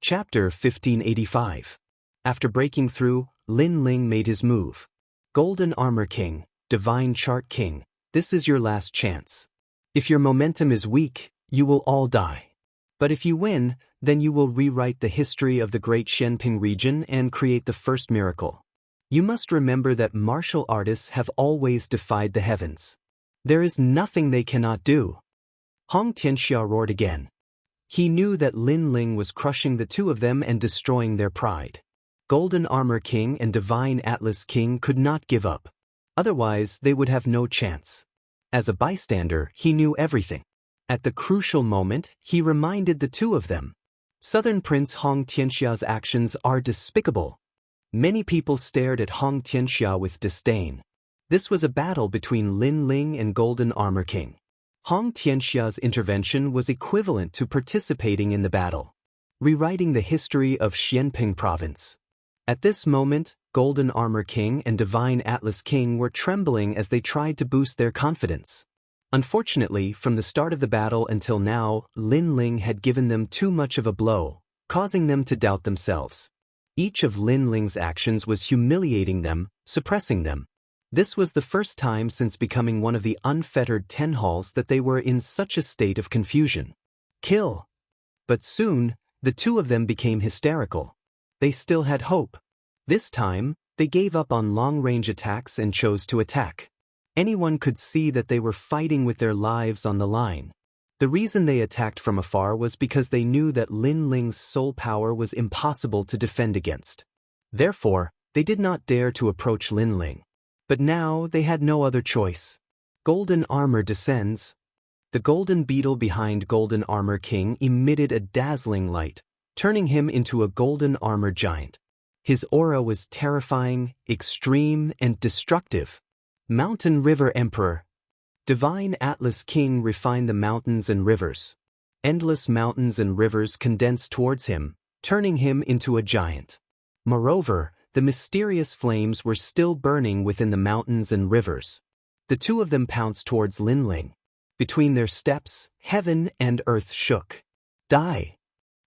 Chapter 1585. After breaking through, Lin Ling made his move. Golden Armor King, Divine Chart King, this is your last chance. If your momentum is weak, you will all die. But if you win, then you will rewrite the history of the great Shenping region and create the first miracle. You must remember that martial artists have always defied the heavens. There is nothing they cannot do. Hong Tianxia roared again. He knew that Lin Ling was crushing the two of them and destroying their pride. Golden Armor King and Divine Atlas King could not give up. Otherwise, they would have no chance. As a bystander, he knew everything. At the crucial moment, he reminded the two of them. Southern Prince Hong Tianxia's actions are despicable. Many people stared at Hong Tianxia with disdain. This was a battle between Lin Ling and Golden Armor King. Hong Tianxia's intervention was equivalent to participating in the battle, rewriting the history of Shenping province. At this moment, Golden Armor King and Divine Atlas King were trembling as they tried to boost their confidence. Unfortunately, from the start of the battle until now, Lin Ling had given them too much of a blow, causing them to doubt themselves. Each of Lin Ling's actions was humiliating them, suppressing them. This was the first time since becoming one of the unfettered Tenhalls that they were in such a state of confusion. Kill! But soon, the two of them became hysterical. They still had hope. This time, they gave up on long-range attacks and chose to attack. Anyone could see that they were fighting with their lives on the line. The reason they attacked from afar was because they knew that Lin Ling's soul power was impossible to defend against. Therefore, they did not dare to approach Lin Ling. But now they had no other choice. Golden Armor descends. The golden beetle behind Golden Armor King emitted a dazzling light, turning him into a golden armor giant. His aura was terrifying, extreme, and destructive. Mountain River Emperor. Divine Atlas King refined the mountains and rivers. Endless mountains and rivers condensed towards him, turning him into a giant. Moreover, the mysterious flames were still burning within the mountains and rivers. The two of them pounced towards Lin Ling. Between their steps, heaven and earth shook. Die!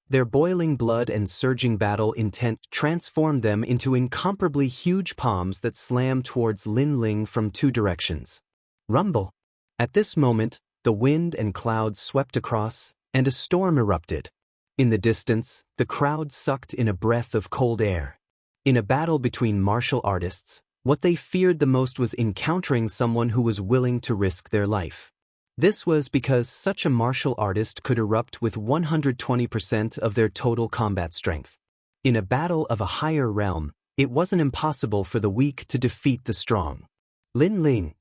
Their boiling blood and surging battle intent transformed them into incomparably huge palms that slammed towards Lin Ling from two directions. Rumble! At this moment, the wind and clouds swept across, and a storm erupted. In the distance, the crowd sucked in a breath of cold air. In a battle between martial artists, what they feared the most was encountering someone who was willing to risk their life. This was because such a martial artist could erupt with 120% of their total combat strength. In a battle of a higher realm, it wasn't impossible for the weak to defeat the strong. Lin Ling.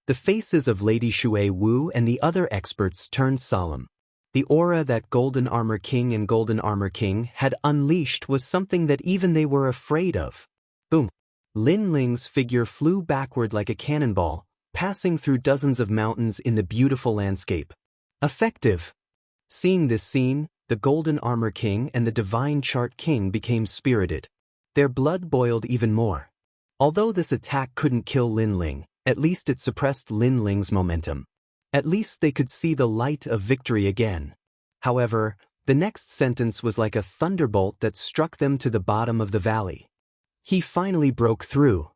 The faces of Lady Shui Wu and the other experts turned solemn. The aura that Golden Armor King and Golden Armor King had unleashed was something that even they were afraid of. Boom! Lin Ling's figure flew backward like a cannonball, passing through dozens of mountains in the beautiful landscape. Effective! Seeing this scene, the Golden Armor King and the Divine Chart King became spirited. Their blood boiled even more. Although this attack couldn't kill Lin Ling, at least it suppressed Lin Ling's momentum. At least they could see the light of victory again. However, the next sentence was like a thunderbolt that struck them to the bottom of the valley. He finally broke through.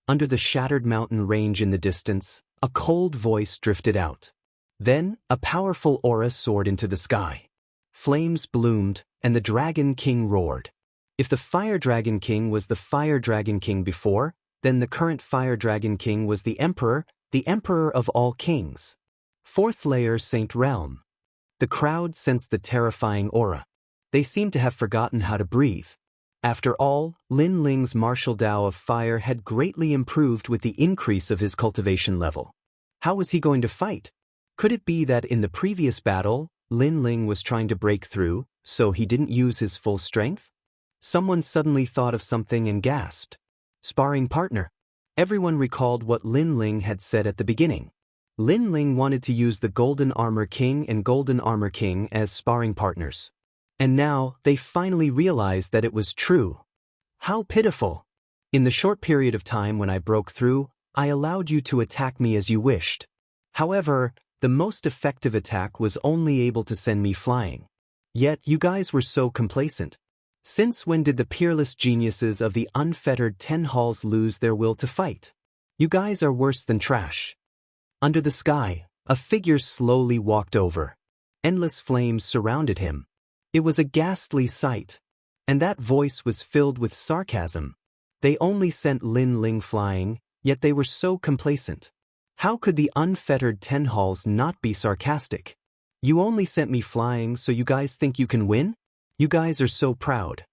Under the shattered mountain range in the distance, a cold voice drifted out. Then, a powerful aura soared into the sky. Flames bloomed, and the Dragon King roared. If the Fire Dragon King was the Fire Dragon King before, then the current Fire Dragon King was the Emperor of all kings. Fourth layer Saint Realm. The crowd sensed the terrifying aura. They seemed to have forgotten how to breathe. After all, Lin Ling's martial Tao of fire had greatly improved with the increase of his cultivation level. How was he going to fight? Could it be that in the previous battle, Lin Ling was trying to break through, so he didn't use his full strength? Someone suddenly thought of something and gasped. Sparring partner. Everyone recalled what Lin Ling had said at the beginning. Lin Ling wanted to use the Golden Armor King and Golden Armor King as sparring partners. And now, they finally realized that it was true. How pitiful! In the short period of time when I broke through, I allowed you to attack me as you wished. However, the most effective attack was only able to send me flying. Yet you guys were so complacent. Since when did the peerless geniuses of the unfettered 10 halls lose their will to fight? You guys are worse than trash. Under the sky, a figure slowly walked over. Endless flames surrounded him. It was a ghastly sight. And that voice was filled with sarcasm. They only sent Lin Ling flying, yet they were so complacent. How could the unfettered 10 halls not be sarcastic? You only sent me flying so you guys think you can win? You guys are so proud.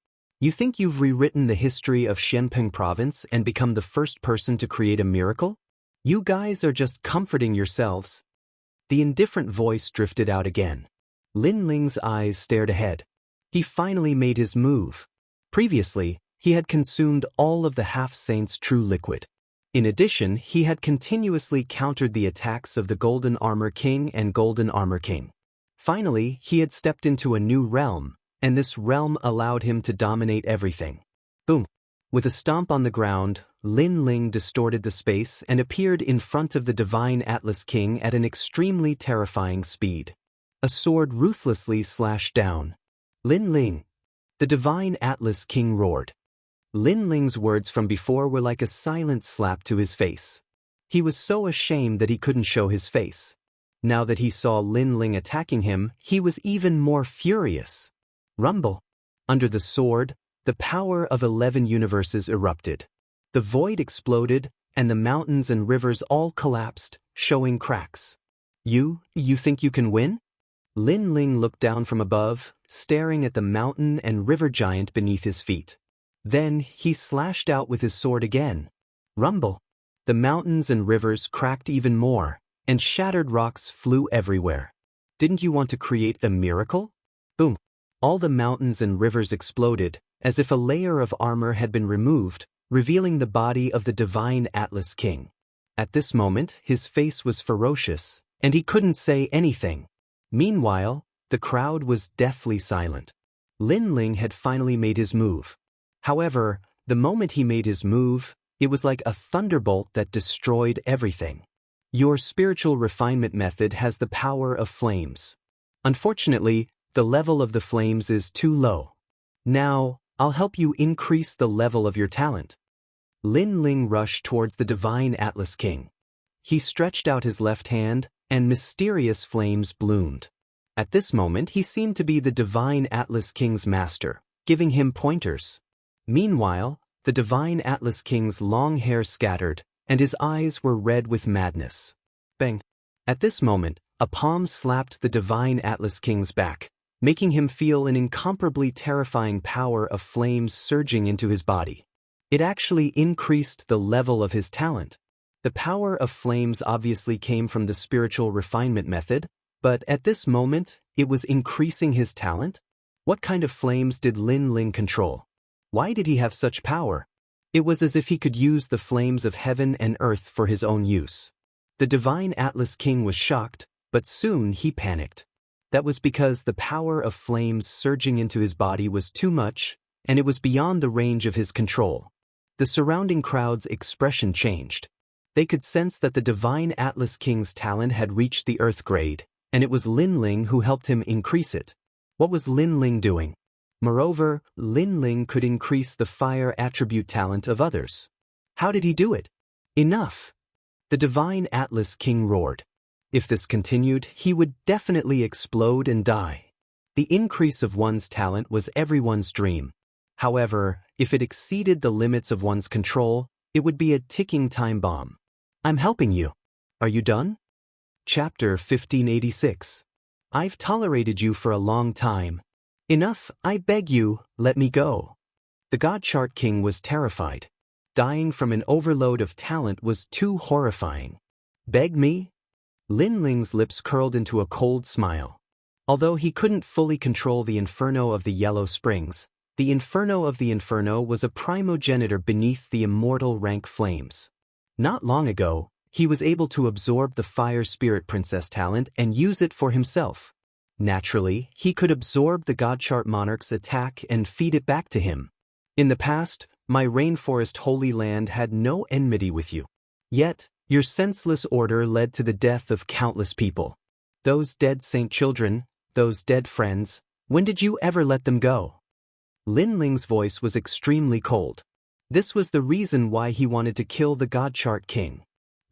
You think you've rewritten the history of Xianpeng province and become the first person to create a miracle? You guys are just comforting yourselves. The indifferent voice drifted out again. Lin Ling's eyes stared ahead. He finally made his move. Previously, he had consumed all of the half-saint's true liquid. In addition, he had continuously countered the attacks of the Golden Armor King and Golden Armor King. Finally, he had stepped into a new realm, and this realm allowed him to dominate everything. Boom! With a stomp on the ground, Lin Ling distorted the space and appeared in front of the Divine Atlas King at an extremely terrifying speed. A sword ruthlessly slashed down. Lin Ling! The Divine Atlas King roared. Lin Ling's words from before were like a silent slap to his face. He was so ashamed that he couldn't show his face. Now that he saw Lin Ling attacking him, he was even more furious. Rumble! Under the sword, the power of 11 universes erupted. The void exploded, and the mountains and rivers all collapsed, showing cracks. You think you can win? Lin Ling looked down from above, staring at the mountain and river giant beneath his feet. Then he slashed out with his sword again. Rumble! The mountains and rivers cracked even more, and shattered rocks flew everywhere. Didn't you want to create a miracle? Boom! All the mountains and rivers exploded, as if a layer of armor had been removed, revealing the body of the Divine Atlas King. At this moment, his face was ferocious, and he couldn't say anything. Meanwhile, the crowd was deathly silent. Lin Ling had finally made his move. However, the moment he made his move, it was like a thunderbolt that destroyed everything. Your spiritual refinement method has the power of flames. Unfortunately, the level of the flames is too low. Now, I'll help you increase the level of your talent. Lin Ling rushed towards the Divine Atlas King. He stretched out his left hand, and mysterious flames bloomed. At this moment, he seemed to be the Divine Atlas King's master, giving him pointers. Meanwhile, the Divine Atlas King's long hair scattered, and his eyes were red with madness. Bang! At this moment, a palm slapped the Divine Atlas King's back, making him feel an incomparably terrifying power of flames surging into his body. It actually increased the level of his talent. The power of flames obviously came from the spiritual refinement method, but at this moment, it was increasing his talent? What kind of flames did Lin Ling control? Why did he have such power? It was as if he could use the flames of heaven and earth for his own use. The Divine Atlas King was shocked, but soon he panicked. That was because the power of flames surging into his body was too much, and it was beyond the range of his control. The surrounding crowd's expression changed. They could sense that the Divine Atlas King's talent had reached the Earth grade, and it was Lin Ling who helped him increase it. What was Lin Ling doing? Moreover, Lin Ling could increase the fire attribute talent of others. How did he do it? Enough! The Divine Atlas King roared. If this continued, he would definitely explode and die. The increase of one's talent was everyone's dream. However, if it exceeded the limits of one's control, it would be a ticking time bomb. I'm helping you. Are you done? Chapter 1586. I've tolerated you for a long time. Enough, I beg you, let me go. The God Chart King was terrified. Dying from an overload of talent was too horrifying. Beg me? Lin Ling's lips curled into a cold smile. Although he couldn't fully control the Inferno of the Yellow Springs, the Inferno of the Inferno was a primogenitor beneath the immortal rank flames. Not long ago, he was able to absorb the Fire Spirit Princess talent and use it for himself. Naturally, he could absorb the Godchart Monarch's attack and feed it back to him. In the past, my rainforest holy land had no enmity with you. Yet, your senseless order led to the death of countless people. Those dead saint children, those dead friends, when did you ever let them go? Lin Ling's voice was extremely cold. This was the reason why he wanted to kill the God Chart King.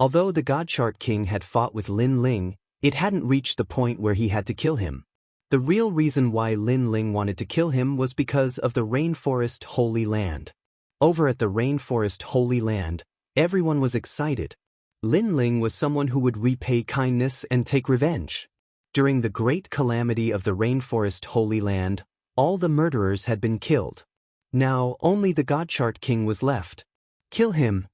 Although the God Chart King had fought with Lin Ling, it hadn't reached the point where he had to kill him. The real reason why Lin Ling wanted to kill him was because of the Rainforest Holy Land. Over at the Rainforest Holy Land, everyone was excited. Lin Ling was someone who would repay kindness and take revenge. During the great calamity of the Rainforest Holy Land, all the murderers had been killed. Now only the God Chart King was left. Kill him!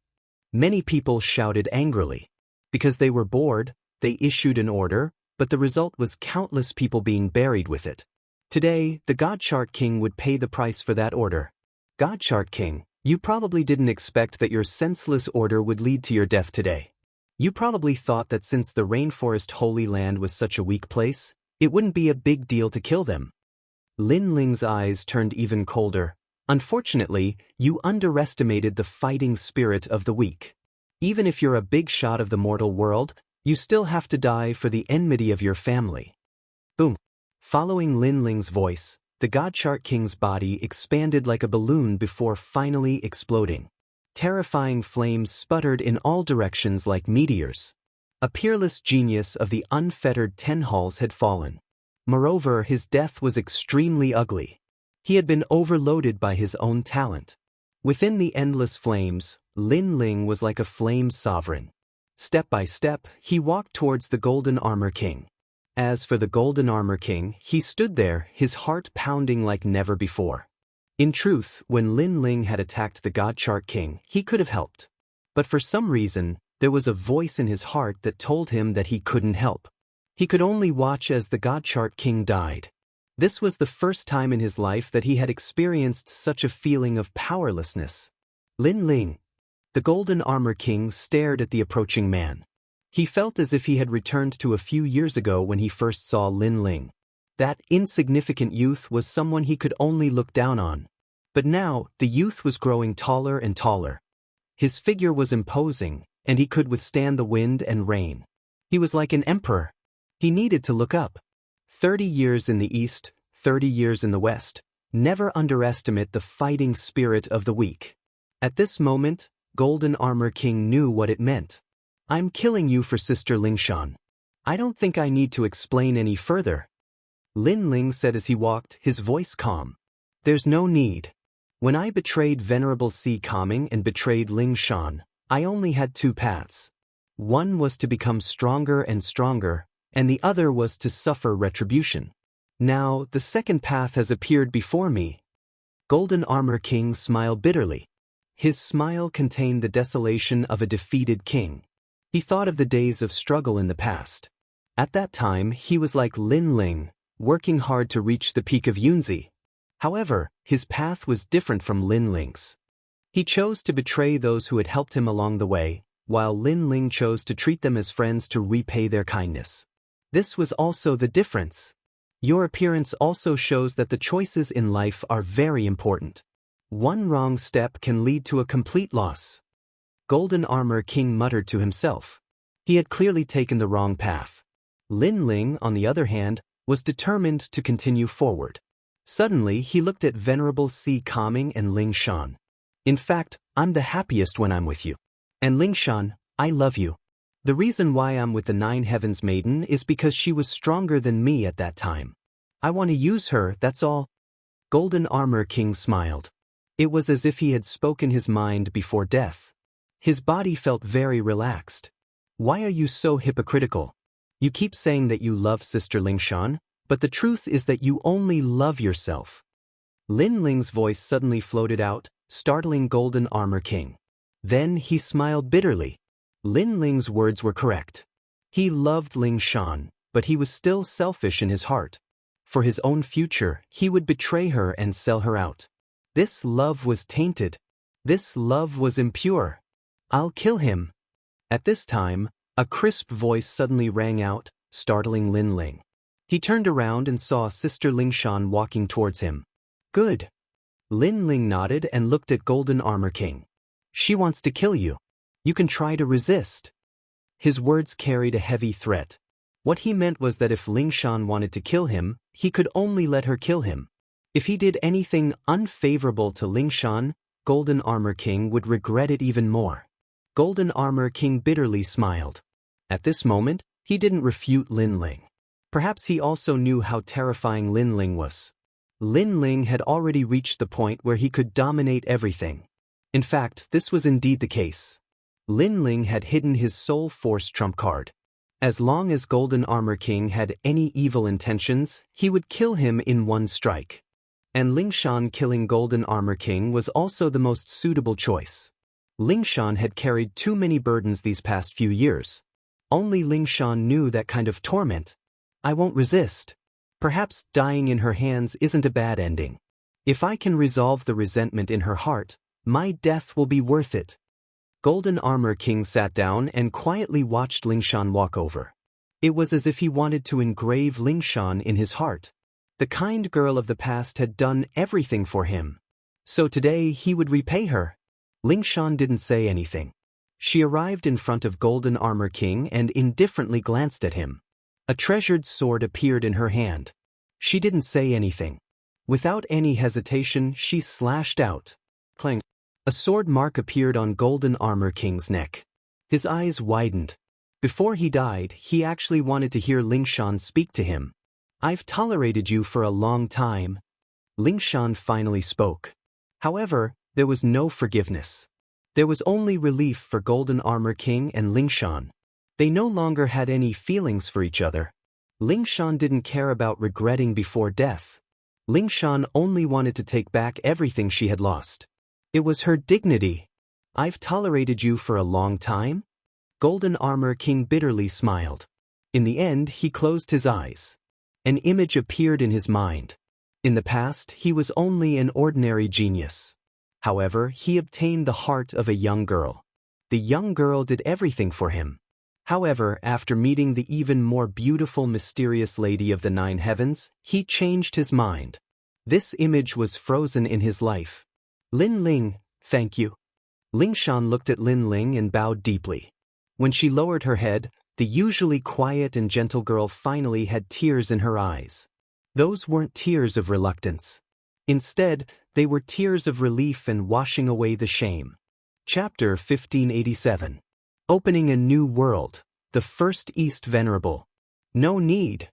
Many people shouted angrily. Because they were bored, they issued an order, but the result was countless people being buried with it. Today, the God Chart King would pay the price for that order. God Chart King, you probably didn't expect that your senseless order would lead to your death today. You probably thought that since the Rainforest Holy Land was such a weak place, it wouldn't be a big deal to kill them. Lin Ling's eyes turned even colder. Unfortunately, you underestimated the fighting spirit of the weak. Even if you're a big shot of the mortal world, you still have to die for the enmity of your family. Boom. Following Lin Ling's voice, the God Chart King's body expanded like a balloon before finally exploding. Terrifying flames sputtered in all directions like meteors. A peerless genius of the unfettered 10 halls had fallen. Moreover, his death was extremely ugly. He had been overloaded by his own talent. Within the endless flames, Lin Ling was like a flame sovereign. Step by step, he walked towards the Golden Armor King. As for the Golden Armor King, he stood there, his heart pounding like never before. In truth, when Lin Ling had attacked the God Chart King, he could have helped. But for some reason, there was a voice in his heart that told him that he couldn't help. He could only watch as the God Chart King died. This was the first time in his life that he had experienced such a feeling of powerlessness. Lin Ling. The Golden Armor King stared at the approaching man. He felt as if he had returned to a few years ago when he first saw Lin Ling. That insignificant youth was someone he could only look down on. But now, the youth was growing taller and taller. His figure was imposing, and he could withstand the wind and rain. He was like an emperor. He needed to look up. 30 years in the east, 30 years in the west. Never underestimate the fighting spirit of the weak. At this moment, Golden Armor King knew what it meant. I'm killing you for Sister Lingshan. I don't think I need to explain any further. Lin Ling said as he walked, his voice calm. There's no need. When I betrayed Venerable Si Kaming and betrayed Lingshan, I only had 2 paths. One was to become stronger and stronger, and the other was to suffer retribution. Now, the second path has appeared before me. Golden Armor King smiled bitterly. His smile contained the desolation of a defeated king. He thought of the days of struggle in the past. At that time, he was like Lin Ling, working hard to reach the peak of Yunzi. However, his path was different from Lin Ling's. He chose to betray those who had helped him along the way, while Lin Ling chose to treat them as friends to repay their kindness. This was also the difference. Your appearance also shows that the choices in life are very important. One wrong step can lead to a complete loss. Golden Armor King muttered to himself. He had clearly taken the wrong path. Lin Ling, on the other hand, was determined to continue forward. Suddenly, he looked at Venerable Si Kaming and Lingshan. In fact, I'm the happiest when I'm with you. And Lingshan, I love you. The reason why I'm with the 9 Heavens Maiden is because she was stronger than me at that time. I want to use her, that's all. Golden Armor King smiled. It was as if he had spoken his mind before death. His body felt very relaxed. Why are you so hypocritical? You keep saying that you love Sister Lingshan, but the truth is that you only love yourself. Lin Ling's voice suddenly floated out, startling Golden Armor King. Then he smiled bitterly. Lin Ling's words were correct. He loved Lingshan, but he was still selfish in his heart. For his own future, he would betray her and sell her out. This love was tainted. This love was impure. I'll kill him. At this time, a crisp voice suddenly rang out, startling Lin Ling. He turned around and saw Sister Lingshan walking towards him. Good. Lin Ling nodded and looked at Golden Armor King. She wants to kill you. You can try to resist. His words carried a heavy threat. What he meant was that if Lingshan wanted to kill him, he could only let her kill him. If he did anything unfavorable to Lingshan, Golden Armor King would regret it even more. Golden Armor King bitterly smiled. At this moment, he didn't refute Lin Ling. Perhaps he also knew how terrifying Lin Ling was. Lin Ling had already reached the point where he could dominate everything. In fact, this was indeed the case. Lin Ling had hidden his Soul Force trump card. As long as Golden Armor King had any evil intentions, he would kill him in one strike. And Lingshan killing Golden Armor King was also the most suitable choice. Lingshan had carried too many burdens these past few years. Only Lingshan knew that kind of torment. I won't resist. Perhaps dying in her hands isn't a bad ending. If I can resolve the resentment in her heart, my death will be worth it. Golden Armor King sat down and quietly watched Lingshan walk over. It was as if he wanted to engrave Lingshan in his heart. The kind girl of the past had done everything for him. So today he would repay her. Lingshan didn't say anything. She arrived in front of Golden Armor King and indifferently glanced at him. A treasured sword appeared in her hand. She didn't say anything. Without any hesitation, she slashed out. Clang. A sword mark appeared on Golden Armor King's neck. His eyes widened. Before he died, he actually wanted to hear Lingshan speak to him. I've tolerated you for a long time. Lingshan finally spoke. However, there was no forgiveness. There was only relief for Golden Armor King and Lingshan. They no longer had any feelings for each other. Lingshan didn't care about regretting before death. Lingshan only wanted to take back everything she had lost. It was her dignity. I've tolerated you for a long time? Golden Armor King bitterly smiled. In the end, he closed his eyes. An image appeared in his mind. In the past, he was only an ordinary genius. However, he obtained the heart of a young girl. The young girl did everything for him. However, after meeting the even more beautiful mysterious Lady of the Nine Heavens, he changed his mind. This image was frozen in his life. Lin Ling, thank you. Lingshan looked at Lin Ling and bowed deeply. When she lowered her head, the usually quiet and gentle girl finally had tears in her eyes. Those weren't tears of reluctance. Instead, they were tears of relief and washing away the shame. Chapter 1587. Opening a New World, the First East Venerable. No need.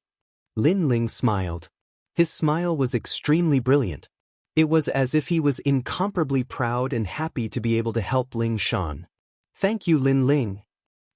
Lin Ling smiled. His smile was extremely brilliant. It was as if he was incomparably proud and happy to be able to help Lingshan. Thank you, Lin Ling.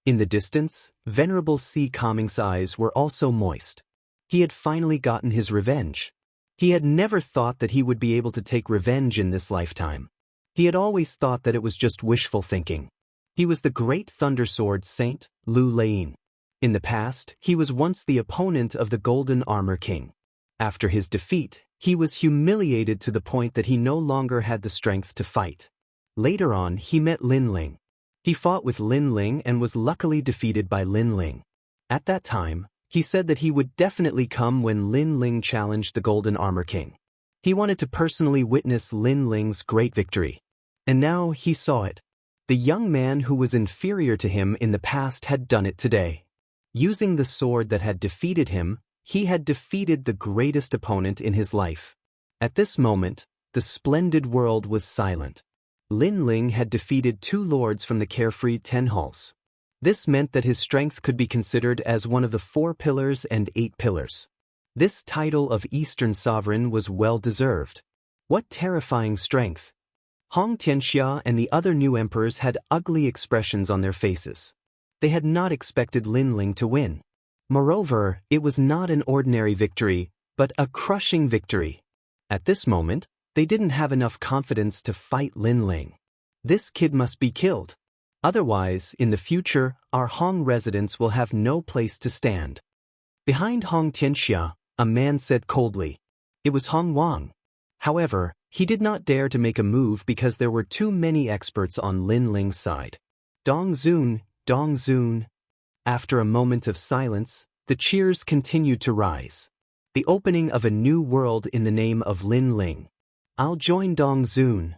In the distance, Venerable Si Kangming's eyes were also moist. He had finally gotten his revenge. He had never thought that he would be able to take revenge in this lifetime. He had always thought that it was just wishful thinking. He was the great Thundersword Saint, Lu Lane. In the past, he was once the opponent of the Golden Armor King. After his defeat, he was humiliated to the point that he no longer had the strength to fight. Later on, he met Lin Ling. He fought with Lin Ling and was luckily defeated by Lin Ling. At that time, he said that he would definitely come when Lin Ling challenged the Golden Armor King. He wanted to personally witness Lin Ling's great victory. And now he saw it. The young man who was inferior to him in the past had done it today. Using the sword that had defeated him, he had defeated the greatest opponent in his life. At this moment, the splendid world was silent. Lin Ling had defeated 2 lords from the carefree 10 halls. This meant that his strength could be considered as one of the 4 pillars and 8 pillars. This title of Eastern Sovereign was well deserved. What terrifying strength! Hong Tianxia and the other new emperors had ugly expressions on their faces. They had not expected Lin Ling to win. Moreover, it was not an ordinary victory, but a crushing victory. At this moment, they didn't have enough confidence to fight Lin Ling. This kid must be killed. Otherwise, in the future, our Hong residents will have no place to stand. Behind Hong Tianxia, a man said coldly. It was Hong Wang. However, he did not dare to make a move because there were too many experts on Lin Ling's side. Dong Zun, Dong Zun. After a moment of silence, the cheers continued to rise. The opening of a new world in the name of Lin Ling. I'll join Dong Zun.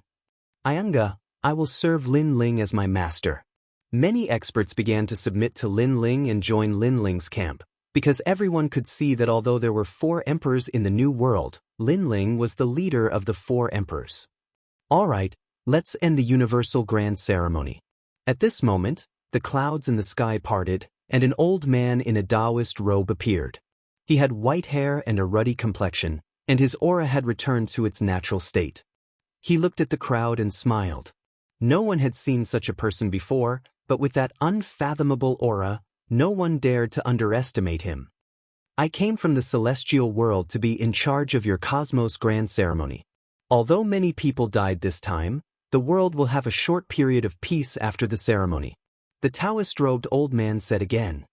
Ianga, I will serve Lin Ling as my master. Many experts began to submit to Lin Ling and join Lin Ling's camp, because everyone could see that although there were 4 emperors in the new world, Lin Ling was the leader of the 4 emperors. Alright, let's end the universal grand ceremony. At this moment, the clouds in the sky parted, and an old man in a Taoist robe appeared. He had white hair and a ruddy complexion, and his aura had returned to its natural state. He looked at the crowd and smiled. No one had seen such a person before, but with that unfathomable aura, no one dared to underestimate him. I came from the celestial world to be in charge of your cosmos grand ceremony. Although many people died this time, the world will have a short period of peace after the ceremony. The Taoist-robed old man said again.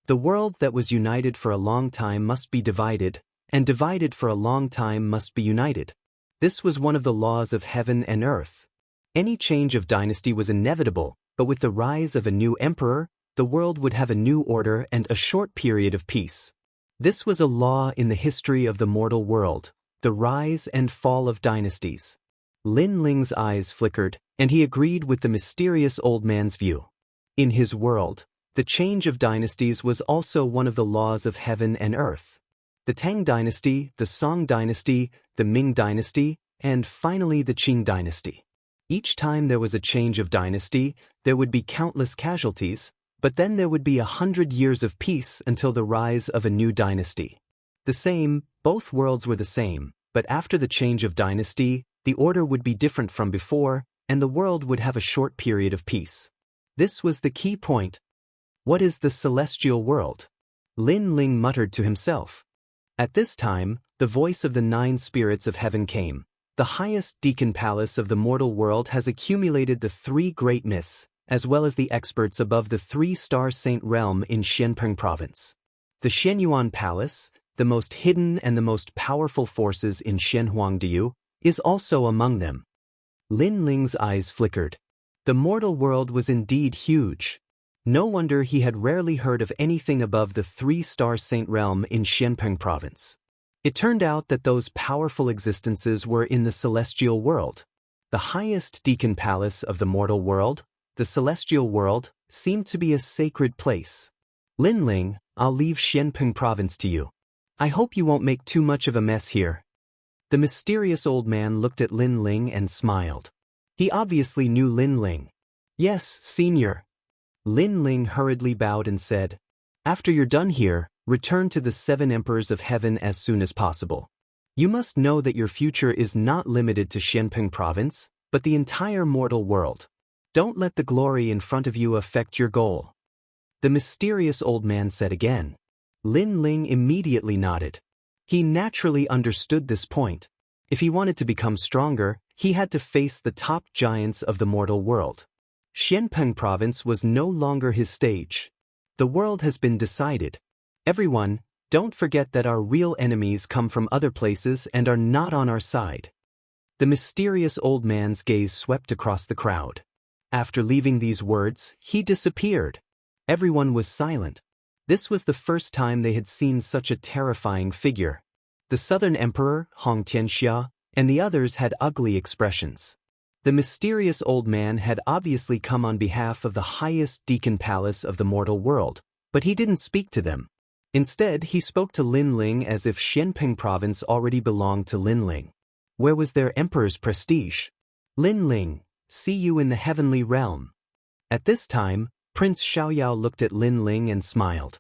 The world that was united for a long time must be divided, and divided for a long time must be united. This was one of the laws of heaven and earth. Any change of dynasty was inevitable, but with the rise of a new emperor, the world would have a new order and a short period of peace. This was a law in the history of the mortal world, the rise and fall of dynasties. Lin Ling's eyes flickered, and he agreed with the mysterious old man's view. In his world, the change of dynasties was also one of the laws of heaven and earth. The Tang dynasty, the Song dynasty, the Ming dynasty, and finally the Qing dynasty. Each time there was a change of dynasty, there would be countless casualties, but then there would be 100 years of peace until the rise of a new dynasty. Both worlds were the same, but after the change of dynasty, the order would be different from before, and the world would have a short period of peace. This was the key point. What is the celestial world? Lin Ling muttered to himself. At this time, the voice of the 9 spirits of heaven came. The highest deacon palace of the mortal world has accumulated the 3 great myths, as well as the experts above the 3-star saint realm in Xianpeng province. The Xianyuan Palace, the most hidden and the most powerful forces in Xianhuangdiu, is also among them. Lin Ling's eyes flickered. The mortal world was indeed huge. No wonder he had rarely heard of anything above the 3-star saint realm in Xianpeng province. It turned out that those powerful existences were in the celestial world. The highest deacon palace of the mortal world, the celestial world, seemed to be a sacred place. Lin Ling, I'll leave Xianpeng province to you. I hope you won't make too much of a mess here. The mysterious old man looked at Lin Ling and smiled. He obviously knew Lin Ling. Yes, senior. Lin Ling hurriedly bowed and said, After you're done here, return to the 7 emperors of heaven as soon as possible. You must know that your future is not limited to Xianpeng province, but the entire mortal world. Don't let the glory in front of you affect your goal. The mysterious old man said again. Lin Ling immediately nodded. He naturally understood this point. If he wanted to become stronger, he had to face the top giants of the mortal world. Xianpeng province was no longer his stage. The world has been decided. Everyone, don't forget that our real enemies come from other places and are not on our side. The mysterious old man's gaze swept across the crowd. After leaving these words, he disappeared. Everyone was silent. This was the first time they had seen such a terrifying figure. The southern emperor, Hong Tianxia, and the others had ugly expressions. The mysterious old man had obviously come on behalf of the highest deacon palace of the mortal world, but he didn't speak to them. Instead, he spoke to Lin Ling as if Xianpeng province already belonged to Lin Ling. Where was their emperor's prestige? Lin Ling, see you in the heavenly realm. At this time, Prince Xiaoyao looked at Lin Ling and smiled.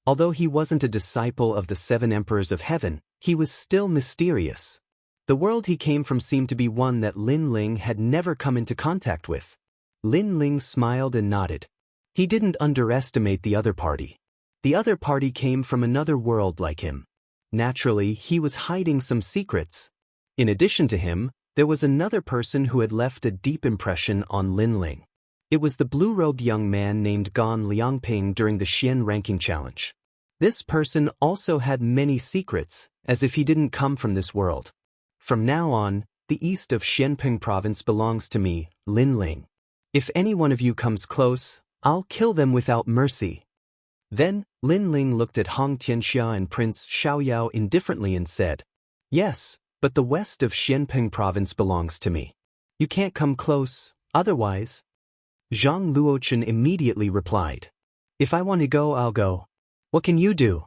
Although he wasn't a disciple of the 7 emperors of heaven, he was still mysterious. The world he came from seemed to be one that Lin Ling had never come into contact with. Lin Ling smiled and nodded. He didn't underestimate the other party. The other party came from another world like him. Naturally, he was hiding some secrets. In addition to him, there was another person who had left a deep impression on Lin Ling. It was the blue-robed young man named Gan Liangping during the Xian ranking challenge. This person also had many secrets, as if he didn't come from this world. From now on, the east of Xianpeng province belongs to me, Lin Ling. If any one of you comes close, I'll kill them without mercy. Then, Lin Ling looked at Hong Tianxia and Prince Xiaoyao indifferently and said, Yes, but the west of Xianpeng province belongs to me. You can't come close, otherwise. Zhang Luochen immediately replied, If I want to go, I'll go. What can you do?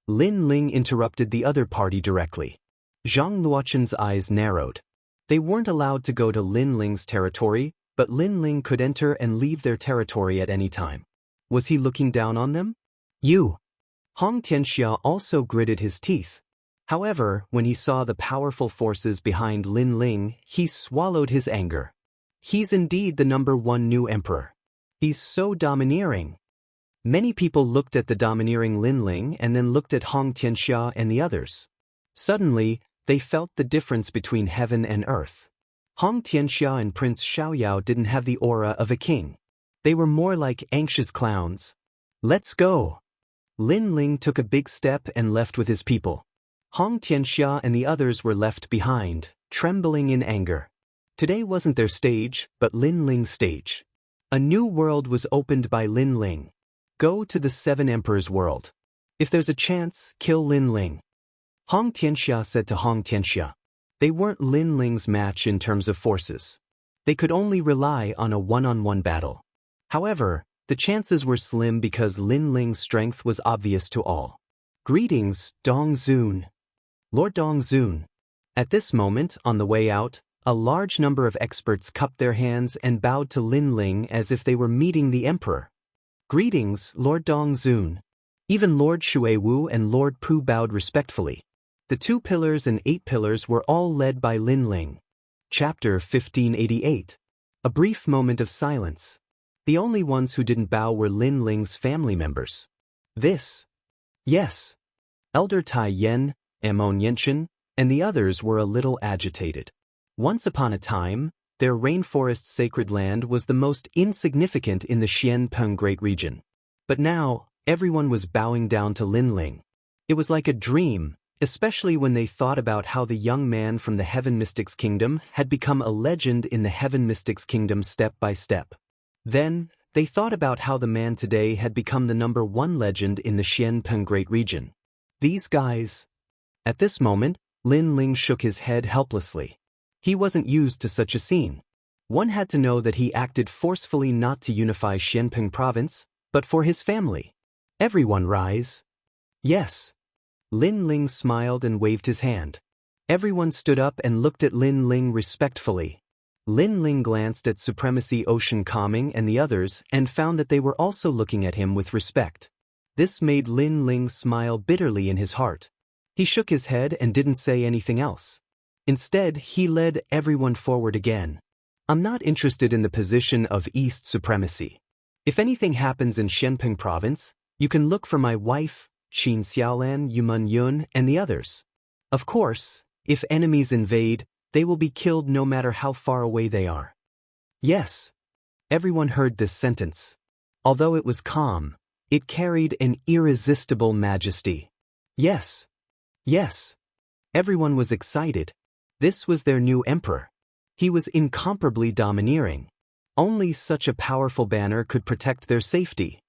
Lin Ling interrupted the other party directly. Zhang Luoqin's eyes narrowed. They weren't allowed to go to Lin Ling's territory, but Lin Ling could enter and leave their territory at any time. Was he looking down on them? You. Hong Tianxia also gritted his teeth. However, when he saw the powerful forces behind Lin Ling, he swallowed his anger. He's indeed the #1 new emperor. He's so domineering. Many people looked at the domineering Lin Ling and then looked at Hong Tianxia and the others. Suddenly, they felt the difference between heaven and earth. Hong Tianxia and Prince Xiaoyao didn't have the aura of a king. They were more like anxious clowns. Let's go. Lin Ling took a big step and left with his people. Hong Tianxia and the others were left behind, trembling in anger. Today wasn't their stage, but Lin Ling's stage. A new world was opened by Lin Ling. Go to the 7 Emperors' world. If there's a chance, kill Lin Ling. Hong Tianxia said to Hong Tianxia. They weren't Lin Ling's match in terms of forces. They could only rely on a one-on-one battle. However, the chances were slim because Lin Ling's strength was obvious to all. Greetings, Dong Zun. Lord Dong Zun. At this moment, on the way out, a large number of experts cupped their hands and bowed to Lin Ling as if they were meeting the emperor. Greetings, Lord Dong Zun. Even Lord Shui Wu and Lord Pu bowed respectfully. The 2 pillars and 8 pillars were all led by Lin Ling. Chapter 1588. A brief moment of silence. The only ones who didn't bow were Lin Ling's family members. This. Yes. Elder Tai Yen, Amon Yenchen, and the others were a little agitated. Once upon a time, their rainforest sacred land was the most insignificant in the Xianpeng Great Region. But now, everyone was bowing down to Lin Ling. It was like a dream, especially when they thought about how the young man from the Heaven Mystics Kingdom had become a legend in the Heaven Mystics Kingdom step by step. Then, they thought about how the man today had become the #1 legend in the Xianpeng Great Region. These guys. At this moment, Lin Ling shook his head helplessly. He wasn't used to such a scene. One had to know that he acted forcefully not to unify Xianpeng province, but for his family. Everyone rise. Yes. Lin Ling smiled and waved his hand. Everyone stood up and looked at Lin Ling respectfully. Lin Ling glanced at Supremacy Ocean Calming and the others and found that they were also looking at him with respect. This made Lin Ling smile bitterly in his heart. He shook his head and didn't say anything else. Instead, he led everyone forward again. I'm not interested in the position of East Supremacy. If anything happens in Xianpeng Province, you can look for my wife, Qin Xiaolan, Yumun Yun, and the others. Of course, if enemies invade, they will be killed no matter how far away they are. Yes. Everyone heard this sentence. Although it was calm, it carried an irresistible majesty. Yes. Yes. Everyone was excited. This was their new emperor. He was incomparably domineering. Only such a powerful banner could protect their safety.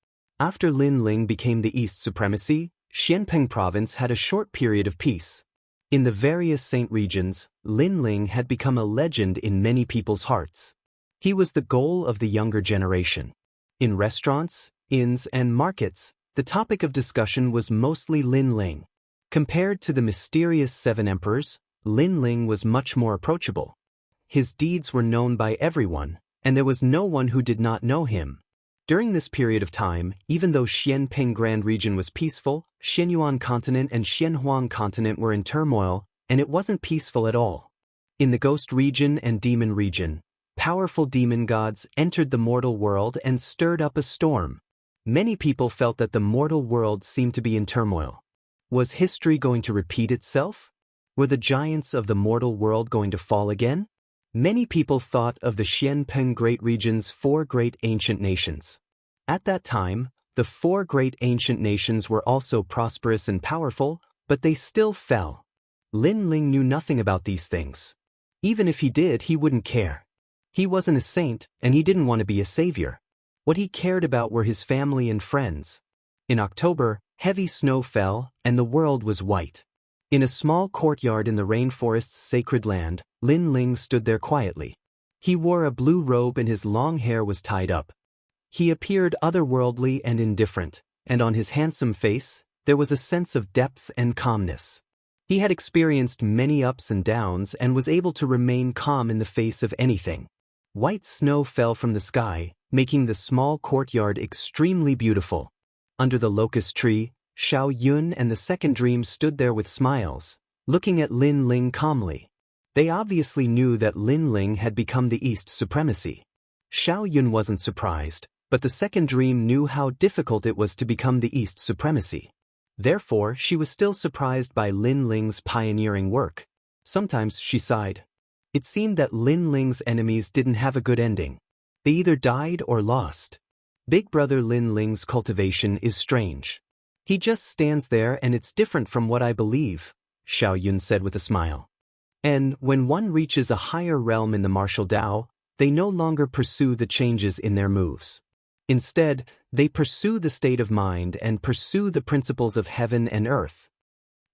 After Lin Ling became the East Supremacy, Xianpeng Province had a short period of peace. In the various Saint regions, Lin Ling had become a legend in many people's hearts. He was the goal of the younger generation. In restaurants, inns, and markets, the topic of discussion was mostly Lin Ling. Compared to the mysterious 7 emperors, Lin Ling was much more approachable. His deeds were known by everyone, and there was no one who did not know him. During this period of time, even though Xianpeng Grand Region was peaceful, Xianyuan Continent and Xianhuang Continent were in turmoil, and it wasn't peaceful at all. In the Ghost Region and Demon Region, powerful demon gods entered the mortal world and stirred up a storm. Many people felt that the mortal world seemed to be in turmoil. Was history going to repeat itself? Were the giants of the mortal world going to fall again? Many people thought of the Xianpeng Great Region's 4 great ancient nations. At that time, the 4 great ancient nations were also prosperous and powerful, but they still fell. Lin Ling knew nothing about these things. Even if he did, he wouldn't care. He wasn't a saint, and he didn't want to be a savior. What he cared about were his family and friends. In October, heavy snow fell, and the world was white. In a small courtyard in the rainforest's sacred land, Lin Ling stood there quietly. He wore a blue robe and his long hair was tied up. He appeared otherworldly and indifferent, and on his handsome face, there was a sense of depth and calmness. He had experienced many ups and downs and was able to remain calm in the face of anything. White snow fell from the sky, making the small courtyard extremely beautiful. Under the locust tree, Xiao Yun and the second dream stood there with smiles, looking at Lin Ling calmly. They obviously knew that Lin Ling had become the East supremacy. Xiao Yun wasn't surprised, but the second dream knew how difficult it was to become the East supremacy. Therefore, she was still surprised by Lin Ling's pioneering work. Sometimes she sighed. It seemed that Lin Ling's enemies didn't have a good ending. They either died or lost. Big brother Lin Ling's cultivation is strange. He just stands there and it's different from what I believe, Xiao Yun said with a smile. And when one reaches a higher realm in the martial Tao, they no longer pursue the changes in their moves. Instead, they pursue the state of mind and pursue the principles of heaven and earth.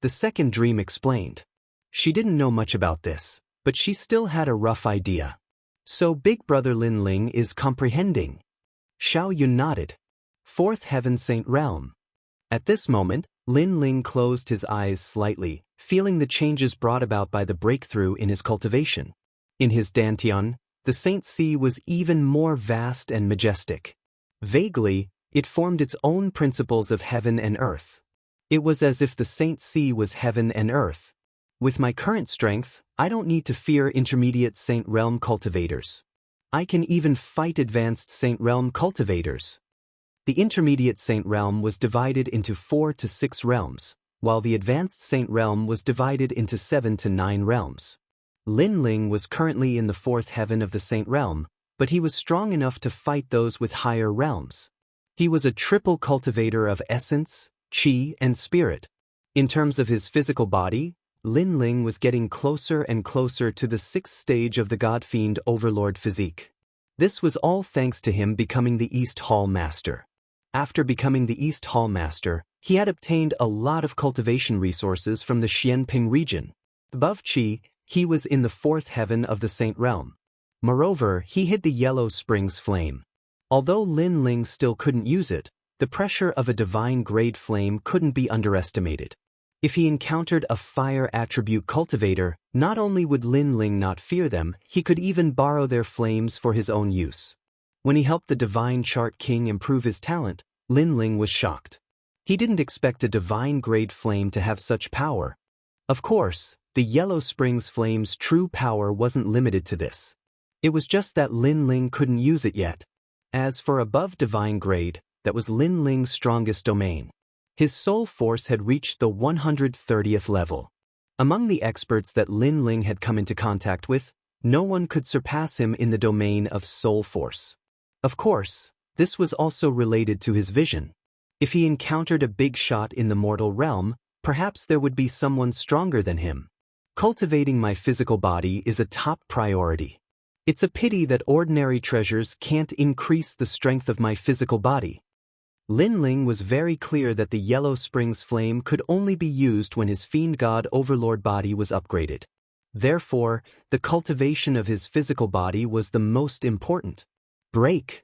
The second dream explained. She didn't know much about this, but she still had a rough idea. So big brother Lin Ling is comprehending. Xiao Yun nodded. Fourth heaven saint realm. At this moment, Lin Ling closed his eyes slightly, feeling the changes brought about by the breakthrough in his cultivation. In his dantian, the Saint Sea was even more vast and majestic. Vaguely, it formed its own principles of heaven and earth. It was as if the Saint Sea was heaven and earth. With my current strength, I don't need to fear intermediate Saint Realm cultivators. I can even fight advanced Saint Realm cultivators. The intermediate Saint Realm was divided into 4 to 6 realms, while the advanced Saint Realm was divided into 7 to 9 realms. Lin Ling was currently in the 4th heaven of the Saint Realm, but he was strong enough to fight those with higher realms. He was a triple cultivator of essence, qi, and spirit. In terms of his physical body, Lin Ling was getting closer and closer to the 6th stage of the God-Fiend Overlord physique. This was all thanks to him becoming the East Hall Master. After becoming the East Hall Master, he had obtained a lot of cultivation resources from the Xianping region. Above qi, he was in the 4th heaven of the Saint Realm. Moreover, he hid the Yellow Springs flame. Although Lin Ling still couldn't use it, the pressure of a divine-grade flame couldn't be underestimated. If he encountered a fire attribute cultivator, not only would Lin Ling not fear them, he could even borrow their flames for his own use. When he helped the Divine Chart King improve his talent, Lin Ling was shocked. He didn't expect a divine-grade flame to have such power. Of course, the Yellow Springs flame's true power wasn't limited to this. It was just that Lin Ling couldn't use it yet. As for above divine grade, that was Lin Ling's strongest domain. His soul force had reached the 130th level. Among the experts that Lin Ling had come into contact with, no one could surpass him in the domain of soul force. Of course, this was also related to his vision. If he encountered a big shot in the mortal realm, perhaps there would be someone stronger than him. Cultivating my physical body is a top priority. It's a pity that ordinary treasures can't increase the strength of my physical body. Lin Ling was very clear that the Yellow Springs flame could only be used when his Fiend God Overlord body was upgraded. Therefore, the cultivation of his physical body was the most important. Break.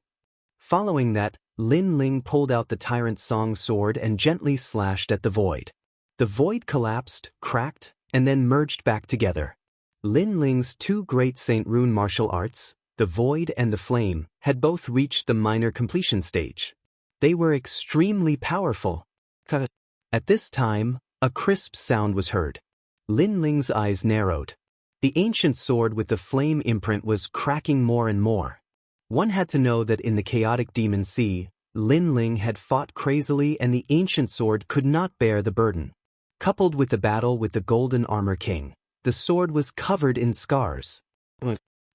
Following that, Lin Ling pulled out the Tyrant Song sword and gently slashed at the void. The void collapsed, cracked, and then merged back together. Lin Ling's 2 great Saint Rune martial arts, the Void and the Flame, had both reached the minor completion stage. They were extremely powerful. At this time, a crisp sound was heard. Lin Ling's eyes narrowed. The ancient sword with the flame imprint was cracking more and more. One had to know that in the chaotic demon sea, Lin Ling had fought crazily and the ancient sword could not bear the burden. Coupled with the battle with the Golden Armor King, the sword was covered in scars.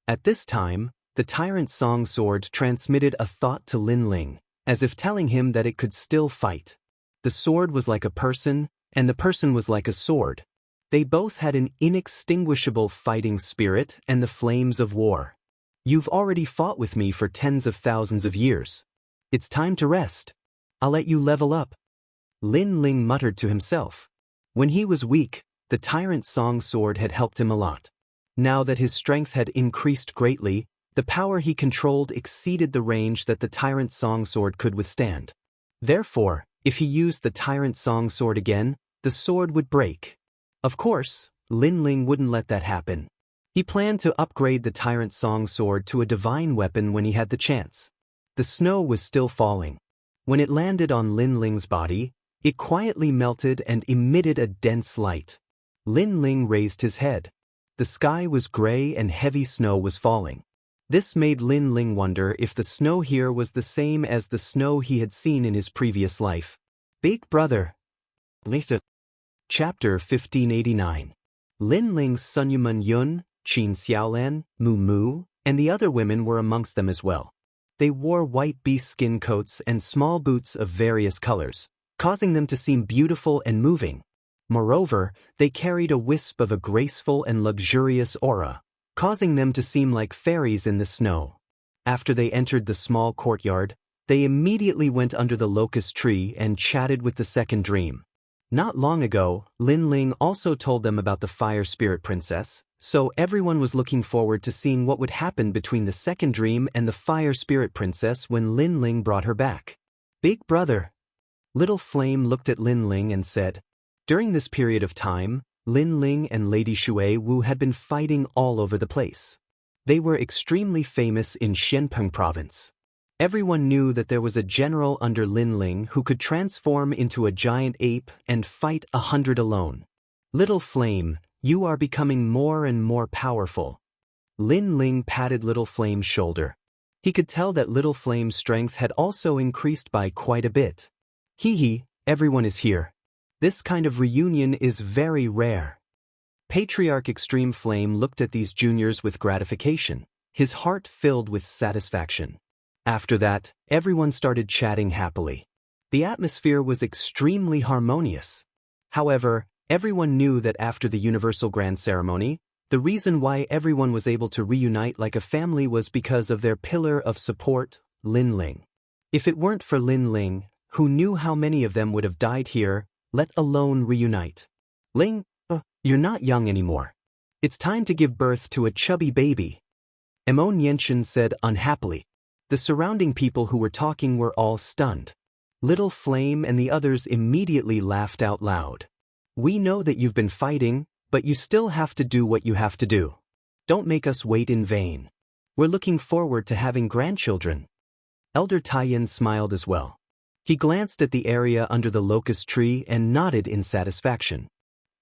At this time, the Tyrant Song sword transmitted a thought to Lin Ling, as if telling him that it could still fight. The sword was like a person, and the person was like a sword. They both had an inextinguishable fighting spirit and the flames of war. You've already fought with me for tens of thousands of years. It's time to rest. I'll let you level up. Lin Ling muttered to himself. When he was weak, the Tyrant Song sword had helped him a lot. Now that his strength had increased greatly, the power he controlled exceeded the range that the Tyrant Song sword could withstand. Therefore, if he used the Tyrant Song sword again, the sword would break. Of course, Lin Ling wouldn't let that happen. He planned to upgrade the Tyrant Song sword to a divine weapon when he had the chance. The snow was still falling. When it landed on Lin Ling's body, it quietly melted and emitted a dense light. Lin Ling raised his head. The sky was gray and heavy snow was falling. This made Lin Ling wonder if the snow here was the same as the snow he had seen in his previous life. Big Brother. Later. Chapter 1589. Lin Ling's son Yuman Yun, Qin Xiaolan, Mu Mu, and the other women were amongst them as well. They wore white beast skin coats and small boots of various colors, causing them to seem beautiful and moving. Moreover, they carried a wisp of a graceful and luxurious aura, causing them to seem like fairies in the snow. After they entered the small courtyard, they immediately went under the locust tree and chatted with the second dream. Not long ago, Lin Ling also told them about the Fire Spirit Princess, so everyone was looking forward to seeing what would happen between the second dream and the Fire Spirit Princess when Lin Ling brought her back. Big Brother. Little Flame looked at Lin Ling and said, during this period of time, Lin Ling and Lady Shui Wu had been fighting all over the place. They were extremely famous in Xianpeng province. Everyone knew that there was a general under Lin Ling who could transform into a giant ape and fight 100 alone. Little Flame, you are becoming more and more powerful. Lin Ling patted Little Flame's shoulder. He could tell that Little Flame's strength had also increased by quite a bit. Hee, everyone is here. This kind of reunion is very rare. Patriarch Extreme Flame looked at these juniors with gratification, his heart filled with satisfaction. After that, everyone started chatting happily. The atmosphere was extremely harmonious. However, everyone knew that after the Universal Grand Ceremony, the reason why everyone was able to reunite like a family was because of their pillar of support, Lin Ling. If it weren't for Lin Ling, who knew how many of them would have died here, let alone reunite. Ling, you're not young anymore. It's time to give birth to a chubby baby. Emon Yenshin said unhappily. The surrounding people who were talking were all stunned. Little Flame and the others immediately laughed out loud. We know that you've been fighting, but you still have to do what you have to do. Don't make us wait in vain. We're looking forward to having grandchildren. Elder Taiyin smiled as well. He glanced at the area under the locust tree and nodded in satisfaction.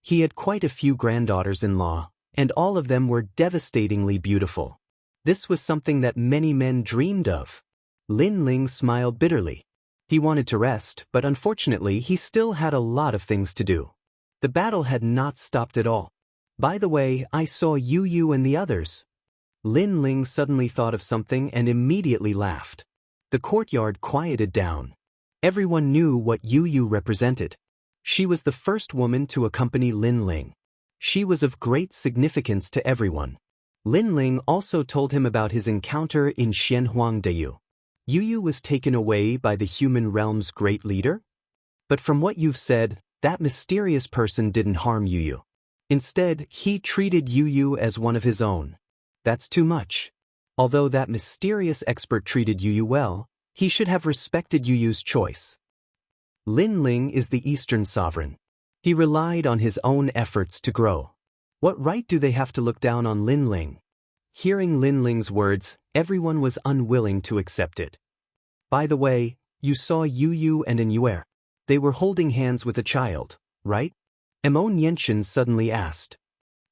He had quite a few granddaughters-in-law, and all of them were devastatingly beautiful. This was something that many men dreamed of. Lin Ling smiled bitterly. He wanted to rest, but unfortunately he still had a lot of things to do. The battle had not stopped at all. By the way, I saw Yu and the others. Lin Ling suddenly thought of something and immediately laughed. The courtyard quieted down. Everyone knew what Yu represented. She was the first woman to accompany Lin Ling. She was of great significance to everyone. Lin Ling also told him about his encounter in Xianhuangdeyu. Yu was taken away by the human realm's great leader? But from what you've said, that mysterious person didn't harm Yu. Instead, he treated Yu as one of his own. That's too much. Although that mysterious expert treated Yu well, he should have respected Yu's choice. Lin Ling is the Eastern sovereign. He relied on his own efforts to grow. What right do they have to look down on Lin Ling? Hearing Lin Ling's words, everyone was unwilling to accept it. By the way, you saw Yu and Enyuer. They were holding hands with a child, right? Emon Yenshin suddenly asked.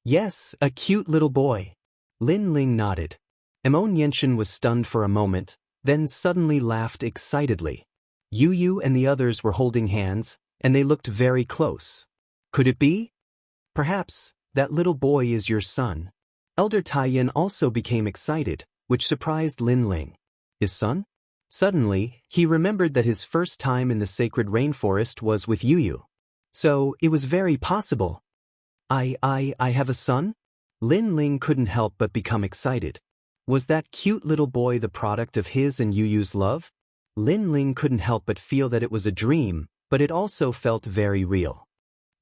Yes, a cute little boy. Lin Ling nodded. Emon Yenshin was stunned for a moment, then suddenly laughed excitedly. Yu and the others were holding hands, and they looked very close. Could it be? Perhaps, that little boy is your son. Elder Taiyin also became excited, which surprised Lin Ling. His son? Suddenly, he remembered that his first time in the sacred rainforest was with Yu. So, it was very possible. I have a son? Lin Ling couldn't help but become excited. Was that cute little boy the product of his and Yu's love? Lin Ling couldn't help but feel that it was a dream, but it also felt very real.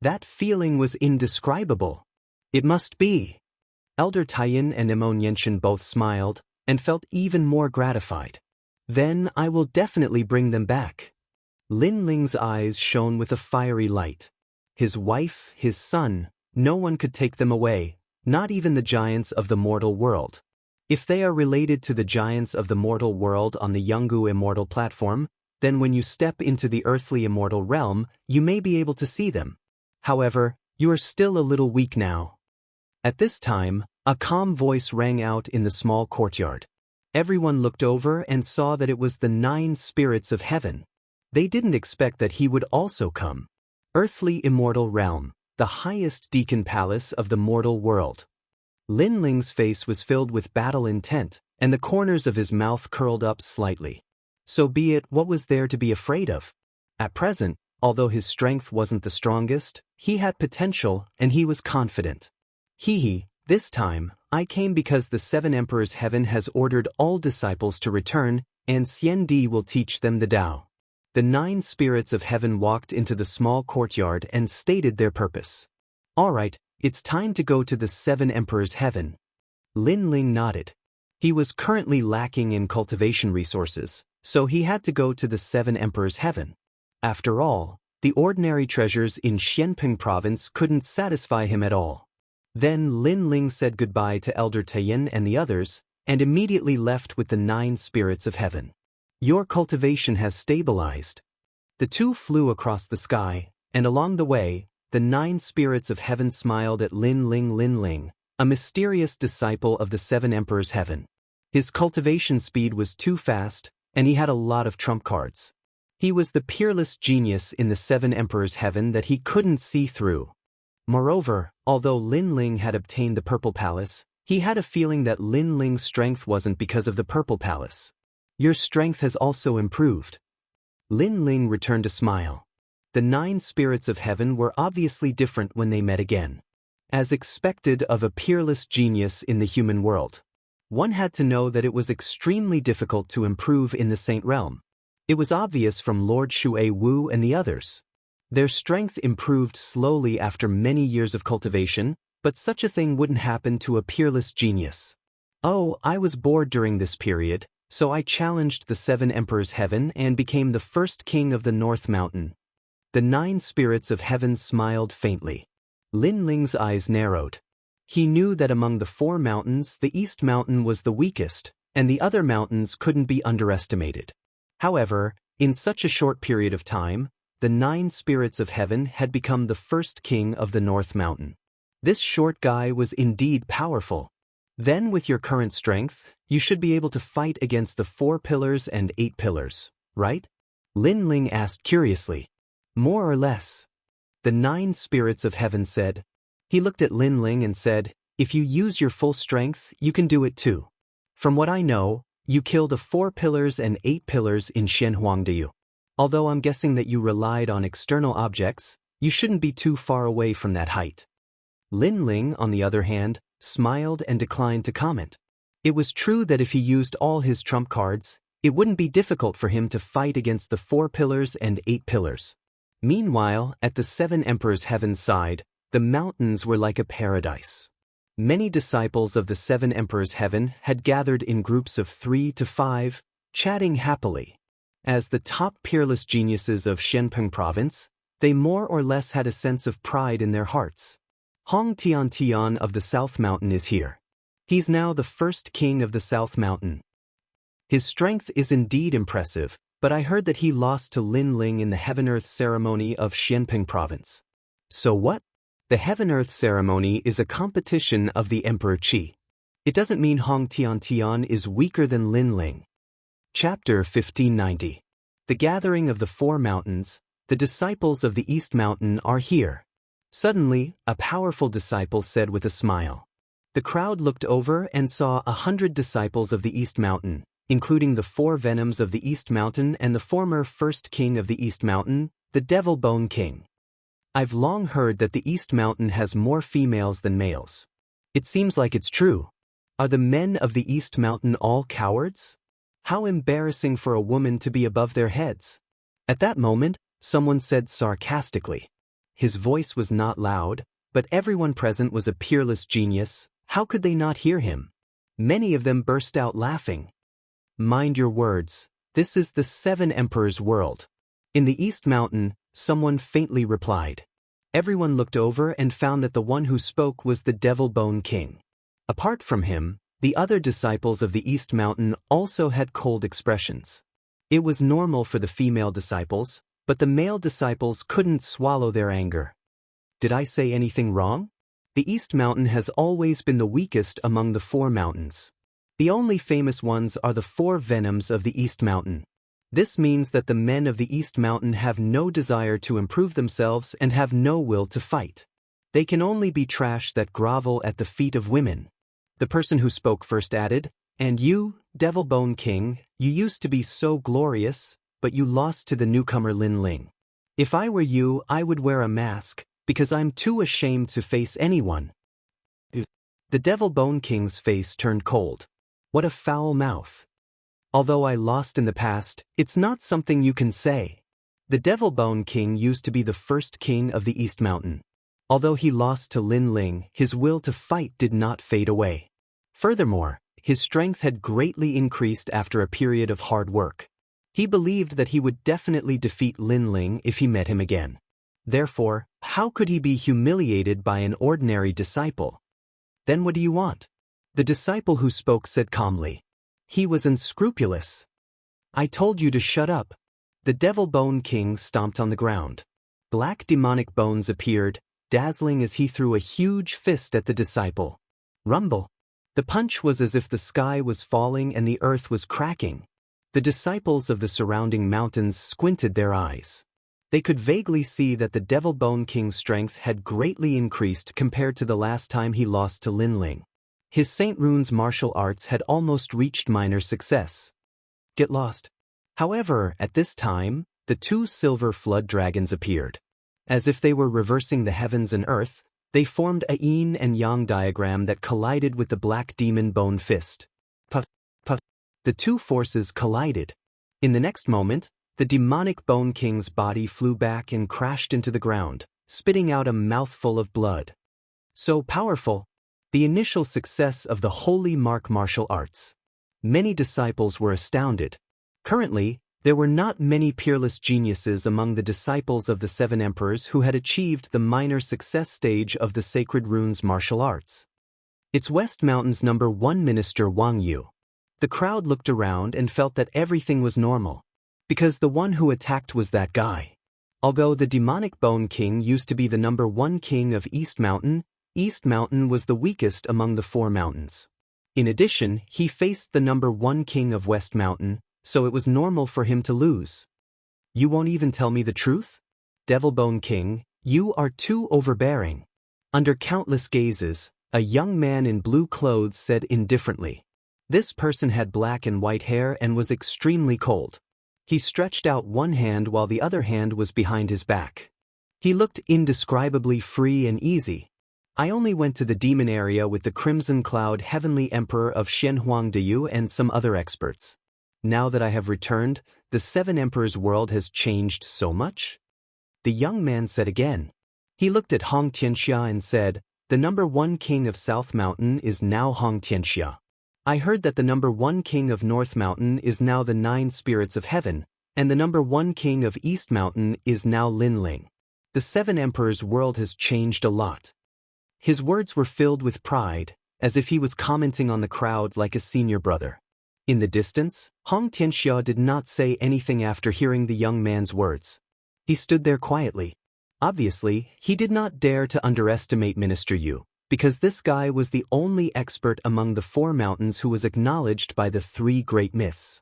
That feeling was indescribable. It must be. Elder Taiyin and Emon Yenshin both smiled, and felt even more gratified. Then I will definitely bring them back. Lin Ling's eyes shone with a fiery light. His wife, his son, No one could take them away, not even the giants of the mortal world. If they are related to the giants of the mortal world on the Jianghu Immortal platform, then when you step into the earthly immortal realm, you may be able to see them. However, you are still a little weak now. At this time, a calm voice rang out in the small courtyard. Everyone looked over and saw that it was the 9 spirits of heaven. They didn't expect that he would also come. Earthly immortal realm, the highest deacon palace of the mortal world. Lin Ling's face was filled with battle intent, and the corners of his mouth curled up slightly. So be it, what was there to be afraid of? At present, although his strength wasn't the strongest, he had potential and he was confident. This time, I came because the 7 Emperors Heaven has ordered all disciples to return, and Xian Di will teach them the Tao. The 9 spirits of heaven walked into the small courtyard and stated their purpose. Alright, it's time to go to the 7 Emperors Heaven. Lin Ling nodded. He was currently lacking in cultivation resources, so he had to go to the 7 Emperors Heaven. After all, the ordinary treasures in Xianping province couldn't satisfy him at all. Then Lin Ling said goodbye to Elder Tayin and the others, and immediately left with the 9 spirits of heaven. Your cultivation has stabilized. The two flew across the sky, and along the way, the 9 spirits of heaven smiled at Lin Ling, a mysterious disciple of the 7 Emperors Heaven. His cultivation speed was too fast, and he had a lot of trump cards. He was the peerless genius in the 7 Emperors Heaven that he couldn't see through. Moreover, although Lin Ling had obtained the Purple Palace, he had a feeling that Lin Ling's strength wasn't because of the Purple Palace. Your strength has also improved. Lin Ling returned a smile. The 9 spirits of heaven were obviously different when they met again. As expected of a peerless genius in the human world, one had to know that it was extremely difficult to improve in the Saint Realm. It was obvious from Lord Shui Wu and the others. Their strength improved slowly after many years of cultivation, but such a thing wouldn't happen to a peerless genius. Oh, I was bored during this period, so I challenged the 7 Emperors Heaven and became the first king of the North Mountain. The 9 spirits of heaven smiled faintly. Lin Ling's eyes narrowed. He knew that among the 4 mountains, the East Mountain was the weakest, and the other mountains couldn't be underestimated. However, in such a short period of time, the 9 spirits of heaven had become the first king of the North Mountain. This short guy was indeed powerful. Then with your current strength, you should be able to fight against the 4 pillars and 8 pillars, right? Lin Ling asked curiously. More or less. The 9 spirits of heaven said. He looked at Lin Ling and said, if you use your full strength, you can do it too. From what I know, you killed the 4 pillars and 8 pillars in Shenhuangdiu. Although I'm guessing that you relied on external objects, you shouldn't be too far away from that height. Lin Ling, on the other hand, smiled and declined to comment. It was true that if he used all his trump cards, it wouldn't be difficult for him to fight against the 4 pillars and 8 pillars. Meanwhile, at the 7 Emperors Heaven's side, the mountains were like a paradise. Many disciples of the 7 Emperors Heaven had gathered in groups of 3 to 5, chatting happily. As the top peerless geniuses of Shenpeng province, they more or less had a sense of pride in their hearts. Hong Tian of the South Mountain is here. He's now the first king of the South Mountain. His strength is indeed impressive, but I heard that he lost to Lin Ling in the Heaven-Earth ceremony of Xianping province. So what? The Heaven-Earth ceremony is a competition of the Emperor Qi. It doesn't mean Hong Tian is weaker than Lin Ling. Chapter 1590. The gathering of the 4 mountains, the disciples of the East Mountain are here. Suddenly, a powerful disciple said with a smile. The crowd looked over and saw 100 disciples of the East Mountain, including the 4 venoms of the East Mountain and the former first king of the East Mountain, the Devil Bone King. I've long heard that the East Mountain has more females than males. It seems like it's true. Are the men of the East Mountain all cowards? How embarrassing for a woman to be above their heads. At that moment, someone said sarcastically. His voice was not loud, but everyone present was a peerless genius. How could they not hear him? Many of them burst out laughing. Mind your words, this is the 7 Emperors' world. In the East Mountain, someone faintly replied. Everyone looked over and found that the one who spoke was the Devil Bone King. Apart from him, the other disciples of the East Mountain also had cold expressions. It was normal for the female disciples, but the male disciples couldn't swallow their anger. Did I say anything wrong? The East Mountain has always been the weakest among the 4 mountains. The only famous ones are the 4 venoms of the East Mountain. This means that the men of the East Mountain have no desire to improve themselves and have no will to fight. They can only be trash that grovel at the feet of women. The person who spoke first added, "And you, Devil Bone King, you used to be so glorious, but you lost to the newcomer Lin Ling. If I were you, I would wear a mask, because I'm too ashamed to face anyone." The Devil Bone King's face turned cold. What a foul mouth. Although I lost in the past, it's not something you can say. The Devil Bone King used to be the first king of the East Mountain. Although he lost to Lin Ling, his will to fight did not fade away. Furthermore, his strength had greatly increased after a period of hard work. He believed that he would definitely defeat Lin Ling if he met him again. Therefore, how could he be humiliated by an ordinary disciple? Then what do you want? The disciple who spoke said calmly. He was unscrupulous. I told you to shut up. The Devil Bone King stomped on the ground. Black demonic bones appeared, dazzling as he threw a huge fist at the disciple. Rumble. The punch was as if the sky was falling and the earth was cracking. The disciples of the surrounding mountains squinted their eyes. They could vaguely see that the Devil Bone King's strength had greatly increased compared to the last time he lost to Lin Ling. His Saint Rune's martial arts had almost reached minor success. Get lost. However, at this time, the 2 silver flood dragons appeared. As if they were reversing the heavens and earth, they formed a yin and yang diagram that collided with the black demon bone fist. Puff, puff. The 2 forces collided. In the next moment, the demonic Bone King's body flew back and crashed into the ground, spitting out a mouthful of blood. So powerful. The initial success of the Holy Mark martial arts. Many disciples were astounded. Currently, there were not many peerless geniuses among the disciples of the 7 emperors who had achieved the minor success stage of the Sacred Runes martial arts. It's West Mountain's #1 minister Wang Yu. The crowd looked around and felt that everything was normal. Because the one who attacked was that guy. Although the demonic Bone King used to be the #1 king of East Mountain was the weakest among the 4 mountains. In addition, he faced the #1 king of West Mountain, so it was normal for him to lose. You won't even tell me the truth? Devil Bone King, you are too overbearing. Under countless gazes, a young man in blue clothes said indifferently. This person had black and white hair and was extremely cold. He stretched out one hand while the other hand was behind his back. He looked indescribably free and easy. I only went to the demon area with the Crimson Cloud Heavenly Emperor of Shenhuangdeyu and some other experts. Now that I have returned, the 7 emperors' world has changed so much? The young man said again. He looked at Hong Tianxia and said, the #1 king of South Mountain is now Hong Tianxia. I heard that the #1 king of North Mountain is now the 9 spirits of heaven, and the #1 king of East Mountain is now Lin Ling. The 7 emperors' world has changed a lot. His words were filled with pride, as if he was commenting on the crowd like a senior brother. In the distance, Hong Tianxia did not say anything after hearing the young man's words. He stood there quietly. Obviously, he did not dare to underestimate Minister Yu, because this guy was the only expert among the 4 mountains who was acknowledged by the 3 great myths.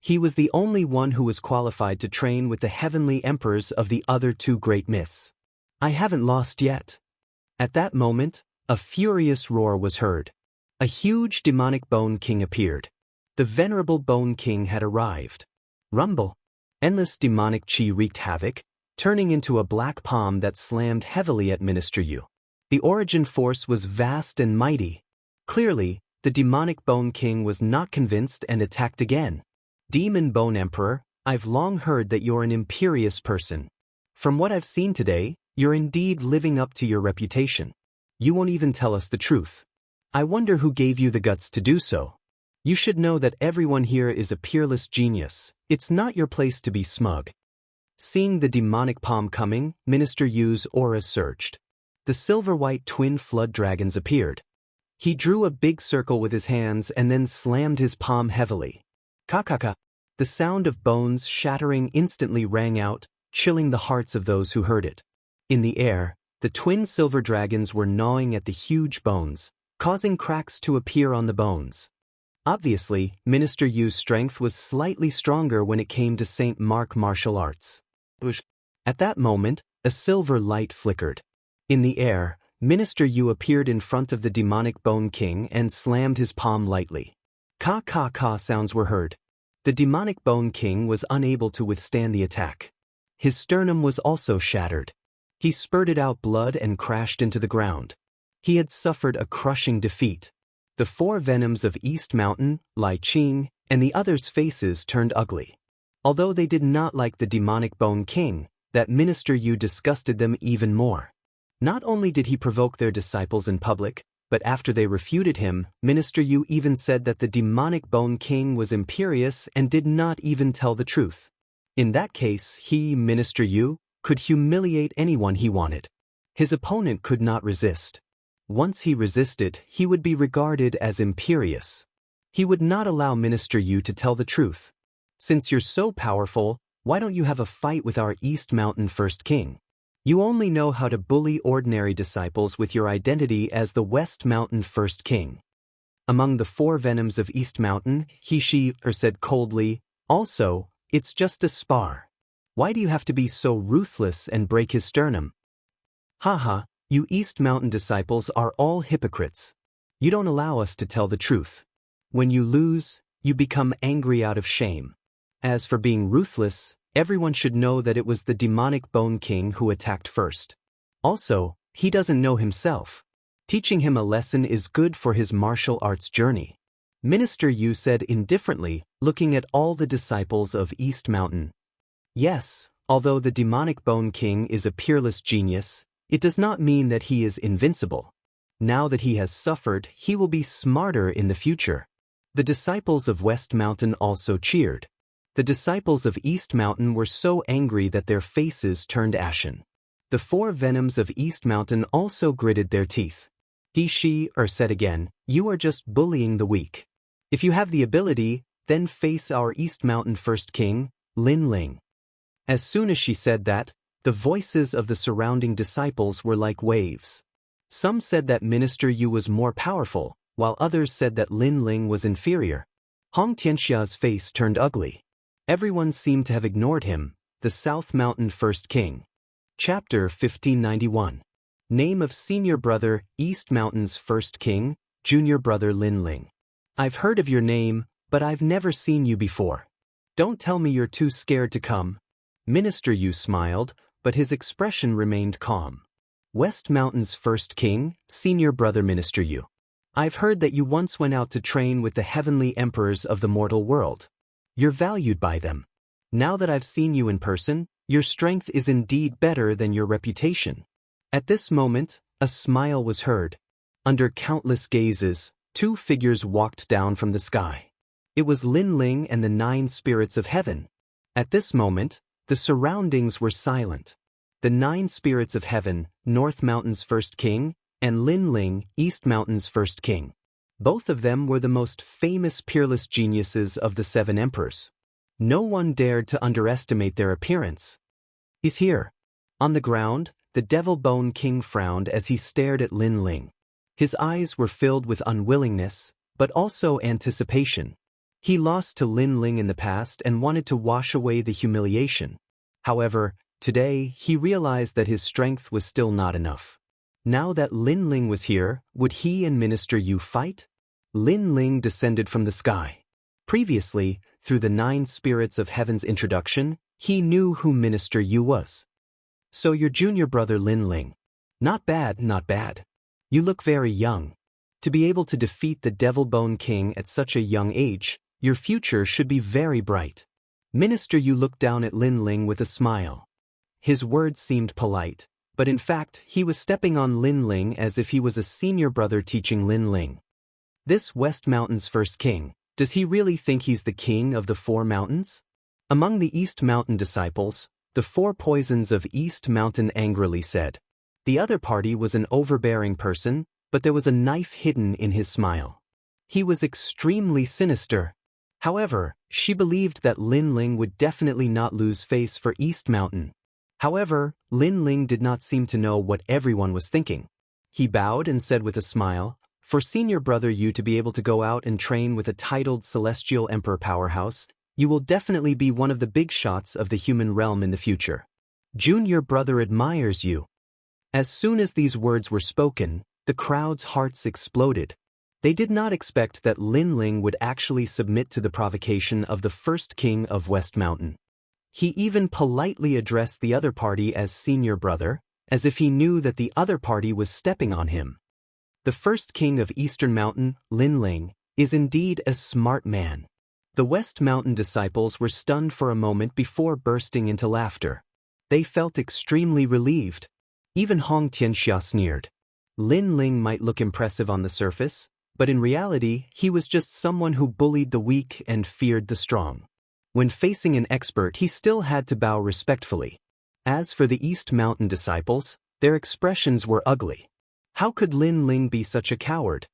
He was the only one who was qualified to train with the heavenly emperors of the other 2 great myths. I haven't lost yet. At that moment, a furious roar was heard. A huge demonic Bone King appeared. The venerable Bone King had arrived. Rumble. Endless demonic chi wreaked havoc, turning into a black palm that slammed heavily at Minister Yu. The origin force was vast and mighty. Clearly, the demonic Bone King was not convinced and attacked again. Demon Bone Emperor, I've long heard that you're an imperious person. From what I've seen today, you're indeed living up to your reputation. You won't even tell us the truth. I wonder who gave you the guts to do so. You should know that everyone here is a peerless genius. It's not your place to be smug. Seeing the demonic palm coming, Minister Yu's aura surged. The silver-white twin flood dragons appeared. He drew a big circle with his hands and then slammed his palm heavily. Ka-ka-ka. The sound of bones shattering instantly rang out, chilling the hearts of those who heard it. In the air, the twin silver dragons were gnawing at the huge bones, causing cracks to appear on the bones. Obviously, Minister Yu's strength was slightly stronger when it came to Saint Mark martial arts. At that moment, a silver light flickered. In the air, Minister Yu appeared in front of the demonic Bone King and slammed his palm lightly. Ka-ka-ka sounds were heard. The demonic Bone King was unable to withstand the attack. His sternum was also shattered. He spurted out blood and crashed into the ground. He had suffered a crushing defeat. The four venoms of East Mountain, Lai Qing, and the others' faces turned ugly. Although they did not like the demonic Bone King, that Minister Yu disgusted them even more. Not only did he provoke their disciples in public, but after they refuted him, Minister Yu even said that the demonic Bone King was imperious and did not even tell the truth. In that case, he, Minister Yu, could humiliate anyone he wanted. His opponent could not resist. Once he resisted, he would be regarded as imperious. He would not allow Minister Yu to tell the truth. Since you're so powerful, why don't you have a fight with our East Mountain First King? You only know how to bully ordinary disciples with your identity as the West Mountain First King. Among the four venoms of East Mountain, he said coldly, also, it's just a spar. Why do you have to be so ruthless and break his sternum? Haha, you East Mountain disciples are all hypocrites. You don't allow us to tell the truth. When you lose, you become angry out of shame. As for being ruthless, everyone should know that it was the demonic Bone King who attacked first. Also, he doesn't know himself. Teaching him a lesson is good for his martial arts journey. Minister Yu said indifferently, looking at all the disciples of East Mountain. Yes, although the demonic Bone King is a peerless genius, it does not mean that he is invincible. Now that he has suffered, he will be smarter in the future. The disciples of West Mountain also cheered. The disciples of East Mountain were so angry that their faces turned ashen. The four venoms of East Mountain also gritted their teeth. He said again, you are just bullying the weak. If you have the ability, then face our East Mountain First King, Lin Ling. As soon as she said that, the voices of the surrounding disciples were like waves. Some said that Minister Yu was more powerful, while others said that Lin Ling was inferior. Hong Tianxia's face turned ugly. Everyone seemed to have ignored him, the South Mountain First King. Chapter 1591. Name of Senior Brother, East Mountain's First King, Junior Brother Lin Ling. I've heard of your name, but I've never seen you before. Don't tell me you're too scared to come. Minister Yu smiled, but his expression remained calm. West Mountain's First King, Senior Brother Minister Yu. I've heard that you once went out to train with the heavenly emperors of the mortal world. You're valued by them. Now that I've seen you in person, your strength is indeed better than your reputation. At this moment, a smile was heard. Under countless gazes, two figures walked down from the sky. It was Lin Ling and the 9 spirits of heaven. At this moment, the surroundings were silent. The 9 spirits of heaven, North Mountain's First King, and Lin Ling, East Mountain's First King. Both of them were the most famous peerless geniuses of the 7 emperors. No one dared to underestimate their appearance. He's here. On the ground, the Devil Bone King frowned as he stared at Lin Ling. His eyes were filled with unwillingness, but also anticipation. He lost to Lin Ling in the past and wanted to wash away the humiliation. However, today he realized that his strength was still not enough. Now that Lin Ling was here, would he and Minister Yu fight? Lin Ling descended from the sky. Previously, through the 9 spirits of heaven's introduction, he knew who Minister Yu was. So your junior brother Lin Ling. Not bad, not bad. You look very young. To be able to defeat the Devil Bone King at such a young age, your future should be very bright. Minister Yu looked down at Lin Ling with a smile. His words seemed polite, but in fact he was stepping on Lin Ling as if he was a senior brother teaching Lin Ling. This West Mountain's First King, does he really think he's the king of the 4 mountains? Among the East Mountain disciples, The four poisons of East Mountain angrily said. The other party was an overbearing person, but there was a knife hidden in his smile. He was extremely sinister. However, she believed that Lin Ling would definitely not lose face for East Mountain. However, Lin Ling did not seem to know what everyone was thinking. He bowed and said with a smile, "For senior brother you to be able to go out and train with a titled Celestial Emperor powerhouse, you will definitely be one of the big shots of the human realm in the future. Junior brother admires you." As soon as these words were spoken, the crowd's hearts exploded. They did not expect that Lin Ling would actually submit to the provocation of the first king of West Mountain. He even politely addressed the other party as senior brother, as if he knew that the other party was stepping on him. The first king of Eastern Mountain, Lin Ling, is indeed a smart man. The West Mountain disciples were stunned for a moment before bursting into laughter. They felt extremely relieved. Even Hong Tianxia sneered. Lin Ling might look impressive on the surface, but in reality he was just someone who bullied the weak and feared the strong. When facing an expert he still had to bow respectfully. As for the East Mountain disciples, their expressions were ugly. How could Lin Ling be such a coward?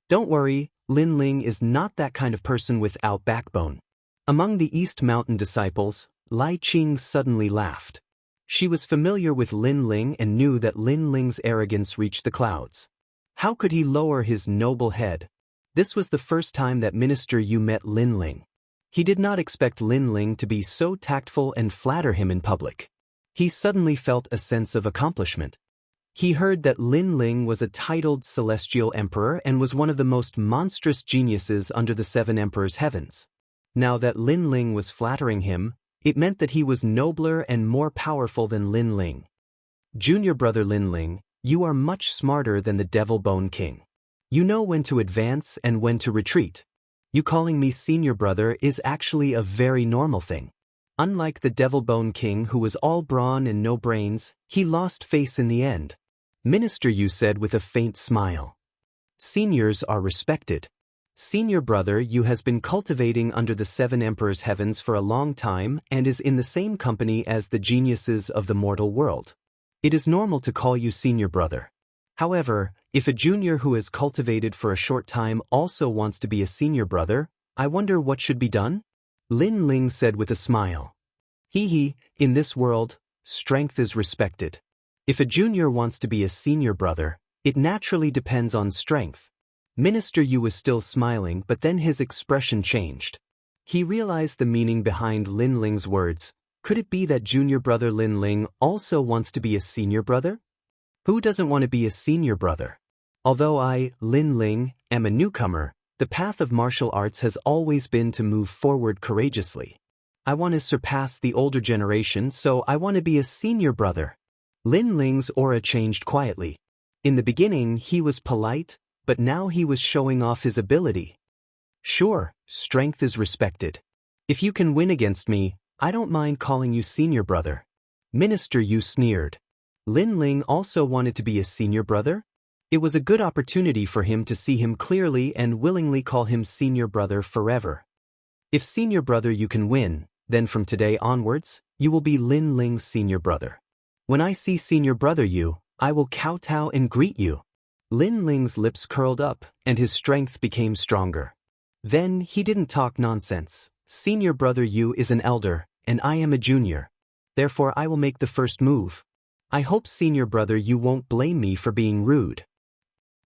Don't worry, Lin Ling is not that kind of person without backbone. Among the East Mountain disciples, Lai Qing suddenly laughed. She was familiar with Lin Ling and knew that Lin Ling's arrogance reached the clouds. How could he lower his noble head? This was the first time that Minister Yu met Lin Ling. He did not expect Lin Ling to be so tactful and flatter him in public. He suddenly felt a sense of accomplishment. He heard that Lin Ling was a titled Celestial Emperor and was one of the most monstrous geniuses under the Seven Emperors' heavens. Now that Lin Ling was flattering him, it meant that he was nobler and more powerful than Lin Ling. Junior brother Lin Ling, you are much smarter than the Devil Bone King. You know when to advance and when to retreat. You calling me senior brother is actually a very normal thing. Unlike the Devil Bone King who was all brawn and no brains, he lost face in the end. Minister Yu said with a faint smile. Seniors are respected. Senior brother Yu has been cultivating under the Seven Emperors' heavens for a long time and is in the same company as the geniuses of the mortal world. It is normal to call you senior brother. However, if a junior who has cultivated for a short time also wants to be a senior brother, I wonder what should be done? Lin Ling said with a smile. In this world, strength is respected. If a junior wants to be a senior brother, it naturally depends on strength. Minister Yu was still smiling, but then his expression changed. He realized the meaning behind Lin Ling's words. Could it be that junior brother Lin Ling also wants to be a senior brother? Who doesn't want to be a senior brother? Although I, Lin Ling, am a newcomer, the path of martial arts has always been to move forward courageously. I want to surpass the older generation, so I want to be a senior brother. Lin Ling's aura changed quietly. In the beginning he was polite, but now he was showing off his ability. Sure, strength is respected. If you can win against me, I don't mind calling you senior brother. Minister Yu sneered. Lin Ling also wanted to be a senior brother? It was a good opportunity for him to see him clearly and willingly call him senior brother forever. If senior brother you can win, then from today onwards, you will be Lin Ling's senior brother. When I see senior brother you, I will kowtow and greet you. Lin Ling's lips curled up, and his strength became stronger. Then he didn't talk nonsense. Senior brother Yu is an elder, and I am a junior. Therefore I will make the first move. I hope senior brother Yu won't blame me for being rude.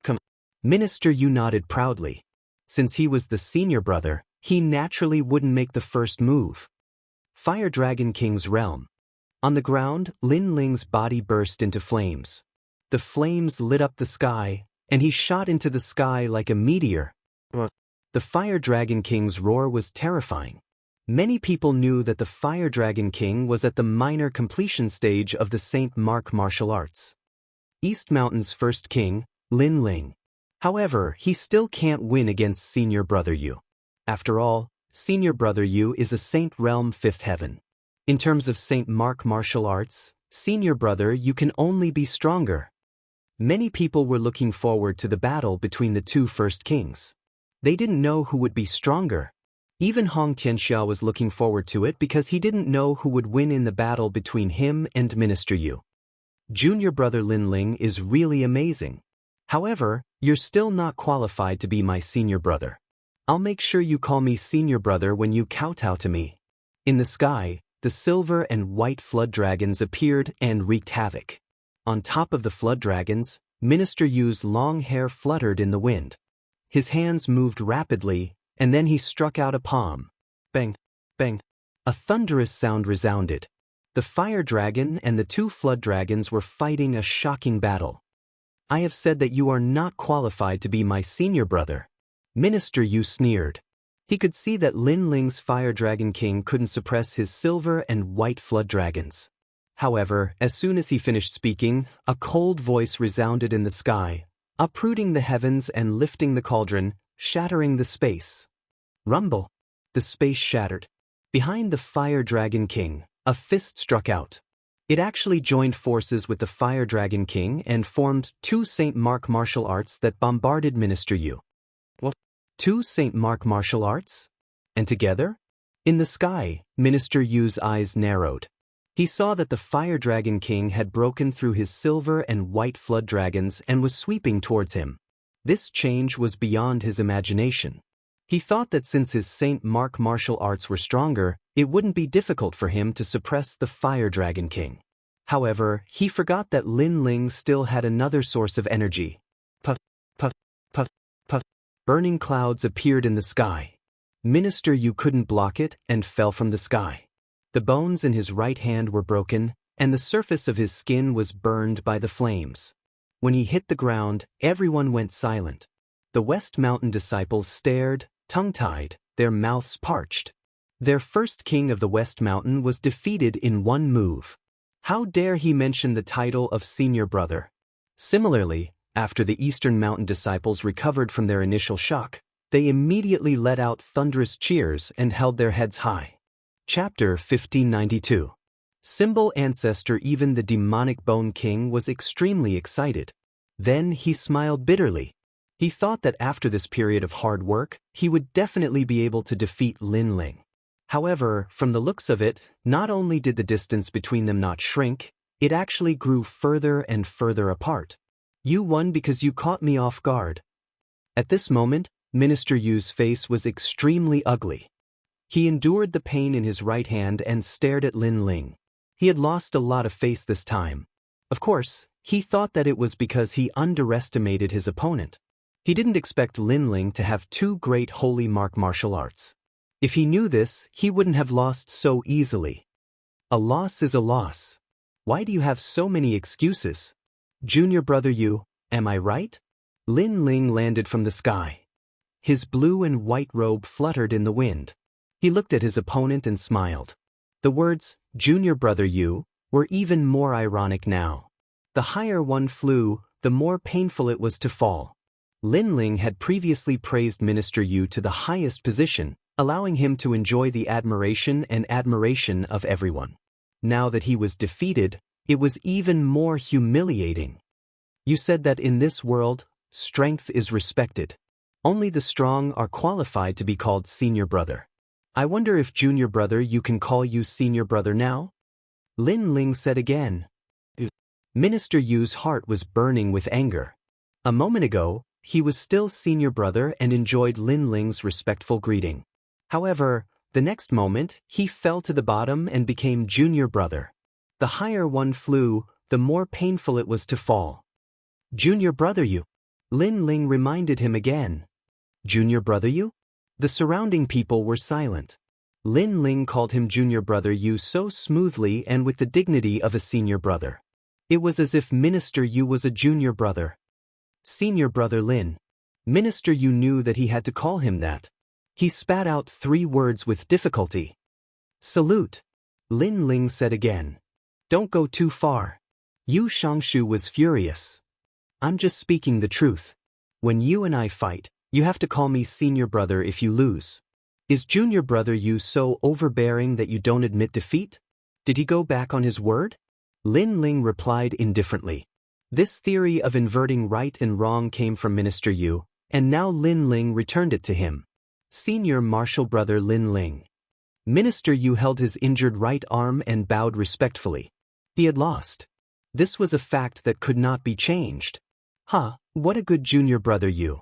Come. Minister Yu nodded proudly. Since he was the senior brother, he naturally wouldn't make the first move. Fire Dragon King's realm. On the ground, Lin Ling's body burst into flames. The flames lit up the sky, and he shot into the sky like a meteor. The Fire Dragon King's roar was terrifying. Many people knew that the Fire Dragon King was at the minor completion stage of the Saint Mark martial arts. East Mountain's first king, Lin Ling. However, he still can't win against senior brother Yu. After all, senior brother Yu is a Saint Realm 5th Heaven. In terms of Saint Mark martial arts, senior brother Yu can only be stronger. Many people were looking forward to the battle between the two first kings. They didn't know who would be stronger. Even Hong Tianxia was looking forward to it because he didn't know who would win in the battle between him and Minister Yu. Junior brother Lin Ling is really amazing. However, you're still not qualified to be my senior brother. I'll make sure you call me senior brother when you kowtow to me. In the sky, the silver and white flood dragons appeared and wreaked havoc. On top of the flood dragons, Minister Yu's long hair fluttered in the wind. His hands moved rapidly, and then he struck out a palm. Bang, bang. A thunderous sound resounded. The fire dragon and the two flood dragons were fighting a shocking battle. I have said that you are not qualified to be my senior brother. Minister Yu sneered. He could see that Lin Ling's fire dragon king couldn't suppress his silver and white flood dragons. However, as soon as he finished speaking, a cold voice resounded in the sky, uprooting the heavens and lifting the cauldron, shattering the space. Rumble! The space shattered. Behind the fire dragon king, a fist struck out. It actually joined forces with the Fire Dragon King and formed two St. Mark martial arts that bombarded Minister Yu. What? Two St. Mark martial arts? And together? In the sky, Minister Yu's eyes narrowed. He saw that the Fire Dragon King had broken through his silver and white flood dragons and was sweeping towards him. This change was beyond his imagination. He thought that since his St. Mark martial arts were stronger, it wouldn't be difficult for him to suppress the Fire Dragon King. However, he forgot that Lin Ling still had another source of energy. Puff, puff, puff, puff. Burning clouds appeared in the sky. Minister Yu couldn't block it and fell from the sky. The bones in his right hand were broken, and the surface of his skin was burned by the flames. When he hit the ground, everyone went silent. The West Mountain disciples stared, tongue-tied, their mouths parched. Their first king of the West Mountain was defeated in one move. How dare he mention the title of senior brother? Similarly, after the Eastern Mountain disciples recovered from their initial shock, they immediately let out thunderous cheers and held their heads high. Chapter 1592. Symbol ancestor. Even the demonic Bone King was extremely excited. Then he smiled bitterly. He thought that after this period of hard work, he would definitely be able to defeat Lin Ling. However, from the looks of it, not only did the distance between them not shrink, it actually grew further and further apart. You won because you caught me off guard. At this moment, Minister Yu's face was extremely ugly. He endured the pain in his right hand and stared at Lin Ling. He had lost a lot of face this time. Of course, he thought that it was because he underestimated his opponent. He didn't expect Lin Ling to have two great holy mark martial arts. If he knew this, he wouldn't have lost so easily. A loss is a loss. Why do you have so many excuses? Junior brother Yu, am I right? Lin Ling landed from the sky. His blue and white robe fluttered in the wind. He looked at his opponent and smiled. The words, Junior brother Yu, were even more ironic now. The higher one flew, the more painful it was to fall. Lin Ling had previously praised Minister Yu to the highest position, allowing him to enjoy the admiration of everyone. Now that he was defeated, it was even more humiliating. You said that in this world, strength is respected. Only the strong are qualified to be called senior brother. I wonder if junior brother you can call you senior brother now? Lin Ling said again. Minister Yu's heart was burning with anger. A moment ago, he was still senior brother and enjoyed Lin Ling's respectful greeting. However, the next moment, he fell to the bottom and became junior brother. The higher one flew, the more painful it was to fall. Junior brother Yu. Lin Ling reminded him again. Junior brother Yu? The surrounding people were silent. Lin Ling called him junior brother Yu so smoothly and with the dignity of a senior brother. It was as if Minister Yu was a junior brother. Senior brother Lin. Minister Yu knew that he had to call him that. He spat out 3 words with difficulty. Salute. Lin Ling said again. Don't go too far. Yu Shangshu was furious. I'm just speaking the truth. When you and I fight, you have to call me senior brother if you lose. Is junior brother Yu so overbearing that you don't admit defeat? Did he go back on his word? Lin Ling replied indifferently. This theory of inverting right and wrong came from Minister Yu, and now Lin Ling returned it to him. Senior Marshal Brother Lin Ling. Minister Yu held his injured right arm and bowed respectfully. He had lost. This was a fact that could not be changed. What a good junior brother Yu.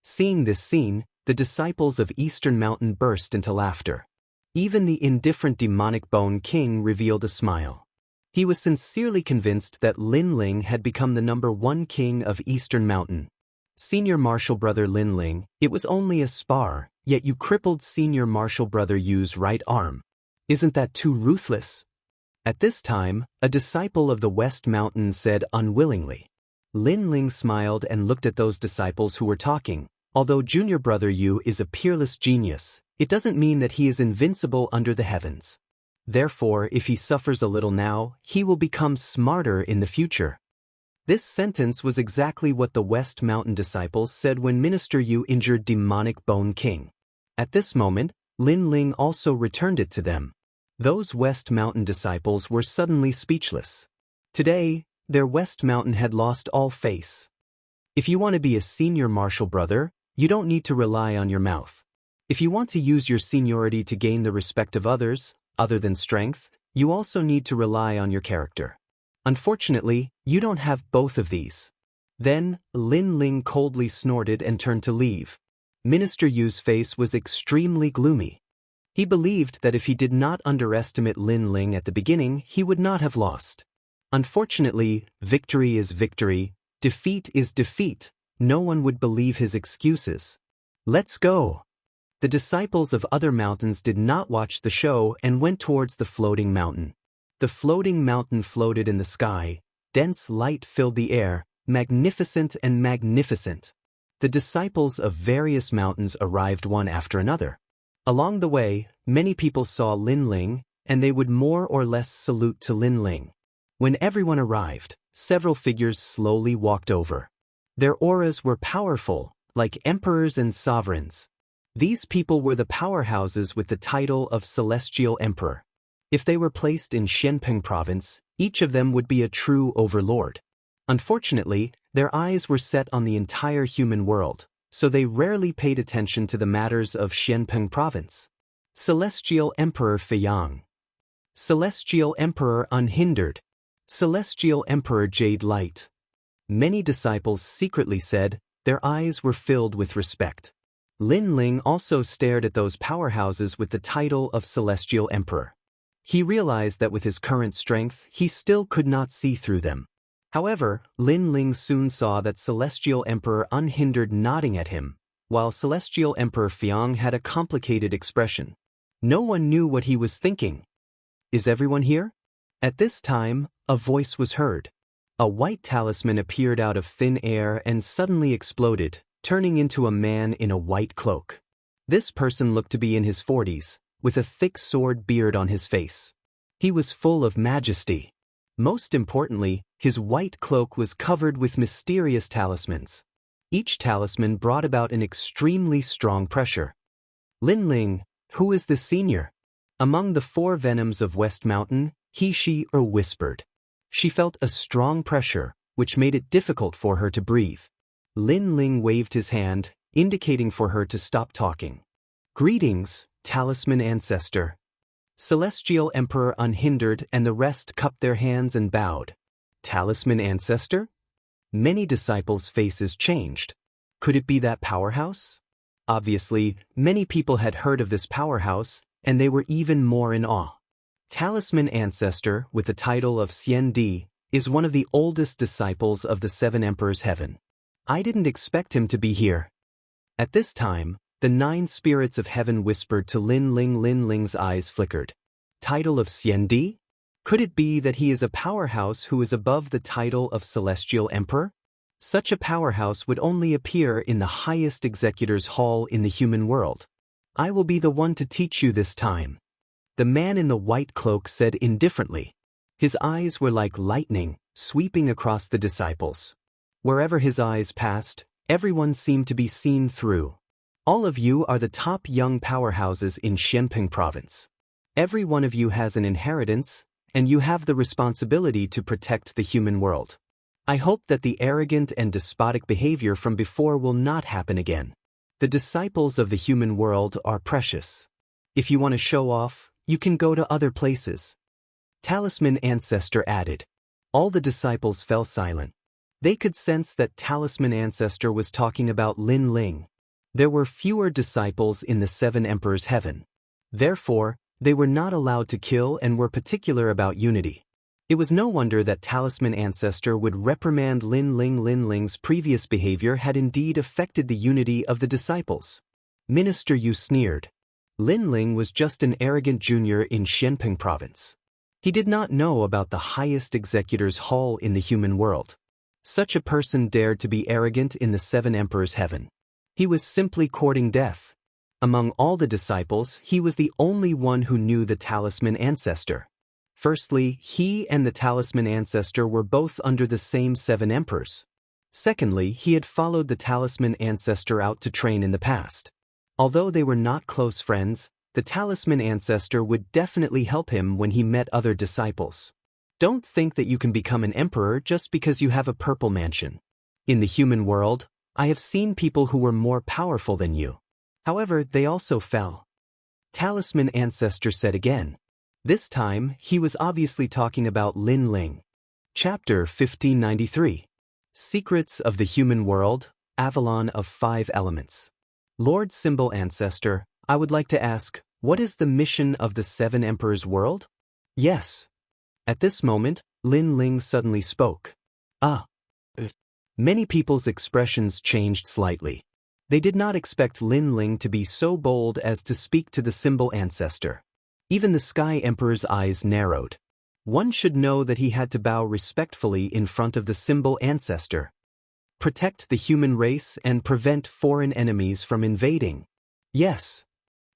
Seeing this scene, the disciples of Eastern Mountain burst into laughter. Even the indifferent demonic Bone King revealed a smile. He was sincerely convinced that Lin Ling had become the #1 king of Eastern Mountain. Senior Marshal Brother Lin Ling, it was only a spar, yet you crippled Senior Marshal Brother Yu's right arm. Isn't that too ruthless? At this time, a disciple of the West Mountain said unwillingly. Lin Ling smiled and looked at those disciples who were talking. Although Junior Brother Yu is a peerless genius, it doesn't mean that he is invincible under the heavens. Therefore, if he suffers a little now, he will become smarter in the future. This sentence was exactly what the West Mountain disciples said when Minister Yu injured demonic Bone King. At this moment, Lin Ling also returned it to them. Those West Mountain disciples were suddenly speechless. Today, their West Mountain had lost all face. If you want to be a senior marshal brother, you don't need to rely on your mouth. If you want to use your seniority to gain the respect of others, other than strength, you also need to rely on your character. Unfortunately, you don't have both of these. Then, Lin Ling coldly snorted and turned to leave. Minister Yu's face was extremely gloomy. He believed that if he did not underestimate Lin Ling at the beginning, he would not have lost. Unfortunately, victory is victory, defeat is defeat. No one would believe his excuses. Let's go. The disciples of other mountains did not watch the show and went towards the floating mountain. The floating mountain floated in the sky. Dense light filled the air, magnificent and magnificent. The disciples of various mountains arrived one after another. Along the way, many people saw Lin Ling, and they would more or less salute to Lin Ling. When everyone arrived, several figures slowly walked over. Their auras were powerful, like emperors and sovereigns. These people were the powerhouses with the title of Celestial Emperor. If they were placed in Xianpeng province, each of them would be a true overlord. Unfortunately, their eyes were set on the entire human world, so they rarely paid attention to the matters of Xianpeng province. Celestial Emperor Feiyang. Celestial Emperor Unhindered. Celestial Emperor Jade Light. Many disciples secretly said, their eyes were filled with respect. Lin Ling also stared at those powerhouses with the title of Celestial Emperor. He realized that with his current strength, he still could not see through them. However, Lin Ling soon saw that Celestial Emperor Unhindered nodding at him, while Celestial Emperor Feiyang had a complicated expression. No one knew what he was thinking. Is everyone here? At this time, a voice was heard. A white talisman appeared out of thin air and suddenly exploded, turning into a man in a white cloak. This person looked to be in his 40s, with a thick sword beard on his face. He was full of majesty. Most importantly, his white cloak was covered with mysterious talismans. Each talisman brought about an extremely strong pressure. Lin Ling, who is the senior? Among the 4 venoms of West Mountain, she whispered. She felt a strong pressure, which made it difficult for her to breathe. Lin Ling waved his hand, indicating for her to stop talking. Greetings, Talisman Ancestor. Celestial Emperor Unhindered and the rest cupped their hands and bowed. Talisman Ancestor? Many disciples' faces changed. Could it be that powerhouse? Obviously, many people had heard of this powerhouse, and they were even more in awe. Talisman Ancestor, with the title of Xian Di, is one of the oldest disciples of the 7 Emperors Heaven. I didn't expect him to be here. At this time, the 9 spirits of heaven whispered to Lin Ling. Lin Ling's eyes flickered. Title of Xian Di? Could it be that he is a powerhouse who is above the title of Celestial Emperor? Such a powerhouse would only appear in the highest executor's hall in the human world. I will be the one to teach you this time. The man in the white cloak said indifferently. His eyes were like lightning, sweeping across the disciples. Wherever his eyes passed, everyone seemed to be seen through. All of you are the top young powerhouses in Xianpeng province. Every one of you has an inheritance, and you have the responsibility to protect the human world. I hope that the arrogant and despotic behavior from before will not happen again. The disciples of the human world are precious. If you want to show off, you can go to other places. Talisman Ancestor added. All the disciples fell silent. They could sense that Talisman Ancestor was talking about Lin Ling. There were fewer disciples in the Seven Emperors' heaven. Therefore, they were not allowed to kill and were particular about unity. It was no wonder that Talisman Ancestor would reprimand Lin Ling. Lin Ling's previous behavior had indeed affected the unity of the disciples. Minister Yu sneered. Lin Ling was just an arrogant junior in Xianping province. He did not know about the highest executor's hall in the human world. Such a person dared to be arrogant in the Seven Emperors' heaven. He was simply courting death. Among all the disciples, he was the only one who knew the Talisman Ancestor. Firstly, he and the Talisman Ancestor were both under the same Seven Emperors. Secondly, he had followed the Talisman Ancestor out to train in the past. Although they were not close friends, the Talisman Ancestor would definitely help him when he met other disciples. Don't think that you can become an emperor just because you have a purple mansion. In the human world, I have seen people who were more powerful than you. However, they also fell. Talisman Ancestor said again. This time, he was obviously talking about Lin Ling. Chapter 1593. Secrets of the Human World, Avalon of 5 Elements. Lord Symbol Ancestor, I would like to ask, what is the mission of the Seven Emperors' world? Yes. At this moment, Lin Ling suddenly spoke. Many people's expressions changed slightly. They did not expect Lin Ling to be so bold as to speak to the Symbol Ancestor. Even the Sky Emperor's eyes narrowed. One should know that he had to bow respectfully in front of the Symbol Ancestor. Protect the human race and prevent foreign enemies from invading. Yes.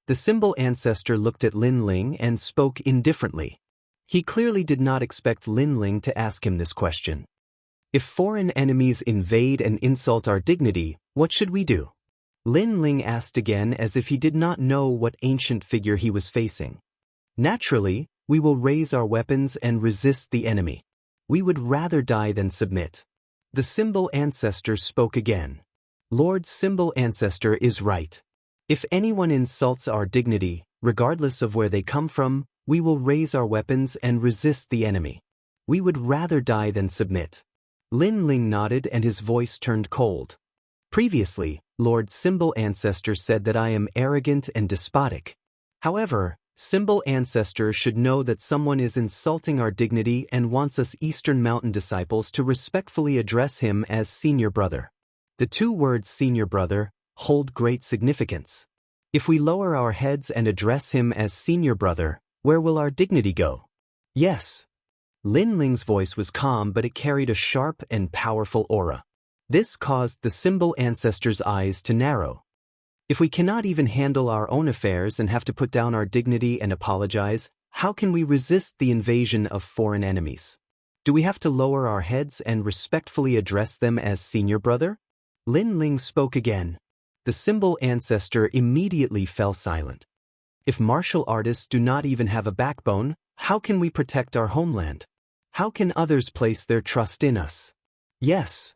The Symbol Ancestor looked at Lin Ling and spoke indifferently. He clearly did not expect Lin Ling to ask him this question. If foreign enemies invade and insult our dignity, what should we do? Lin Ling asked again as if he did not know what ancient figure he was facing. Naturally, we will raise our weapons and resist the enemy. We would rather die than submit. The Symbol Ancestor spoke again. Lord Symbol Ancestor is right. If anyone insults our dignity, regardless of where they come from, we will raise our weapons and resist the enemy. We would rather die than submit. Lin Ling nodded and his voice turned cold. Previously, Lord Symbol Ancestor said that I am arrogant and despotic. However, Symbol Ancestor should know that someone is insulting our dignity and wants us Eastern Mountain disciples to respectfully address him as senior brother. The two words senior brother hold great significance. If we lower our heads and address him as senior brother, where will our dignity go? Yes. Lin Ling's voice was calm, but it carried a sharp and powerful aura. This caused the Symbol Ancestor's eyes to narrow. If we cannot even handle our own affairs and have to put down our dignity and apologize, how can we resist the invasion of foreign enemies? Do we have to lower our heads and respectfully address them as senior brother? Lin Ling spoke again. The Symbol Ancestor immediately fell silent. If martial artists do not even have a backbone, how can we protect our homeland? How can others place their trust in us? Yes.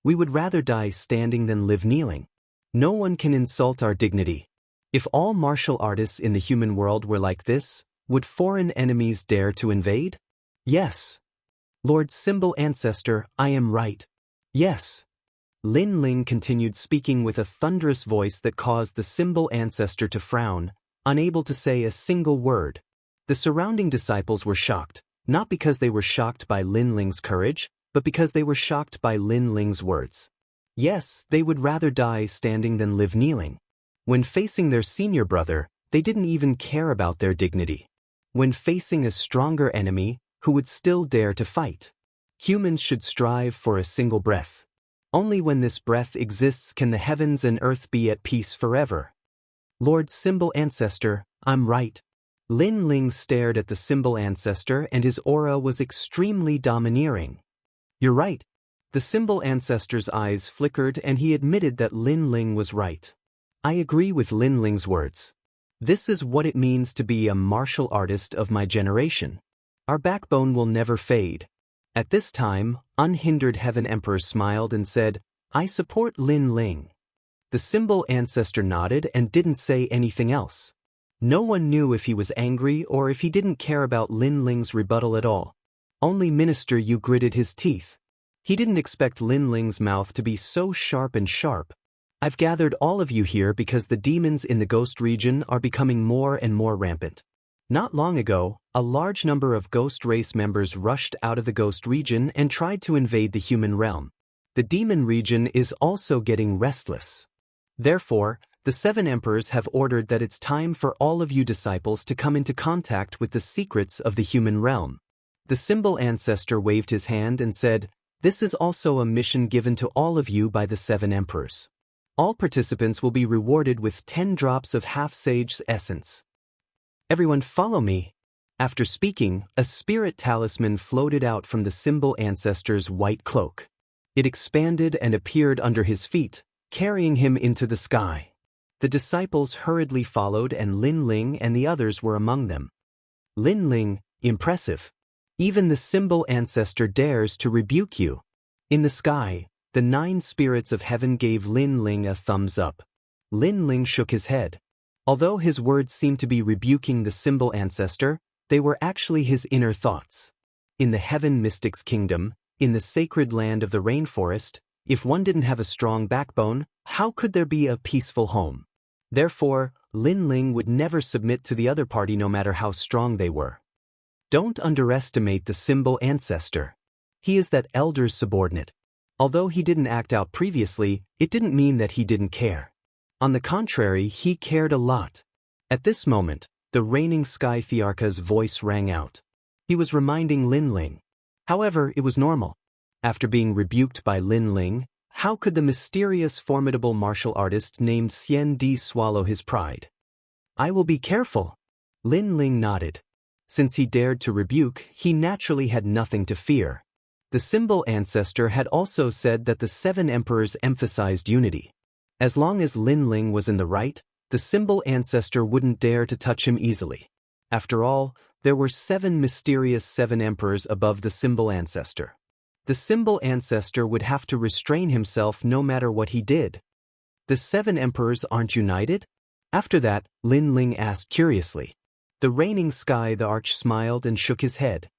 We would rather die standing than live kneeling. No one can insult our dignity. If all martial artists in the human world were like this, would foreign enemies dare to invade? Yes. Lord Symbol Ancestor, I am right. Yes. Lin Ling continued speaking with a thunderous voice that caused the Symbol Ancestor to frown, unable to say a single word. The surrounding disciples were shocked, not because they were shocked by Lin Ling's courage, but because they were shocked by Lin Ling's words. Yes, they would rather die standing than live kneeling. When facing their senior brother, they didn't even care about their dignity. When facing a stronger enemy, who would still dare to fight? Humans should strive for a single breath. Only when this breath exists can the heavens and earth be at peace forever. Lord Symbol Ancestor, I'm right. Lin Ling stared at the Symbol Ancestor and his aura was extremely domineering. You're right. The Symbol Ancestor's eyes flickered and he admitted that Lin Ling was right. I agree with Lin Ling's words. This is what it means to be a martial artist of my generation. Our backbone will never fade. At this time, Unhindered Heaven Emperor smiled and said, I support Lin Ling. The symbol ancestor nodded and didn't say anything else. No one knew if he was angry or if he didn't care about Lin Ling's rebuttal at all. Only Minister Yu gritted his teeth. He didn't expect Lin Ling's mouth to be so sharp and sharp. I've gathered all of you here because the demons in the ghost region are becoming more and more rampant. Not long ago, a large number of ghost race members rushed out of the ghost region and tried to invade the human realm. The demon region is also getting restless. Therefore, the 7 emperors have ordered that it's time for all of you disciples to come into contact with the secrets of the human realm. The symbol ancestor waved his hand and said, "This is also a mission given to all of you by the 7 emperors. All participants will be rewarded with 10 drops of half-sage's essence. Everyone follow me." After speaking, a spirit talisman floated out from the symbol ancestor's white cloak. It expanded and appeared under his feet, carrying him into the sky. The disciples hurriedly followed and Lin Ling and the others were among them. Lin Ling, impressive. Even the symbol ancestor dares to rebuke you. In the sky, the 9 spirits of heaven gave Lin Ling a thumbs up. Lin Ling shook his head. Although his words seemed to be rebuking the symbol ancestor, they were actually his inner thoughts. In the heaven mystics' kingdom, in the sacred land of the rainforest, if one didn't have a strong backbone, how could there be a peaceful home? Therefore, Lin Ling would never submit to the other party no matter how strong they were. Don't underestimate the symbol ancestor. He is that elder's subordinate. Although he didn't act out previously, it didn't mean that he didn't care. On the contrary, he cared a lot. At this moment, the reigning Sky Thearcha's voice rang out. He was reminding Lin Ling. However, it was normal. After being rebuked by Lin Ling, how could the mysterious formidable martial artist named Xian Di swallow his pride? "I will be careful." Lin Ling nodded. Since he dared to rebuke, he naturally had nothing to fear. The symbol ancestor had also said that the 7 emperors emphasized unity. As long as Lin Ling was in the right, the symbol ancestor wouldn't dare to touch him easily. After all, there were 7 mysterious 7 emperors above the symbol ancestor. The symbol ancestor would have to restrain himself no matter what he did. The 7 emperors aren't united? After that, Lin Ling asked curiously. The reigning Sky the Arch smiled and shook his head.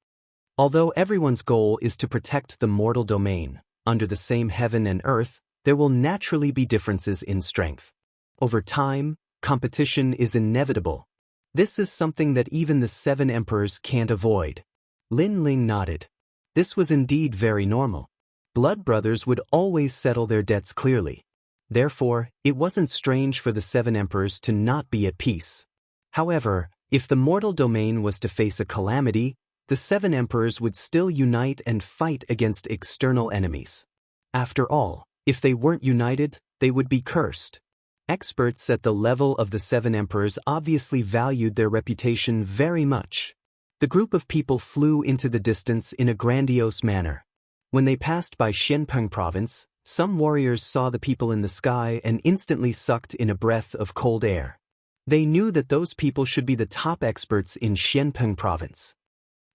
Although everyone's goal is to protect the mortal domain, under the same heaven and earth, there will naturally be differences in strength. Over time, competition is inevitable. This is something that even the 7 emperors can't avoid. Lin Ling nodded. This was indeed very normal. Blood brothers would always settle their debts clearly. Therefore, it wasn't strange for the 7 emperors to not be at peace. However, if the mortal domain was to face a calamity, the 7 emperors would still unite and fight against external enemies. After all, if they weren't united, they would be cursed. Experts at the level of the 7 emperors obviously valued their reputation very much. The group of people flew into the distance in a grandiose manner. When they passed by Xianpeng province, some warriors saw the people in the sky and instantly sucked in a breath of cold air. They knew that those people should be the top experts in Xianpeng province.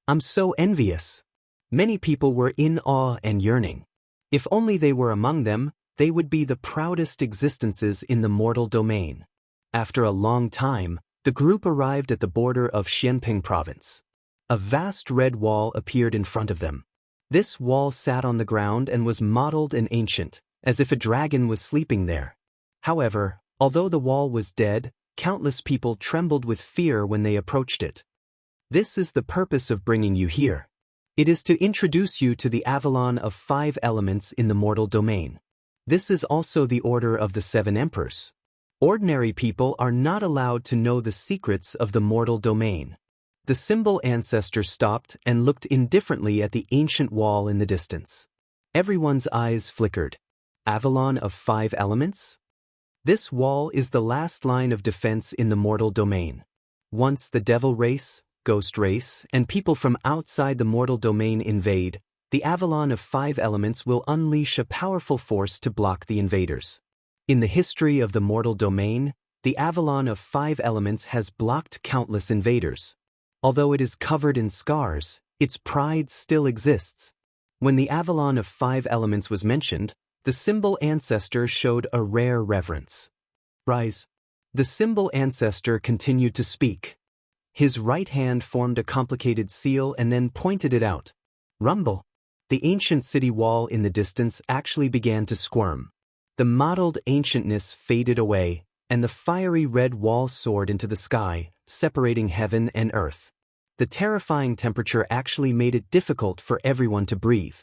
I'm so envious. Many people were in awe and yearning. If only they were among them, they would be the proudest existences in the mortal domain. After a long time, the group arrived at the border of Xianpeng province. A vast red wall appeared in front of them. This wall sat on the ground and was mottled and ancient, as if a dragon was sleeping there. However, although the wall was dead, countless people trembled with fear when they approached it. This is the purpose of bringing you here. It is to introduce you to the Avalon of 5 elements in the mortal domain. This is also the order of the 7 emperors. Ordinary people are not allowed to know the secrets of the mortal domain. The symbol ancestor stopped and looked indifferently at the ancient wall in the distance. Everyone's eyes flickered. Avalon of 5 elements? This wall is the last line of defense in the mortal domain. Once the devil race, ghost race, and people from outside the mortal domain invade, the Avalon of 5 elements will unleash a powerful force to block the invaders. In the history of the mortal domain, the Avalon of 5 elements has blocked countless invaders. Although it is covered in scars, its pride still exists. When the Avalon of 5 elements was mentioned, The symbol ancestor showed a rare reverence. Rise. The symbol ancestor continued to speak. His right hand formed a complicated seal and then pointed it out. Rumble. The ancient city wall in the distance actually began to squirm. The mottled ancientness faded away, and the fiery red wall soared into the sky, separating heaven and earth. The terrifying temperature actually made it difficult for everyone to breathe.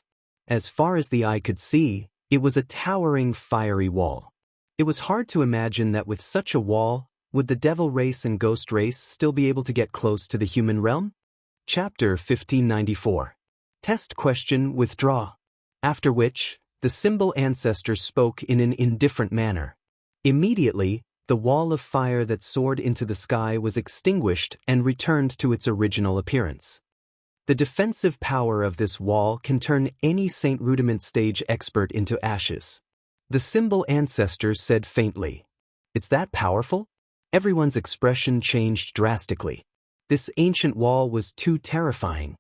As far as the eye could see, it was a towering fiery wall. It was hard to imagine that with such a wall, would the devil race and ghost race still be able to get close to the human realm? Chapter 1594. Test question withdraw. After which, the symbol ancestor spoke in an indifferent manner. Immediately, the wall of fire that soared into the sky was extinguished and returned to its original appearance. The defensive power of this wall can turn any Saint Rudiment stage expert into ashes. The symbol ancestor said faintly. It's that powerful? Everyone's expression changed drastically. This ancient wall was too terrifying.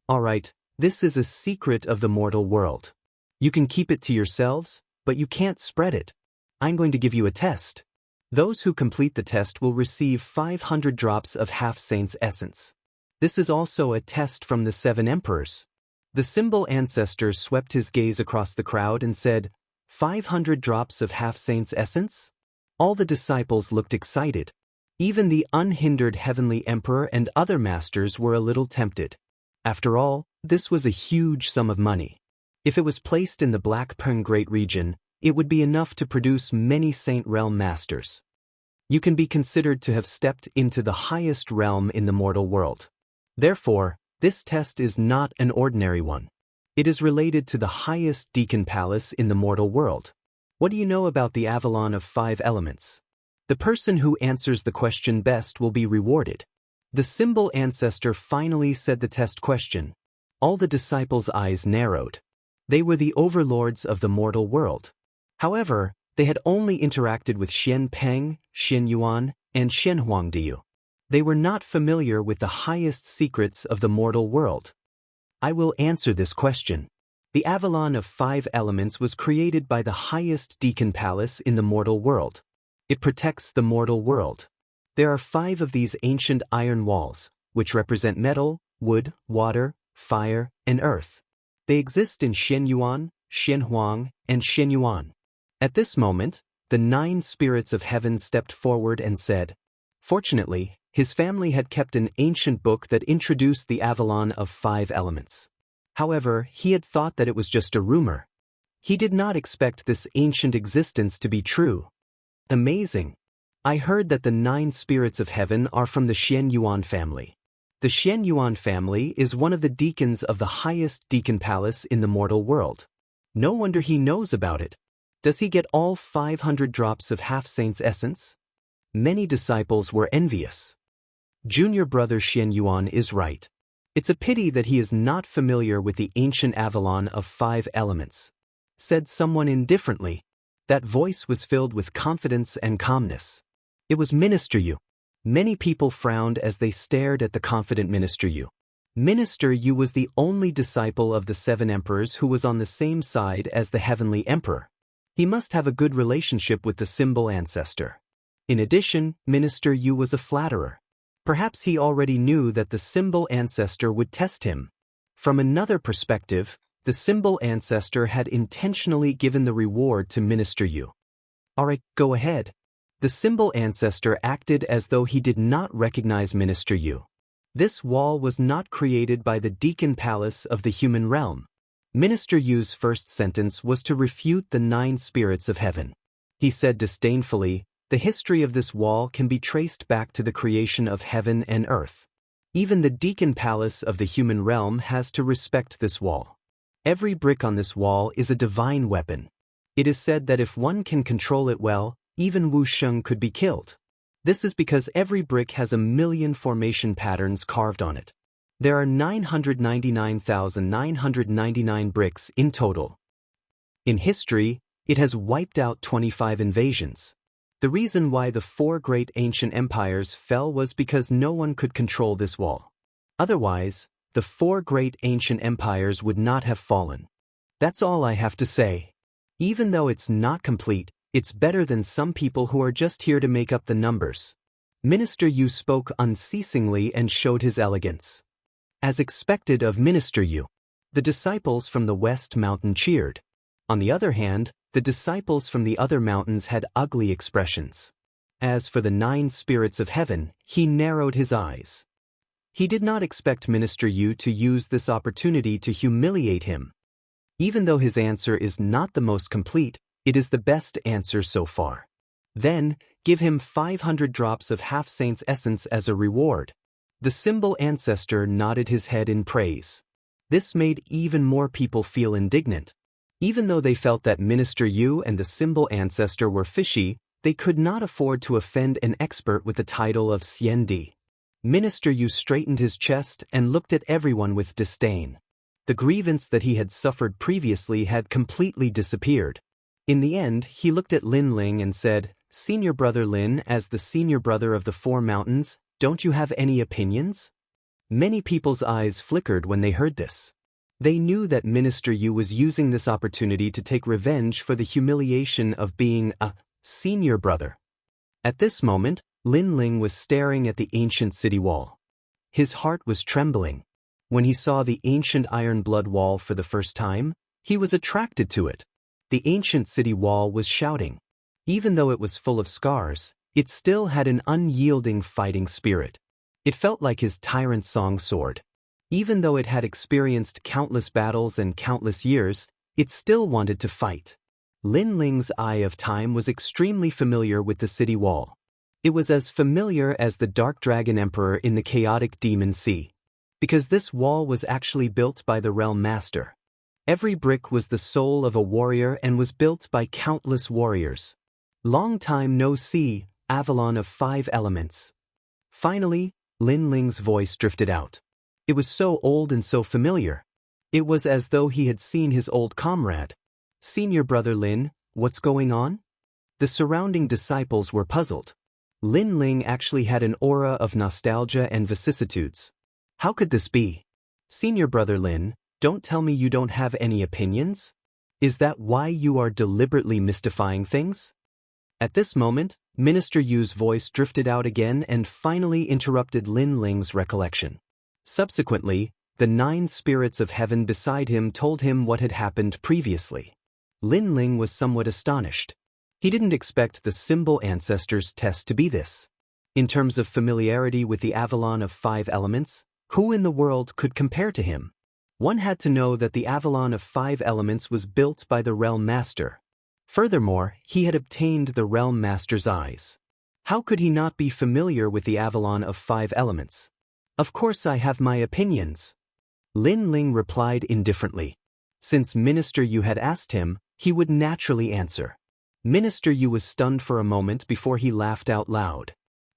All right, this is a secret of the mortal world. You can keep it to yourselves, but you can't spread it. I'm going to give you a test. Those who complete the test will receive 500 drops of half-saint's essence. This is also a test from the 7 emperors. The symbol ancestor swept his gaze across the crowd and said, 500 drops of half-saint's essence? All the disciples looked excited. Even the unhindered heavenly emperor and other masters were a little tempted. After all, this was a huge sum of money. If it was placed in the Black Peng Great region, it would be enough to produce many Saint Realm masters. You can be considered to have stepped into the highest realm in the mortal world. Therefore, this test is not an ordinary one. It is related to the highest Deacon Palace in the mortal world. What do you know about the Avalon of 5 elements? The person who answers the question best will be rewarded. The symbol ancestor finally said the test question. All the disciples' eyes narrowed. They were the overlords of the mortal world. However, they had only interacted with Xian Peng, Xian Yuan, and Xian Huangdiu. They were not familiar with the highest secrets of the mortal world. I will answer this question. The Avalon of 5 elements was created by the highest Deacon Palace in the mortal world. It protects the mortal world. There are 5 of these ancient iron walls, which represent metal, wood, water, fire, and earth. They exist in Xianyuan, Xianhuang, and Xianyuan. At this moment, the 9 spirits of heaven stepped forward and said, fortunately, his family had kept an ancient book that introduced the Avalon of 5 elements. However, he had thought that it was just a rumor. He did not expect this ancient existence to be true. Amazing. I heard that the 9 spirits of heaven are from the Xianyuan family. The Xianyuan family is one of the deacons of the highest Deacon Palace in the mortal world. No wonder he knows about it. Does he get all 500 drops of half-saint's essence? Many disciples were envious. Junior brother Xianyuan is right. It's a pity that he is not familiar with the ancient Avalon of 5 elements. Said someone indifferently. That voice was filled with confidence and calmness. It was Minister Yu. Many people frowned as they stared at the confident Minister Yu. Minister Yu was the only disciple of the 7 emperors who was on the same side as the heavenly emperor. He must have a good relationship with the symbol ancestor. In addition, Minister Yu was a flatterer. Perhaps he already knew that the symbol ancestor would test him. From another perspective, the symbol ancestor had intentionally given the reward to Minister Yu. Alright, go ahead. The symbol ancestor acted as though he did not recognize Minister Yu. This wall was not created by the Deacon Palace of the human realm. Minister Yu's first sentence was to refute the 9 spirits of heaven. He said disdainfully, the history of this wall can be traced back to the creation of heaven and earth. Even the Deacon Palace of the human realm has to respect this wall. Every brick on this wall is a divine weapon. It is said that if one can control it well, even Wu Sheng could be killed. This is because every brick has 1,000,000 formation patterns carved on it. There are 999,999 bricks in total. In history, it has wiped out 25 invasions. The reason why the 4 great ancient empires fell was because no one could control this wall. Otherwise, the 4 great ancient empires would not have fallen. That's all I have to say. Even though it's not complete, it's better than some people who are just here to make up the numbers. Minister Yu spoke unceasingly and showed his elegance. As expected of Minister Yu, the disciples from the West Mountain cheered. On the other hand, the disciples from the other mountains had ugly expressions. As for the 9 spirits of heaven, he narrowed his eyes. He did not expect Minister Yu to use this opportunity to humiliate him. Even though his answer is not the most complete, it is the best answer so far. Then, give him 500 drops of half-saint's essence as a reward. The symbol ancestor nodded his head in praise. This made even more people feel indignant. Even though they felt that Minister Yu and the symbol ancestor were fishy, they could not afford to offend an expert with the title of Xiandi. Minister Yu straightened his chest and looked at everyone with disdain. The grievance that he had suffered previously had completely disappeared. In the end, he looked at Lin Ling and said, "Senior brother Lin, as the senior brother of the 4 mountains, don't you have any opinions?" Many people's eyes flickered when they heard this. They knew that Minister Yu was using this opportunity to take revenge for the humiliation of being a senior brother. At this moment, Lin Ling was staring at the ancient city wall. His heart was trembling. When he saw the ancient iron blood wall for the first time, he was attracted to it. The ancient city wall was shouting. Even though it was full of scars, it still had an unyielding fighting spirit. It felt like his tyrant song sword. Even though it had experienced countless battles and countless years, it still wanted to fight. Lin Ling's Eye of Time was extremely familiar with the city wall. It was as familiar as the Dark Dragon Emperor in the chaotic Demon Sea. Because this wall was actually built by the Realm Master. Every brick was the soul of a warrior and was built by countless warriors. Long time no see, Avalon of 5 elements. Finally, Lin Ling's voice drifted out. It was so old and so familiar. It was as though he had seen his old comrade. "Senior brother Lin, what's going on?" The surrounding disciples were puzzled. Lin Ling actually had an aura of nostalgia and vicissitudes. How could this be? "Senior brother Lin, don't tell me you don't have any opinions? Is that why you are deliberately mystifying things?" At this moment, Minister Yu's voice drifted out again and finally interrupted Lin Ling's recollection. Subsequently, the 9 spirits of heaven beside him told him what had happened previously. Lin Ling was somewhat astonished. He didn't expect the symbol ancestors test to be this. In terms of familiarity with the Avalon of 5 elements, who in the world could compare to him? One had to know that the Avalon of 5 elements was built by the Realm Master. Furthermore, he had obtained the Realm Master's eyes. How could he not be familiar with the Avalon of 5 elements? "Of course I have my opinions," Lin Ling replied indifferently. Since Minister Yu had asked him, he would naturally answer. Minister Yu was stunned for a moment before he laughed out loud.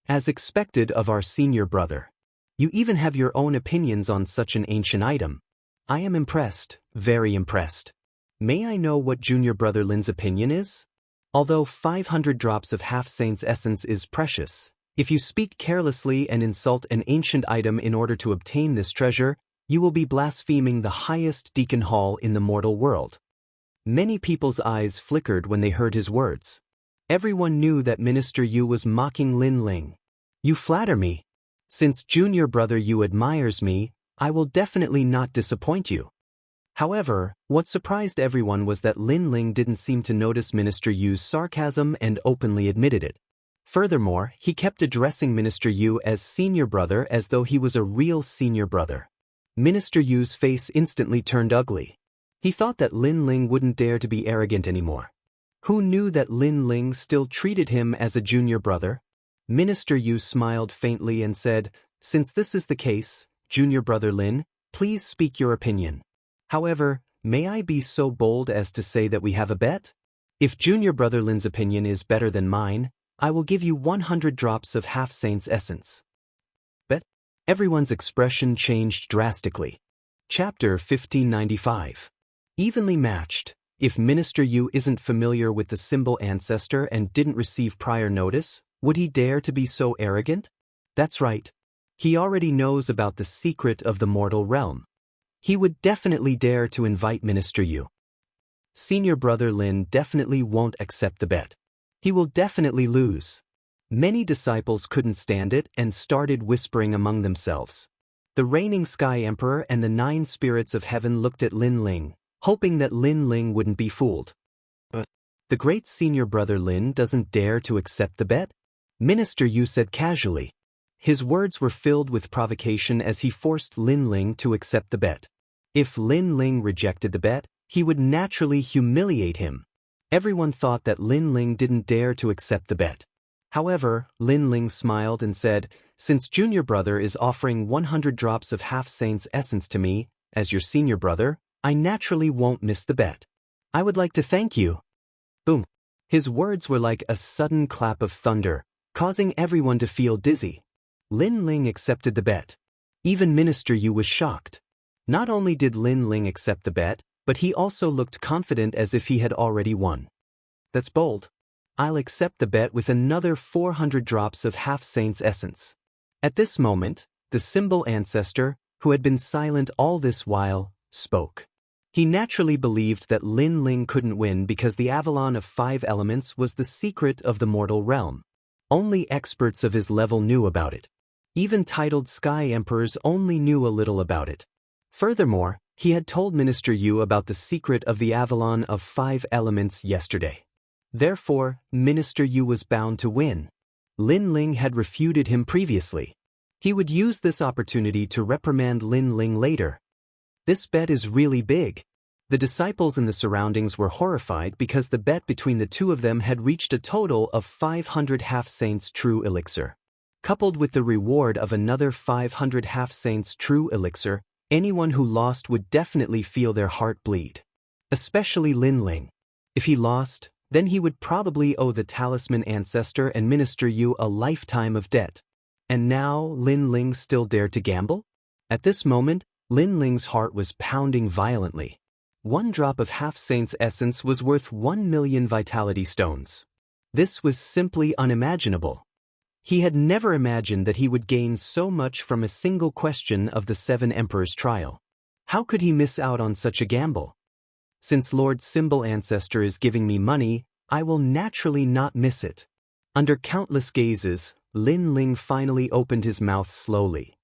"As expected of our senior brother. You even have your own opinions on such an ancient item. I am impressed, very impressed. May I know what junior brother Lin's opinion is? Although 500 drops of half-saint's essence is precious, if you speak carelessly and insult an ancient item in order to obtain this treasure, you will be blaspheming the highest deacon hall in the mortal world." Many people's eyes flickered when they heard his words. Everyone knew that Minister Yu was mocking Lin Ling. "You flatter me. Since junior brother Yu admires me, I will definitely not disappoint you." However, what surprised everyone was that Lin Ling didn't seem to notice Minister Yu's sarcasm and openly admitted it. Furthermore, he kept addressing Minister Yu as senior brother as though he was a real senior brother. Minister Yu's face instantly turned ugly. He thought that Lin Ling wouldn't dare to be arrogant anymore. Who knew that Lin Ling still treated him as a junior brother? Minister Yu smiled faintly and said, "Since this is the case, junior brother Lin, please speak your opinion. However, may I be so bold as to say that we have a bet? If junior brother Lin's opinion is better than mine, I will give you 100 drops of half-saint's essence." Bet? Everyone's expression changed drastically. Chapter 1595. Evenly matched. If Minister Yu isn't familiar with the symbol ancestor and didn't receive prior notice, would he dare to be so arrogant? That's right. He already knows about the secret of the mortal realm. He would definitely dare to invite Minister Yu. Senior brother Lin definitely won't accept the bet. He will definitely lose. Many disciples couldn't stand it and started whispering among themselves. The reigning Sky Emperor and the 9 spirits of heaven looked at Lin Ling, hoping that Lin Ling wouldn't be fooled. But the great senior brother Lin doesn't dare to accept the bet? Minister Yu said casually. His words were filled with provocation as he forced Lin Ling to accept the bet. If Lin Ling rejected the bet, he would naturally humiliate him. Everyone thought that Lin Ling didn't dare to accept the bet. However, Lin Ling smiled and said, "Since junior brother is offering 100 drops of half-saint's essence to me, as your senior brother, I naturally won't miss the bet. I would like to thank you." Boom. His words were like a sudden clap of thunder, causing everyone to feel dizzy. Lin Ling accepted the bet. Even Minister Yu was shocked. Not only did Lin Ling accept the bet, but he also looked confident as if he had already won. "That's bold. I'll accept the bet with another 400 drops of half-saint's essence." At this moment, the symbol ancestor, who had been silent all this while, spoke. He naturally believed that Lin Ling couldn't win because the Avalon of 5 elements was the secret of the mortal realm. Only experts of his level knew about it. Even titled Sky Emperors only knew a little about it. Furthermore, he had told Minister Yu about the secret of the Avalon of 5 elements yesterday. Therefore, Minister Yu was bound to win. Lin Ling had refuted him previously. He would use this opportunity to reprimand Lin Ling later. This bet is really big. The disciples in the surroundings were horrified because the bet between the two of them had reached a total of 500 half-saints true elixir. Coupled with the reward of another 500 half-saints true elixir, anyone who lost would definitely feel their heart bleed. Especially Lin Ling. If he lost, then he would probably owe the talisman ancestor and Minister Yu a lifetime of debt. And now Lin Ling still dared to gamble? At this moment, Lin Ling's heart was pounding violently. 1 drop of half-saint's essence was worth 1 million vitality stones. This was simply unimaginable. He had never imagined that he would gain so much from a single question of the 7 Emperors' trial. How could he miss out on such a gamble? Since Lord Symbol Ancestor is giving me money, I will naturally not miss it. Under countless gazes, Lin Ling finally opened his mouth slowly.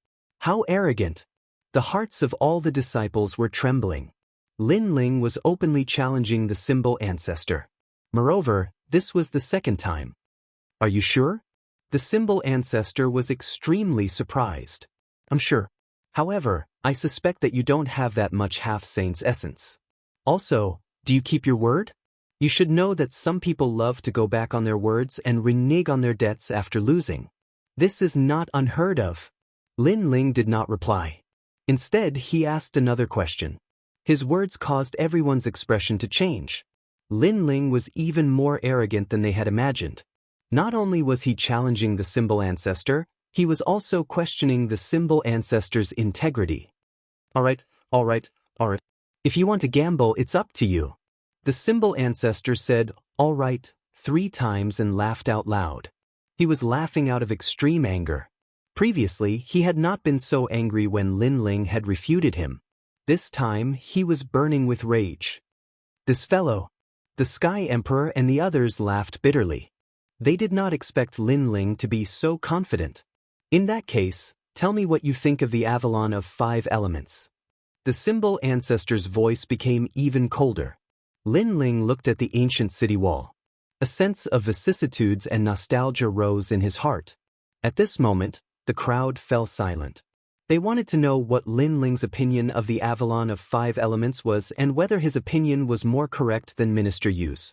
How arrogant! The hearts of all the disciples were trembling. Lin Ling was openly challenging the Symbol Ancestor. Moreover, this was the second time. "Are you sure?" The Symbol Ancestor was extremely surprised. "I'm sure. However, I suspect that you don't have that much half-saint's essence. Also, do you keep your word? You should know that some people love to go back on their words and renege on their debts after losing. This is not unheard of." Lin Ling did not reply. Instead, he asked another question. His words caused everyone's expression to change. Lin Ling was even more arrogant than they had imagined. Not only was he challenging the Symbol Ancestor, he was also questioning the Symbol Ancestor's integrity. All right. If you want to gamble, it's up to you." The Symbol Ancestor said, "All right," 3 times and laughed out loud. He was laughing out of extreme anger. Previously, he had not been so angry when Lin Ling had refuted him. This time, he was burning with rage. This fellow! The Sky Emperor and the others laughed bitterly. They did not expect Lin Ling to be so confident. "In that case, tell me what you think of the Avalon of 5 elements." The Symbol Ancestor's voice became even colder. Lin Ling looked at the ancient city wall. A sense of vicissitudes and nostalgia rose in his heart. At this moment, the crowd fell silent. They wanted to know what Lin Ling's opinion of the Avalon of 5 elements was and whether his opinion was more correct than Minister Yu's.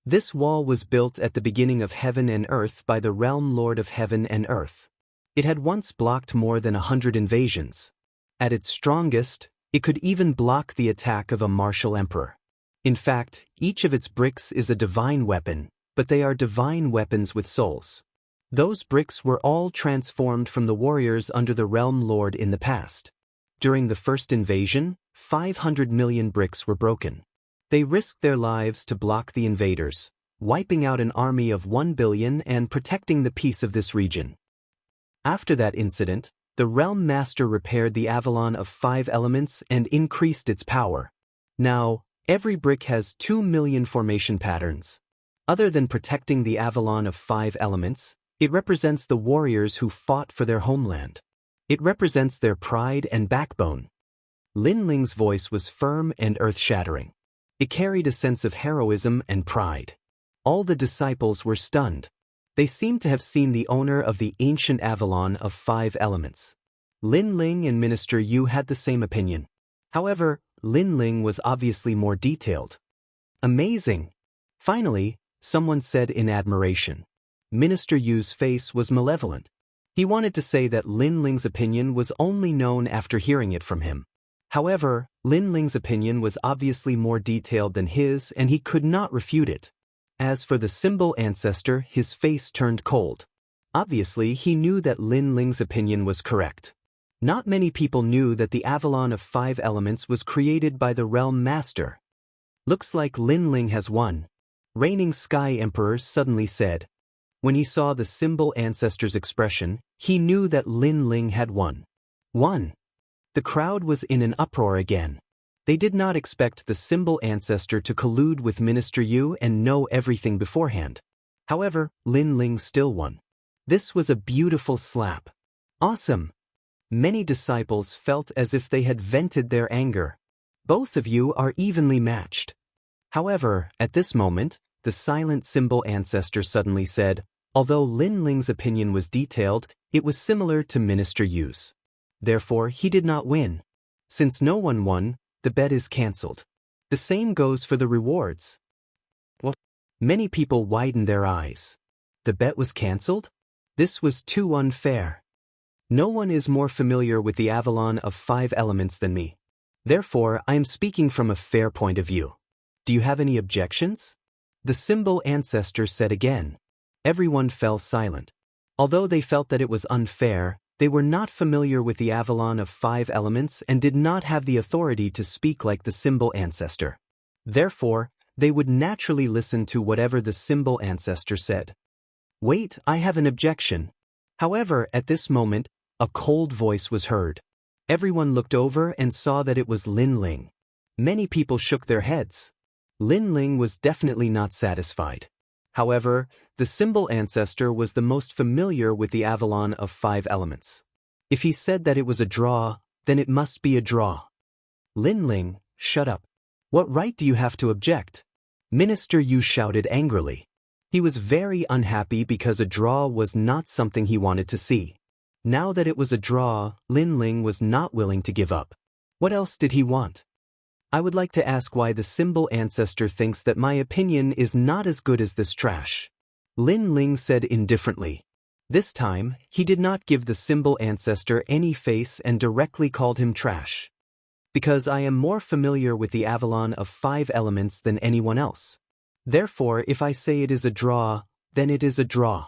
This wall was built at the beginning of heaven and earth by the realm lord of heaven and earth. It had once blocked more than 100 invasions. At its strongest, it could even block the attack of a martial emperor. In fact, each of its bricks is a divine weapon, but they are divine weapons with souls. Those bricks were all transformed from the warriors under the realm lord in the past. During the first invasion, 500 million bricks were broken. They risked their lives to block the invaders, wiping out an army of 1 billion and protecting the peace of this region. After that incident, the Realm Master repaired the Avalon of 5 elements and increased its power. Now, Every brick has 2 million formation patterns. Other than protecting the Avalon of 5 elements, it represents the warriors who fought for their homeland. It represents their pride and backbone. Lin Ling's voice was firm and earth-shattering. It carried a sense of heroism and pride. All the disciples were stunned. They seemed to have seen the owner of the ancient Avalon of 5 elements. Lin Ling and Minister Yu had the same opinion. However, Lin Ling was obviously more detailed. Amazing! Finally, someone said in admiration. Minister Yu's face was malevolent. He wanted to say that Lin Ling's opinion was only known after hearing it from him. However, Lin Ling's opinion was obviously more detailed than his and he could not refute it. As for the symbol ancestor, his face turned cold. Obviously, he knew that Lin Ling's opinion was correct. Not many people knew that the Avalon of 5 elements was created by the Realm Master. Looks like Lin Ling has won. Reigning Sky Emperor suddenly said. When he saw the symbol ancestor's expression, he knew that Lin Ling had won. Won! The crowd was in an uproar again. They did not expect the symbol ancestor to collude with Minister Yu and know everything beforehand. However, Lin Ling still won. This was a beautiful slap. Awesome! Many disciples felt as if they had vented their anger. Both of you are evenly matched. However, at this moment, the silent symbol ancestor suddenly said, although Lin Ling's opinion was detailed, it was similar to Minister Yu's. Therefore, he did not win. Since no one won, the bet is cancelled. The same goes for the rewards. What? Many people widened their eyes. The bet was cancelled? This was too unfair. No one is more familiar with the Avalon of 5 elements than me. Therefore, I am speaking from a fair point of view. Do you have any objections? The symbol ancestor said again. Everyone fell silent. Although they felt that it was unfair, they were not familiar with the Avalon of 5 elements and did not have the authority to speak like the symbol ancestor. Therefore, they would naturally listen to whatever the symbol ancestor said. Wait, I have an objection. However, at this moment, a cold voice was heard. Everyone looked over and saw that it was Lin Ling. Many people shook their heads. Lin Ling was definitely not satisfied. However, the symbol ancestor was the most familiar with the Avalon of 5 elements. If he said that it was a draw, then it must be a draw. Lin Ling, shut up. What right do you have to object? Minister Yu shouted angrily. He was very unhappy because a draw was not something he wanted to see. Now that it was a draw, Lin Ling was not willing to give up. What else did he want? I would like to ask why the symbol ancestor thinks that my opinion is not as good as this trash. Lin Ling said indifferently. This time, he did not give the symbol ancestor any face and directly called him trash. Because I am more familiar with the Avalon of 5 elements than anyone else. Therefore, if I say it is a draw, then it is a draw.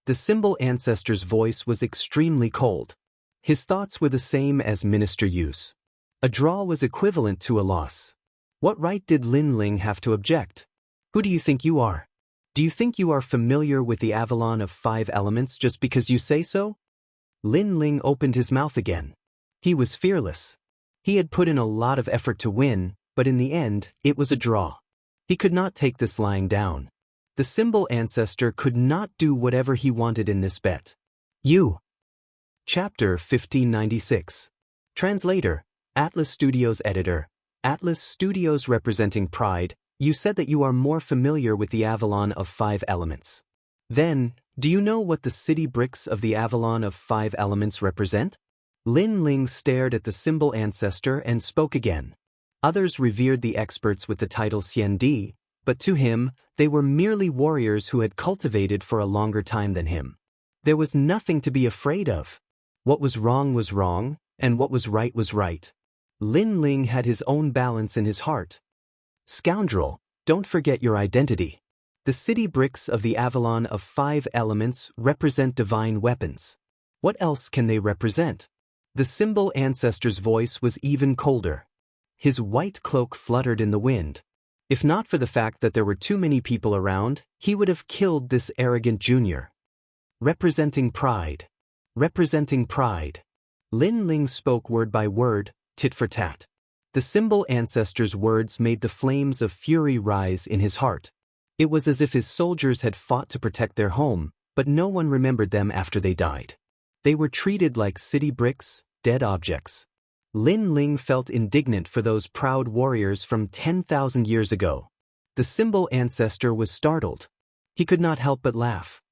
The symbol ancestor's voice was extremely cold. His thoughts were the same as Minister Yu's. A draw was equivalent to a loss. What right did Lin Ling have to object? Who do you think you are? Do you think you are familiar with the Avalon of 5 elements just because you say so? Lin Ling opened his mouth again. He was fearless. He had put in a lot of effort to win, but in the end, it was a draw. He could not take this lying down. The symbol ancestor could not do whatever he wanted in this bet. You. Chapter 1596. Translator, Atlas Studios Editor, Atlas Studios representing Pride, you said that you are more familiar with the Avalon of 5 elements. Then, do you know what the city bricks of the Avalon of 5 elements represent? Lin Ling stared at the symbol ancestor and spoke again. Others revered the experts with the title Xian Di, but to him, they were merely warriors who had cultivated for a longer time than him. There was nothing to be afraid of. What was wrong, and what was right. Lin Ling had his own balance in his heart. Scoundrel, don't forget your identity. The city bricks of the Avalon of 5 elements represent divine weapons. What else can they represent? The symbol ancestor's voice was even colder. His white cloak fluttered in the wind. If not for the fact that there were too many people around, he would have killed this arrogant junior. Representing pride. Representing pride. Lin Ling spoke word by word, tit for tat. The symbol ancestor's words made the flames of fury rise in his heart. It was as if his soldiers had fought to protect their home, but no one remembered them after they died. They were treated like city bricks, dead objects. Lin Ling felt indignant for those proud warriors from 10,000 years ago. The symbol ancestor was startled. He could not help but laugh.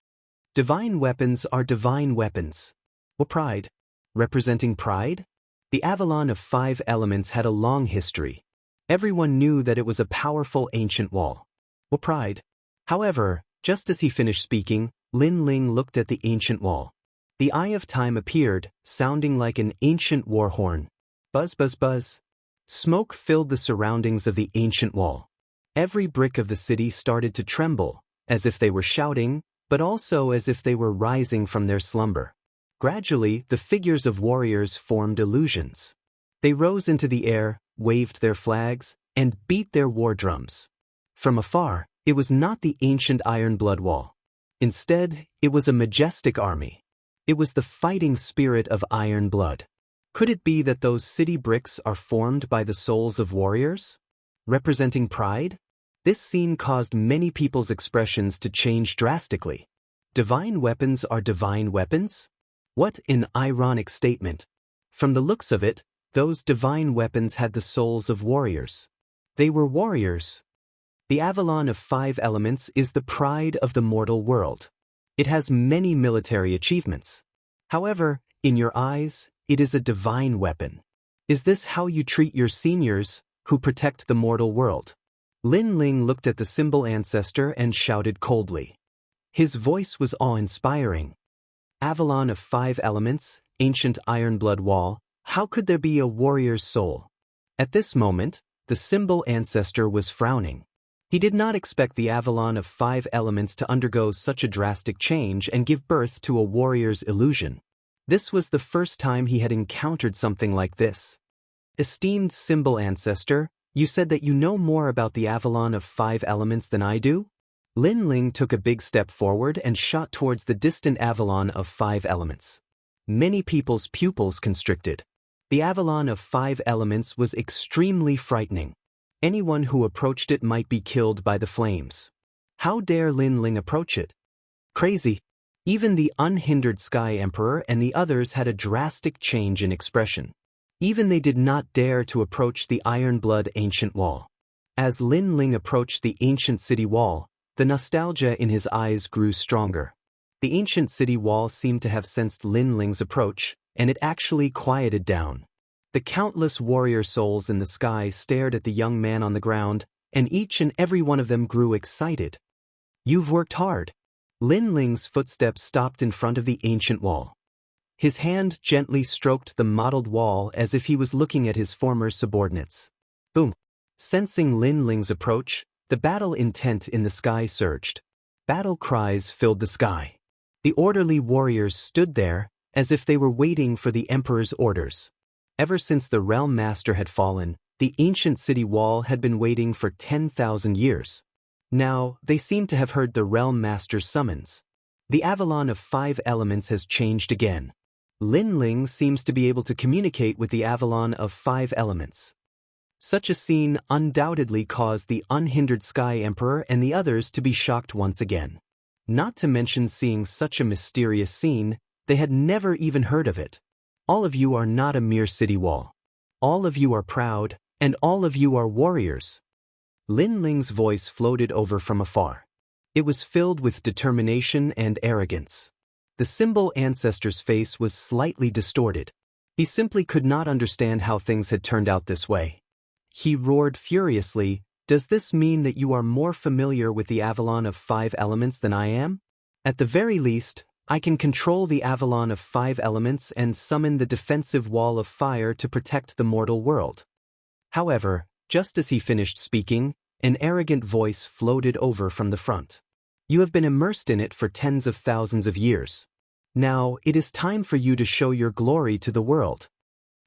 Divine weapons are divine weapons. What pride? Representing pride? The Avalon of 5 elements had a long history. Everyone knew that it was a powerful ancient wall. What pride? However, just as he finished speaking, Lin Ling looked at the ancient wall. The Eye of Time appeared, sounding like an ancient war horn. Buzz, buzz, buzz. Smoke filled the surroundings of the ancient wall. Every brick of the city started to tremble, as if they were shouting, but also as if they were rising from their slumber. Gradually, the figures of warriors formed illusions. They rose into the air, waved their flags, and beat their war drums. From afar, it was not the ancient iron blood wall. Instead, it was a majestic army. It was the fighting spirit of iron blood. Could it be that those city bricks are formed by the souls of warriors? Representing pride? This scene caused many people's expressions to change drastically. Divine weapons are divine weapons? What an ironic statement. From the looks of it, those divine weapons had the souls of warriors. They were warriors. The Avalon of 5 elements is the pride of the mortal world. It has many military achievements. However, in your eyes, it is a divine weapon. Is this how you treat your seniors, who protect the mortal world? Lin Ling looked at the symbol ancestor and shouted coldly. His voice was awe-inspiring. Avalon of 5 elements, ancient iron blood wall, how could there be a warrior's soul? At this moment, the symbol ancestor was frowning. He did not expect the Avalon of 5 elements to undergo such a drastic change and give birth to a warrior's illusion. This was the first time he had encountered something like this. Esteemed symbol ancestor, you said that you know more about the Avalon of 5 elements than I do? Lin Ling took a big step forward and shot towards the distant Avalon of 5 elements. Many people's pupils constricted. The Avalon of 5 elements was extremely frightening. Anyone who approached it might be killed by the flames. How dare Lin Ling approach it? Crazy. Even the unhindered Sky Emperor and the others had a drastic change in expression. Even they did not dare to approach the Iron Blood ancient wall. As Lin Ling approached the ancient city wall, the nostalgia in his eyes grew stronger. The ancient city wall seemed to have sensed Lin Ling's approach, and it actually quieted down. The countless warrior souls in the sky stared at the young man on the ground, and each and every one of them grew excited. You've worked hard. Lin Ling's footsteps stopped in front of the ancient wall. His hand gently stroked the mottled wall as if he was looking at his former subordinates. Boom! Sensing Lin Ling's approach, the battle intent in the sky surged. Battle cries filled the sky. The orderly warriors stood there, as if they were waiting for the emperor's orders. Ever since the realm master had fallen, the ancient city wall had been waiting for 10,000 years. Now, they seemed to have heard the realm master's summons. The Avalon of 5 elements has changed again. Lin Ling seems to be able to communicate with the Avalon of 5 elements. Such a scene undoubtedly caused the unhindered Sky Emperor and the others to be shocked once again. Not to mention seeing such a mysterious scene, they had never even heard of it. All of you are not a mere city wall. All of you are proud, and all of you are warriors. Lin Ling's voice floated over from afar. It was filled with determination and arrogance. The symbol ancestor's face was slightly distorted. He simply could not understand how things had turned out this way. He roared furiously, "Does this mean that you are more familiar with the Avalon of 5 elements than I am? At the very least, I can control the Avalon of 5 elements and summon the defensive wall of fire to protect the mortal world." However, just as he finished speaking, an arrogant voice floated over from the front. You have been immersed in it for tens of thousands of years. Now, it is time for you to show your glory to the world.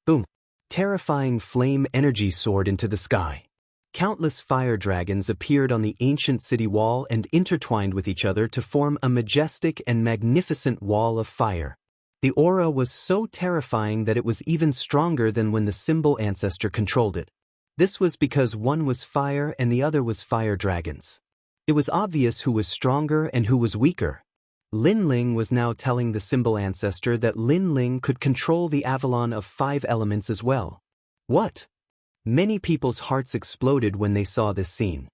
Boom! Terrifying flame energy soared into the sky. Countless fire dragons appeared on the ancient city wall and intertwined with each other to form a majestic and magnificent wall of fire. The aura was so terrifying that it was even stronger than when the symbol ancestor controlled it. This was because one was fire and the other was fire dragons. It was obvious who was stronger and who was weaker. Lin Ling was now telling the symbol ancestor that Lin Ling could control the Avalon of 5 elements as well. What? Many people's hearts exploded when they saw this scene.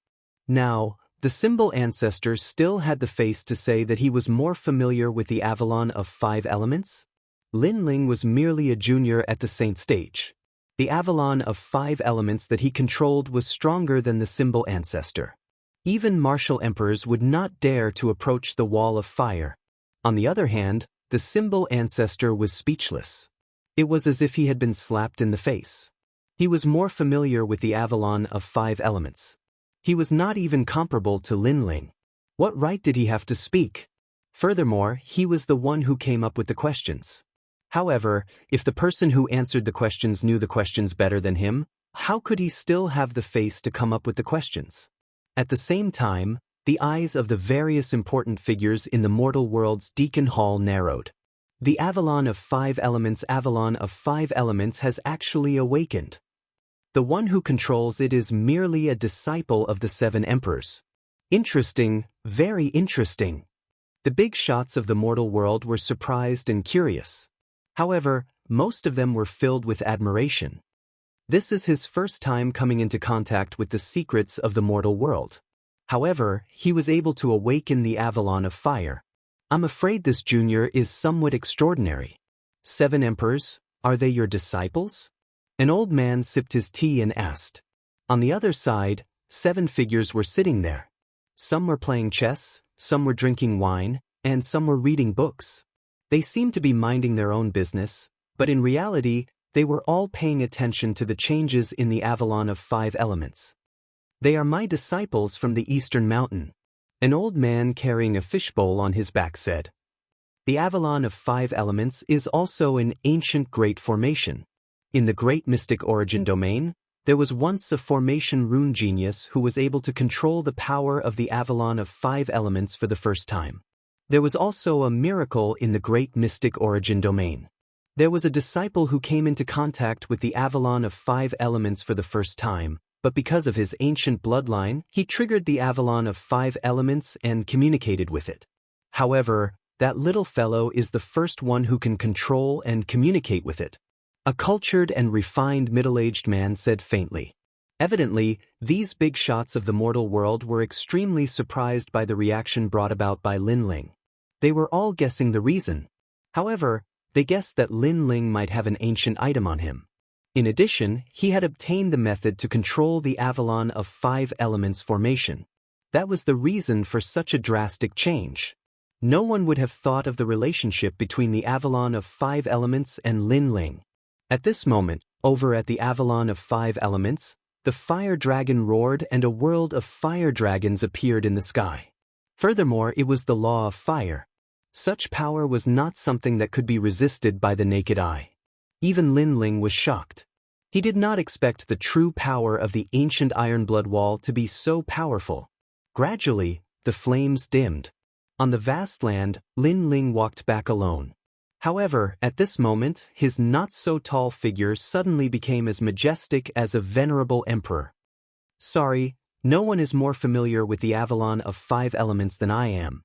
Now, the symbol ancestor still had the face to say that he was more familiar with the Avalon of 5 elements? Lin Ling was merely a junior at the Saint stage. The Avalon of 5 elements that he controlled was stronger than the symbol ancestor. Even martial emperors would not dare to approach the wall of fire. On the other hand, the symbol ancestor was speechless. It was as if he had been slapped in the face. He was more familiar with the Avalon of 5 elements. He was not even comparable to Lin Ling. What right did he have to speak? Furthermore, he was the one who came up with the questions. However, if the person who answered the questions knew the questions better than him, how could he still have the face to come up with the questions? At the same time, the eyes of the various important figures in the mortal world's Deacon Hall narrowed. The Avalon of 5 elements has actually awakened. The one who controls it is merely a disciple of the 7 emperors. Interesting, very interesting. The big shots of the mortal world were surprised and curious. However, most of them were filled with admiration. This is his first time coming into contact with the secrets of the mortal world. However, he was able to awaken the Avalon of Fire. I'm afraid this junior is somewhat extraordinary. 7 emperors, are they your disciples? An old man sipped his tea and asked. On the other side, 7 figures were sitting there. Some were playing chess, some were drinking wine, and some were reading books. They seemed to be minding their own business, but in reality, they were all paying attention to the changes in the Avalon of 5 elements. They are my disciples from the Eastern Mountain. An old man carrying a fishbowl on his back said. The Avalon of 5 elements is also an ancient great formation. In the great mystic origin domain, there was once a formation rune genius who was able to control the power of the Avalon of 5 elements for the first time. There was also a miracle in the great mystic origin domain. There was a disciple who came into contact with the Avalon of 5 elements for the first time, but because of his ancient bloodline, he triggered the Avalon of 5 elements and communicated with it. However, that little fellow is the first one who can control and communicate with it. A cultured and refined middle-aged man said faintly. Evidently, these big shots of the mortal world were extremely surprised by the reaction brought about by Lin Ling. They were all guessing the reason. However, they guessed that Lin Ling might have an ancient item on him. In addition, he had obtained the method to control the Avalon of 5 elements formation. That was the reason for such a drastic change. No one would have thought of the relationship between the Avalon of 5 elements and Lin Ling. At this moment, over at the Avalon of 5 elements, the fire dragon roared and a world of fire dragons appeared in the sky. Furthermore, it was the law of fire. Such power was not something that could be resisted by the naked eye. Even Lin Ling was shocked. He did not expect the true power of the ancient Iron Blood Wall to be so powerful. Gradually, the flames dimmed. On the vast land, Lin Ling walked back alone. However, at this moment, his not-so-tall figure suddenly became as majestic as a venerable emperor. Sorry, no one is more familiar with the Avalon of 5 elements than I am.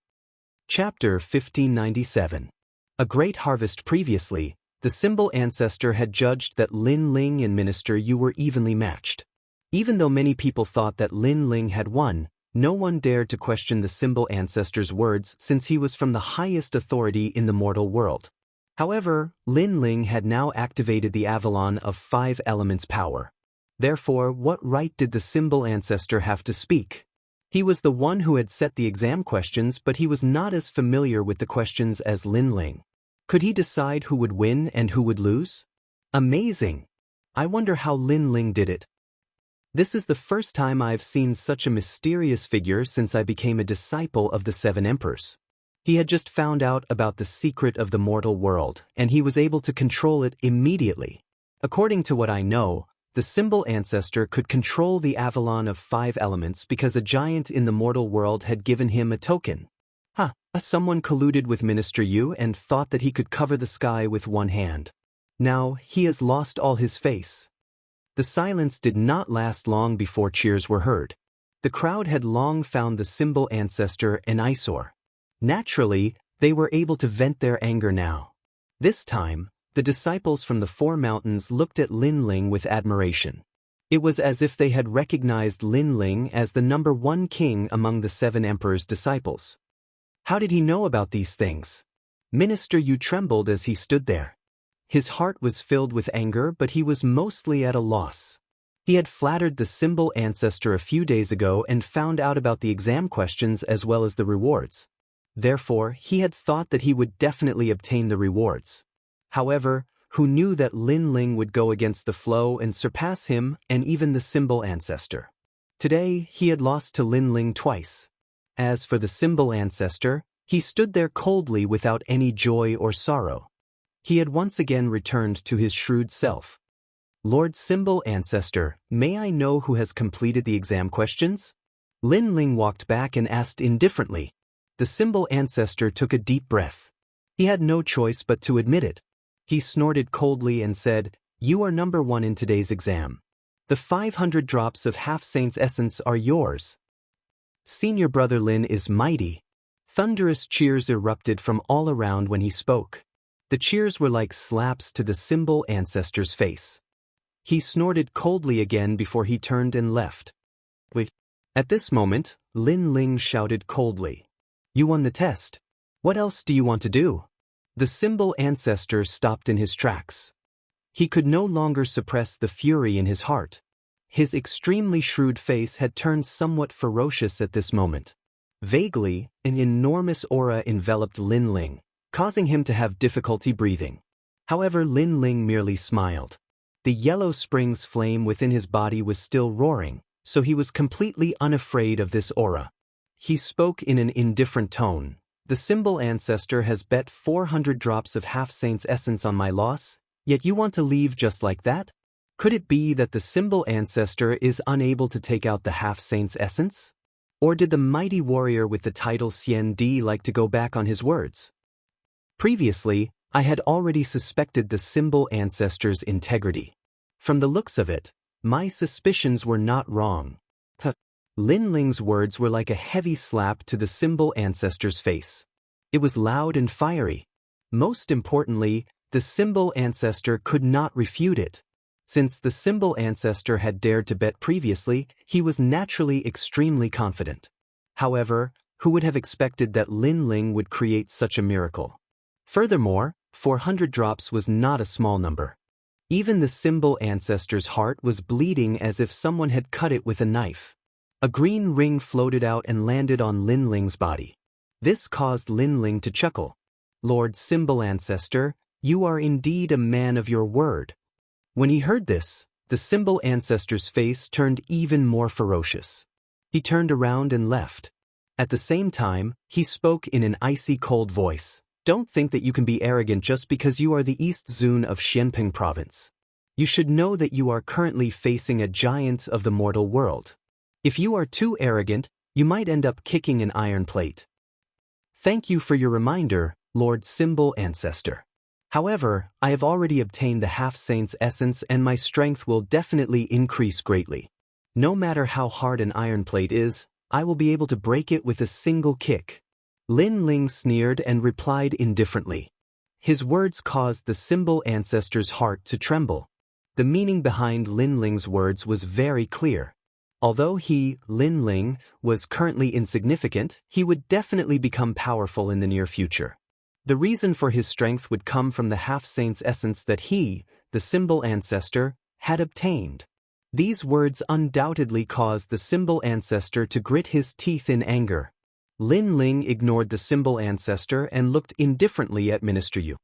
Chapter 1597. A great harvest previously, the symbol ancestor had judged that Lin Ling and Minister Yu were evenly matched. Even though many people thought that Lin Ling had won, no one dared to question the symbol ancestor's words since he was from the highest authority in the mortal world. However, Lin Ling had now activated the Avalon of 5 elements power. Therefore, what right did the symbol ancestor have to speak? He was the one who had set the exam questions, but he was not as familiar with the questions as Lin Ling. Could he decide who would win and who would lose? Amazing! I wonder how Lin Ling did it. This is the first time I've seen such a mysterious figure since I became a disciple of the 7 emperors. He had just found out about the secret of the mortal world, and he was able to control it immediately. According to what I know, the symbol ancestor could control the Avalon of 5 elements because a giant in the mortal world had given him a token. Someone colluded with Minister Yu and thought that he could cover the sky with one hand. Now, he has lost all his face. The silence did not last long before cheers were heard. The crowd had long found the symbol ancestor an eyesore. Naturally, they were able to vent their anger now. This time, the disciples from the Four Mountains looked at Lin Ling with admiration. It was as if they had recognized Lin Ling as the #1 king among the 7 emperors' disciples. How did he know about these things? Minister Yu trembled as he stood there. His heart was filled with anger, but he was mostly at a loss. He had flattered the symbol ancestor a few days ago and found out about the exam questions as well as the rewards. Therefore, he had thought that he would definitely obtain the rewards. However, who knew that Lin Ling would go against the flow and surpass him and even the symbol ancestor? Today, he had lost to Lin Ling twice. As for the symbol ancestor, he stood there coldly without any joy or sorrow. He had once again returned to his shrewd self. Lord Symbol Ancestor, may I know who has completed the exam questions? Lin Ling walked back and asked indifferently. The Symbol Ancestor took a deep breath. He had no choice but to admit it. He snorted coldly and said, "You are #1 in today's exam. The 500 drops of Half-Saint's essence are yours." Senior brother Lin is mighty. Thunderous cheers erupted from all around when he spoke. The cheers were like slaps to the Symbol Ancestor's face. He snorted coldly again before he turned and left. Wait. At this moment, Lin Ling shouted coldly. "You won the test. What else do you want to do?" The Symbol Ancestor stopped in his tracks. He could no longer suppress the fury in his heart. His extremely shrewd face had turned somewhat ferocious at this moment. Vaguely, an enormous aura enveloped Lin Ling, causing him to have difficulty breathing. However, Lin Ling merely smiled. The yellow spring's flame within his body was still roaring, so he was completely unafraid of this aura. He spoke in an indifferent tone. "The Symbol Ancestor has bet 400 drops of Half-Saint's essence on my loss, yet you want to leave just like that? Could it be that the Symbol Ancestor is unable to take out the Half-Saint's essence? Or did the mighty warrior with the title Xian Di like to go back on his words?" Previously, I had already suspected the Symbol Ancestor's integrity. From the looks of it, my suspicions were not wrong. Lin Ling's words were like a heavy slap to the Symbol Ancestor's face. It was loud and fiery. Most importantly, the Symbol Ancestor could not refute it. Since the Symbol Ancestor had dared to bet previously, he was naturally extremely confident. However, who would have expected that Lin Ling would create such a miracle? Furthermore, 400 drops was not a small number. Even the Symbol Ancestor's heart was bleeding as if someone had cut it with a knife. A green ring floated out and landed on Lin Ling's body. This caused Lin Ling to chuckle. "Lord Symbol Ancestor, you are indeed a man of your word." When he heard this, the Symbol Ancestor's face turned even more ferocious. He turned around and left. At the same time, he spoke in an icy cold voice. "Don't think that you can be arrogant just because you are the East Zun of Xianping Province. You should know that you are currently facing a giant of the mortal world. If you are too arrogant, you might end up kicking an iron plate." "Thank you for your reminder, Lord Symbol Ancestor. However, I have already obtained the Half-Saint's essence and my strength will definitely increase greatly. No matter how hard an iron plate is, I will be able to break it with a single kick." Lin Ling sneered and replied indifferently. His words caused the Symbol Ancestor's heart to tremble. The meaning behind Lin Ling's words was very clear. Although he, Lin Ling, was currently insignificant, he would definitely become powerful in the near future. The reason for his strength would come from the Half-Saint's essence that he, the Symbol Ancestor, had obtained. These words undoubtedly caused the Symbol Ancestor to grit his teeth in anger. Lin Ling ignored the Symbol Ancestor and looked indifferently at Minister Yu.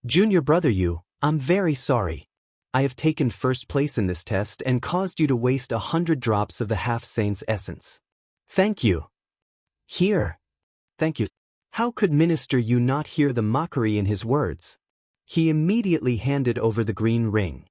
"Junior brother Yu, I'm very sorry. I have taken first place in this test and caused you to waste 100 drops of the Half-Saint's essence. Thank you." "Here." "Thank you." How could Minister Yu not hear the mockery in his words? He immediately handed over the green ring.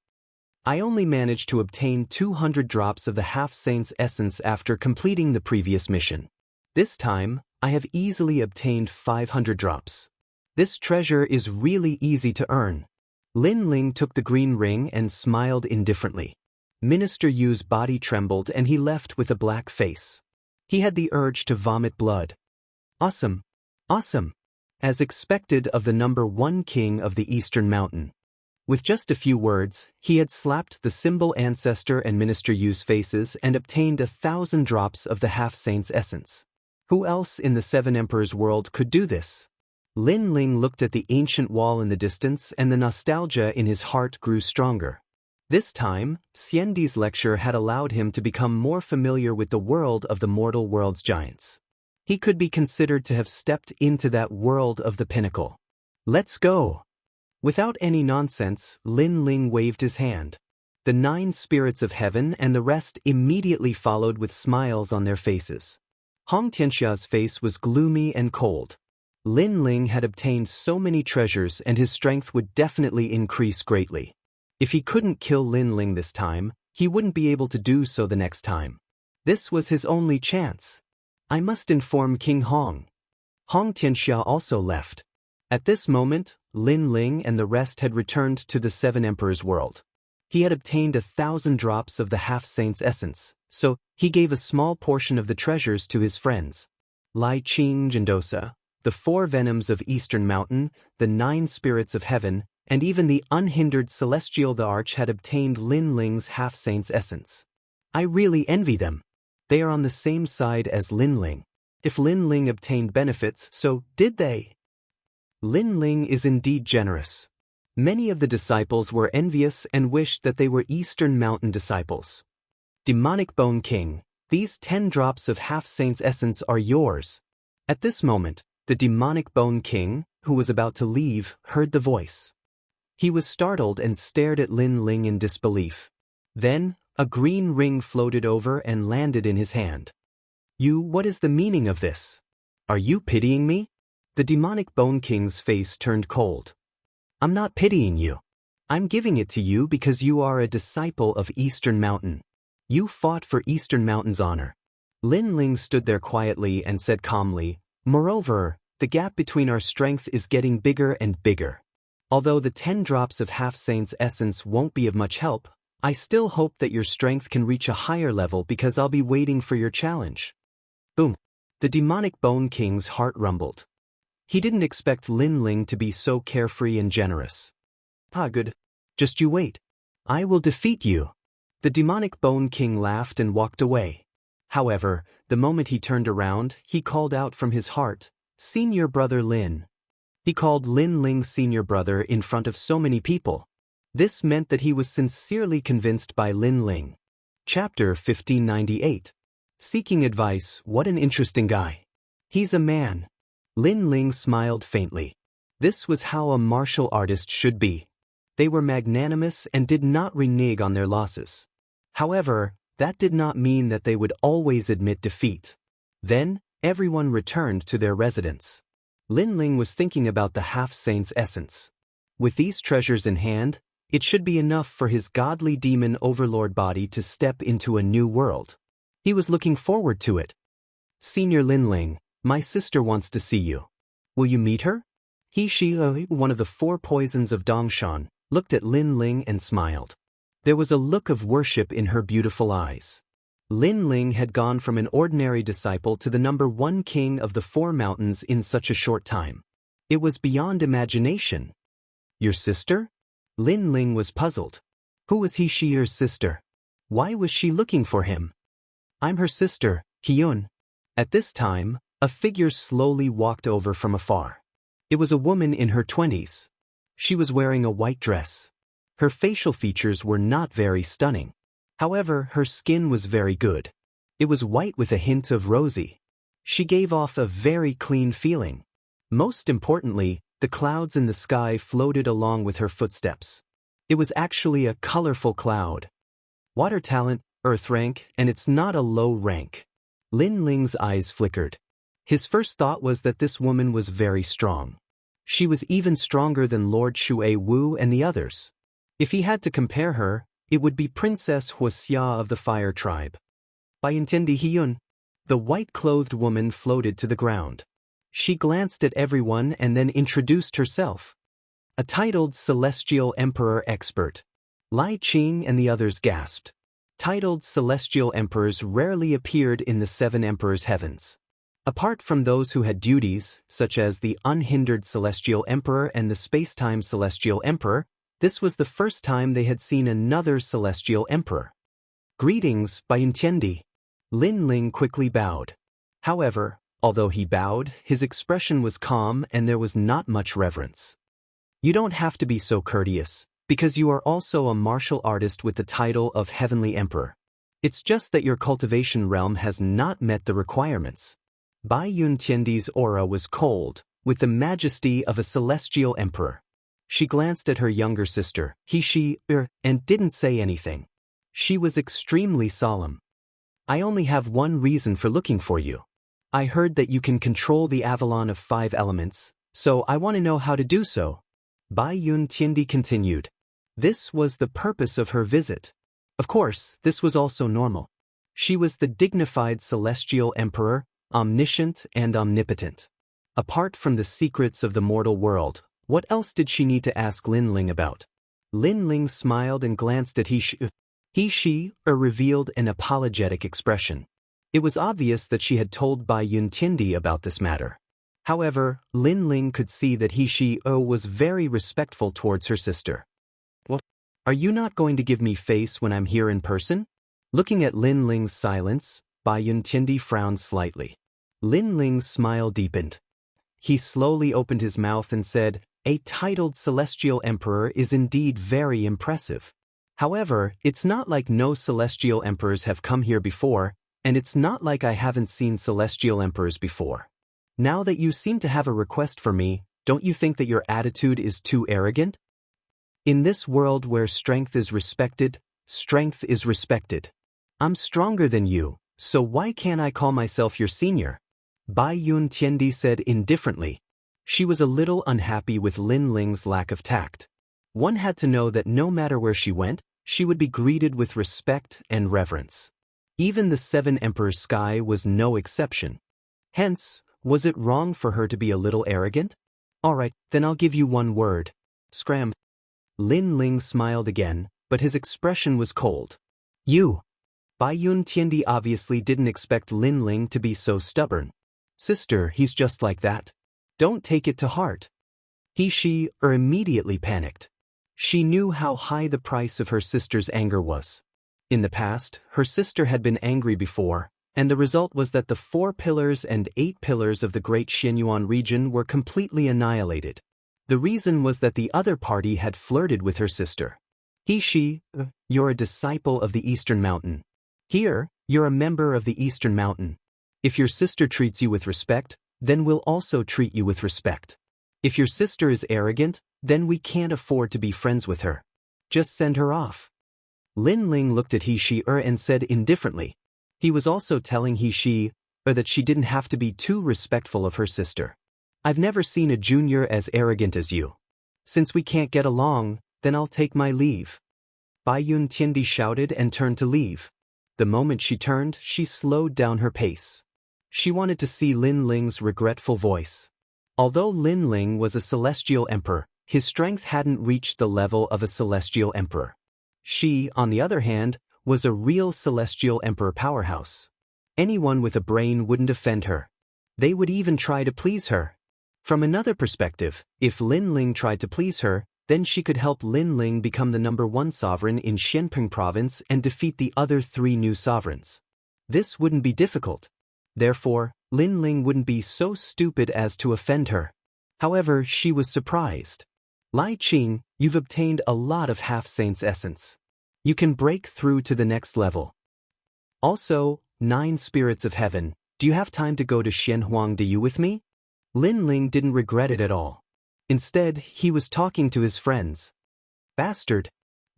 "I only managed to obtain 200 drops of the Half-Saint's essence after completing the previous mission. This time, I have easily obtained 500 drops. This treasure is really easy to earn." Lin Ling took the green ring and smiled indifferently. Minister Yu's body trembled and he left with a black face. He had the urge to vomit blood. Awesome! Awesome! As expected of the #1 king of the Eastern Mountain. With just a few words, he had slapped the symbol ancestor and Minister Yu's faces and obtained 1,000 drops of the half-saint's essence. Who else in the Seven Emperors world could do this? Lin Ling looked at the ancient wall in the distance and the nostalgia in his heart grew stronger. This time, Xiandi's lecture had allowed him to become more familiar with the world of the mortal world's giants. He could be considered to have stepped into that world of the pinnacle. Let's go! Without any nonsense, Lin Ling waved his hand. The 9 spirits of heaven and the rest immediately followed with smiles on their faces. Hong Tianxia's face was gloomy and cold. Lin Ling had obtained so many treasures and his strength would definitely increase greatly. If he couldn't kill Lin Ling this time, he wouldn't be able to do so the next time. This was his only chance. I must inform King Hong. Hong Tianxia also left. At this moment, Lin Ling and the rest had returned to the Seven Emperors world. He had obtained 1,000 drops of the half-saint's essence, so he gave a small portion of the treasures to his friends. Lai Qing Jindosa, the 4 venoms of Eastern Mountain, the 9 spirits of heaven, and even the unhindered Celestial the Arch had obtained Lin Ling's half-saint's essence. I really envy them. They are on the same side as Lin Ling. If Lin Ling obtained benefits, so did they. Lin Ling is indeed generous. Many of the disciples were envious and wished that they were Eastern Mountain disciples. Demonic Bone King, these 10 drops of half-saint's essence are yours. At this moment, the Demonic Bone King, who was about to leave, heard the voice. He was startled and stared at Lin Ling in disbelief. Then, a green ring floated over and landed in his hand. What is the meaning of this? Are you pitying me? The Demonic Bone King's face turned cold. I'm not pitying you. I'm giving it to you because you are a disciple of Eastern Mountain. You fought for Eastern Mountain's honor. Lin Ling stood there quietly and said calmly, moreover, the gap between our strength is getting bigger and bigger. Although the 10 drops of half-saint's essence won't be of much help, I still hope that your strength can reach a higher level because I'll be waiting for your challenge. Boom. The Demonic Bone King's heart rumbled. He didn't expect Lin Ling to be so carefree and generous. Good. Just you wait. I will defeat you. The Demonic Bone King laughed and walked away. However, the moment he turned around, he called out from his heart, Senior Brother Lin. He called Lin Ling Senior Brother in front of so many people. This meant that he was sincerely convinced by Lin Ling. Chapter 1598. Seeking advice, what an interesting guy. He's a man. Lin Ling smiled faintly. This was how a martial artist should be. They were magnanimous and did not renege on their losses. However, that did not mean that they would always admit defeat. Then, everyone returned to their residence. Lin Ling was thinking about the half-saint's essence. With these treasures in hand, it should be enough for his godly demon overlord body to step into a new world. He was looking forward to it. Senior Lin Ling, my sister wants to see you. Will you meet her? She, one of the 4 poisons of Dongshan, looked at Lin Ling and smiled. There was a look of worship in her beautiful eyes. Lin Ling had gone from an ordinary disciple to the #1 king of the 4 mountains in such a short time. It was beyond imagination. Your sister? Lin Ling was puzzled. Who was her sister? Why was she looking for him? I'm her sister, Hyun. At this time, a figure slowly walked over from afar. It was a woman in her 20s. She was wearing a white dress. Her facial features were not very stunning. However, her skin was very good. It was white with a hint of rosy. She gave off a very clean feeling. Most importantly, the clouds in the sky floated along with her footsteps. It was actually a colorful cloud. Water talent, earth rank, and it's not a low rank. Lin Ling's eyes flickered. His first thought was that this woman was very strong. She was even stronger than Lord Shui Wu and the others. If he had to compare her, it would be Princess Wuxia of the Fire Tribe. By Intendi Hyun, the white-clothed woman floated to the ground. She glanced at everyone and then introduced herself. A titled Celestial Emperor expert. Lai Qing and the others gasped. Titled celestial emperors rarely appeared in the seven emperors' heavens. Apart from those who had duties, such as the unhindered celestial emperor and the spacetime celestial emperor, this was the first time they had seen another celestial emperor. Greetings, Bayuntiendi. Lin Ling quickly bowed. However, although he bowed, his expression was calm and there was not much reverence. You don't have to be so courteous, because you are also a martial artist with the title of Heavenly Emperor. It's just that your cultivation realm has not met the requirements. Bayuntiendi aura was cold, with the majesty of a celestial emperor. She glanced at her younger sister, and didn't say anything. She was extremely solemn. I only have one reason for looking for you. I heard that you can control the Avalon of 5 elements, so I want to know how to do so. Bayuntiendi continued. This was the purpose of her visit. Of course, this was also normal. She was the dignified celestial emperor, omniscient and omnipotent. Apart from the secrets of the mortal world, what else did she need to ask Lin Ling about? Lin Ling smiled and glanced at revealed an apologetic expression. It was obvious that she had told Bayuntiendi about this matter. However, Lin Ling could see that was very respectful towards her sister. What? Are you not going to give me face when I'm here in person? Looking at Lin Ling's silence, Bayuntiendi frowned slightly. Lin Ling's smile deepened. He slowly opened his mouth and said, "A titled celestial emperor is indeed very impressive. However, it's not like no celestial emperors have come here before, and it's not like I haven't seen celestial emperors before. Now that you seem to have a request for me, don't you think that your attitude is too arrogant? In this world where strength is respected, strength is respected. I'm stronger than you, so why can't I call myself your senior?" Bayuntiendi said indifferently. She was a little unhappy with Lin Ling's lack of tact. One had to know that no matter where she went, she would be greeted with respect and reverence. Even the 7 Emperors' sky was no exception. Hence, was it wrong for her to be a little arrogant? Alright, then I'll give you one word. Scram. Lin Ling smiled again, but his expression was cold. You. Bayuntiendi obviously didn't expect Lin Ling to be so stubborn. Sister, he's just like that. Don't take it to heart. She immediately panicked. She knew how high the price of her sister's anger was. In the past, her sister had been angry before, and the result was that the 4 pillars and 8 pillars of the Great Xianyuan region were completely annihilated. The reason was that the other party had flirted with her sister. You're a disciple of the Eastern Mountain. Here, you're a member of the Eastern Mountain. If your sister treats you with respect, then we'll also treat you with respect. If your sister is arrogant, then we can't afford to be friends with her. Just send her off. Lin Ling looked at and said indifferently. He was also telling that she didn't have to be too respectful of her sister. I've never seen a junior as arrogant as you. Since we can't get along, then I'll take my leave. Bayuntiendi shouted and turned to leave. The moment she turned, she slowed down her pace. She wanted to see Lin Ling's regretful voice. Although Lin Ling was a celestial emperor, his strength hadn't reached the level of a celestial emperor. She, on the other hand, was a real celestial emperor powerhouse. Anyone with a brain wouldn't offend her. They would even try to please her. From another perspective, if Lin Ling tried to please her, then she could help Lin Ling become the #1 sovereign in Xianping province and defeat the other 3 new sovereigns. This wouldn't be difficult. Therefore, Lin Ling wouldn't be so stupid as to offend her. However, she was surprised. Lai Qing, you've obtained a lot of half-saint's essence. You can break through to the next level. Also, 9 spirits of heaven, do you have time to go to Xianhuangdiyu with me? Lin Ling didn't regret it at all. Instead, he was talking to his friends. Bastard!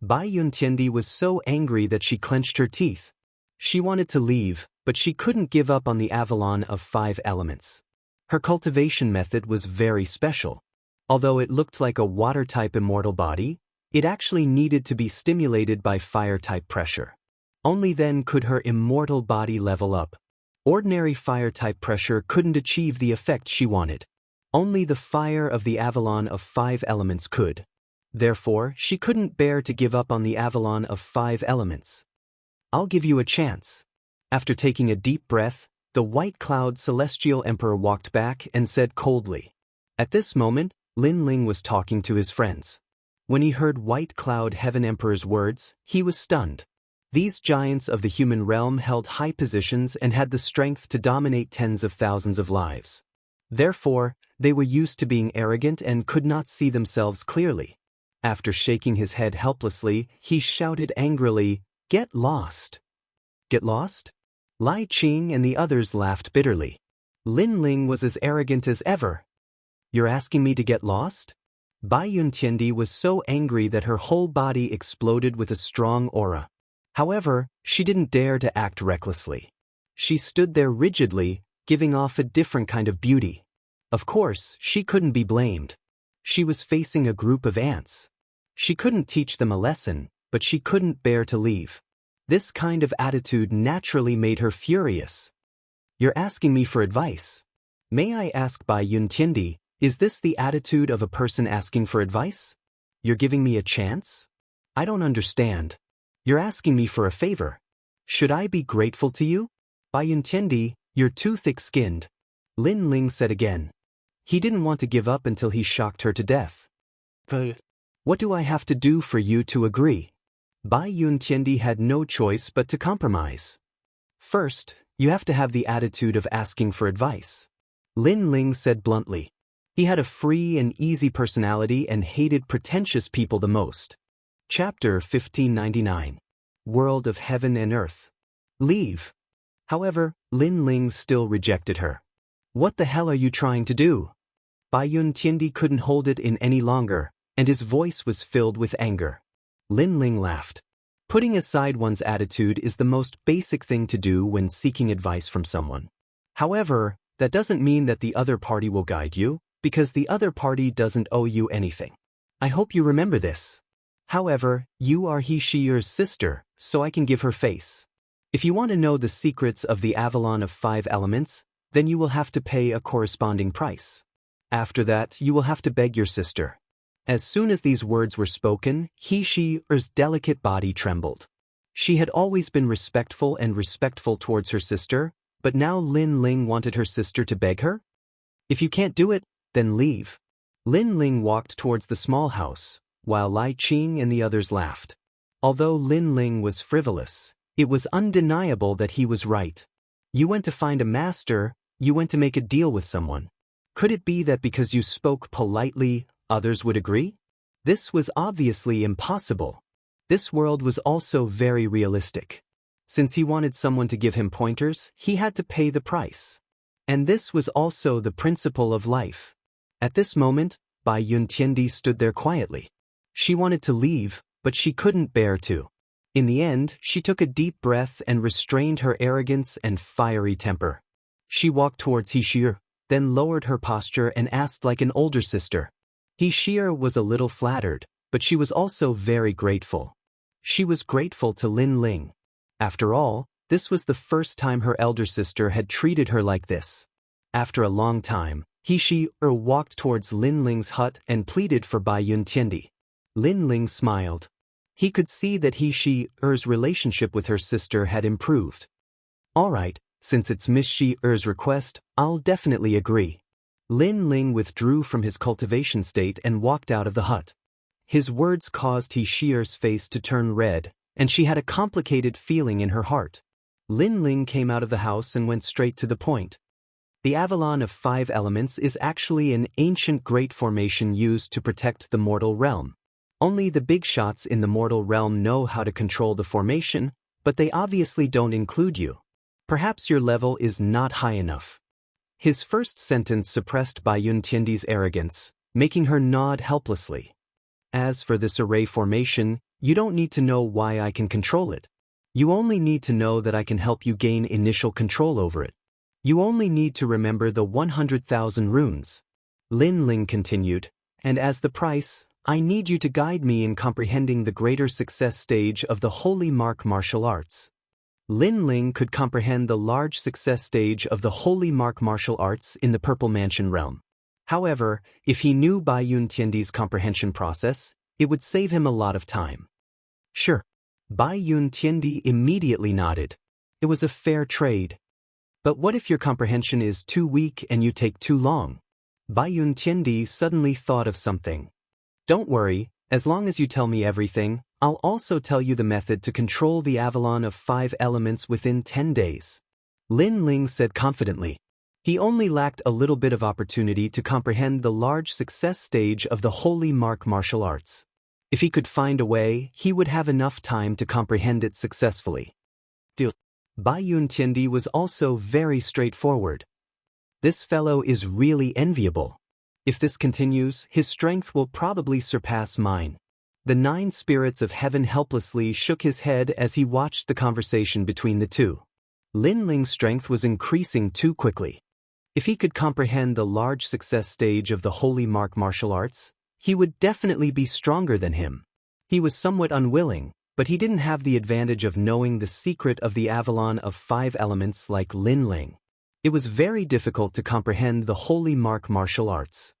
Bayuntiendi was so angry that she clenched her teeth. She wanted to leave, but she couldn't give up on the Avalon of 5 elements. Her cultivation method was very special. Although it looked like a water-type immortal body, it actually needed to be stimulated by fire-type pressure. Only then could her immortal body level up. Ordinary fire-type pressure couldn't achieve the effect she wanted. Only the fire of the Avalon of 5 elements could. Therefore, she couldn't bear to give up on the Avalon of 5 elements. I'll give you a chance. After taking a deep breath, the white cloud celestial emperor walked back and said coldly. At this moment, Lin Ling was talking to his friends. When he heard white cloud heaven emperor's words, he was stunned. These giants of the human realm held high positions and had the strength to dominate tens of thousands of lives. Therefore, they were used to being arrogant and could not see themselves clearly. After shaking his head helplessly, he shouted angrily, "Get lost!" Get lost? Lai Qing and the others laughed bitterly. Lin Ling was as arrogant as ever. You're asking me to get lost? Bai Yuntiandi was so angry that her whole body exploded with a strong aura. However, she didn't dare to act recklessly. She stood there rigidly, giving off a different kind of beauty. Of course, she couldn't be blamed. She was facing a group of ants. She couldn't teach them a lesson, but she couldn't bear to leave. This kind of attitude naturally made her furious. You're asking me for advice. May I ask Bai Yuntiandi, is this the attitude of a person asking for advice? You're giving me a chance? I don't understand. You're asking me for a favor. Should I be grateful to you? Bai Yuntiandi, you're too thick-skinned. Lin Ling said again. He didn't want to give up until he shocked her to death. What do I have to do for you to agree? Bai Yuntiandi had no choice but to compromise. First, you have to have the attitude of asking for advice. Lin Ling said bluntly. He had a free and easy personality and hated pretentious people the most. Chapter 1599. World of Heaven and Earth. Leave. However, Lin Ling still rejected her. What the hell are you trying to do? Bai Yuntiandi couldn't hold it in any longer, and his voice was filled with anger. Lin Ling laughed. Putting aside one's attitude is the most basic thing to do when seeking advice from someone. However, that doesn't mean that the other party will guide you, because the other party doesn't owe you anything. I hope you remember this. However, you are He-Sheer's sister, so I can give her face. If you want to know the secrets of the Avalon of 5 elements, then you will have to pay a corresponding price. After that, you will have to beg your sister. As soon as these words were spoken, He-Sheer's delicate body trembled. She had always been respectful towards her sister, but now Lin Ling wanted her sister to beg her? If you can't do it, then leave. Lin Ling walked towards the small house, while Lai Qing and the others laughed. Although Lin Ling was frivolous, it was undeniable that he was right. You went to find a master, you went to make a deal with someone. Could it be that because you spoke politely, others would agree? This was obviously impossible. This world was also very realistic. Since he wanted someone to give him pointers, he had to pay the price. And this was also the principle of life. At this moment, Bai Yuntiandi stood there quietly. She wanted to leave, but she couldn't bear to. In the end, she took a deep breath and restrained her arrogance and fiery temper. She walked towards He-Sheer, then lowered her posture and asked like an older sister. He-Sheer was a little flattered, but she was also very grateful. She was grateful to Lin Ling. After all, this was the first time her elder sister had treated her like this. After a long time, He-Sheer walked towards Lin Ling's hut and pleaded for Bai Yuntiandi. Lin Ling smiled. He could see that He-Sheer's relationship with her sister had improved. All right, since it's Miss Sheer's request, I'll definitely agree. Lin Ling withdrew from his cultivation state and walked out of the hut. His words caused He-Sheer's face to turn red, and she had a complicated feeling in her heart. Lin Ling came out of the house and went straight to the point. The Avalon of 5 elements is actually an ancient great formation used to protect the mortal realm. Only the big shots in the mortal realm know how to control the formation, but they obviously don't include you. Perhaps your level is not high enough. His first sentence suppressed Bai Yuntiandi's arrogance, making her nod helplessly. As for this array formation, you don't need to know why I can control it. You only need to know that I can help you gain initial control over it. You only need to remember the 100,000 runes. Lin Ling continued, and as the price, I need you to guide me in comprehending the greater success stage of the Holy Mark martial arts. Lin Ling could comprehend the large success stage of the Holy Mark martial arts in the Purple Mansion realm. However, if he knew Bai Yuntiandi's comprehension process, it would save him a lot of time. Sure. Bai Yun Tiandi immediately nodded. It was a fair trade. But what if your comprehension is too weak and you take too long? Bai Yun Tiandi suddenly thought of something. Don't worry, as long as you tell me everything, I'll also tell you the method to control the Avalon of 5 elements within 10 days. Lin Ling said confidently. He only lacked a little bit of opportunity to comprehend the large success stage of the Holy Mark martial arts. If he could find a way, he would have enough time to comprehend it successfully. Bai Yun Tiandi was also very straightforward. This fellow is really enviable. If this continues, his strength will probably surpass mine. The 9 spirits of heaven helplessly shook his head as he watched the conversation between the two. Lin Ling's strength was increasing too quickly. If he could comprehend the large success stage of the Holy Mark martial arts, he would definitely be stronger than him. He was somewhat unwilling, but he didn't have the advantage of knowing the secret of the Avalon of 5 elements like Lin Ling. It was very difficult to comprehend the Holy Mark martial arts.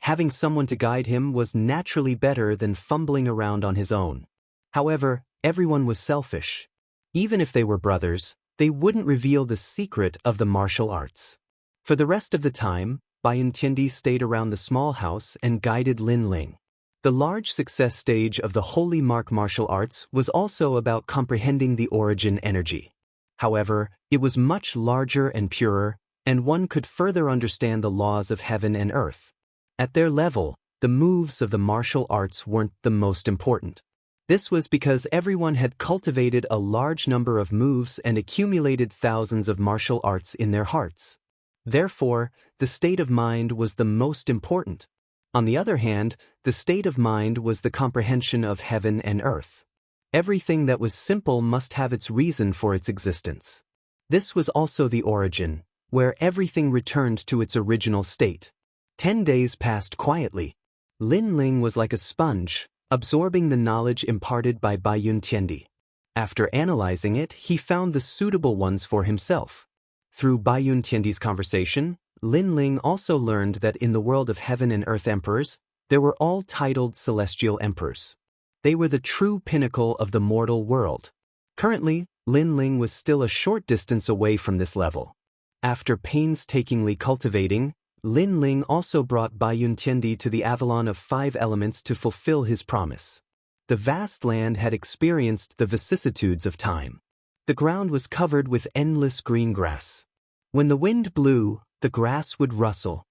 Having someone to guide him was naturally better than fumbling around on his own. However, everyone was selfish. Even if they were brothers, they wouldn't reveal the secret of the martial arts. For the rest of the time, Bai Yun Tiandi stayed around the small house and guided Lin Ling. The large success stage of the Holy Mark martial arts was also about comprehending the origin energy. However, it was much larger and purer, and one could further understand the laws of heaven and earth. At their level, the moves of the martial arts weren't the most important. This was because everyone had cultivated a large number of moves and accumulated thousands of martial arts in their hearts. Therefore, the state of mind was the most important. On the other hand, the state of mind was the comprehension of heaven and earth. Everything that was simple must have its reason for its existence. This was also the origin, where everything returned to its original state. 10 days passed quietly. Lin Ling was like a sponge, absorbing the knowledge imparted by Bai Yun Tiandi. After analyzing it, he found the suitable ones for himself. Through Bai Yun Tiandi's conversation, Lin Ling also learned that in the world of heaven and earth emperors, there were all titled celestial emperors. They were the true pinnacle of the mortal world. Currently, Lin Ling was still a short distance away from this level. After painstakingly cultivating, Lin Ling also brought Bai Yun Tiandi to the Avalon of 5 elements to fulfill his promise. The vast land had experienced the vicissitudes of time. The ground was covered with endless green grass. When the wind blew, the grass would rustle.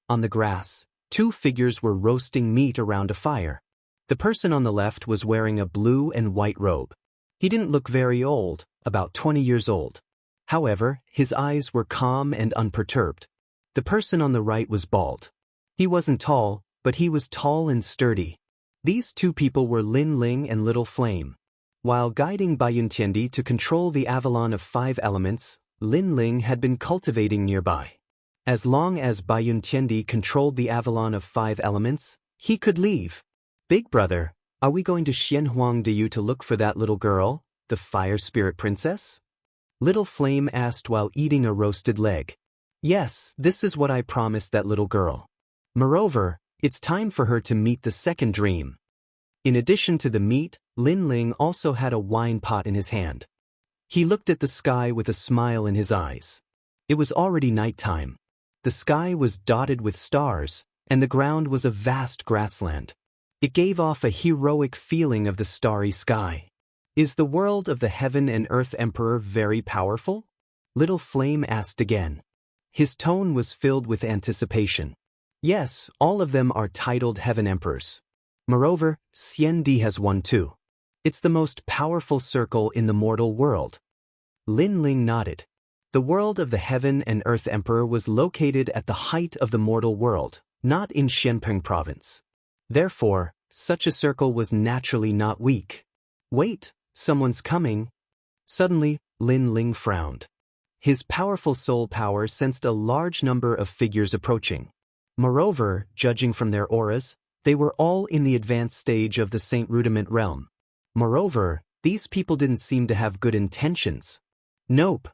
On the grass, 2 figures were roasting meat around a fire. The person on the left was wearing a blue and white robe. He didn't look very old, about 20 years old. However, his eyes were calm and unperturbed. The person on the right was bald. He wasn't tall, but he was tall and sturdy. These 2 people were Lin Ling and Little Flame. While guiding Bai Yun Tiandi to control the Avalon of 5 elements, Lin Ling had been cultivating nearby. As long as Bai Yun Tiandi controlled the Avalon of 5 elements, he could leave. Big brother, are we going to Xianhuangdiyu to look for that little girl, the fire spirit princess? Little Flame asked while eating a roasted leg. Yes, this is what I promised that little girl. Moreover, it's time for her to meet the second dream. In addition to the meat, Lin Ling also had a wine pot in his hand. He looked at the sky with a smile in his eyes. It was already nighttime. The sky was dotted with stars, and the ground was a vast grassland. It gave off a heroic feeling of the starry sky. Is the world of the heaven and earth emperor very powerful? Little Flame asked again. His tone was filled with anticipation. Yes, all of them are titled heaven emperors. Moreover, Xian Di has one too. It's the most powerful circle in the mortal world. Lin Ling nodded. The world of the heaven and earth emperor was located at the height of the mortal world, not in Xianpeng province. Therefore, such a circle was naturally not weak. Wait, someone's coming. Suddenly, Lin Ling frowned. His powerful soul power sensed a large number of figures approaching. Moreover, judging from their auras, they were all in the advanced stage of the Saint Rudiment realm. Moreover, these people didn't seem to have good intentions. Nope.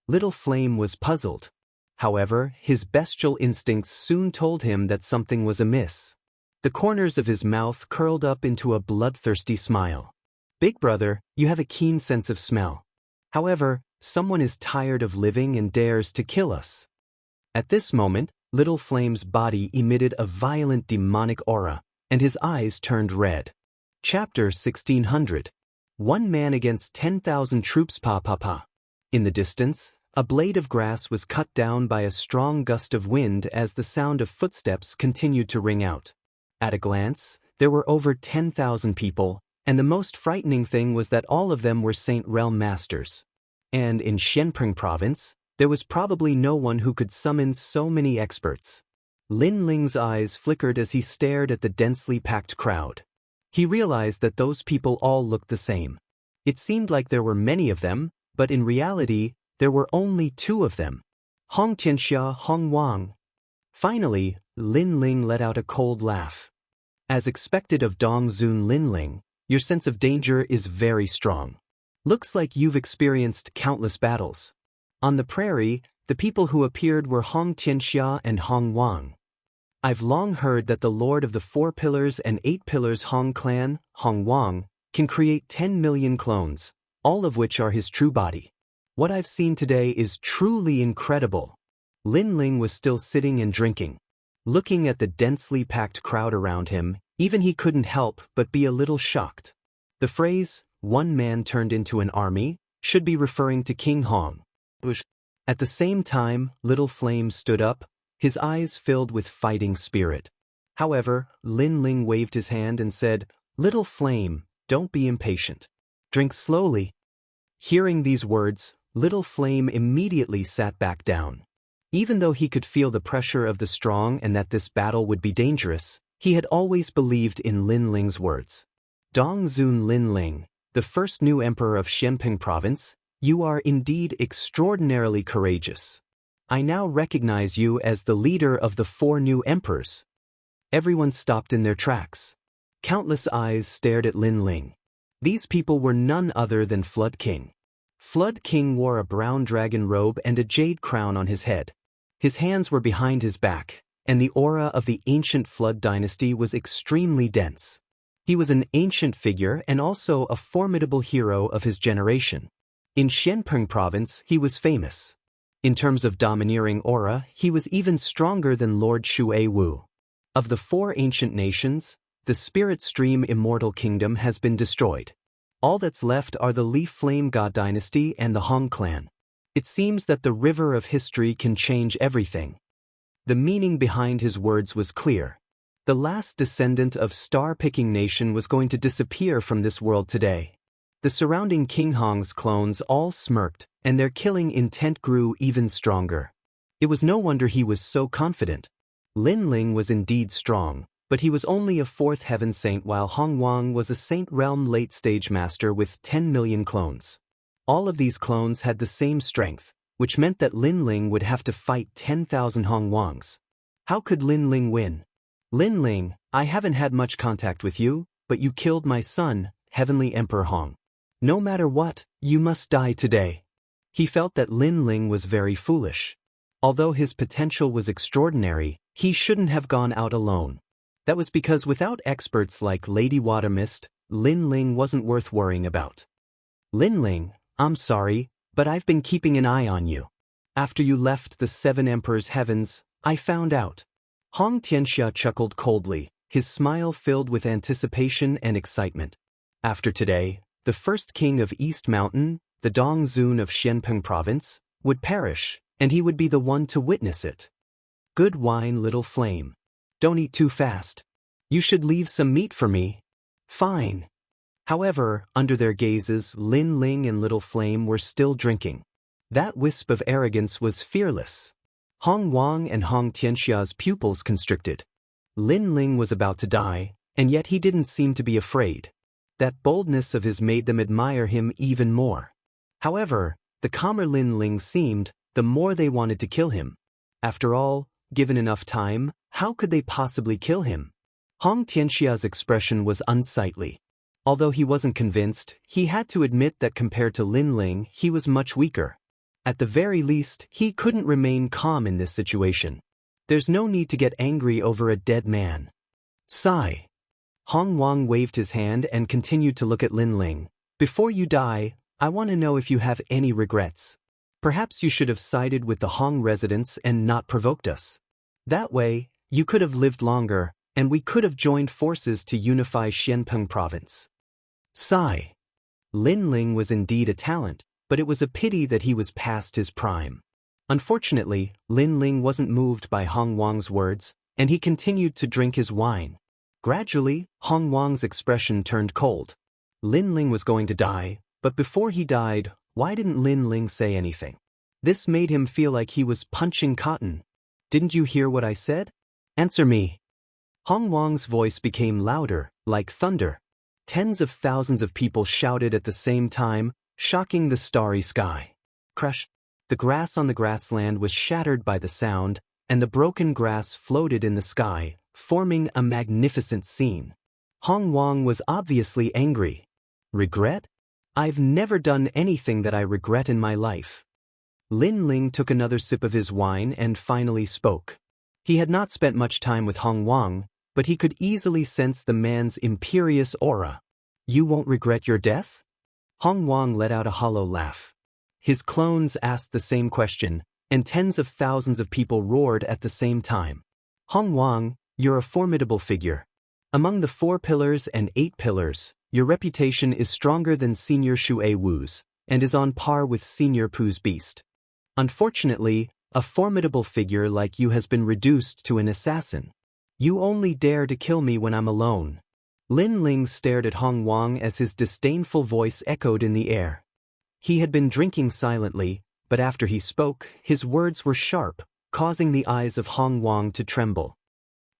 Little Flame was puzzled. However, his bestial instincts soon told him that something was amiss. The corners of his mouth curled up into a bloodthirsty smile. Big brother, you have a keen sense of smell. However, someone is tired of living and dares to kill us. At this moment, Little Flame's body emitted a violent demonic aura, and his eyes turned red. Chapter 1600. One man against 10,000 troops. Pa. In the distance, a blade of grass was cut down by a strong gust of wind as the sound of footsteps continued to ring out. At a glance, there were over 10,000 people, and the most frightening thing was that all of them were Saint Realm Masters. And in Xianpeng Province, there was probably no one who could summon so many experts. Lin Ling's eyes flickered as he stared at the densely packed crowd. He realized that those people all looked the same. It seemed like there were many of them, but in reality, there were only two of them. Hong Tianxia, Hong Wang. Finally, Lin Ling let out a cold laugh. As expected of Dongzun Lin Ling, your sense of danger is very strong. Looks like you've experienced countless battles. On the prairie, the people who appeared were Hong Tianxia and Hong Wang. I've long heard that the Lord of the 4 Pillars and 8 Pillars Hong Clan, Hong Wang, can create 10 million clones, all of which are his true body. What I've seen today is truly incredible. Lin Ling was still sitting and drinking. Looking at the densely packed crowd around him, even he couldn't help but be a little shocked. The phrase, "one man turned into an army," should be referring to King Hong. At the same time, Little Flame stood up, his eyes filled with fighting spirit. However, Lin Ling waved his hand and said, "Little Flame, don't be impatient. Drink slowly." Hearing these words, Little Flame immediately sat back down. Even though he could feel the pressure of the strong and that this battle would be dangerous, he had always believed in Lin Ling's words. Dongzun Lin Ling, the first new emperor of Xianpeng Province, you are indeed extraordinarily courageous. I now recognize you as the leader of the 4 new emperors. Everyone stopped in their tracks. Countless eyes stared at Lin Ling. These people were none other than Flood King. Flood King wore a brown dragon robe and a jade crown on his head. His hands were behind his back, and the aura of the ancient Flood dynasty was extremely dense. He was an ancient figure and also a formidable hero of his generation. In Xianpeng Province, he was famous. In terms of domineering aura, he was even stronger than Lord Shui Wu. Of the 4 ancient nations, the Spirit Stream Immortal Kingdom has been destroyed. All that's left are the Leaf Flame God Dynasty and the Hong Clan. It seems that the river of history can change everything. The meaning behind his words was clear. The last descendant of Star-Picking Nation was going to disappear from this world today. The surrounding King Hong's clones all smirked, and their killing intent grew even stronger. It was no wonder he was so confident. Lin Ling was indeed strong, but he was only a 4th heaven saint while Hong Wang was a Saint Realm late-stage master with 10 million clones. All of these clones had the same strength, which meant that Lin Ling would have to fight 10,000 Hong Wangs. How could Lin Ling win? Lin Ling, I haven't had much contact with you, but you killed my son, Heavenly Emperor Hong. No matter what, you must die today. He felt that Lin Ling was very foolish. Although his potential was extraordinary, he shouldn't have gone out alone. That was because without experts like Lady Watermist, Lin Ling wasn't worth worrying about. Lin Ling, I'm sorry, but I've been keeping an eye on you. After you left the 7 Emperors' heavens, I found out. Hong Tianxia chuckled coldly, his smile filled with anticipation and excitement. After today, the first king of East Mountain, the Dongzun of Xianpeng Province, would perish, and he would be the one to witness it. Good wine, Little Flame. Don't eat too fast. You should leave some meat for me. Fine. However, under their gazes, Lin Ling and Little Flame were still drinking. That wisp of arrogance was fearless. Hong Wang and Hong Tianxia's pupils constricted. Lin Ling was about to die, and yet he didn't seem to be afraid. That boldness of his made them admire him even more. However, the calmer Lin Ling seemed, the more they wanted to kill him. After all, given enough time, how could they possibly kill him? Hong Tianxia's expression was unsightly. Although he wasn't convinced, he had to admit that compared to Lin Ling, he was much weaker. At the very least, he couldn't remain calm in this situation. There's no need to get angry over a dead man. Sigh. Hong Wang waved his hand and continued to look at Lin Ling. Before you die, I want to know if you have any regrets. Perhaps you should have sided with the Hong residents and not provoked us. That way, you could have lived longer, and we could have joined forces to unify Xianpeng province. Sigh. Lin Ling was indeed a talent, but it was a pity that he was past his prime. Unfortunately, Lin Ling wasn't moved by Hong Wang's words, and he continued to drink his wine. Gradually, Hong Wang's expression turned cold. Lin Ling was going to die, but before he died, why didn't Lin Ling say anything? This made him feel like he was punching cotton. Didn't you hear what I said? Answer me. Hong Wang's voice became louder, like thunder. Tens of thousands of people shouted at the same time, shocking the starry sky. Crash! The grass on the grassland was shattered by the sound, and the broken grass floated in the sky, forming a magnificent scene. Hong Wang was obviously angry. Regret? I've never done anything that I regret in my life. Lin Ling took another sip of his wine and finally spoke. He had not spent much time with Hong Wang, but he could easily sense the man's imperious aura. You won't regret your death? Hong Wang let out a hollow laugh. His clones asked the same question, and tens of thousands of people roared at the same time. Hong Wang, you're a formidable figure. Among the 4 pillars and 8 pillars, your reputation is stronger than Senior Shui Wu's, and is on par with Senior Pu's beast. Unfortunately, a formidable figure like you has been reduced to an assassin. You only dare to kill me when I'm alone. Lin Ling stared at Hong Wang as his disdainful voice echoed in the air. He had been drinking silently, but after he spoke, his words were sharp, causing the eyes of Hong Wang to tremble.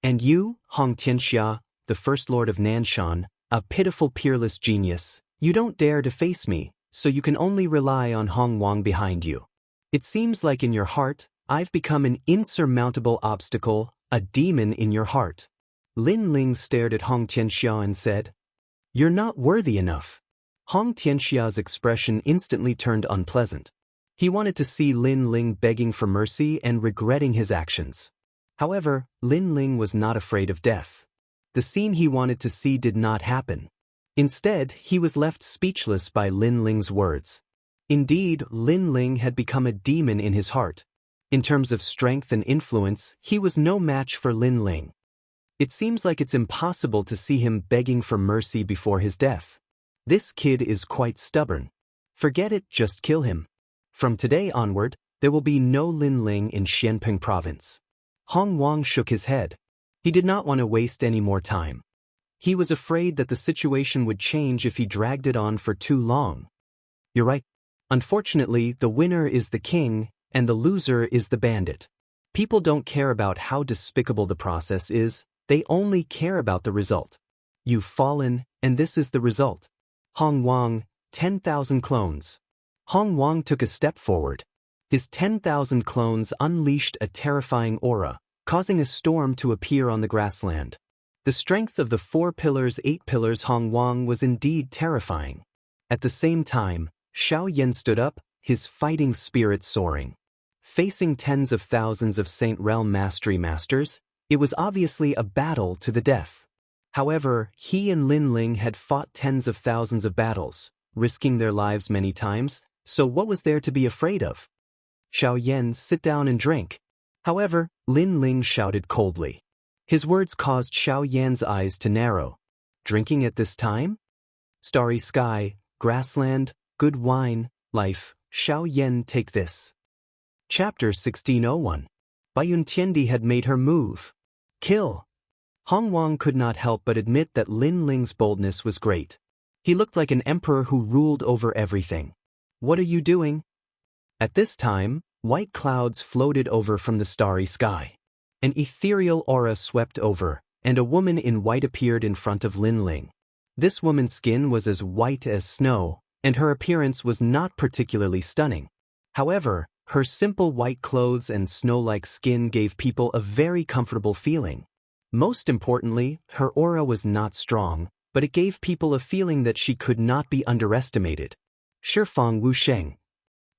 And you, Hong Tianxia, the First Lord of Nanshan, a pitiful peerless genius, you don't dare to face me, so you can only rely on Hong Wang behind you. It seems like in your heart, I've become an insurmountable obstacle, a demon in your heart. Lin Ling stared at Hong Tianxia and said, You're not worthy enough. Hong Tianxia's expression instantly turned unpleasant. He wanted to see Lin Ling begging for mercy and regretting his actions. However, Lin Ling was not afraid of death. The scene he wanted to see did not happen. Instead, he was left speechless by Lin Ling's words. Indeed, Lin Ling had become a demon in his heart. In terms of strength and influence, he was no match for Lin Ling. It seems like it's impossible to see him begging for mercy before his death. This kid is quite stubborn. Forget it, just kill him. From today onward, there will be no Lin Ling in Xianpeng province. Hong Wang shook his head. He did not want to waste any more time. He was afraid that the situation would change if he dragged it on for too long. You're right. Unfortunately, the winner is the king, and the loser is the bandit. People don't care about how despicable the process is, they only care about the result. You've fallen, and this is the result. Hong Wang, 10,000 clones. Hong Wang took a step forward. His 10,000 clones unleashed a terrifying aura, causing a storm to appear on the grassland. The strength of the 4 pillars, 8 pillars Hong Wang was indeed terrifying. At the same time, Xiao Yan stood up, his fighting spirit soaring. Facing tens of thousands of Saint Realm Mastery Masters, it was obviously a battle to the death. However, he and Lin Ling had fought tens of thousands of battles, risking their lives many times, so what was there to be afraid of? Xiao Yan, sit down and drink. However, Lin Ling shouted coldly. His words caused Xiao Yan's eyes to narrow. Drinking at this time? Starry sky, grassland, good wine, life, Xiao Yan, take this. Chapter 1601. Bayun Tiandi had made her move. Kill. Hong Wang could not help but admit that Lin Ling's boldness was great. He looked like an emperor who ruled over everything. What are you doing? At this time, white clouds floated over from the starry sky. An ethereal aura swept over, and a woman in white appeared in front of Lin Ling. This woman's skin was as white as snow, and her appearance was not particularly stunning. However, her simple white clothes and snow-like skin gave people a very comfortable feeling. Most importantly, her aura was not strong, but it gave people a feeling that she could not be underestimated. Shifang Wusheng.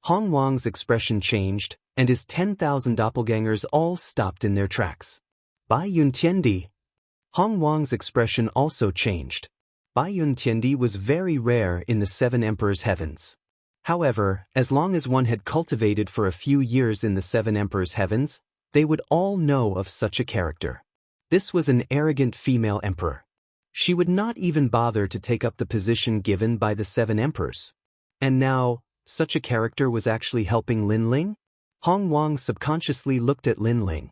Hong Wang's expression changed, and his 10,000 doppelgangers all stopped in their tracks. Bai Yun Tiendi. Hong Wang's expression also changed. Bai Yun Tiandi was very rare in the Seven Emperors' heavens. However, as long as one had cultivated for a few years in the Seven Emperors' heavens, they would all know of such a character. This was an arrogant female emperor. She would not even bother to take up the position given by the Seven Emperors. And now, such a character was actually helping Lin Ling? Hong Wang subconsciously looked at Lin Ling.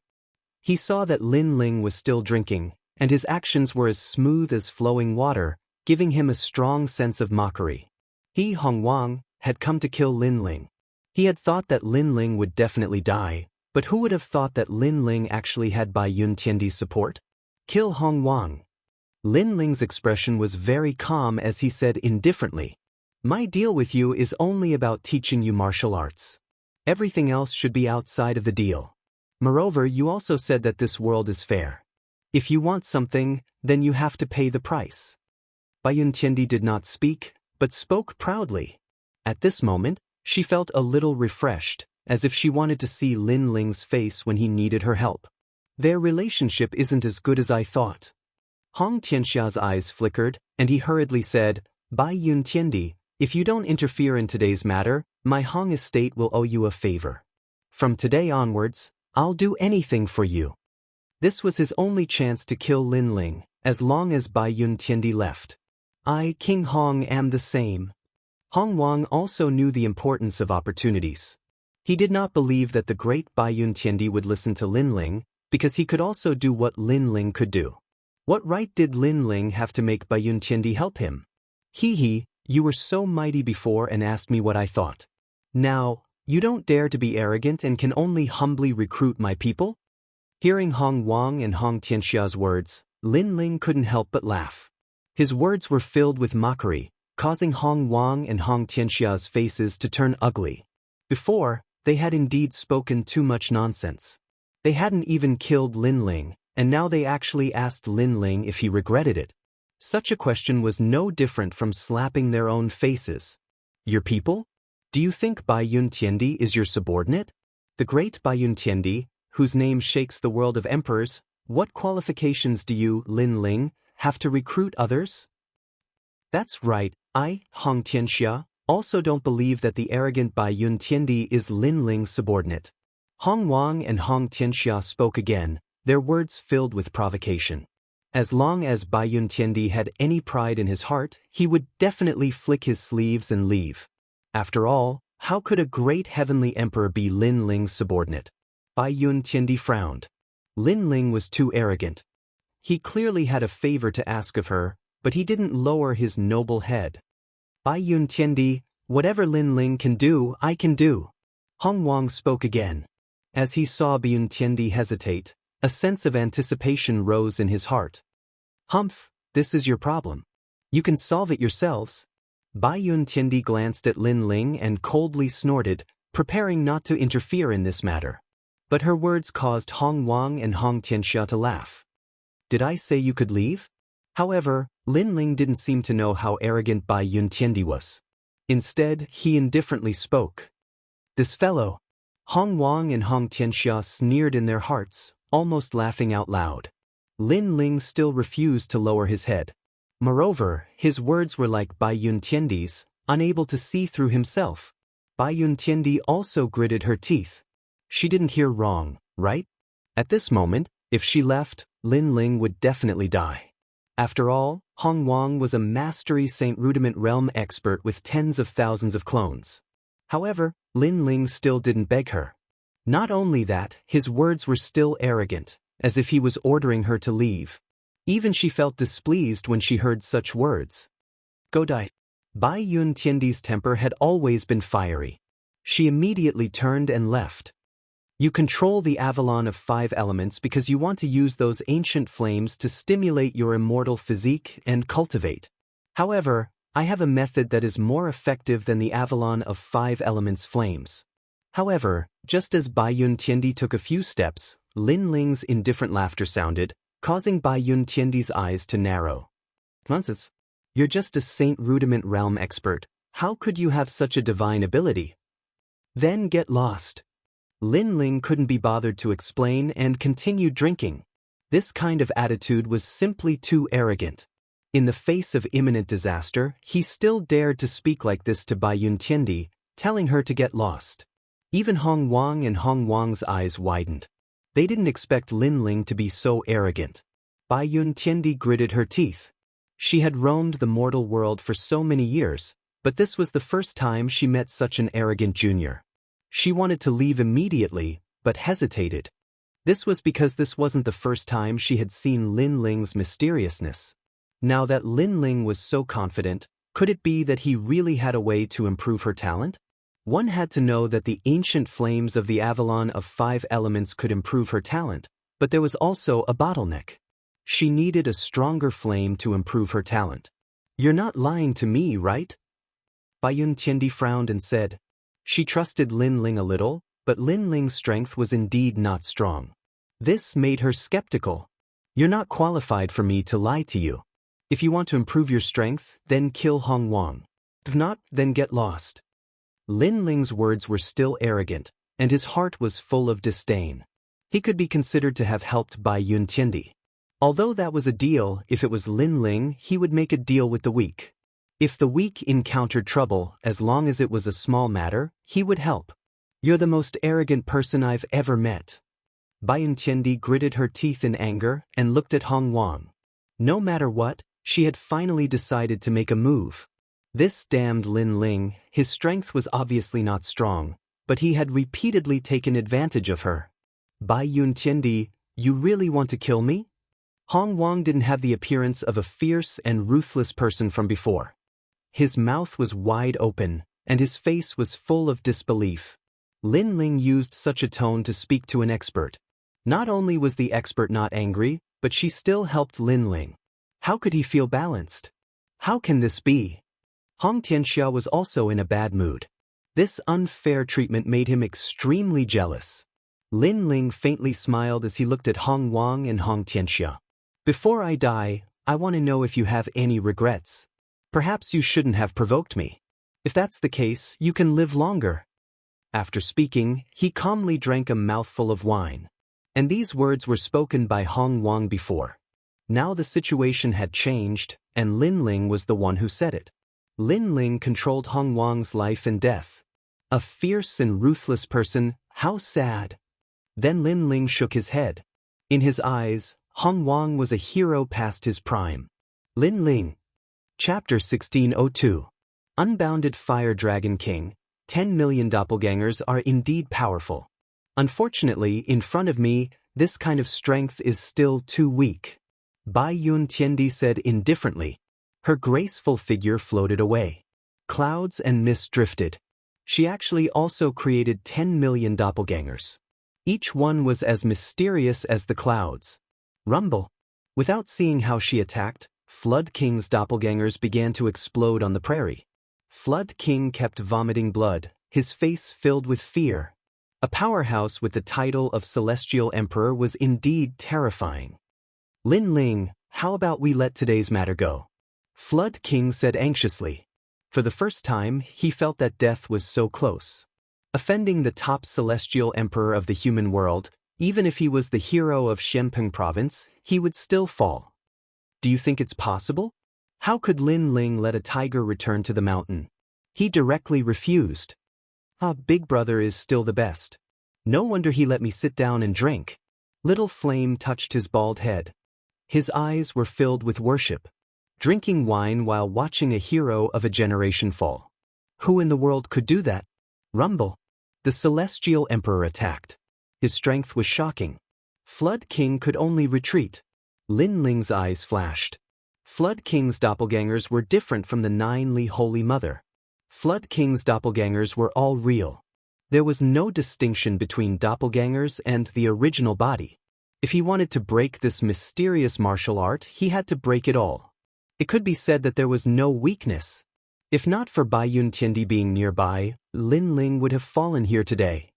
He saw that Lin Ling was still drinking, and his actions were as smooth as flowing water, giving him a strong sense of mockery. He, Hong Wang, had come to kill Lin Ling. He had thought that Lin Ling would definitely die, but who would have thought that Lin Ling actually had Bai Yun Tiandi's support? Kill Hong Wang. Lin Ling's expression was very calm as he said indifferently, "My deal with you is only about teaching you martial arts. Everything else should be outside of the deal. Moreover, you also said that this world is fair. If you want something, then you have to pay the price." Bai Yun Tiandi did not speak, but spoke proudly. At this moment, she felt a little refreshed, as if she wanted to see Lin Ling's face when he needed her help. Their relationship isn't as good as I thought. Hong Tianxia's eyes flickered, and he hurriedly said, "Bai Yun Tiandi, if you don't interfere in today's matter, my Hong estate will owe you a favor. From today onwards, I'll do anything for you." This was his only chance to kill Lin Ling, as long as Bai Yun Tiandi left. "I, King Hong, am the same." Hong Wang also knew the importance of opportunities. He did not believe that the great Bai Yun Tiandi would listen to Lin Ling, because he could also do what Lin Ling could do. What right did Lin Ling have to make Bai Yun Tiandi help him? "He, you were so mighty before and asked me what I thought. Now, you don't dare to be arrogant and can only humbly recruit my people?" Hearing Hong Wang and Hong Tianxia's words, Lin Ling couldn't help but laugh. His words were filled with mockery, causing Hong Wang and Hong Tianxia's faces to turn ugly. Before, they had indeed spoken too much nonsense. They hadn't even killed Lin Ling, and now they actually asked Lin Ling if he regretted it. Such a question was no different from slapping their own faces. "Your people? Do you think Bai Yun Tiandi is your subordinate? The great Bai Yun Tiandi, whose name shakes the world of emperors, what qualifications do you, Lin Ling, have to recruit others?" "That's right, I, Hong Tianxia, also don't believe that the arrogant Bai Yun Tiandi is Lin Ling's subordinate." Hong Wang and Hong Tianxia spoke again, their words filled with provocation. As long as Bai Yun Tiandi had any pride in his heart, he would definitely flick his sleeves and leave. After all, how could a great heavenly emperor be Lin Ling's subordinate? Bai Yun Tiandi frowned. Lin Ling was too arrogant. He clearly had a favor to ask of her, but he didn't lower his noble head. "Bai Yun Tiandi, whatever Lin Ling can do, I can do." Hong Wang spoke again. As he saw Bai Yun Tiandi hesitate, a sense of anticipation rose in his heart. "Humph, this is your problem. You can solve it yourselves." Bai Yun Tiandi glanced at Lin Ling and coldly snorted, preparing not to interfere in this matter. But her words caused Hong Wang and Hong Tianxia to laugh. "Did I say you could leave?" However, Lin Ling didn't seem to know how arrogant Bai Yun Tiandi was. Instead, he indifferently spoke. "This fellow." Hong Wang and Hong Tianxia sneered in their hearts, almost laughing out loud. Lin Ling still refused to lower his head. Moreover, his words were like Bai Yun Tiandi's, unable to see through himself. Bai Yun Tiandi also gritted her teeth. She didn't hear wrong, right? At this moment, if she left, Lin Ling would definitely die. After all, Hong Wang was a mastery Saint Rudiment realm expert with tens of thousands of clones. However, Lin Ling still didn't beg her. Not only that, his words were still arrogant, as if he was ordering her to leave. Even she felt displeased when she heard such words. "Go die." Bai Yun Tiandi's temper had always been fiery. She immediately turned and left. "You control the Avalon of 5 elements because you want to use those ancient flames to stimulate your immortal physique and cultivate. However, I have a method that is more effective than the Avalon of 5 elements flames." However, just as Bai Yun Tiandi took a few steps, Lin Ling's indifferent laughter sounded, causing Bai Yun Tiandi's eyes to narrow. "Nonsense. You're just a Saint Rudiment realm expert. How could you have such a divine ability?" "Then get lost." Lin Ling couldn't be bothered to explain and continued drinking. This kind of attitude was simply too arrogant. In the face of imminent disaster, he still dared to speak like this to Bai Yuntiendi, telling her to get lost. Even Hong Wang and Hong Wang's eyes widened. They didn't expect Lin Ling to be so arrogant. Bai Yuntiendi gritted her teeth. She had roamed the mortal world for so many years, but this was the first time she met such an arrogant junior. She wanted to leave immediately, but hesitated. This was because this wasn't the first time she had seen Lin Ling's mysteriousness. Now that Lin Ling was so confident, could it be that he really had a way to improve her talent? One had to know that the ancient flames of the Avalon of 5 elements could improve her talent, but there was also a bottleneck. She needed a stronger flame to improve her talent. "You're not lying to me, right?" Bai Yuntiendi frowned and said. She trusted Lin Ling a little, but Lin Ling's strength was indeed not strong. This made her skeptical. "You're not qualified for me to lie to you. If you want to improve your strength, then kill Hong Wang. If not, then get lost." Lin Ling's words were still arrogant, and his heart was full of disdain. He could be considered to have helped Bai Yuntiendi. Although that was a deal, if it was Lin Ling, he would make a deal with the weak. If the weak encountered trouble, as long as it was a small matter, he would help. "You're the most arrogant person I've ever met." Bai Yuntiendi gritted her teeth in anger and looked at Hong Wang. No matter what, she had finally decided to make a move. This damned Lin Ling, his strength was obviously not strong, but he had repeatedly taken advantage of her. "Bai Yuntiendi, you really want to kill me?" Hong Wang didn't have the appearance of a fierce and ruthless person from before. His mouth was wide open, and his face was full of disbelief. Lin Ling used such a tone to speak to an expert. Not only was the expert not angry, but she still helped Lin Ling. How could he feel balanced? How can this be? Hong Tianxia was also in a bad mood. This unfair treatment made him extremely jealous. Lin Ling faintly smiled as he looked at Hong Wang and Hong Tianxia. "Before I die, I want to know if you have any regrets. Perhaps you shouldn't have provoked me. If that's the case, you can live longer." After speaking, he calmly drank a mouthful of wine. And these words were spoken by Hong Wang before. Now the situation had changed, and Lin Ling was the one who said it. Lin Ling controlled Hong Wang's life and death. A fierce and ruthless person, how sad. Then Lin Ling shook his head. In his eyes, Hong Wang was a hero past his prime. Lin Ling. Chapter 1602. Unbounded Fire Dragon King. 10 million doppelgangers are indeed powerful. Unfortunately, in front of me, this kind of strength is still too weak. Bai Yuntiendi said indifferently. Her graceful figure floated away. Clouds and mist drifted. She actually also created 10 million doppelgangers. Each one was as mysterious as the clouds. Rumble. Without seeing how she attacked, Flood King's doppelgangers began to explode on the prairie. Flood King kept vomiting blood, his face filled with fear. A powerhouse with the title of Celestial Emperor was indeed terrifying. "Lin Ling, how about we let today's matter go?" Flood King said anxiously. For the first time, he felt that death was so close. Offending the top Celestial Emperor of the human world, even if he was the hero of Shenpeng Province, he would still fall. "Do you think it's possible? How could Lin Ling let a tiger return to the mountain?" He directly refused. Big brother is still the best. No wonder he let me sit down and drink." Little Flame touched his bald head. His eyes were filled with worship. Drinking wine while watching a hero of a generation fall. Who in the world could do that? Rumble. The Celestial Emperor attacked. His strength was shocking. Flood King could only retreat. Lin Ling's eyes flashed. Flood King's doppelgangers were different from the 9 Li Holy Mother. Flood King's doppelgangers were all real. There was no distinction between doppelgangers and the original body. If he wanted to break this mysterious martial art, he had to break it all. It could be said that there was no weakness. If not for Bai Yuntiendi being nearby, Lin Ling would have fallen here today.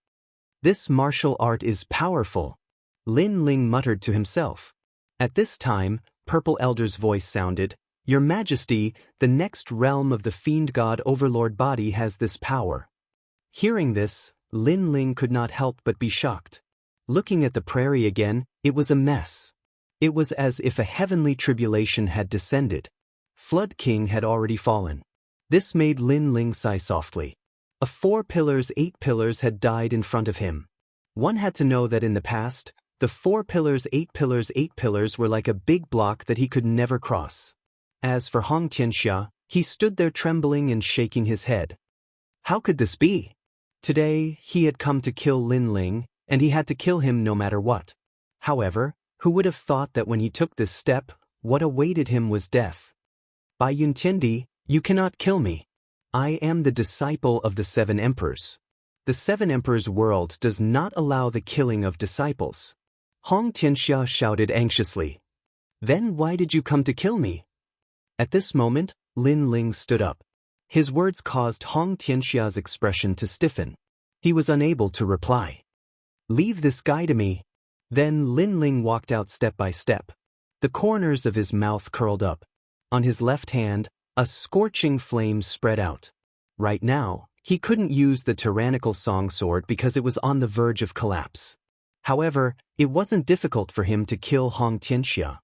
"This martial art is powerful," Lin Ling muttered to himself. At this time, Purple Elder's voice sounded, "Your Majesty, the next realm of the Fiend God Overlord body has this power." Hearing this, Lin Ling could not help but be shocked. Looking at the prairie again, it was a mess. It was as if a heavenly tribulation had descended. Flood King had already fallen. This made Lin Ling sigh softly. Of 4 pillars, 8 pillars had died in front of him. One had to know that in the past, the 4 pillars, 8 pillars, 8 pillars were like a big block that he could never cross. As for Hong Tianxia, he stood there trembling and shaking his head. How could this be? Today, he had come to kill Lin Ling, and he had to kill him no matter what. However, who would have thought that when he took this step, what awaited him was death? Bai Yuntiendi, you cannot kill me. I am the disciple of the 7 emperors. The 7 emperors' world does not allow the killing of disciples. Hong Tianxia shouted anxiously. Then why did you come to kill me? At this moment, Lin Ling stood up. His words caused Hong Tianxia's expression to stiffen. He was unable to reply. Leave this guy to me. Then Lin Ling walked out step by step. The corners of his mouth curled up. On his left hand, a scorching flame spread out. Right now, he couldn't use the tyrannical song sword because it was on the verge of collapse. However, it wasn't difficult for him to kill Hong Tianxia.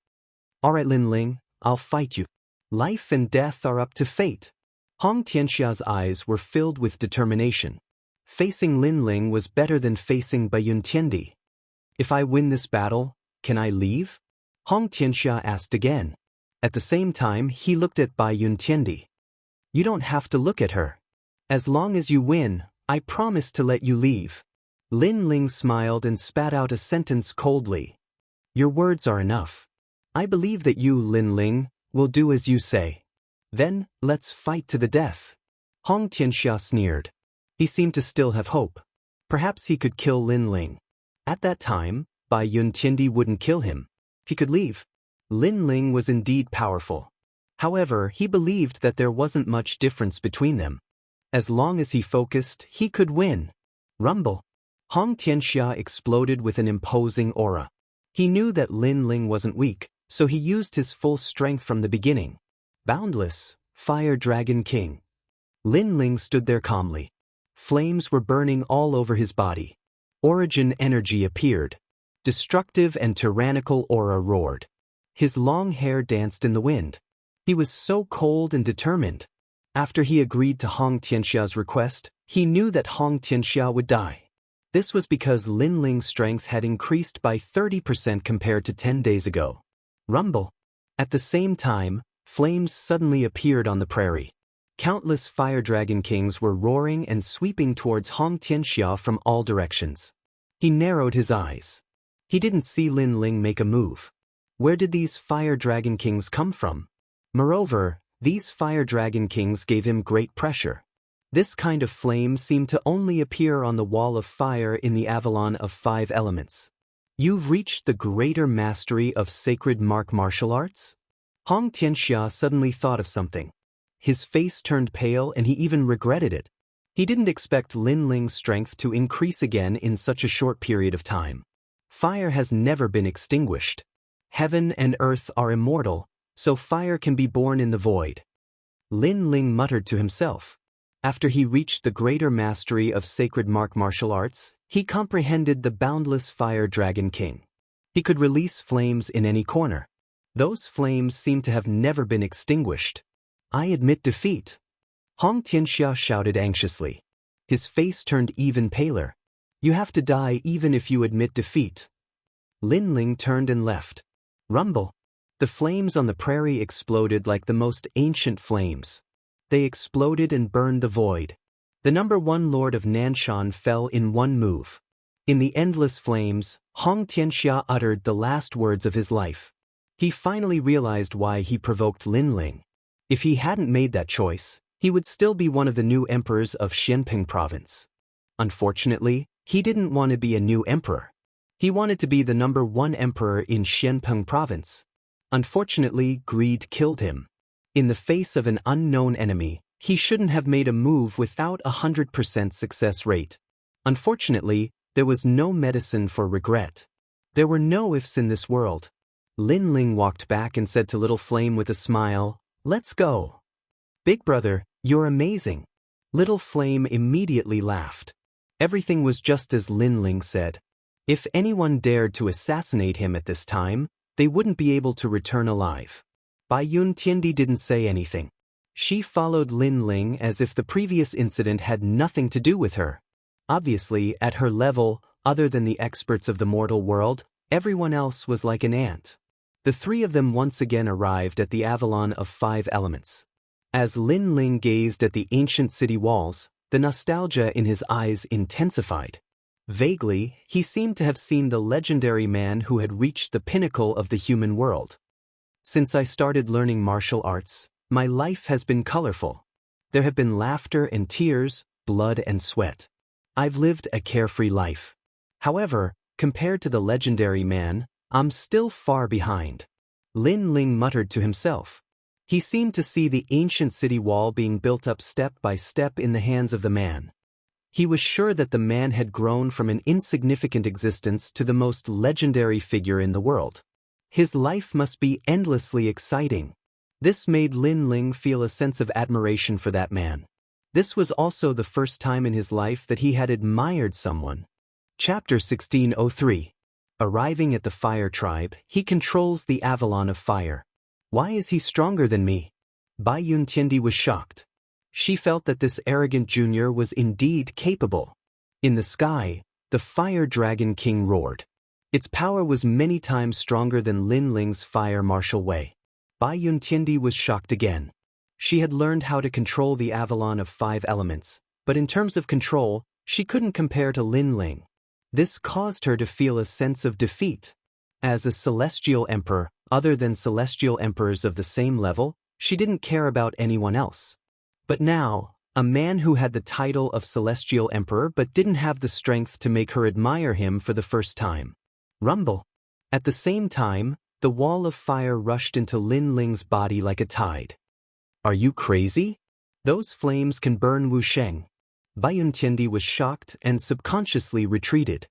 Alright Lin Ling, I'll fight you. Life and death are up to fate. Hong Tianxia's eyes were filled with determination. Facing Lin Ling was better than facing Bai Yuntiendi. If I win this battle, can I leave? Hong Tianxia asked again. At the same time, he looked at Bai Yuntiendi. You don't have to look at her. As long as you win, I promise to let you leave. Lin Ling smiled and spat out a sentence coldly. Your words are enough. I believe that you, Lin Ling, will do as you say. Then, let's fight to the death. Hong Tianxia sneered. He seemed to still have hope. Perhaps he could kill Lin Ling. At that time, Bai Yuntiendi wouldn't kill him. He could leave. Lin Ling was indeed powerful. However, he believed that there wasn't much difference between them. As long as he focused, he could win. Rumble. Hong Tianxia exploded with an imposing aura. He knew that Lin Ling wasn't weak, so he used his full strength from the beginning. Boundless, Fire Dragon King. Lin Ling stood there calmly. Flames were burning all over his body. Origin energy appeared. Destructive and tyrannical aura roared. His long hair danced in the wind. He was so cold and determined. After he agreed to Hong Tianxia's request, he knew that Hong Tianxia would die. This was because Lin Ling's strength had increased by 30% compared to 10 days ago. Rumble. At the same time, flames suddenly appeared on the prairie. Countless fire dragon kings were roaring and sweeping towards Hong Tianxia from all directions. He narrowed his eyes. He didn't see Lin Ling make a move. Where did these fire dragon kings come from? Moreover, these fire dragon kings gave him great pressure. This kind of flame seemed to only appear on the wall of fire in the Avalon of 5 elements. You've reached the greater mastery of sacred martial arts? Hong Tianxia suddenly thought of something. His face turned pale and he even regretted it. He didn't expect Lin Ling's strength to increase again in such a short period of time. Fire has never been extinguished. Heaven and earth are immortal, so fire can be born in the void. Lin Ling muttered to himself. After he reached the greater mastery of sacred martial arts, he comprehended the boundless Fire Dragon King. He could release flames in any corner. Those flames seemed to have never been extinguished. I admit defeat. Hong Tianxia shouted anxiously. His face turned even paler. You have to die even if you admit defeat. Lin Ling turned and left. Rumble. The flames on the prairie exploded like the most ancient flames. They exploded and burned the void. The number 1 Lord of Nanshan fell in one move. In the endless flames, Hong Tianxia uttered the last words of his life. He finally realized why he provoked Lin Ling. If he hadn't made that choice, he would still be one of the new emperors of Xianping province. Unfortunately, he didn't want to be a new emperor. He wanted to be the number 1 emperor in Xianping province. Unfortunately, greed killed him. In the face of an unknown enemy, he shouldn't have made a move without a 100% success rate. Unfortunately, there was no medicine for regret. There were no ifs in this world. Lin Ling walked back and said to Little Flame with a smile, "Let's go." "Big brother, you're amazing." Little Flame immediately laughed. Everything was just as Lin Ling said. If anyone dared to assassinate him at this time, they wouldn't be able to return alive. Bai Yun Tiandi didn't say anything. She followed Lin Ling as if the previous incident had nothing to do with her. Obviously, at her level, other than the experts of the mortal world, everyone else was like an ant. The three of them once again arrived at the Avalon of 5 elements. As Lin Ling gazed at the ancient city walls, the nostalgia in his eyes intensified. Vaguely, he seemed to have seen the legendary man who had reached the pinnacle of the human world. Since I started learning martial arts, my life has been colorful. There have been laughter and tears, blood and sweat. I've lived a carefree life. However, compared to the legendary man, I'm still far behind. Lin Ling muttered to himself. He seemed to see the ancient city wall being built up step by step in the hands of the man. He was sure that the man had grown from an insignificant existence to the most legendary figure in the world. His life must be endlessly exciting. This made Lin Ling feel a sense of admiration for that man. This was also the first time in his life that he had admired someone. Chapter 1603. Arriving at the Fire Tribe, he controls the Avalon of Fire. Why is he stronger than me? Bai Yun Tiandi was shocked. She felt that this arrogant junior was indeed capable. In the sky, the Fire Dragon King roared. Its power was many times stronger than Lin Ling's fire martial way. Bai Yun Tiandi was shocked again. She had learned how to control the Avalon of 5 elements, but in terms of control, she couldn't compare to Lin Ling. This caused her to feel a sense of defeat. As a celestial emperor, other than celestial emperors of the same level, she didn't care about anyone else. But now, a man who had the title of celestial emperor but didn't have the strength to make her admire him for the first time. Rumble. At the same time, the wall of fire rushed into Lin Ling's body like a tide. Are you crazy? Those flames can burn Wusheng. Bai Yun Tiandi was shocked and subconsciously retreated.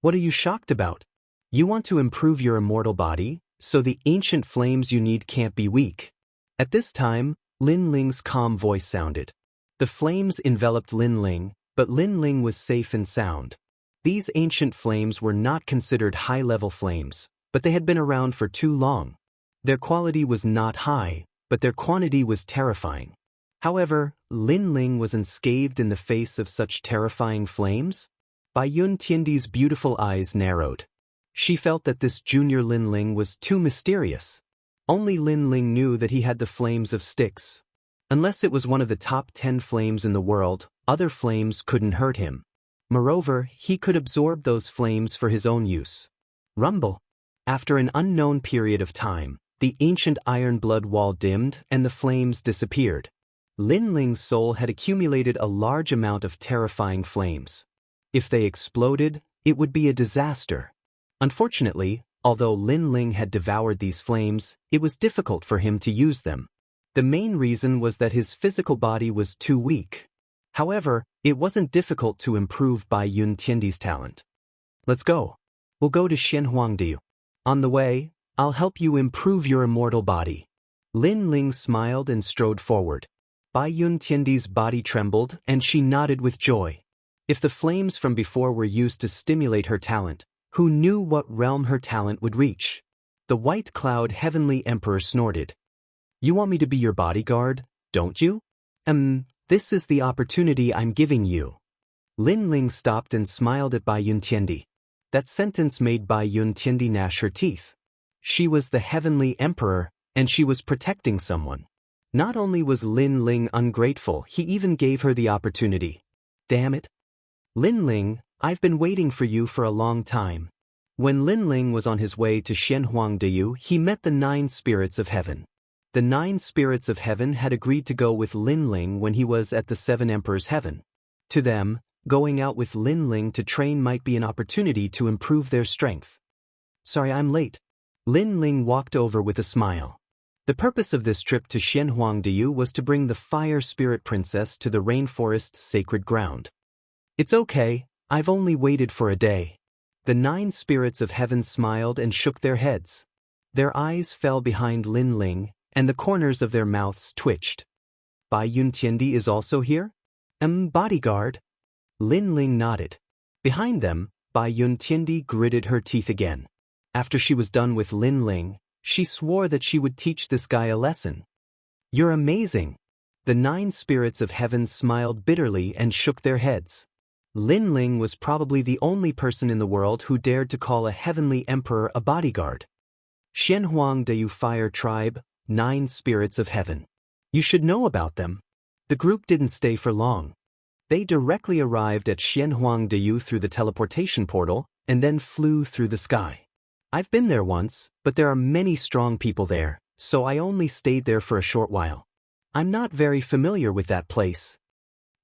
What are you shocked about? You want to improve your immortal body, so the ancient flames you need can't be weak. At this time, Lin Ling's calm voice sounded. The flames enveloped Lin Ling, but Lin Ling was safe and sound. These ancient flames were not considered high-level flames, but they had been around for too long. Their quality was not high, but their quantity was terrifying. However, Lin Ling was unscathed in the face of such terrifying flames. Bai Yun Tiandi's beautiful eyes narrowed. She felt that this junior Lin Ling was too mysterious. Only Lin Ling knew that he had the flames of Styx. Unless it was one of the top 10 flames in the world, other flames couldn't hurt him. Moreover, he could absorb those flames for his own use. Rumble. After an unknown period of time, the ancient iron blood wall dimmed and the flames disappeared. Lin Ling's soul had accumulated a large amount of terrifying flames. If they exploded, it would be a disaster. Unfortunately, although Lin Ling had devoured these flames, it was difficult for him to use them. The main reason was that his physical body was too weak. However, it wasn't difficult to improve Bai Yun Tiandi's talent. Let's go. We'll go to Xianhuangdiu. On the way, I'll help you improve your immortal body. Lin Ling smiled and strode forward. Bai Yun Tiandi's body trembled and she nodded with joy. If the flames from before were used to stimulate her talent, who knew what realm her talent would reach? The white cloud heavenly emperor snorted. You want me to be your bodyguard, don't you? This is the opportunity I'm giving you. Lin Ling stopped and smiled at Bai Yun Tiandi. That sentence made Bai Yun Tiandi gnash her teeth. She was the heavenly emperor, and she was protecting someone. Not only was Lin Ling ungrateful, he even gave her the opportunity. Damn it. Lin Ling, I've been waiting for you for a long time. When Lin Ling was on his way to Xianhuangdiu, he met the 9 spirits of heaven. The 9 spirits of heaven had agreed to go with Lin Ling when he was at the 7 emperors' heaven. To them, going out with Lin Ling to train might be an opportunity to improve their strength. Sorry I'm late. Lin Ling walked over with a smile. The purpose of this trip to Xianhuangdiu was to bring the Fire Spirit Princess to the rainforest's sacred ground. It's okay, I've only waited for a day. The 9 spirits of heaven smiled and shook their heads. Their eyes fell behind Lin Ling, and the corners of their mouths twitched. Bai Yun Tiandi is also here? Bodyguard. Lin Ling nodded. Behind them, Bai Yun Tiandi gritted her teeth again. After she was done with Lin Ling, she swore that she would teach this guy a lesson. "You're amazing." The 9 spirits of heaven smiled bitterly and shook their heads. Lin Ling was probably the only person in the world who dared to call a heavenly emperor a bodyguard. Xianhuang Deyu Fire Tribe, 9 spirits of heaven. You should know about them. The group didn't stay for long. They directly arrived at Xianhuang Deyu through the teleportation portal, and then flew through the sky. I've been there once, but there are many strong people there, so I only stayed there for a short while. I'm not very familiar with that place.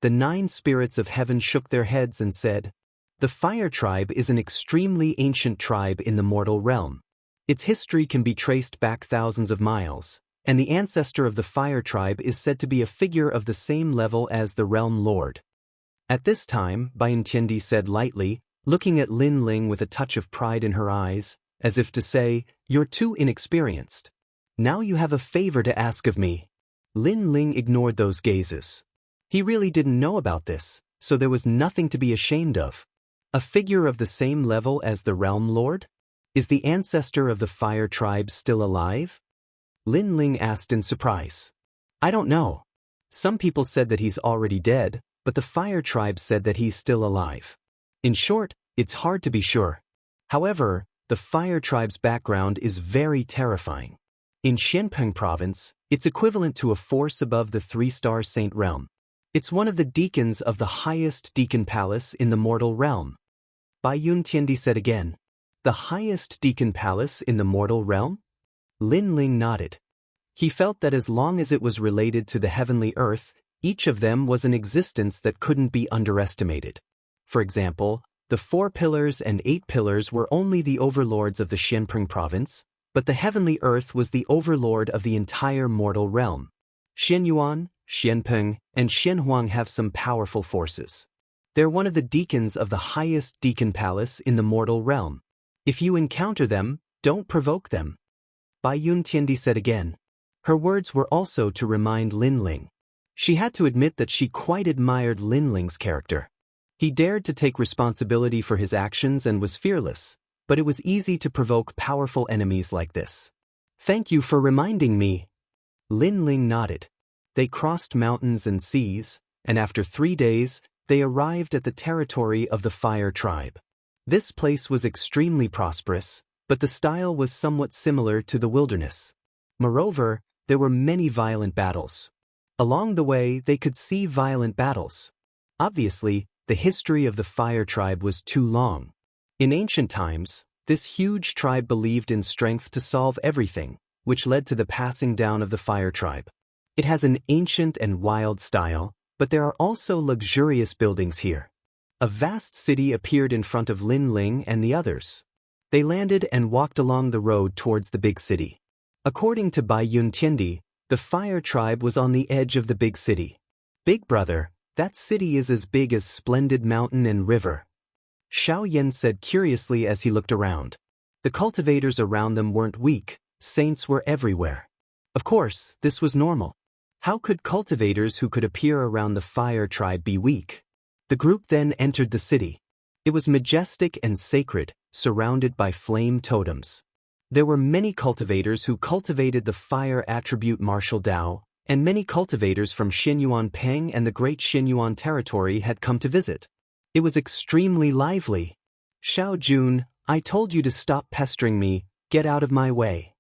The 9 spirits of heaven shook their heads and said, "The Fire Tribe is an extremely ancient tribe in the mortal realm. Its history can be traced back thousands of miles, and the ancestor of the Fire Tribe is said to be a figure of the same level as the Realm Lord." At this time, Bayan Tiandi said lightly, looking at Lin Ling with a touch of pride in her eyes, as if to say, "You're too inexperienced. Now you have a favor to ask of me." Lin Ling ignored those gazes. He really didn't know about this, so there was nothing to be ashamed of. A figure of the same level as the Realm Lord? Is the ancestor of the Fire Tribe still alive? Lin Ling asked in surprise. "I don't know. Some people said that he's already dead, but the Fire Tribe said that he's still alive. In short, it's hard to be sure. However, the Fire Tribe's background is very terrifying. In Xianpeng Province, it's equivalent to a force above the 3-star Saint Realm. It's one of the deacons of the highest deacon palace in the mortal realm." Bai Yun Tiandi said again, "The highest deacon palace in the mortal realm?" Lin Ling nodded. He felt that as long as it was related to the heavenly earth, each of them was an existence that couldn't be underestimated. For example, the 4 pillars and 8 pillars were only the overlords of the Xianpeng province, but the heavenly earth was the overlord of the entire mortal realm. Xianyuan, Xianpeng, and Xianhuang have some powerful forces. They're one of the deacons of the highest deacon palace in the mortal realm. If you encounter them, don't provoke them." Bai Yun Tiandi said again. Her words were also to remind Lin Ling. She had to admit that she quite admired Lin Ling's character. He dared to take responsibility for his actions and was fearless, but it was easy to provoke powerful enemies like this. "Thank you for reminding me." Lin Ling nodded. They crossed mountains and seas, and after 3 days, they arrived at the territory of the Fire Tribe. This place was extremely prosperous, but the style was somewhat similar to the wilderness. Moreover, there were many violent battles. Along the way, they could see violent battles. Obviously, the history of the Fire Tribe was too long. In ancient times, this huge tribe believed in strength to solve everything, which led to the passing down of the Fire Tribe. It has an ancient and wild style, but there are also luxurious buildings here. A vast city appeared in front of Lin Ling and the others. They landed and walked along the road towards the big city. According to Bai Yun Tiandi, the Fire Tribe was on the edge of the big city. "Big brother, that city is as big as splendid mountain and river," Xiao Yan said curiously as he looked around. The cultivators around them weren't weak, saints were everywhere. Of course, this was normal. How could cultivators who could appear around the Fire Tribe be weak? The group then entered the city. It was majestic and sacred, surrounded by flame totems. There were many cultivators who cultivated the fire attribute martial Dao, and many cultivators from Xinyuan Peng and the Great Xinyuan territory had come to visit. It was extremely lively. "Xiao Jun, I told you to stop pestering me, get out of my way."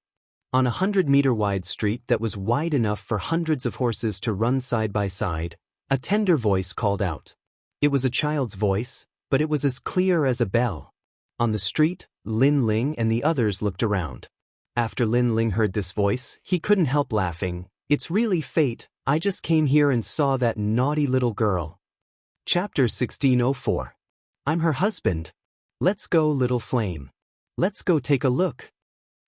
On a 100-meter wide street that was wide enough for hundreds of horses to run side by side, a tender voice called out. It was a child's voice, but it was as clear as a bell. On the street, Lin Ling and the others looked around. After Lin Ling heard this voice, he couldn't help laughing. "It's really fate, I just came here and saw that naughty little girl." Chapter 1604. "I'm her husband. Let's go, little flame. Let's go take a look,"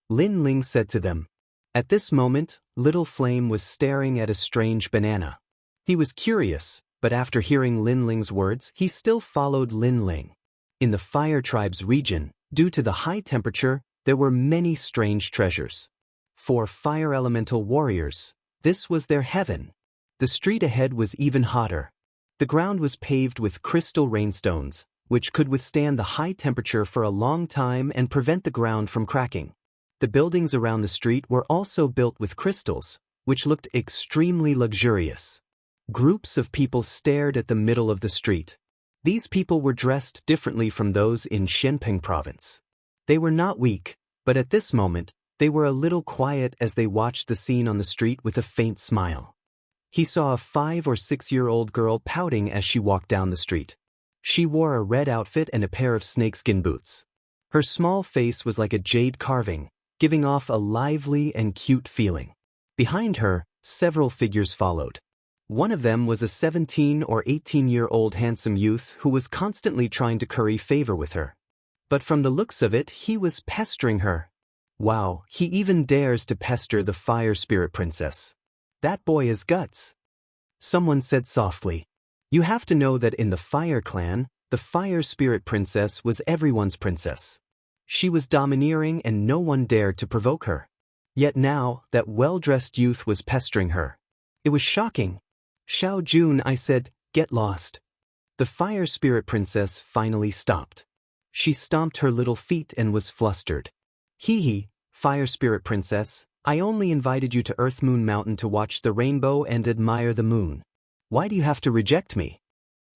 Lin Ling said to them. At this moment, little flame was staring at a strange banana. He was curious, but after hearing Lin Ling's words, he still followed Lin Ling. In the Fire Tribe's region, due to the high temperature, there were many strange treasures. For fire elemental warriors, this was their heaven. The street ahead was even hotter. The ground was paved with crystal rainstones, which could withstand the high temperature for a long time and prevent the ground from cracking. The buildings around the street were also built with crystals, which looked extremely luxurious. Groups of people stared at the middle of the street. These people were dressed differently from those in Xianping province. They were not weak, but at this moment, they were a little quiet as they watched the scene on the street with a faint smile. He saw a 5 or 6-year-old girl pouting as she walked down the street. She wore a red outfit and a pair of snakeskin boots. Her small face was like a jade carving, giving off a lively and cute feeling. Behind her, several figures followed. One of them was a 17 or 18-year-old handsome youth who was constantly trying to curry favor with her. But from the looks of it, he was pestering her. Wow, he even dares to pester the fire spirit princess. That boy has guts. Someone said softly. You have to know that in the fire clan, the fire spirit princess was everyone's princess. She was domineering and no one dared to provoke her. Yet now, that well-dressed youth was pestering her. It was shocking. Xiao Jun, I said, get lost. The fire spirit princess finally stopped. She stomped her little feet and was flustered. Hee, fire spirit princess, I only invited you to Earth Moon Mountain to watch the rainbow and admire the moon. Why do you have to reject me?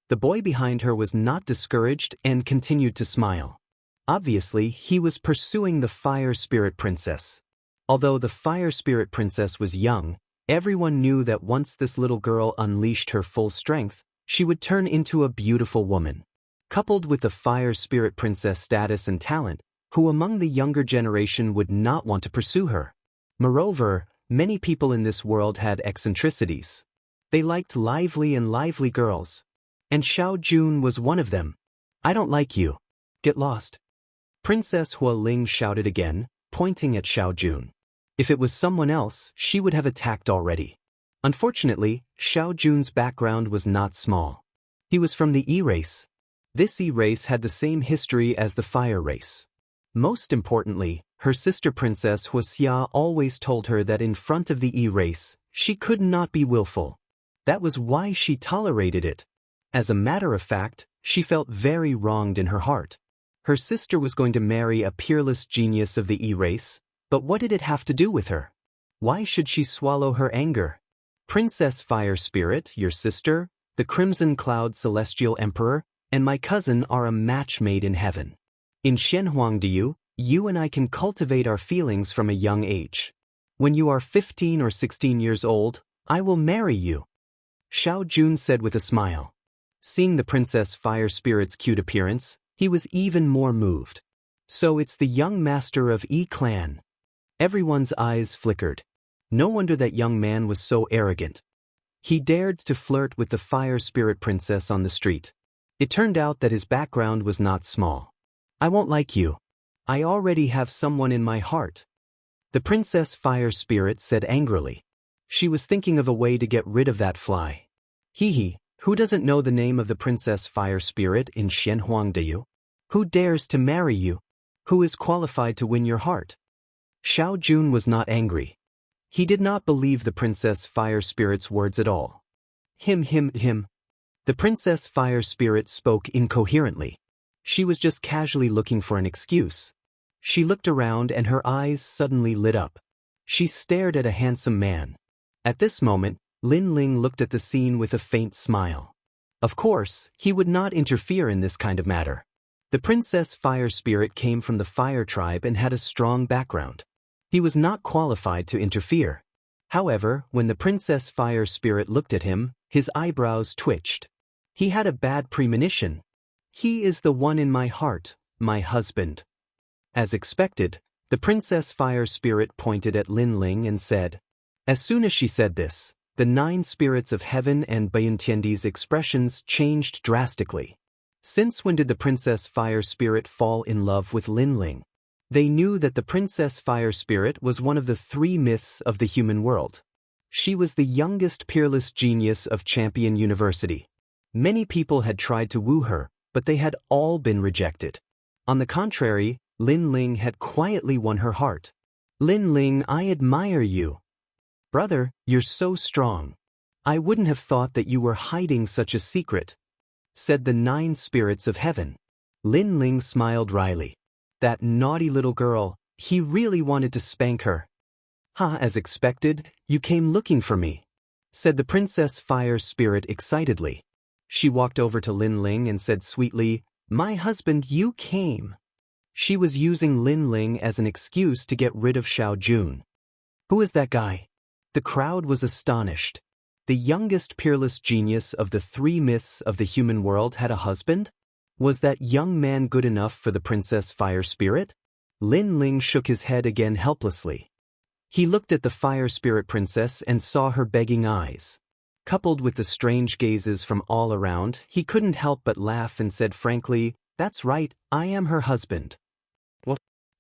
The boy behind her was not discouraged and continued to smile. Obviously, he was pursuing the fire spirit princess. Although the fire spirit princess was young, everyone knew that once this little girl unleashed her full strength, she would turn into a beautiful woman. Coupled with the fire spirit princess status and talent, who among the younger generation would not want to pursue her? Moreover, many people in this world had eccentricities. They liked lively girls. And Xiao Jun was one of them. I don't like you. Get lost. Princess Hua Ling shouted again, pointing at Xiao Jun. If it was someone else, she would have attacked already. Unfortunately, Xiao Jun's background was not small. He was from the E race. This E race had the same history as the fire race. Most importantly, her sister Princess Wuxia always told her that in front of the E race, she could not be willful. That was why she tolerated it. As a matter of fact, she felt very wronged in her heart. Her sister was going to marry a peerless genius of the E race, but what did it have to do with her? Why should she swallow her anger? Princess Fire Spirit, your sister, the Crimson Cloud Celestial Emperor, and my cousin are a match made in heaven. In Shenhuangdiu, you and I can cultivate our feelings from a young age. When you are 15 or 16 years old, I will marry you. Xiao Jun said with a smile. Seeing the Princess Fire Spirit's cute appearance, he was even more moved. So it's the young master of E-Clan. Everyone's eyes flickered. No wonder that young man was so arrogant. He dared to flirt with the Fire Spirit Princess on the street. It turned out that his background was not small. I won't like you. I already have someone in my heart. The Princess Fire Spirit said angrily. She was thinking of a way to get rid of that fly. Who doesn't know the name of the Princess Fire Spirit in Shenhuangdiu? Who dares to marry you? Who is qualified to win your heart? Xiao Jun was not angry. He did not believe the Princess Fire Spirit's words at all. Him. The Princess Fire Spirit spoke incoherently. She was just casually looking for an excuse. She looked around and her eyes suddenly lit up. She stared at a handsome man. At this moment, Lin Ling looked at the scene with a faint smile. Of course, he would not interfere in this kind of matter. The Princess Fire Spirit came from the Fire Tribe and had a strong background. He was not qualified to interfere. However, when the Princess Fire Spirit looked at him, his eyebrows twitched. He had a bad premonition. He is the one in my heart, my husband. As expected, the Princess Fire Spirit pointed at Lin Ling and said. As soon as she said this, the 9 spirits of heaven and Bayuntiandi's expressions changed drastically. Since when did the Princess Fire Spirit fall in love with Lin Ling? They knew that the Princess Fire Spirit was one of the 3 myths of the human world. She was the youngest peerless genius of Champion University. Many people had tried to woo her, but they had all been rejected. On the contrary, Lin Ling had quietly won her heart. Lin Ling, I admire you. Brother, you're so strong. I wouldn't have thought that you were hiding such a secret. said the 9 spirits of heaven. Lin Ling smiled wryly. That naughty little girl, he really wanted to spank her. Ha, as expected, you came looking for me, said the Princess Fire Spirit excitedly. She walked over to Lin Ling and said sweetly, My husband, you came. She was using Lin Ling as an excuse to get rid of Xiao Jun. Who is that guy? The crowd was astonished. The youngest peerless genius of the 3 myths of the human world had a husband? Was that young man good enough for the Princess Fire Spirit? Lin Ling shook his head again helplessly. He looked at the Fire Spirit Princess and saw her begging eyes. Coupled with the strange gazes from all around, he couldn't help but laugh and said frankly, That's right, I am her husband.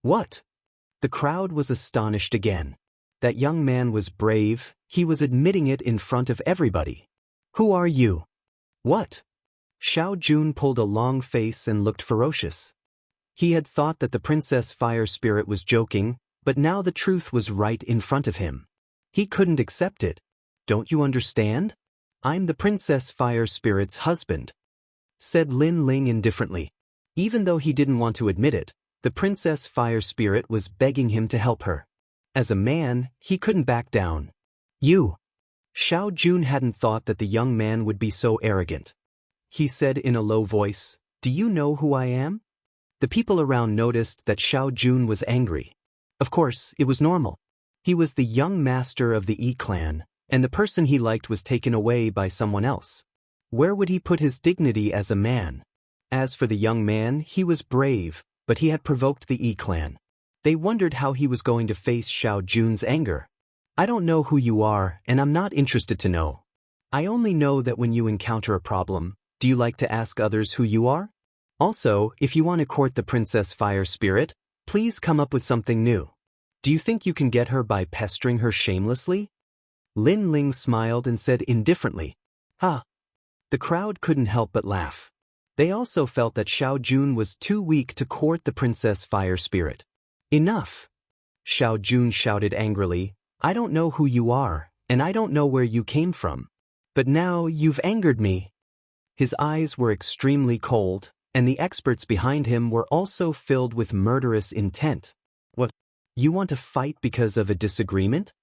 What? The crowd was astonished again. That young man was brave, he was admitting it in front of everybody. Who are you? What? Xiao Jun pulled a long face and looked ferocious. He had thought that the Princess Fire Spirit was joking, but now the truth was right in front of him. He couldn't accept it. Don't you understand? I'm the Princess Fire Spirit's husband, said Lin Ling indifferently. Even though he didn't want to admit it, the Princess Fire Spirit was begging him to help her. As a man, he couldn't back down. You. Xiao Jun hadn't thought that the young man would be so arrogant. He said in a low voice, Do you know who I am? The people around noticed that Xiao Jun was angry. Of course, it was normal. He was the young master of the Yi clan, and the person he liked was taken away by someone else. Where would he put his dignity as a man? As for the young man, he was brave, but he had provoked the Yi clan. They wondered how he was going to face Xiao Jun's anger. I don't know who you are, and I'm not interested to know. I only know that when you encounter a problem, do you like to ask others who you are? Also, if you want to court the Princess Fire Spirit, please come up with something new. Do you think you can get her by pestering her shamelessly? Lin Ling smiled and said indifferently, Ha! The crowd couldn't help but laugh. They also felt that Xiao Jun was too weak to court the Princess Fire Spirit. Enough! Xiao Jun shouted angrily, I don't know who you are, and I don't know where you came from. But now you've angered me. His eyes were extremely cold, and the experts behind him were also filled with murderous intent. What? You want to fight because of a disagreement?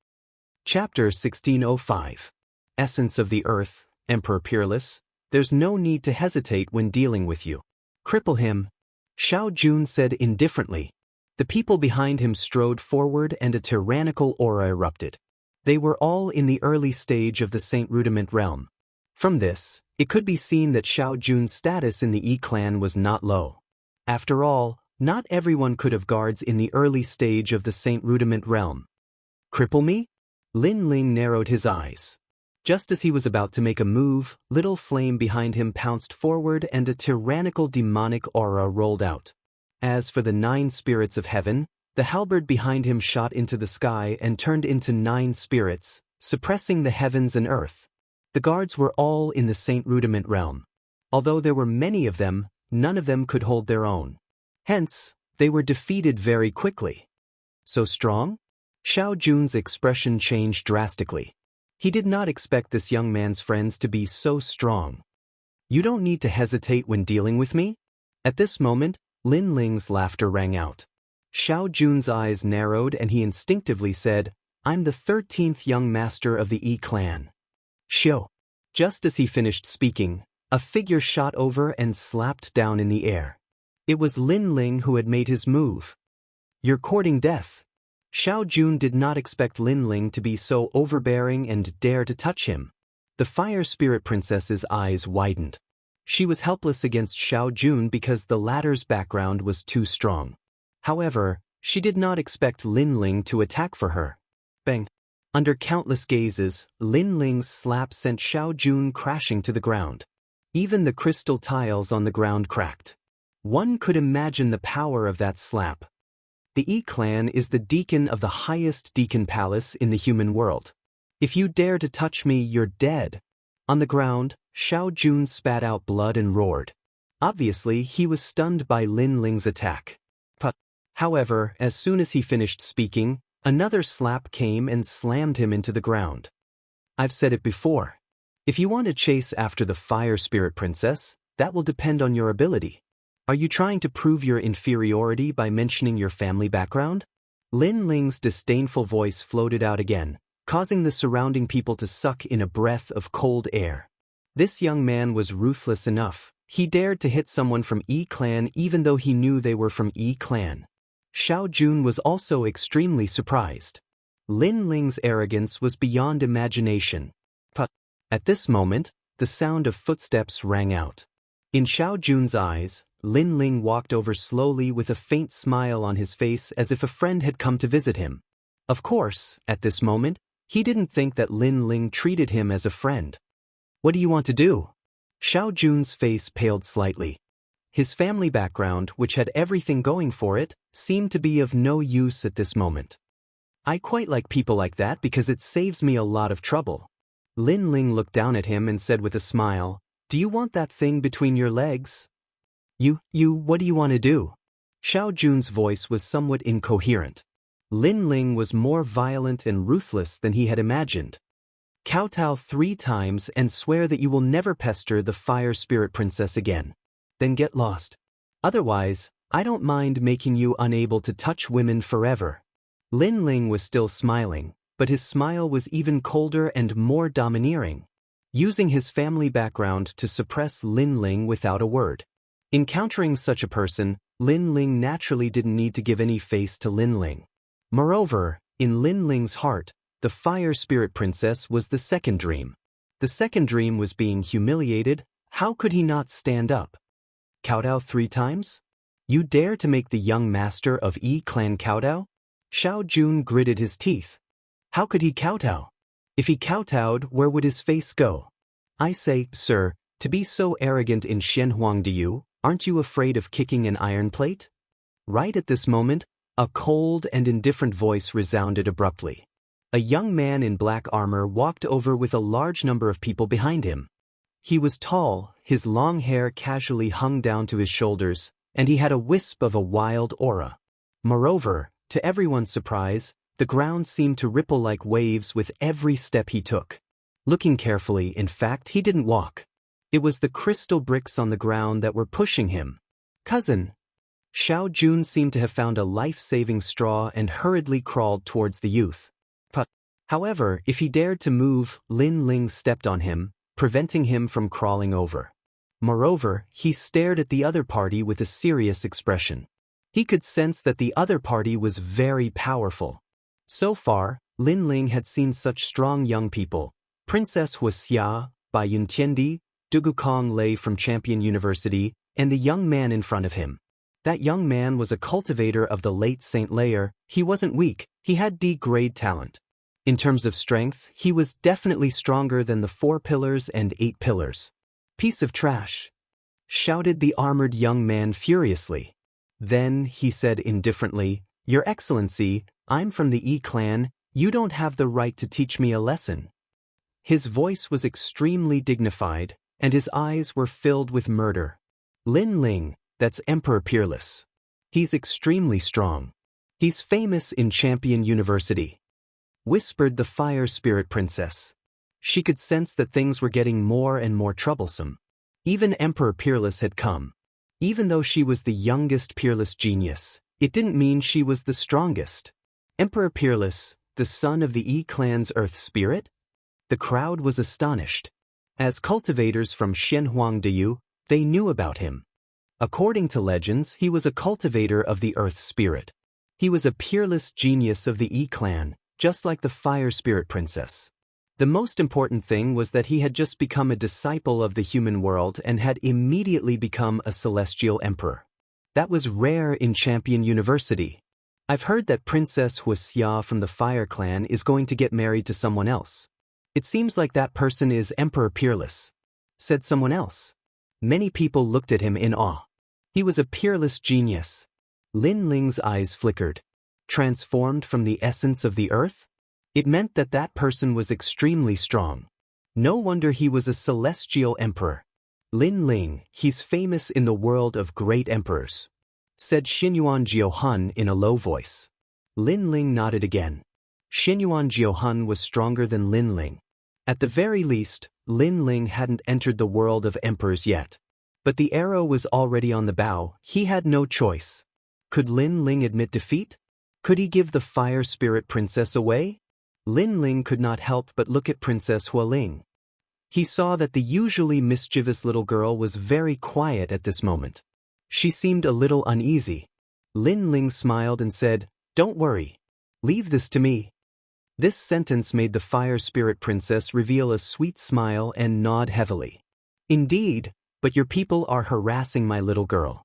Chapter 1605. Essence of the Earth, Emperor Peerless, there's no need to hesitate when dealing with you. Cripple him, Xiao Jun said indifferently. The people behind him strode forward and a tyrannical aura erupted. They were all in the early stage of the Saint Rudiment realm. From this, it could be seen that Xiao Jun's status in the Yi clan was not low. After all, not everyone could have guards in the early stage of the Saint Rudiment realm. Cripple me? Lin Ling narrowed his eyes. Just as he was about to make a move, little flame behind him pounced forward and a tyrannical demonic aura rolled out. As for the 9 spirits of heaven, the halberd behind him shot into the sky and turned into 9 spirits, suppressing the heavens and earth. The guards were all in the Saint Rudiment realm. Although there were many of them, none of them could hold their own. Hence, they were defeated very quickly. So strong? Xiao Jun's expression changed drastically. He did not expect this young man's friends to be so strong. You don't need to hesitate when dealing with me? At this moment, Lin Ling's laughter rang out. Xiao Jun's eyes narrowed and he instinctively said, I'm the 13th young master of the Yi clan. Shio. Just as he finished speaking, a figure shot over and slapped down in the air. It was Lin Ling who had made his move. You're courting death. Xiao Jun did not expect Lin Ling to be so overbearing and dare to touch him. The Fire Spirit Princess's eyes widened. She was helpless against Xiao Jun because the latter's background was too strong. However, she did not expect Lin Ling to attack for her. Bang! Under countless gazes, Lin Ling's slap sent Xiao Jun crashing to the ground. Even the crystal tiles on the ground cracked. One could imagine the power of that slap. The Yi clan is the deacon of the highest deacon palace in the human world. If you dare to touch me, you're dead. On the ground, Xiao Jun spat out blood and roared. Obviously, he was stunned by Lin Ling's attack. However, as soon as he finished speaking, another slap came and slammed him into the ground. I've said it before. If you want to chase after the Fire Spirit Princess, That will depend on your ability. Are you trying to prove your inferiority by mentioning your family background? Lin Ling's disdainful voice floated out again, causing the surrounding people to suck in a breath of cold air. This young man was ruthless enough. He dared to hit someone from Yi Clan even though he knew they were from Yi Clan. Xiao Jun was also extremely surprised. Lin Ling's arrogance was beyond imagination. But at this moment, the sound of footsteps rang out. In Xiao Jun's eyes, Lin Ling walked over slowly with a faint smile on his face as if a friend had come to visit him. Of course, at this moment, he didn't think that Lin Ling treated him as a friend. What do you want to do? Xiao Jun's face paled slightly. His family background, which had everything going for it, seemed to be of no use at this moment. I quite like people like that because it saves me a lot of trouble. Lin Ling looked down at him and said with a smile, "Do you want that thing between your legs?" What do you want to do? Xiao Jun's voice was somewhat incoherent. Lin Ling was more violent and ruthless than he had imagined. Kowtow 3 times and swear that you will never pester the Fire Spirit Princess again. Then get lost. Otherwise, I don't mind making you unable to touch women forever. Lin Ling was still smiling, but his smile was even colder and more domineering, using his family background to suppress Lin Ling without a word. Encountering such a person, Lin Ling naturally didn't need to give any face to Lin Ling. Moreover, in Lin Ling's heart, the Fire Spirit Princess was the second dream. The second dream was being humiliated. How could he not stand up? Kowtow 3 times? You dare to make the young master of Yi Clan kowtow? Xiao Jun gritted his teeth. How could he kowtow? If he kowtowed, where would his face go? I say, sir, to be so arrogant in Shenhuangdiyu, aren't you afraid of kicking an iron plate? Right at this moment, a cold and indifferent voice resounded abruptly. A young man in black armor walked over with a large number of people behind him. He was tall, his long hair casually hung down to his shoulders, and he had a wisp of a wild aura. Moreover, to everyone's surprise, the ground seemed to ripple like waves with every step he took. Looking carefully, in fact, he didn't walk. It was the crystal bricks on the ground that were pushing him. Cousin. Xiao Jun seemed to have found a life-saving straw and hurriedly crawled towards the youth. However, if he dared to move, Lin Ling stepped on him, preventing him from crawling over. Moreover, he stared at the other party with a serious expression. He could sense that the other party was very powerful. So far, Lin Ling had seen such strong young people. Princess Wuxia, Bai Yuntiandi, Dugukong Lei from Champion University, and the young man in front of him. That young man was a cultivator of the late Saint Layer. He wasn't weak, he had D-grade talent. In terms of strength, he was definitely stronger than the 4 pillars and 8 pillars. Piece of trash! Shouted the armored young man furiously. Then, he said indifferently, Your Excellency, I'm from the Yi clan, you don't have the right to teach me a lesson. His voice was extremely dignified, and his eyes were filled with murder. Lin Ling, that's Emperor Peerless. He's extremely strong. He's famous in Champion University. Whispered the Fire Spirit Princess. She could sense that things were getting more and more troublesome. Even Emperor Peerless had come. Even though she was the youngest Peerless genius, it didn't mean she was the strongest. Emperor Peerless, the son of the Yi clan's Earth Spirit? The crowd was astonished. As cultivators from Shenhuangdiyu, they knew about him. According to legends, he was a cultivator of the Earth Spirit. He was a peerless genius of the Yi clan, just like the Fire Spirit Princess. The most important thing was that he had just become a disciple of the human world and had immediately become a celestial emperor. That was rare in Champion University. I've heard that Princess Wuxia from the Fire Clan is going to get married to someone else. It seems like that person is Emperor Peerless, said someone else. Many people looked at him in awe. He was a peerless genius. Lin Ling's eyes flickered. Transformed from the essence of the earth? It meant that that person was extremely strong. No wonder he was a celestial emperor. Lin Ling, he's famous in the world of great emperors, said Xinyuan Jiuhun in a low voice. Lin Ling nodded again. Xinyuan Jiuhun was stronger than Lin Ling. At the very least, Lin Ling hadn't entered the world of emperors yet. But the arrow was already on the bow, he had no choice. Could Lin Ling admit defeat? Could he give the fire spirit princess away? Lin Ling could not help but look at Princess Hualing. He saw that the usually mischievous little girl was very quiet at this moment. She seemed a little uneasy. Lin Ling smiled and said, "Don't worry. Leave this to me." This sentence made the fire spirit princess reveal a sweet smile and nod heavily. "Indeed, but your people are harassing my little girl.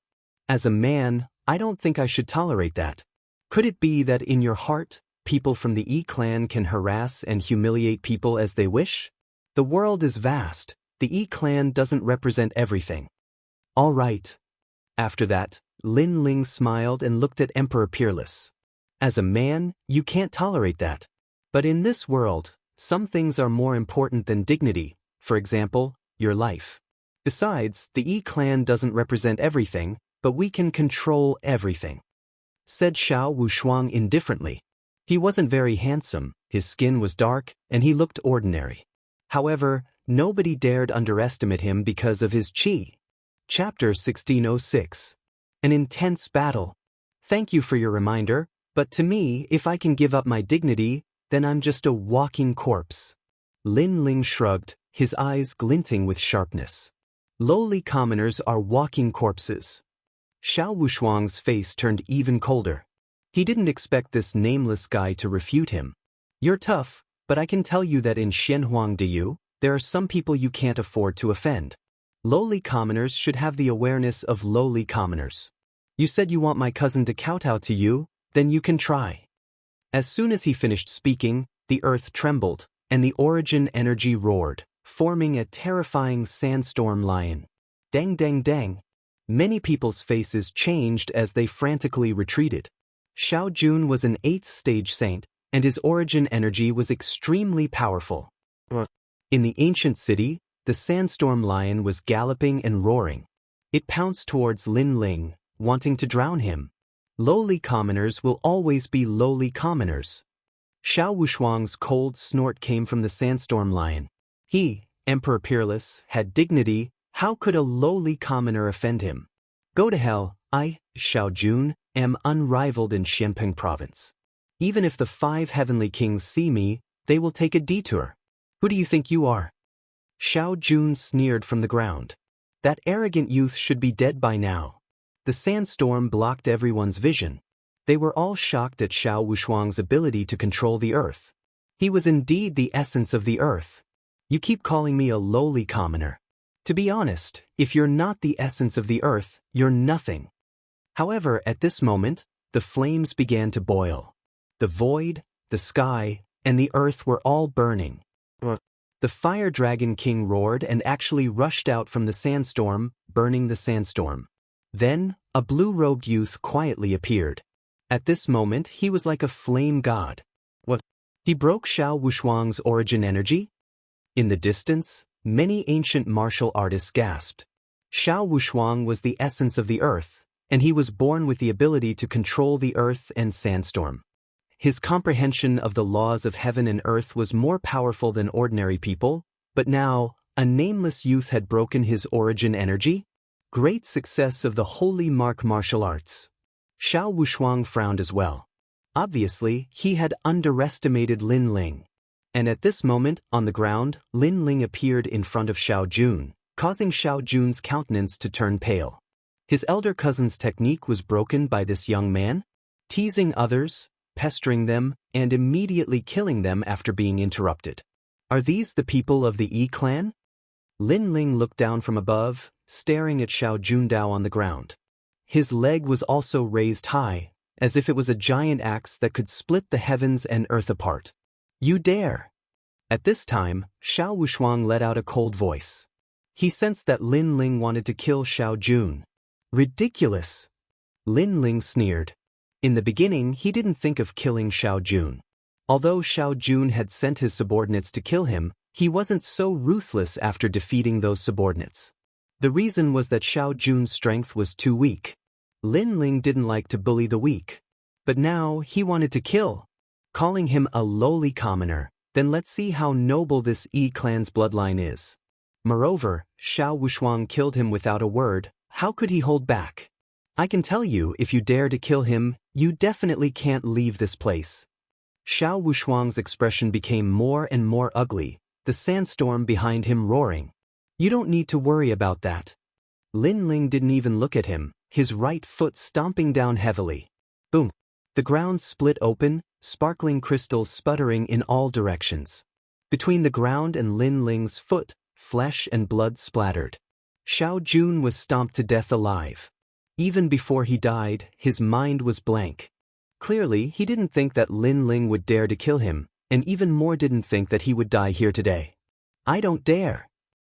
As a man, I don't think I should tolerate that. Could it be that in your heart, people from the E clan can harass and humiliate people as they wish? The world is vast. The E clan doesn't represent everything." "All right." After that, Lin Ling smiled and looked at Emperor Peerless. "As a man, you can't tolerate that. But in this world, some things are more important than dignity, for example, your life. Besides, the E clan doesn't represent everything, but we can control everything," said Xiao Wushuang indifferently. He wasn't very handsome, his skin was dark, and he looked ordinary. However, nobody dared underestimate him because of his qi. Chapter 1606. An intense battle. "Thank you for your reminder, but to me, if I can give up my dignity, then I'm just a walking corpse." Lin Ling shrugged, his eyes glinting with sharpness. "Lowly commoners are walking corpses." Xiao Wushuang's face turned even colder. He didn't expect this nameless guy to refute him. "You're tough, but I can tell you that in Xianhuang Diyu, there are some people you can't afford to offend. Lowly commoners should have the awareness of lowly commoners. You said you want my cousin to kowtow to you, then you can try." As soon as he finished speaking, the earth trembled, and the origin energy roared, forming a terrifying sandstorm lion. Dang dang dang. Many people's faces changed as they frantically retreated. Xiao Jun was an 8th stage saint, and his origin energy was extremely powerful. In the ancient city, the sandstorm lion was galloping and roaring. It pounced towards Lin Ling, wanting to drown him. Lowly commoners will always be lowly commoners. Xiao Wushuang's cold snort came from the sandstorm lion. He, Emperor Peerless, had dignity. How could a lowly commoner offend him? "Go to hell. I, Xiao Jun, am unrivaled in Xianpeng province. Even if the 5 heavenly kings see me, they will take a detour. Who do you think you are?" Xiao Jun sneered from the ground. That arrogant youth should be dead by now. The sandstorm blocked everyone's vision. They were all shocked at Xiao Wushuang's ability to control the earth. He was indeed the essence of the earth. "You keep calling me a lowly commoner. To be honest, if you're not the essence of the earth, you're nothing." However, at this moment, the flames began to boil. The void, the sky, and the earth were all burning. The fire dragon king roared and actually rushed out from the sandstorm, burning the sandstorm. Then, a blue-robed youth quietly appeared. At this moment, he was like a flame god. What? He broke Xiao Wushuang's origin energy? In the distance, many ancient martial artists gasped. Xiao Wushuang was the essence of the earth, and he was born with the ability to control the earth and sandstorm. His comprehension of the laws of heaven and earth was more powerful than ordinary people, but now, a nameless youth had broken his origin energy? Great success of the holy mark martial arts. Xiao Wushuang frowned as well. Obviously, he had underestimated Lin Ling. And at this moment, on the ground, Lin Ling appeared in front of Xiao Jun, causing Xiao Jun's countenance to turn pale. His elder cousin's technique was broken by this young man, teasing others, pestering them, and immediately killing them after being interrupted. Are these the people of the E clan? Lin Ling looked down from above, staring at Xiao Jundao on the ground. His leg was also raised high, as if it was a giant axe that could split the heavens and earth apart. "You dare!" At this time, Xiao Wushuang let out a cold voice. He sensed that Lin Ling wanted to kill Xiao Jun. Ridiculous! Lin Ling sneered. In the beginning, he didn't think of killing Xiao Jun. Although Xiao Jun had sent his subordinates to kill him, he wasn't so ruthless after defeating those subordinates. The reason was that Xiao Jun's strength was too weak. Lin Ling didn't like to bully the weak. But now, he wanted to kill. Calling him a lowly commoner, then let's see how noble this E clan's bloodline is. Moreover, Xiao Wushuang killed him without a word. How could he hold back? I can tell you, if you dare to kill him, you definitely can't leave this place. Xiao Wushuang's expression became more and more ugly, the sandstorm behind him roaring. You don't need to worry about that. Lin Ling didn't even look at him, his right foot stomping down heavily. Boom! The ground split open, sparkling crystals sputtering in all directions. Between the ground and Lin Ling's foot, flesh and blood splattered. Xiao Jun was stomped to death alive. Even before he died, his mind was blank. Clearly, he didn't think that Lin Ling would dare to kill him, and even more didn't think that he would die here today. I don't dare.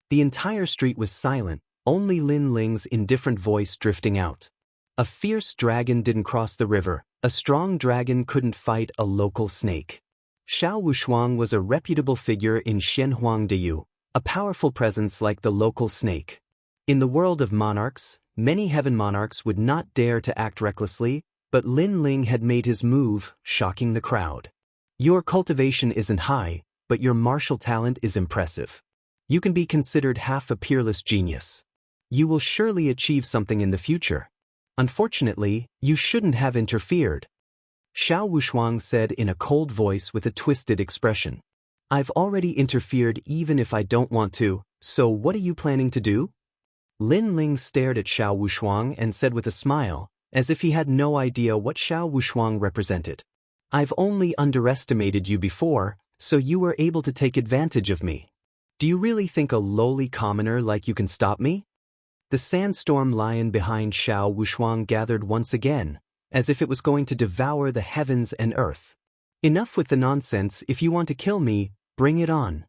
The entire street was silent, only Lin Ling's indifferent voice drifting out. A fierce dragon didn't cross the river, a strong dragon couldn't fight a local snake. Xiao Wushuang was a reputable figure in Xianhuangdiyu, a powerful presence like the local snake. In the world of monarchs, many heaven monarchs would not dare to act recklessly, but Lin Ling had made his move, shocking the crowd. Your cultivation isn't high, but your martial talent is impressive. You can be considered half a peerless genius. You will surely achieve something in the future. Unfortunately, you shouldn't have interfered. Xiao Wushuang said in a cold voice with a twisted expression. I've already interfered even if I don't want to, so what are you planning to do? Lin Ling stared at Xiao Wushuang and said with a smile, as if he had no idea what Xiao Wushuang represented. I've only underestimated you before, so you were able to take advantage of me. Do you really think a lowly commoner like you can stop me? The sandstorm lion behind Xiao Wushuang gathered once again, as if it was going to devour the heavens and earth. Enough with the nonsense. If you want to kill me, bring it on.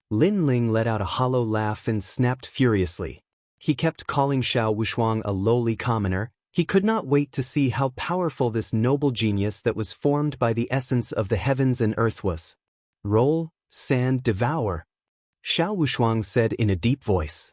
Lin Ling let out a hollow laugh and snapped furiously. He kept calling Xiao Wushuang a lowly commoner. He could not wait to see how powerful this noble genius that was formed by the essence of the heavens and earth was. Roll, sand, devour, Xiao Wushuang said in a deep voice.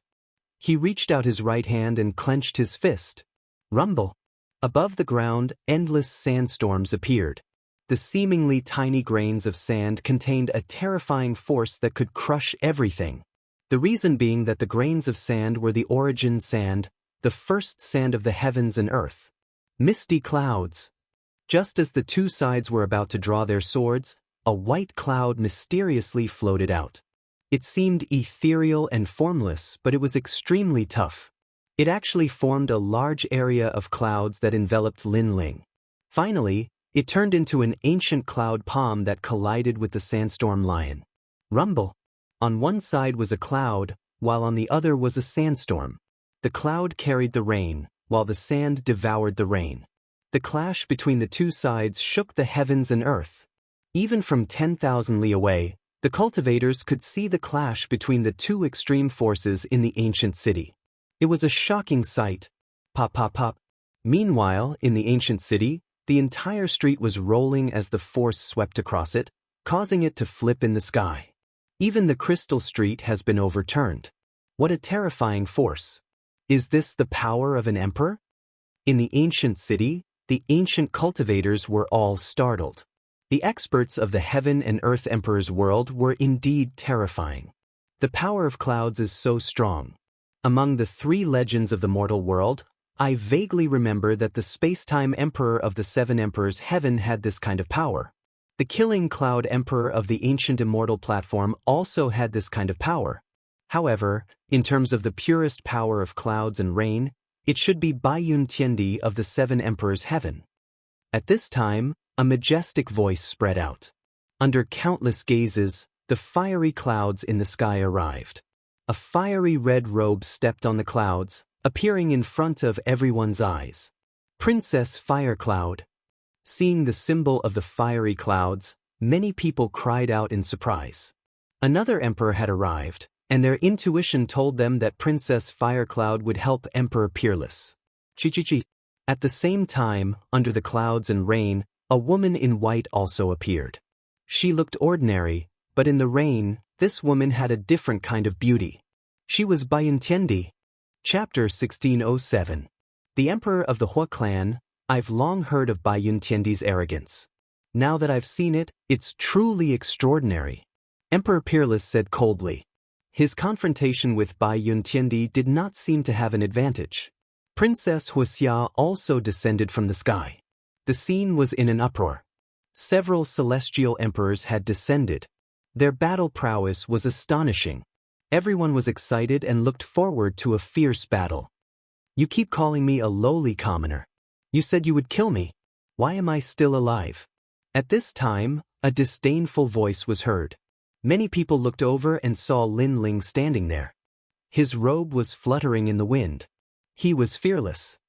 He reached out his right hand and clenched his fist. Rumble. Above the ground, endless sandstorms appeared. The seemingly tiny grains of sand contained a terrifying force that could crush everything. The reason being that the grains of sand were the origin sand, the first sand of the heavens and earth. Misty clouds. Just as the two sides were about to draw their swords, a white cloud mysteriously floated out. It seemed ethereal and formless, but it was extremely tough. It actually formed a large area of clouds that enveloped Lin Ling. Finally, it turned into an ancient cloud palm that collided with the sandstorm lion. Rumble. On one side was a cloud, while on the other was a sandstorm. The cloud carried the rain, while the sand devoured the rain. The clash between the two sides shook the heavens and earth. Even from 10,000 li away, the cultivators could see the clash between the two extreme forces in the ancient city. It was a shocking sight. Pop, pop, pop. Meanwhile, in the ancient city, the entire street was rolling as the force swept across it, causing it to flip in the sky. Even the crystal street has been overturned. What a terrifying force. Is this the power of an emperor? In the ancient city, the ancient cultivators were all startled. The experts of the heaven and earth emperor's world were indeed terrifying. The power of clouds is so strong. Among the three legends of the mortal world, I vaguely remember that the space-time emperor of the seven emperors heaven had this kind of power. The killing cloud emperor of the ancient immortal platform also had this kind of power. However, in terms of the purest power of clouds and rain, it should be Baiyun Tiandi of the seven emperors heaven. At this time, a majestic voice spread out. Under countless gazes, the fiery clouds in the sky arrived. A fiery red robe stepped on the clouds, appearing in front of everyone's eyes. Princess Firecloud. Seeing the symbol of the fiery clouds, many people cried out in surprise. Another emperor had arrived, and their intuition told them that Princess Firecloud would help Emperor Peerless. Chi. At the same time, under the clouds and rain, a woman in white also appeared. She looked ordinary, but in the rain, this woman had a different kind of beauty. She was Baiyun Tiandi. Chapter 1607. The Emperor of the Hua clan. I've long heard of Baiyun Tiandi's arrogance. Now that I've seen it, it's truly extraordinary. Emperor Peerless said coldly. His confrontation with Bai Yuntiandi did not seem to have an advantage. Princess Wuxia also descended from the sky. The scene was in an uproar. Several celestial emperors had descended. Their battle prowess was astonishing. Everyone was excited and looked forward to a fierce battle. You keep calling me a lowly commoner. You said you would kill me. Why am I still alive? At this time, a disdainful voice was heard. Many people looked over and saw Lin Ling standing there. His robe was fluttering in the wind. He was fearless.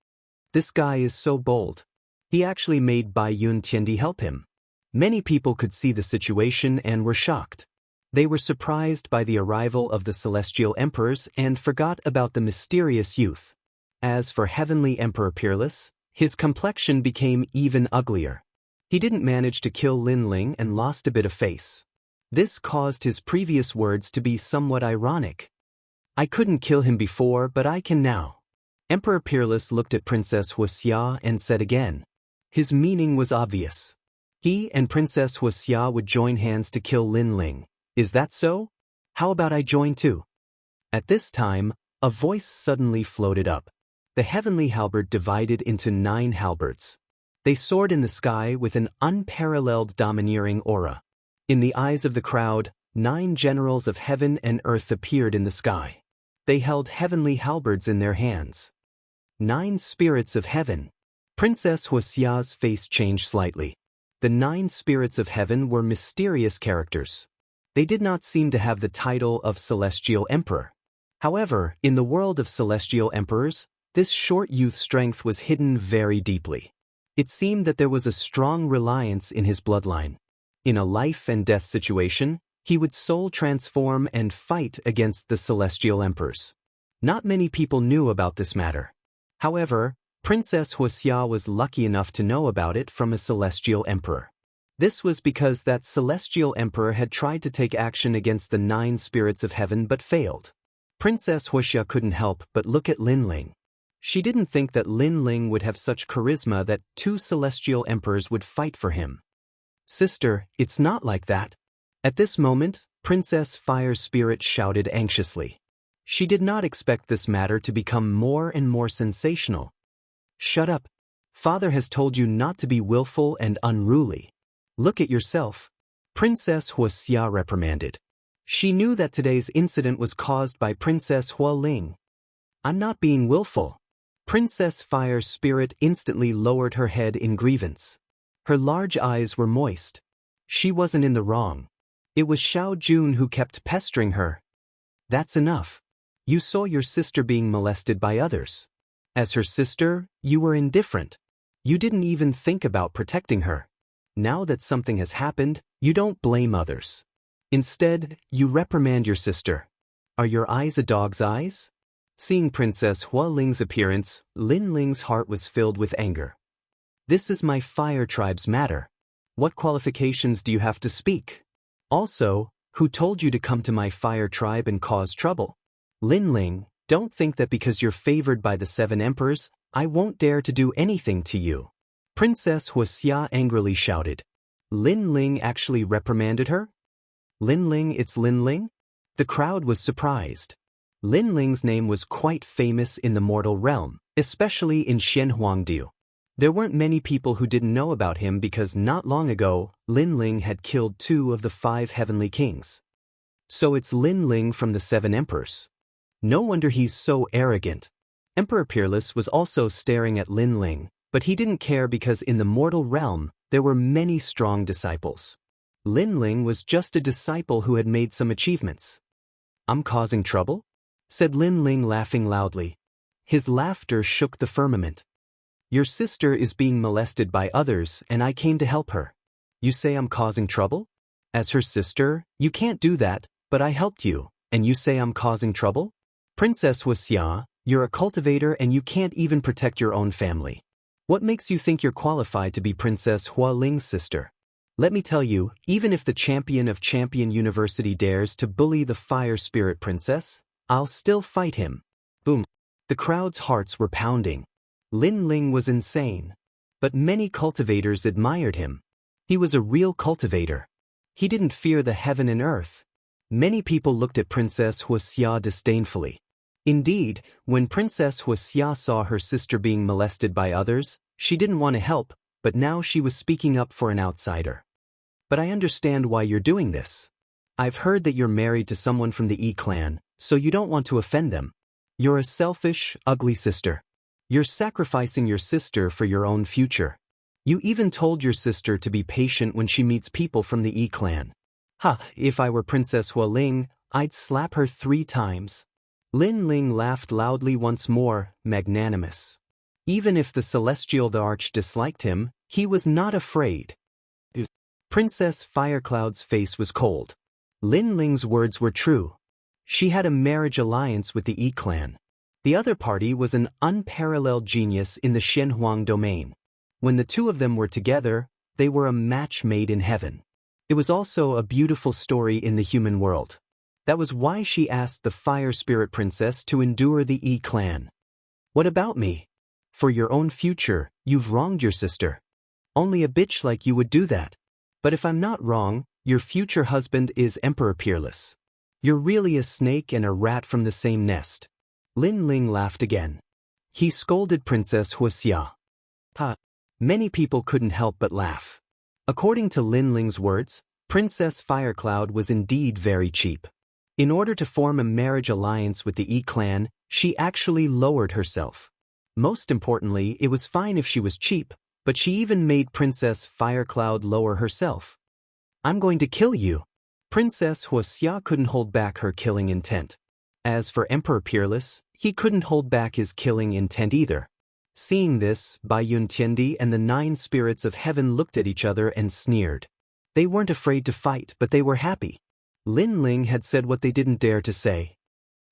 This guy is so bold. He actually made Bai Yuntiandi help him. Many people could see the situation and were shocked. They were surprised by the arrival of the celestial emperors and forgot about the mysterious youth. As for Heavenly Emperor Peerless, his complexion became even uglier. He didn't manage to kill Lin Ling and lost a bit of face. This caused his previous words to be somewhat ironic. I couldn't kill him before, but I can now. Emperor Peerless looked at Princess Wuxia and said again. His meaning was obvious. He and Princess Wuxia would join hands to kill Lin Ling. Is that so? How about I join too? At this time, a voice suddenly floated up. The heavenly halberd divided into 9 halberds. They soared in the sky with an unparalleled domineering aura. In the eyes of the crowd, 9 generals of heaven and earth appeared in the sky. They held heavenly halberds in their hands. 9 spirits of heaven. Princess Wuxia's face changed slightly. The 9 spirits of heaven were mysterious characters. They did not seem to have the title of Celestial Emperor. However, in the world of Celestial Emperors, this short youth's strength was hidden very deeply. It seemed that there was a strong reliance in his bloodline. In a life and death situation, he would soul transform and fight against the Celestial Emperors. Not many people knew about this matter. However, Princess Wuxia was lucky enough to know about it from a Celestial Emperor. This was because that Celestial Emperor had tried to take action against the 9 spirits of heaven but failed. Princess Wuxia couldn't help but look at Lin Ling. She didn't think that Lin Ling would have such charisma that 2 Celestial Emperors would fight for him. Sister, it's not like that. At this moment, Princess Fire Spirit shouted anxiously. She did not expect this matter to become more and more sensational. Shut up. Father has told you not to be willful and unruly. Look at yourself. Princess Wuxia reprimanded. She knew that today's incident was caused by Princess Hualing. I'm not being willful. Princess Fire Spirit instantly lowered her head in grievance. Her large eyes were moist. She wasn't in the wrong. It was Xiao Jun who kept pestering her. That's enough. You saw your sister being molested by others. As her sister, you were indifferent. You didn't even think about protecting her. Now that something has happened, you don't blame others. Instead, you reprimand your sister. Are your eyes a dog's eyes? Seeing Princess Hualing's appearance, Lin Ling's heart was filled with anger. This is my fire tribe's matter. What qualifications do you have to speak? Also, who told you to come to my fire tribe and cause trouble? Lin Ling, don't think that because you're favored by the 7 emperors, I won't dare to do anything to you. Princess Wuxia angrily shouted. Lin Ling actually reprimanded her? Lin Ling, it's Lin Ling? The crowd was surprised. Lin Ling's name was quite famous in the mortal realm, especially in Shenhuangdiu. There weren't many people who didn't know about him because not long ago, Lin Ling had killed 2 of the 5 heavenly kings. So it's Lin Ling from the 7 emperors. No wonder he's so arrogant. Emperor Peerless was also staring at Lin Ling, but he didn't care because in the mortal realm, there were many strong disciples. Lin Ling was just a disciple who had made some achievements. I'm causing trouble? Said Lin Ling laughing loudly. His laughter shook the firmament. Your sister is being molested by others and I came to help her. You say I'm causing trouble? As her sister, you can't do that, but I helped you, and you say I'm causing trouble? Princess Wuxia, you're a cultivator and you can't even protect your own family. What makes you think you're qualified to be Princess Hualing's sister? Let me tell you, even if the champion of Champion University dares to bully the Fire Spirit Princess, I'll still fight him. Boom. The crowd's hearts were pounding. Lin Ling was insane. But many cultivators admired him. He was a real cultivator. He didn't fear the heaven and earth. Many people looked at Princess Wuxia disdainfully. Indeed, when Princess Wuxia saw her sister being molested by others, she didn't want to help, but now she was speaking up for an outsider. But I understand why you're doing this. I've heard that you're married to someone from the Yi clan, so you don't want to offend them. You're a selfish, ugly sister. You're sacrificing your sister for your own future. You even told your sister to be patient when she meets people from the Yi clan. If I were Princess Hualing, I'd slap her 3 times. Lin Ling laughed loudly once more, magnanimous. Even if the Celestial the Arch disliked him, he was not afraid. Princess Firecloud's face was cold. Lin Ling's words were true. She had a marriage alliance with the Yi clan. The other party was an unparalleled genius in the Shenhuang domain. When the two of them were together, they were a match made in heaven. It was also a beautiful story in the human world. That was why she asked the Fire Spirit Princess to endure the Yi clan. What about me? For your own future, you've wronged your sister. Only a bitch like you would do that. But if I'm not wrong, your future husband is Emperor Peerless. You're really a snake and a rat from the same nest. Lin Ling laughed again. He scolded Princess Wuxia. Many people couldn't help but laugh. According to Lin Ling's words, Princess Firecloud was indeed very cheap. In order to form a marriage alliance with the Yi clan, she actually lowered herself. Most importantly, it was fine if she was cheap, but she even made Princess Firecloud lower herself. I'm going to kill you. Princess Wuxia couldn't hold back her killing intent. As for Emperor Peerless, he couldn't hold back his killing intent either. Seeing this, Bai Yuntiendi and the 9 spirits of heaven looked at each other and sneered. They weren't afraid to fight, but they were happy. Lin Ling had said what they didn't dare to say.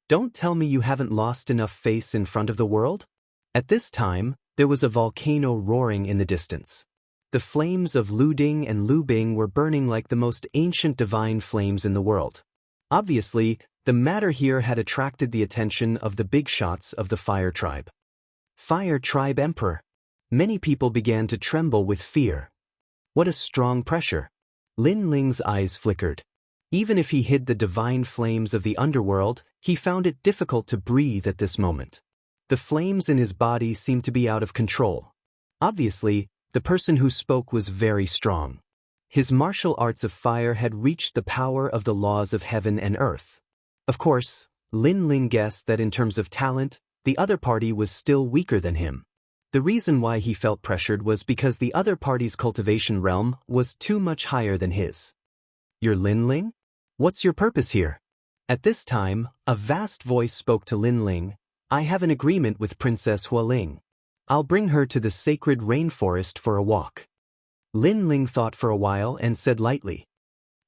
Don't tell me you haven't lost enough face in front of the world? At this time, there was a volcano roaring in the distance. The flames of Luding and Lubing were burning like the most ancient divine flames in the world. Obviously, the matter here had attracted the attention of the big shots of the Fire Tribe. Fire Tribe Emperor. Many people began to tremble with fear. What a strong pressure. Lin Ling's eyes flickered. Even if he hid the divine flames of the underworld, he found it difficult to breathe at this moment. The flames in his body seemed to be out of control. Obviously, the person who spoke was very strong. His martial arts of fire had reached the power of the laws of heaven and earth. Of course, Lin Ling guessed that in terms of talent, the other party was still weaker than him. The reason why he felt pressured was because the other party's cultivation realm was too much higher than his. You're Lin Ling? What's your purpose here? At this time, a vast voice spoke to Lin Ling. I have an agreement with Princess Hualing. I'll bring her to the sacred rainforest for a walk. Lin Ling thought for a while and said lightly.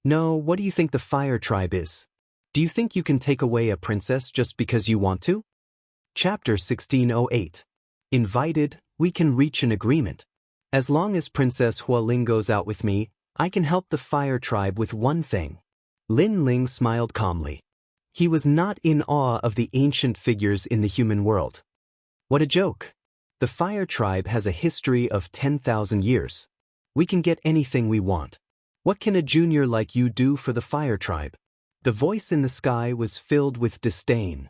No, what do you think the Fire Tribe is? Do you think you can take away a princess just because you want to? Chapter 1608. Invited, we can reach an agreement. As long as Princess Hualing goes out with me, I can help the Fire Tribe with one thing. Lin Ling smiled calmly. He was not in awe of the ancient figures in the human world. What a joke. The Fire Tribe has a history of 10,000 years. We can get anything we want. What can a junior like you do for the Fire Tribe? The voice in the sky was filled with disdain.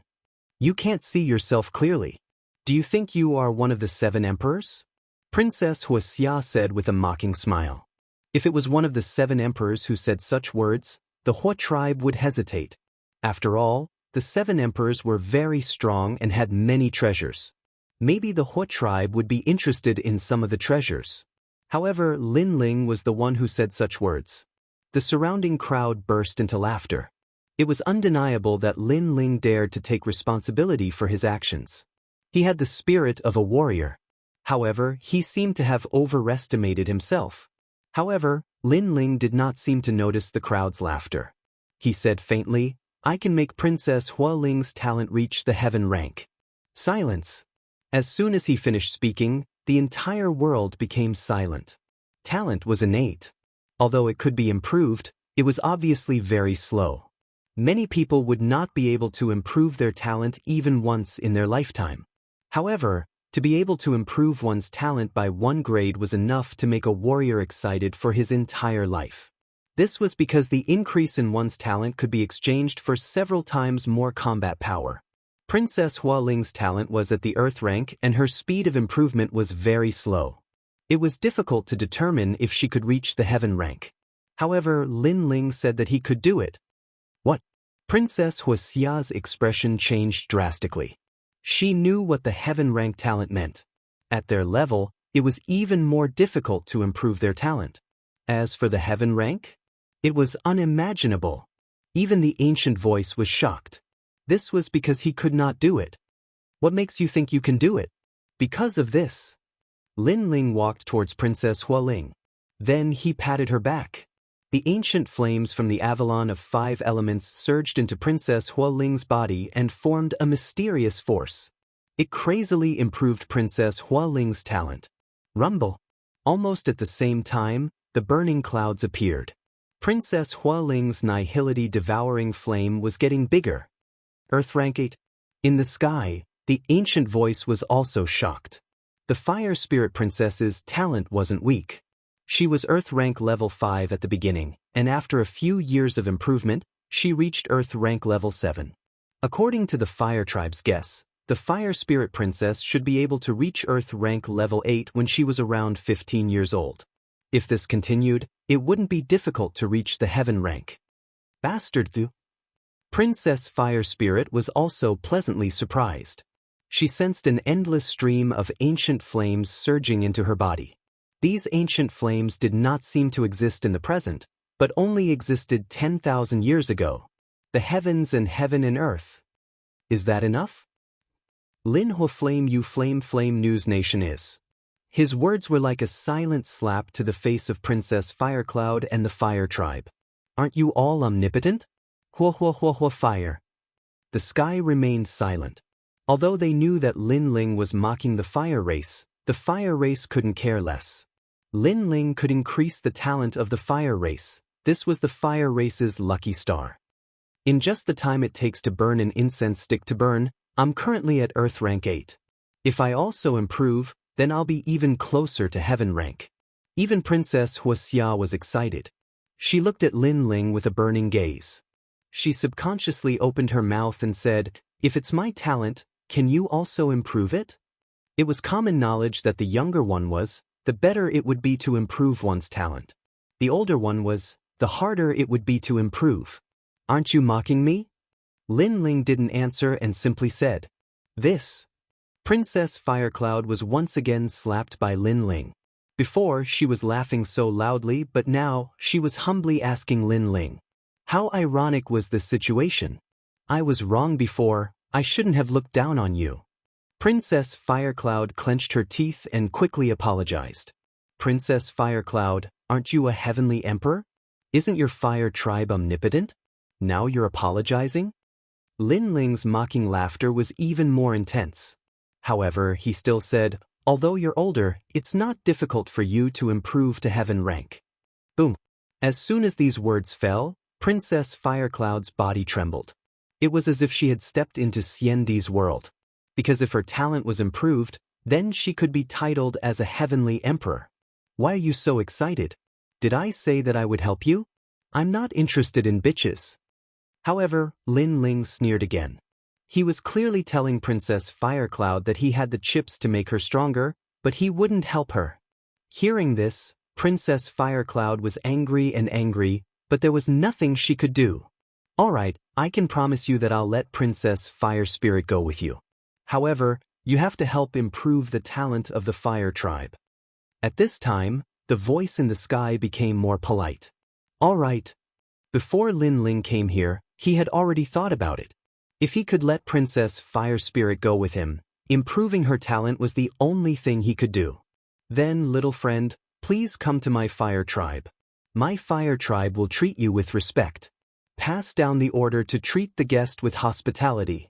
You can't see yourself clearly. Do you think you are one of the 7 emperors? Princess Wuxia said with a mocking smile. If it was one of the 7 emperors who said such words, the Hua tribe would hesitate. After all, the 7 emperors were very strong and had many treasures. Maybe the Hua tribe would be interested in some of the treasures. However, Lin Ling was the one who said such words. The surrounding crowd burst into laughter. It was undeniable that Lin Ling dared to take responsibility for his actions. He had the spirit of a warrior. However, he seemed to have overestimated himself. However, Lin Ling did not seem to notice the crowd's laughter. He said faintly, I can make Princess Hualing's talent reach the heaven rank. Silence. As soon as he finished speaking, the entire world became silent. Talent was innate. Although it could be improved, it was obviously very slow. Many people would not be able to improve their talent even once in their lifetime. However, to be able to improve one's talent by 1 grade was enough to make a warrior excited for his entire life. This was because the increase in one's talent could be exchanged for several times more combat power. Princess Hua Ling's talent was at the Earth rank and her speed of improvement was very slow. It was difficult to determine if she could reach the Heaven rank. However, Lin Ling said that he could do it. What? Princess Wuxia's expression changed drastically. She knew what the Heaven rank talent meant. At their level, it was even more difficult to improve their talent. As for the Heaven rank, it was unimaginable. Even the ancient voice was shocked. This was because he could not do it. What makes you think you can do it? Because of this. Lin Ling walked towards Princess Hua Ling. Then he patted her back. The ancient flames from the Avalon of 5 elements surged into Princess Hua Ling's body and formed a mysterious force. It crazily improved Princess Hua Ling's talent. Rumble. Almost at the same time, the burning clouds appeared. Princess Hua Ling's nihility devouring flame was getting bigger. Earth rank 8. In the sky, the ancient voice was also shocked. The Fire Spirit Princess's talent wasn't weak. She was Earth rank level 5 at the beginning, and after a few years of improvement, she reached Earth rank level 7. According to the Fire Tribe's guess, the Fire Spirit Princess should be able to reach Earth rank level 8 when she was around 15 years old. If this continued, it wouldn't be difficult to reach the Heaven rank. Bastard Thu. Princess Fire Spirit was also pleasantly surprised. She sensed an endless stream of ancient flames surging into her body. These ancient flames did not seem to exist in the present, but only existed 10,000 years ago. The heavens and heaven and earth. Is that enough? Lin Hua Flame You Flame News Nation is. His words were like a silent slap to the face of Princess Firecloud and the Fire Tribe. Aren't you all omnipotent? Hua hua hua hua fire. The sky remained silent. Although they knew that Lin Ling was mocking the fire race couldn't care less. Lin Ling could increase the talent of the fire race. This was the fire race's lucky star. In just the time it takes to burn an incense stick to burn, I'm currently at Earth rank 8. If I also improve, then I'll be even closer to Heaven rank. Even Princess Wuxia was excited. She looked at Lin Ling with a burning gaze. She subconsciously opened her mouth and said, "If it's my talent, can you also improve it?" It was common knowledge that the younger one was, the better it would be to improve one's talent. The older one was, the harder it would be to improve. Aren't you mocking me? Lin Ling didn't answer and simply said, "This." Princess Firecloud was once again slapped by Lin Ling. Before, she was laughing so loudly, but now, she was humbly asking Lin Ling, "How ironic was this situation? I was wrong before, I shouldn't have looked down on you." Princess Firecloud clenched her teeth and quickly apologized. "Princess Firecloud, aren't you a heavenly emperor? Isn't your fire tribe omnipotent? Now you're apologizing?" Lin Ling's mocking laughter was even more intense. However, he still said, "Although you're older, it's not difficult for you to improve to Heaven rank." Boom. As soon as these words fell, Princess Firecloud's body trembled. It was as if she had stepped into Xiandi's world. Because if her talent was improved, then she could be titled as a heavenly emperor. Why are you so excited? Did I say that I would help you? I'm not interested in bitches. However, Lin Ling sneered again. He was clearly telling Princess Firecloud that he had the chips to make her stronger, but he wouldn't help her. Hearing this, Princess Firecloud was angry, but there was nothing she could do. "Alright, I can promise you that I'll let Princess Fire Spirit go with you. However, you have to help improve the talent of the Fire Tribe." At this time, the voice in the sky became more polite. "Alright." Before Lin Ling came here, he had already thought about it. If he could let Princess Fire Spirit go with him, improving her talent was the only thing he could do. "Then, little friend, please come to my Fire Tribe. My Fire Tribe will treat you with respect. Pass down the order to treat the guest with hospitality."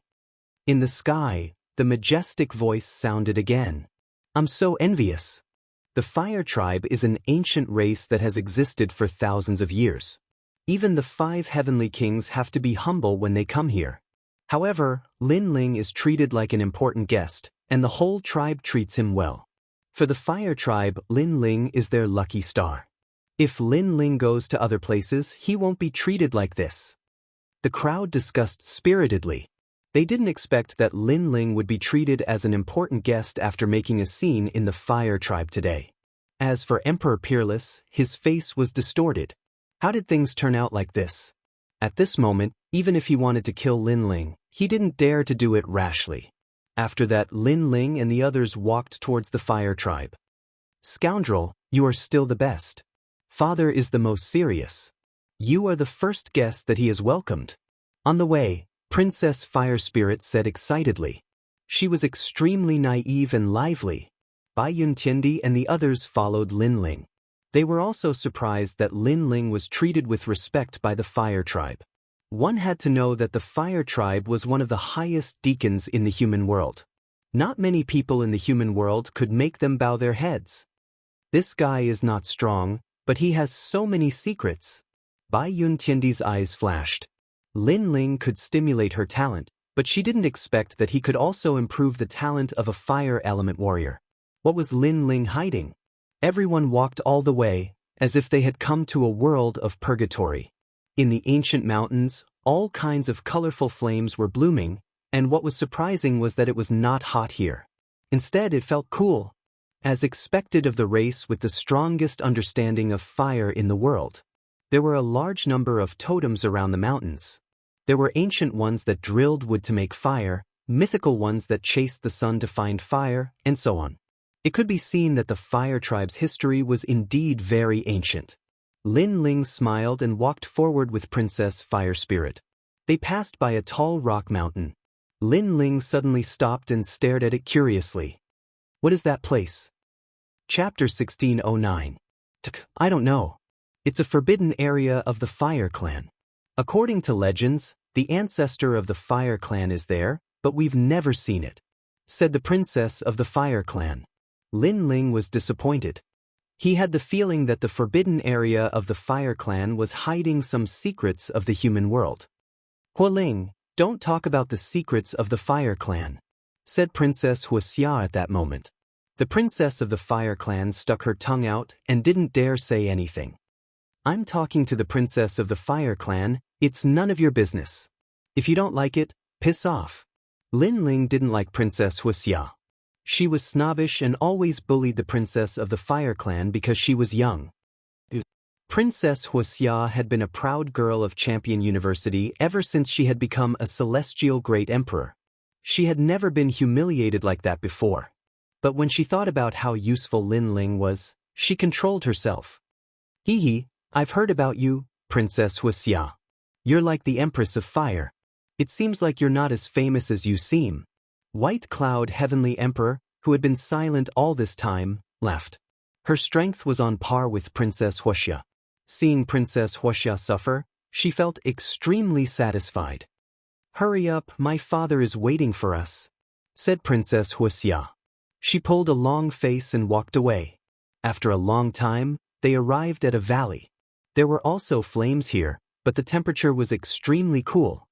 In the sky, the majestic voice sounded again. "I'm so envious." The Fire Tribe is an ancient race that has existed for thousands of years. Even the 5 heavenly kings have to be humble when they come here. However, Lin Ling is treated like an important guest, and the whole tribe treats him well. For the Fire Tribe, Lin Ling is their lucky star. If Lin Ling goes to other places, he won't be treated like this. The crowd discussed spiritedly. They didn't expect that Lin Ling would be treated as an important guest after making a scene in the Fire Tribe today. As for Emperor Peerless, his face was distorted. How did things turn out like this? At this moment, even if he wanted to kill Lin Ling, he didn't dare to do it rashly. After that, Lin Ling and the others walked towards the Fire Tribe. Scoundrel, you are still the best. Father is the most serious. You are the first guest that he has welcomed. On the way, Princess Fire Spirit said excitedly. She was extremely naive and lively. Bai Yuntiandi and the others followed Lin Ling. They were also surprised that Lin Ling was treated with respect by the Fire Tribe. One had to know that the Fire Tribe was one of the highest deacons in the human world. Not many people in the human world could make them bow their heads. This guy is not strong, but he has so many secrets. Bai Yuntiandi's eyes flashed. Lin Ling could stimulate her talent, but she didn't expect that he could also improve the talent of a fire element warrior. What was Lin Ling hiding? Everyone walked all the way, as if they had come to a world of purgatory. In the ancient mountains, all kinds of colorful flames were blooming, and what was surprising was that it was not hot here. Instead, it felt cool, as expected of the race with the strongest understanding of fire in the world. There were a large number of totems around the mountains. There were ancient ones that drilled wood to make fire, mythical ones that chased the sun to find fire, and so on. It could be seen that the Fire Tribe's history was indeed very ancient. Lin Ling smiled and walked forward with Princess Fire Spirit. They passed by a tall rock mountain. Lin Ling suddenly stopped and stared at it curiously. What is that place? Chapter 1609. I don't know. It's a forbidden area of the Fire Clan. According to legends, the ancestor of the Fire Clan is there, but we've never seen it, said the princess of the Fire Clan. Lin Ling was disappointed. He had the feeling that the forbidden area of the Fire Clan was hiding some secrets of the human world. Hualing, don't talk about the secrets of the Fire Clan, said Princess Wuxia at that moment. The princess of the Fire Clan stuck her tongue out and didn't dare say anything. I'm talking to the princess of the Fire Clan, it's none of your business. If you don't like it, piss off. Lin Ling didn't like Princess Wuxia. She was snobbish and always bullied the princess of the Fire Clan because she was young. Princess Wuxia had been a proud girl of Champion University ever since she had become a celestial great emperor. She had never been humiliated like that before. But when she thought about how useful Lin Ling was, she controlled herself. Hee, I've heard about you, Princess Wuxia. You're like the Empress of Fire. It seems like you're not as famous as you seem. White Cloud Heavenly Emperor, who had been silent all this time, laughed. Her strength was on par with Princess Wuxia. Seeing Princess Wuxia suffer, she felt extremely satisfied. Hurry up, my father is waiting for us, said Princess Wuxia. She pulled a long face and walked away. After a long time, they arrived at a valley. There were also flames here, but the temperature was extremely cool.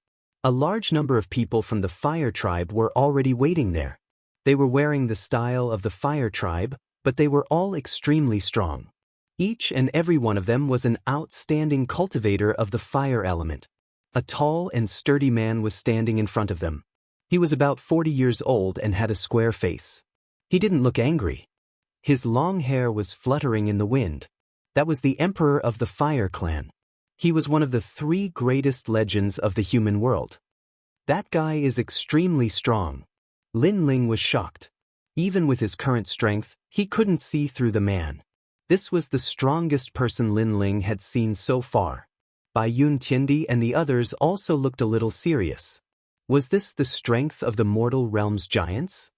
A large number of people from the Fire Tribe were already waiting there. They were wearing the style of the Fire Tribe, but they were all extremely strong. Each and every one of them was an outstanding cultivator of the fire element. A tall and sturdy man was standing in front of them. He was about 40 years old and had a square face. He didn't look angry. His long hair was fluttering in the wind. That was the Emperor of the Fire Clan. He was one of the 3 greatest legends of the human world. That guy is extremely strong. Lin Ling was shocked. Even with his current strength, he couldn't see through the man. This was the strongest person Lin Ling had seen so far. Bai Yuntiandi and the others also looked a little serious. Was this the strength of the mortal realm's giants?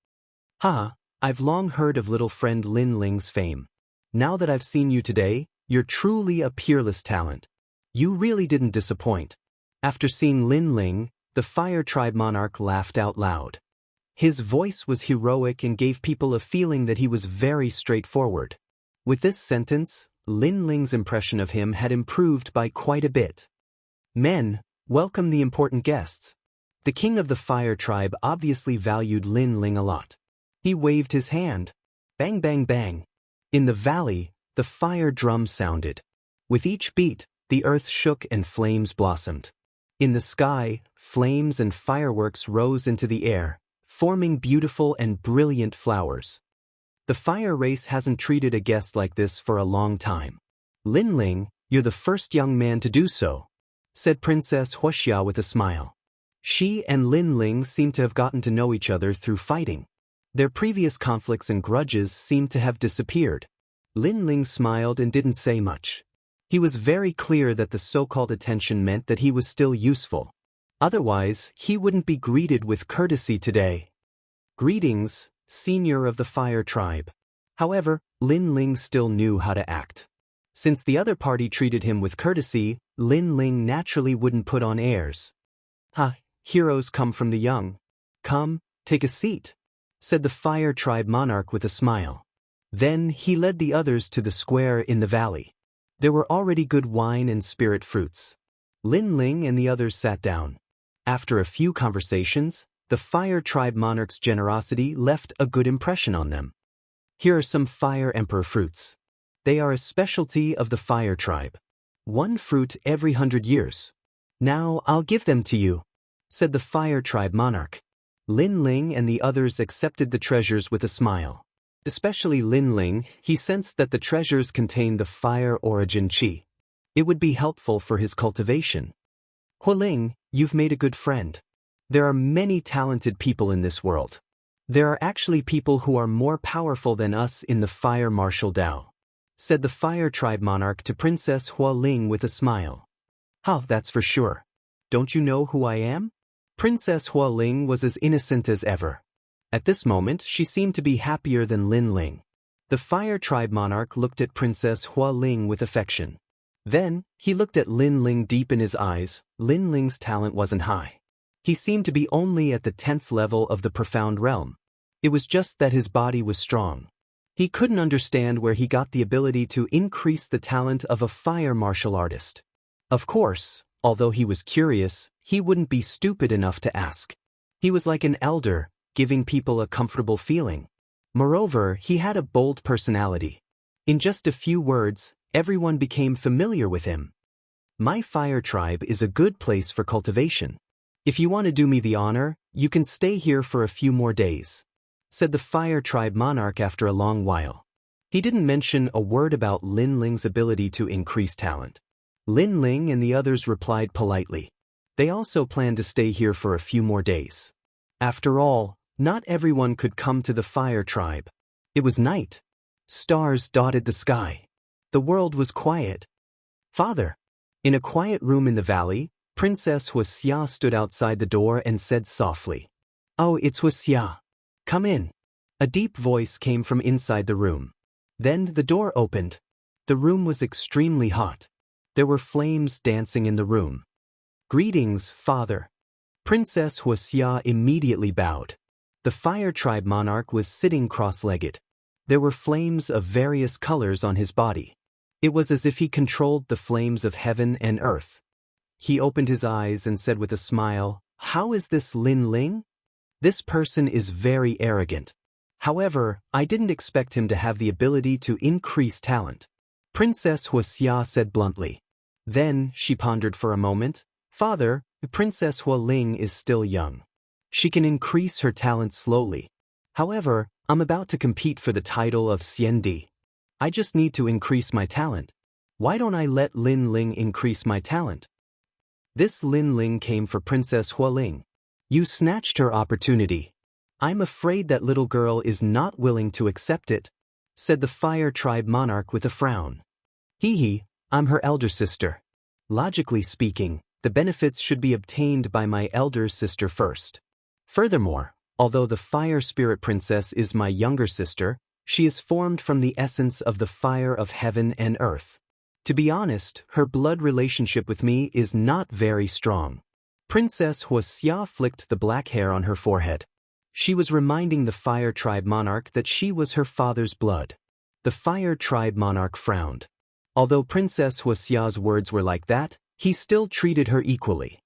I've long heard of little friend Lin Ling's fame. Now that I've seen you today, you're truly a peerless talent. You really didn't disappoint. After seeing Lin Ling, the Fire Tribe monarch laughed out loud. His voice was heroic and gave people a feeling that he was very straightforward. With this sentence, Lin Ling's impression of him had improved by quite a bit. Men, welcome the important guests. The king of the Fire Tribe obviously valued Lin Ling a lot. He waved his hand. Bang bang bang. In the valley, the fire drum sounded. With each beat, the earth shook and flames blossomed. In the sky, flames and fireworks rose into the air, forming beautiful and brilliant flowers. The fire race hasn't treated a guest like this for a long time. Lin Ling, you're the first young man to do so, said Princess Wuxia with a smile. She and Lin Ling seemed to have gotten to know each other through fighting. Their previous conflicts and grudges seemed to have disappeared. Lin Ling smiled and didn't say much. He was very clear that the so-called attention meant that he was still useful. Otherwise, he wouldn't be greeted with courtesy today. Greetings, senior of the fire tribe. However, Lin Ling still knew how to act. Since the other party treated him with courtesy, Lin Ling naturally wouldn't put on airs. Heroes come from the young. Come, take a seat, said the fire tribe monarch with a smile. Then he led the others to the square in the valley. There were already good wine and spirit fruits. Lin Ling and the others sat down. After a few conversations, the fire tribe monarch's generosity left a good impression on them. Here are some fire emperor fruits. They are a specialty of the fire tribe. 1 fruit every 100 years. Now I'll give them to you, said the fire tribe monarch. Lin Ling and the others accepted the treasures with a smile. Especially Lin Ling, he sensed that the treasures contained the fire origin qi. It would be helpful for his cultivation. Huling, you've made a good friend. There are many talented people in this world. There are actually people who are more powerful than us in the fire martial Dao, said the fire tribe monarch to Princess Huling with a smile. That's for sure. Don't you know who I am? Princess Huling was as innocent as ever. At this moment, she seemed to be happier than Lin Ling. The fire tribe monarch looked at Princess Huling with affection. Then, he looked at Lin Ling deep in his eyes. Lin Ling's talent wasn't high. He seemed to be only at the 10th level of the profound realm. It was just that his body was strong. He couldn't understand where he got the ability to increase the talent of a fire martial artist. Of course, although he was curious, he wouldn't be stupid enough to ask. He was like an elder, giving people a comfortable feeling. Moreover, he had a bold personality. In just a few words, everyone became familiar with him. My fire tribe is a good place for cultivation. If you want to do me the honor, you can stay here for a few more days, said the fire tribe monarch after a long while. He didn't mention a word about Lin Ling's ability to increase talent. Lin Ling and the others replied politely. They also planned to stay here for a few more days. After all, not everyone could come to the fire tribe. It was night. Stars dotted the sky. The world was quiet. Father. In a quiet room in the valley, Princess Wuxia stood outside the door and said softly, "Oh, it's Wuxia. Come in." A deep voice came from inside the room. Then the door opened. The room was extremely hot. There were flames dancing in the room. "Greetings, Father." Princess Wuxia immediately bowed. The fire tribe monarch was sitting cross-legged. There were flames of various colors on his body. It was as if he controlled the flames of heaven and earth. He opened his eyes and said with a smile, "How is this Lin Ling? This person is very arrogant. However, I didn't expect him to have the ability to increase talent." Princess Wuxia said bluntly. Then, she pondered for a moment. "Father, Princess Huling is still young. She can increase her talent slowly. However, I'm about to compete for the title of Xiandi. I just need to increase my talent. Why don't I let Lin Ling increase my talent?" This Lin Ling came for Princess Huling. "You snatched her opportunity. I'm afraid that little girl is not willing to accept it," said the fire tribe monarch with a frown. I'm her elder sister. Logically speaking, the benefits should be obtained by my elder sister first. Furthermore, although the fire spirit princess is my younger sister, she is formed from the essence of the fire of heaven and earth. To be honest, her blood relationship with me is not very strong. Princess Wuxia flicked the black hair on her forehead. She was reminding the fire tribe monarch that she was her father's blood. The fire tribe monarch frowned. Although Princess Wuxia's words were like that, he still treated her equally.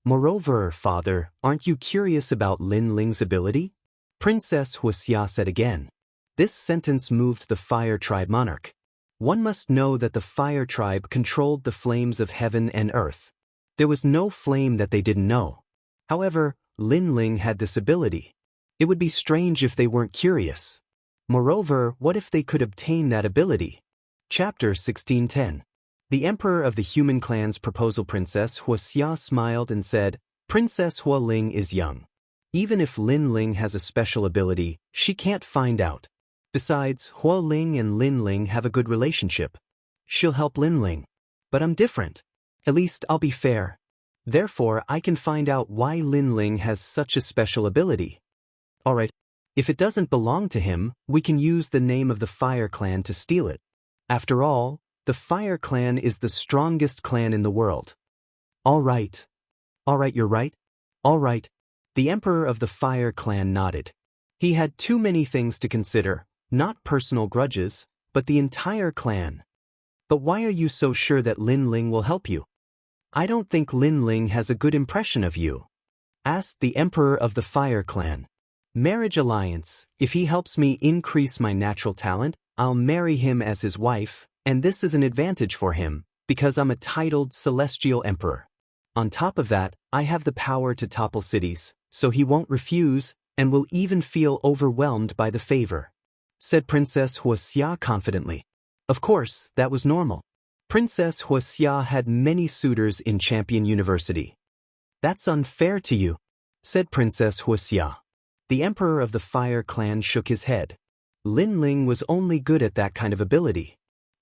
"Moreover, father, aren't you curious about Lin Ling's ability?" Princess Wuxia said again. This sentence moved the fire tribe monarch. One must know that the fire tribe controlled the flames of heaven and earth. There was no flame that they didn't know. However, Lin Ling had this ability. It would be strange if they weren't curious. Moreover, what if they could obtain that ability? Chapter 1610. The Emperor of the Human Clan's proposal. Princess Wuxia smiled and said, Princess Hua Ling is young. Even if Lin Ling has a special ability, she can't find out. Besides, Hua Ling and Lin Ling have a good relationship. She'll help Lin Ling. But I'm different. At least I'll be fair. Therefore, I can find out why Lin Ling has such a special ability. Alright, if it doesn't belong to him, we can use the name of the Fire Clan to steal it. After all, the Fire Clan is the strongest clan in the world. Alright, you're right. Alright. The Emperor of the Fire Clan nodded. He had too many things to consider, not personal grudges, but the entire clan. But why are you so sure that Lin Ling will help you? I don't think Lin Ling has a good impression of you, asked the Emperor of the Fire Clan. Marriage alliance. If he helps me increase my natural talent, I'll marry him as his wife, and this is an advantage for him, because I'm a titled Celestial Emperor. On top of that, I have the power to topple cities, so he won't refuse, and will even feel overwhelmed by the favor, said Princess Wuxia confidently. Of course, that was normal. Princess Wuxia had many suitors in Champion University. That's unfair to you, said Princess Wuxia. The Emperor of the Fire Clan shook his head. Lin Ling was only good at that kind of ability.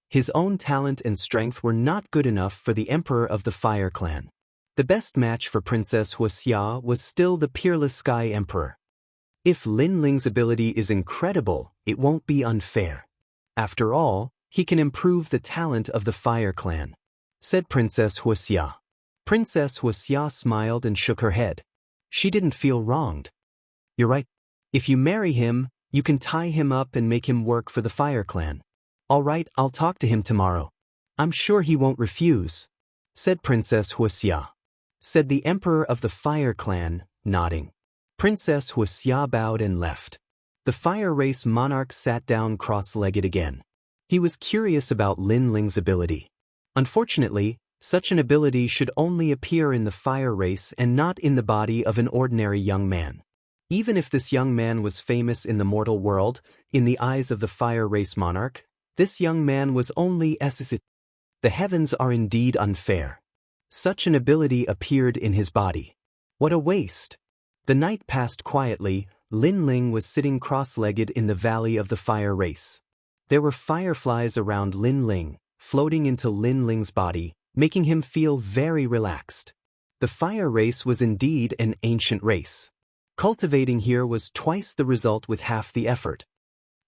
His own talent and strength were not good enough for the Emperor of the Fire Clan. The best match for Princess Wuxia was still the Peerless Sky Emperor. If Lin Ling's ability is incredible, it won't be unfair. After all, he can improve the talent of the Fire Clan, said Princess Wuxia. Princess Wuxia smiled and shook her head. She didn't feel wronged. You're right. If you marry him, you can tie him up and make him work for the Fire Clan. All right, I'll talk to him tomorrow. I'm sure he won't refuse, said Princess Wuxia. Said the Emperor of the Fire Clan, nodding. Princess Wuxia bowed and left. The Fire Race monarch sat down cross-legged again. He was curious about Lin Ling's ability. Unfortunately, such an ability should only appear in the Fire Race and not in the body of an ordinary young man. Even if this young man was famous in the mortal world, in the eyes of the Fire Race monarch, this young man was only The heavens are indeed unfair. Such an ability appeared in his body. What a waste! The night passed quietly. Lin Ling was sitting cross-legged in the valley of the Fire Race. There were fireflies around Lin Ling, floating into Lin Ling's body, making him feel very relaxed. The Fire Race was indeed an ancient race. Cultivating here was twice the result with half the effort.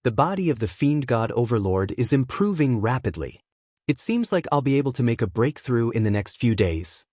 The body of the Fiend God Overlord is improving rapidly. It seems like I'll be able to make a breakthrough in the next few days.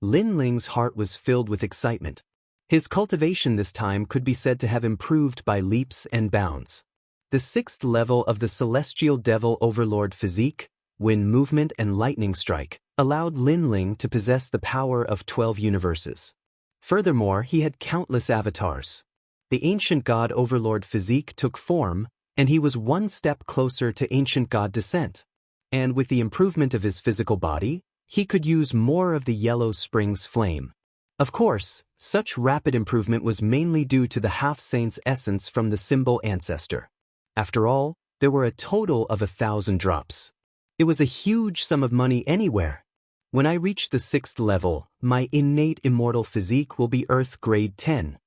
Lin Ling's heart was filled with excitement. His cultivation this time could be said to have improved by leaps and bounds. The 6th level of the Celestial Devil Overlord physique, Wind Movement and Lightning Strike, allowed Lin Ling to possess the power of 12 universes. Furthermore, he had countless avatars. The Ancient God Overlord physique took form, and he was one step closer to Ancient God descent. And with the improvement of his physical body, he could use more of the Yellow Springs flame. Of course, such rapid improvement was mainly due to the half-saint's essence from the symbol ancestor. After all, there were a total of 1,000 drops. It was a huge sum of money anywhere. When I reach the 6th level, my innate immortal physique will be Earth Grade 10.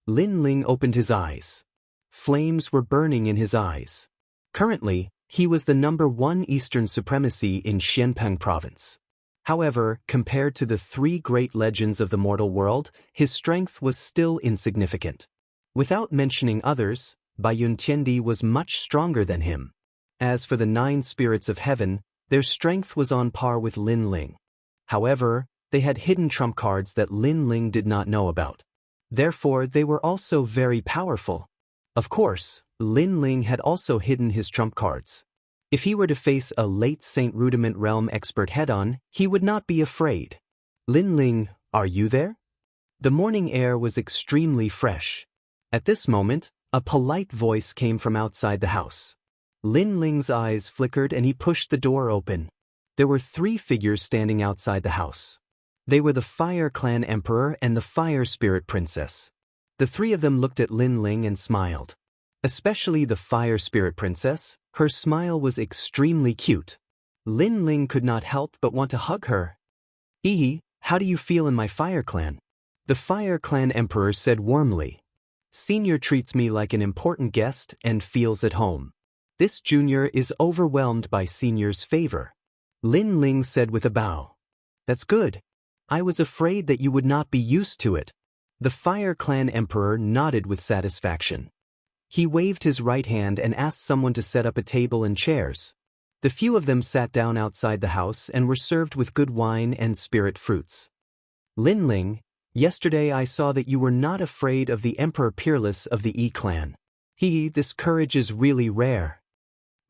Lin Ling opened his eyes. Flames were burning in his eyes. Currently, he was the #1 Eastern supremacy in Xianpeng province. However, compared to the 3 great legends of the mortal world, his strength was still insignificant. Without mentioning others, Baiyun Tiandi was much stronger than him. As for the 9 spirits of heaven, their strength was on par with Lin Ling. However, they had hidden trump cards that Lin Ling did not know about. Therefore, they were also very powerful. Of course, Lin Ling had also hidden his trump cards. If he were to face a late Saint Rudiment Realm expert head-on, he would not be afraid. Lin Ling, are you there? The morning air was extremely fresh. At this moment, a polite voice came from outside the house. Lin Ling's eyes flickered and he pushed the door open. There were 3 figures standing outside the house. They were the Fire Clan Emperor and the Fire Spirit Princess. The 3 of them looked at Lin Ling and smiled. Especially the Fire Spirit Princess, her smile was extremely cute. Lin Ling could not help but want to hug her. "Ee, how do you feel in my Fire Clan?" The Fire Clan Emperor said warmly. "Senior treats me like an important guest and feels at home. This junior is overwhelmed by Senior's favor." Lin Ling said with a bow. "That's good. I was afraid that you would not be used to it." The Fire Clan Emperor nodded with satisfaction. He waved his right hand and asked someone to set up a table and chairs. The few of them sat down outside the house and were served with good wine and spirit fruits. "Lin Ling, yesterday I saw that you were not afraid of the Emperor Peerless of the E clan. This courage is really rare."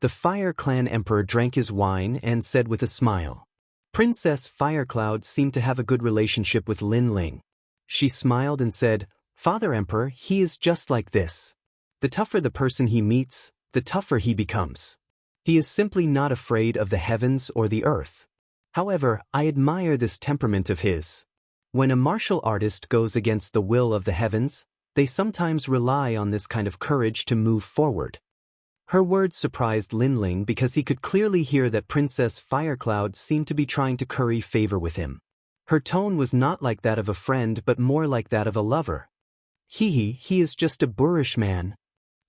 The Fire Clan Emperor drank his wine and said with a smile. Princess Firecloud seemed to have a good relationship with Lin Ling. She smiled and said, "Father Emperor, he is just like this. The tougher the person he meets, the tougher he becomes. He is simply not afraid of the heavens or the earth. However, I admire this temperament of his. When a martial artist goes against the will of the heavens, they sometimes rely on this kind of courage to move forward." Her words surprised Lin Ling because he could clearly hear that Princess Firecloud seemed to be trying to curry favor with him. Her tone was not like that of a friend but more like that of a lover. He is just a boorish man,"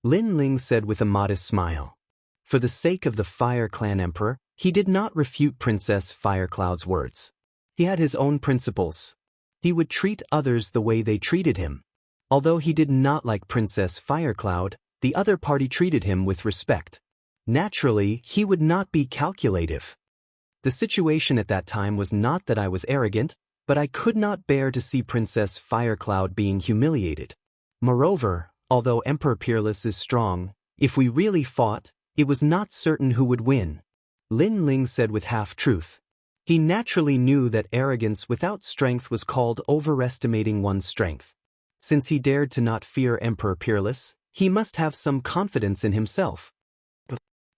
Lin Ling said with a modest smile. For the sake of the Fire Clan Emperor, he did not refute Princess Firecloud's words. He had his own principles. He would treat others the way they treated him. Although he did not like Princess Firecloud, the other party treated him with respect. Naturally, he would not be calculative. The situation at that time was not that I was arrogant, but I could not bear to see Princess Firecloud being humiliated. Moreover, although Emperor Peerless is strong, if we really fought, it was not certain who would win, Lin Ling said with half-truth. He naturally knew that arrogance without strength was called overestimating one's strength. Since he dared to not fear Emperor Peerless, he must have some confidence in himself.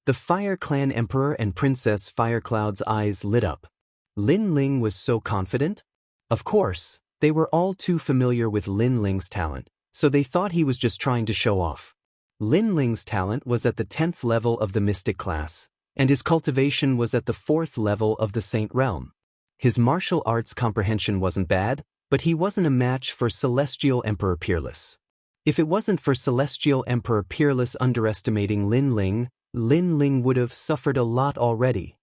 The Fire Clan Emperor and Princess Firecloud's eyes lit up. Lin Ling was so confident? Of course, they were all too familiar with Lin Ling's talent, so they thought he was just trying to show off. Lin Ling's talent was at the 10th level of the Mystic class, and his cultivation was at the 4th level of the Saint realm. His martial arts comprehension wasn't bad, but he wasn't a match for Celestial Emperor Peerless. If it wasn't for Celestial Emperor Peerless underestimating Lin Ling would have suffered a lot already.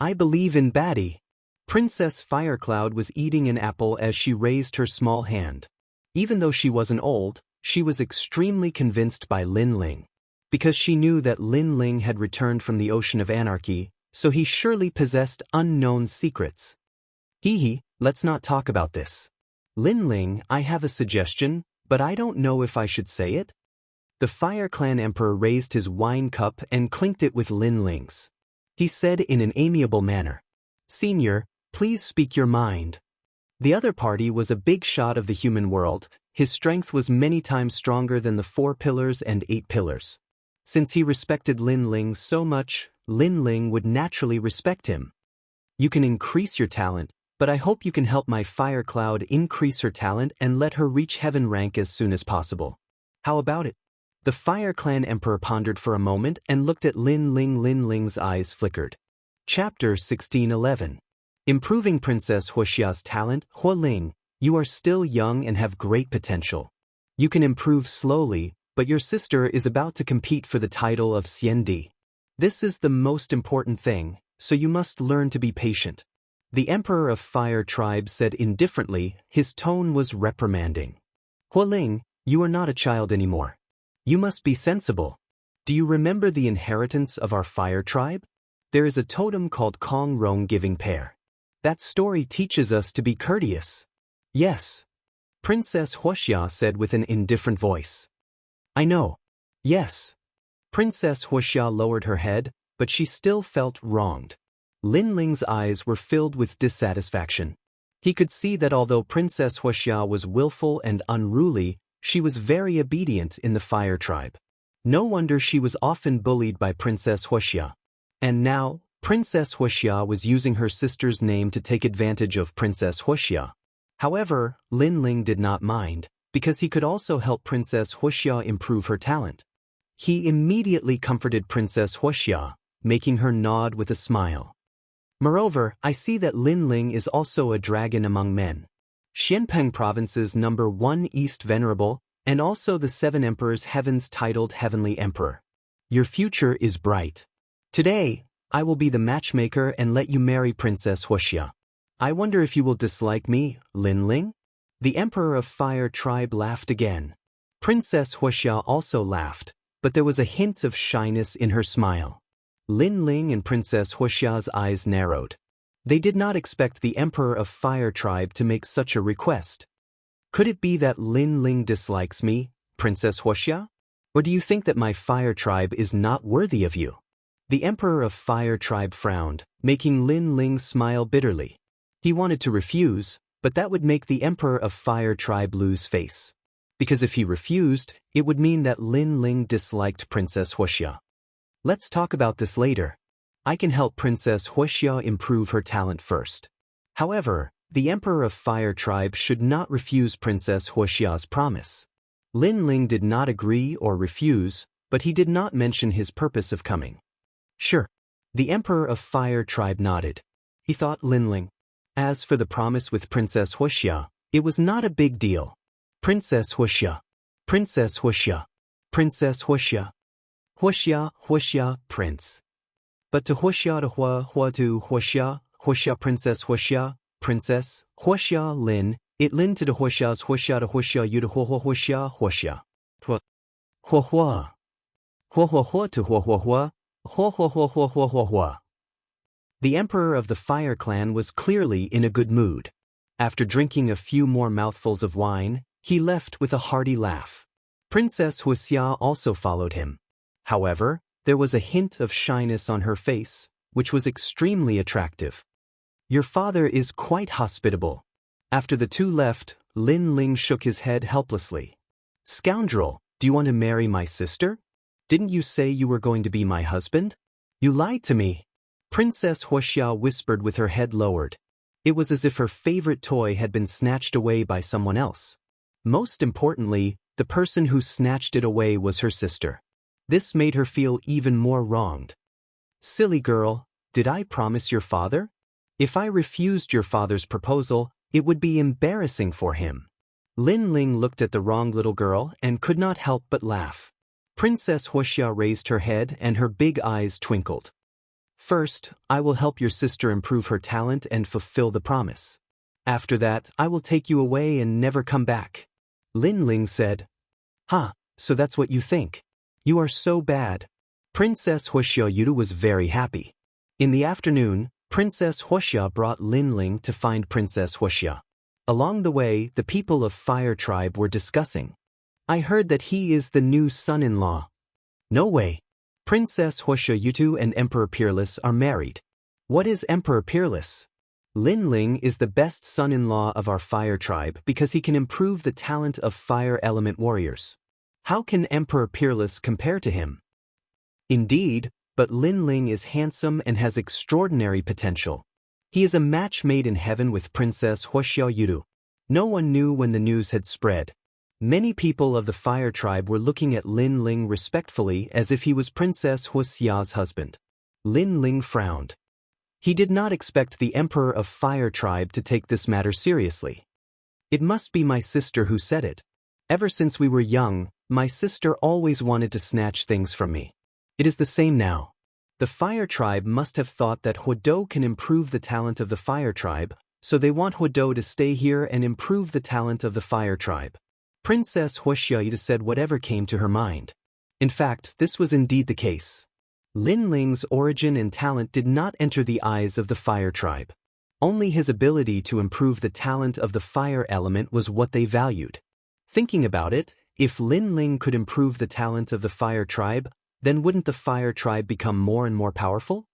"I believe in Batty." Princess Firecloud was eating an apple as she raised her small hand. Even though she wasn't old, she was extremely convinced by Lin Ling. Because she knew that Lin Ling had returned from the Ocean of Anarchy, so he surely possessed unknown secrets. Let's not talk about this. Lin Ling, I have a suggestion, but I don't know if I should say it. The Fire Clan Emperor raised his wine cup and clinked it with Lin Ling's. He said in an amiable manner, "Senior, please speak your mind." The other party was a big shot of the human world. His strength was many times stronger than the 4 pillars and 8 pillars. Since he respected Lin Ling so much, Lin Ling would naturally respect him. "You can increase your talent, but I hope you can help my Fire Cloud increase her talent and let her reach heaven rank as soon as possible. How about it?" The Fire Clan Emperor pondered for a moment and looked at Lin Ling. Lin Ling's eyes flickered. Chapter 1611. Improving Princess Wuxia's talent. Hua Ling, you are still young and have great potential. You can improve slowly, but your sister is about to compete for the title of Xiandi. This is the most important thing, so you must learn to be patient. The Emperor of Fire Tribe said indifferently. His tone was reprimanding. "Hua Ling, you are not a child anymore. You must be sensible. Do you remember the inheritance of our Fire Tribe? There is a totem called Kong Rong Giving Pair. That story teaches us to be courteous." "Yes," Princess Wuxia said with an indifferent voice. "I know. Yes." Princess Wuxia lowered her head, but she still felt wronged. Lin Ling's eyes were filled with dissatisfaction. He could see that although Princess Wuxia was willful and unruly, she was very obedient in the Fire Tribe. No wonder she was often bullied by Princess Wuxia. And now, Princess Wuxia was using her sister's name to take advantage of Princess Wuxia. However, Lin Ling did not mind, because he could also help Princess Wuxia improve her talent. He immediately comforted Princess Wuxia, making her nod with a smile. Moreover, I see that Lin Ling is also a dragon among men. Xianpeng Province's #1 East Venerable, and also the 7 Emperors Heaven's titled Heavenly Emperor. Your future is bright. Today, I will be the matchmaker and let you marry Princess Wuxia. I wonder if you will dislike me, Lin Ling? The Emperor of Fire Tribe laughed again. Princess Wuxia also laughed, but there was a hint of shyness in her smile. Lin Ling and Princess Wuxia's eyes narrowed. They did not expect the Emperor of Fire Tribe to make such a request. Could it be that Lin Ling dislikes me, Princess Wuxia? Or do you think that my Fire Tribe is not worthy of you? The Emperor of Fire Tribe frowned, making Lin Ling smile bitterly. He wanted to refuse, but that would make the Emperor of Fire Tribe lose face. Because if he refused, it would mean that Lin Ling disliked Princess Wuxia. Let's talk about this later. I can help Princess Wuxia improve her talent first. However, the Emperor of Fire Tribe should not refuse Princess Wuxia's promise. Lin Ling did not agree or refuse, but he did not mention his purpose of coming. Sure. The Emperor of Fire Tribe nodded. He thought Lin Ling. As for the promise with Princess Wuxia, it was not a big deal. Princess Wuxia. Princess Wuxia. Princess Wuxia. Wuxia, Wuxia, Prince. But to Wuxia to Hua to Wuxia, Princess Wuxia, Princess, Wuxia, Lin, it Lin to the Wuxia's Wuxia to Wuxia you to Wuxia, Wuxia. Hua Hua. Hua to Hua. Hua. The Emperor of the Fire Clan was clearly in a good mood. After drinking a few more mouthfuls of wine, he left with a hearty laugh. Princess Wuxia also followed him. However, there was a hint of shyness on her face, which was extremely attractive. Your father is quite hospitable. After the two left, Lin Ling shook his head helplessly. Scoundrel, do you want to marry my sister? Didn't you say you were going to be my husband? You lied to me. Princess Wuxia whispered with her head lowered. It was as if her favorite toy had been snatched away by someone else. Most importantly, the person who snatched it away was her sister. This made her feel even more wronged. Silly girl, did I promise your father? If I refused your father's proposal, it would be embarrassing for him. Lin Ling looked at the wrong little girl and could not help but laugh. Princess Wuxia raised her head and her big eyes twinkled. First, I will help your sister improve her talent and fulfill the promise. After that, I will take you away and never come back. Lin Ling said. So that's what you think. You are so bad. Princess Wuxia was very happy. In the afternoon, Princess Wuxia brought Lin Ling to find Princess Wuxia. Along the way, the people of Fire Tribe were discussing. I heard that he is the new son-in-law. No way. Princess Wuxia and Emperor Peerless are married. What is Emperor Peerless? Lin Ling is the best son-in-law of our Fire Tribe because he can improve the talent of fire element warriors. How can Emperor Peerless compare to him? Indeed, but Lin Ling is handsome and has extraordinary potential. He is a match made in heaven with Princess Wuxia. No one knew when the news had spread. Many people of the Fire Tribe were looking at Lin Ling respectfully as if he was Princess Wuxia's husband. Lin Ling frowned. He did not expect the Emperor of Fire Tribe to take this matter seriously. It must be my sister who said it. Ever since we were young, my sister always wanted to snatch things from me. It is the same now. The Fire Tribe must have thought that Huodo can improve the talent of the Fire Tribe, so they want Huodo to stay here and improve the talent of the Fire Tribe. Princess Wuxia said whatever came to her mind. In fact, this was indeed the case. Lin Ling's origin and talent did not enter the eyes of the Fire Tribe. Only his ability to improve the talent of the fire element was what they valued. Thinking about it, if Lin Ling could improve the talent of the Fire Tribe, then wouldn't the Fire Tribe become more and more powerful?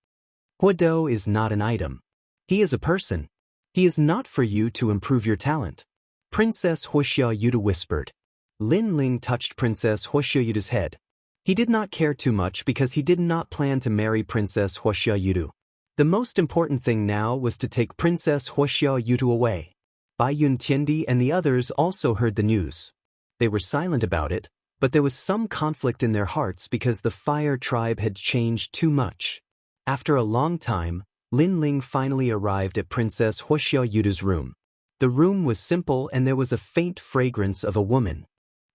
Huodo is not an item. He is a person. He is not for you to improve your talent. Princess Wuxia whispered. Lin Ling touched Princess Wuxia's head. He did not care too much because he did not plan to marry Princess Wuxia Yudu. The most important thing now was to take Princess Wuxia Yudu away. Bai Yun Tiandi and the others also heard the news. They were silent about it, but there was some conflict in their hearts because the fire tribe had changed too much. After a long time, Lin Ling finally arrived at Princess Wuxia Yudu's room. The room was simple and there was a faint fragrance of a woman.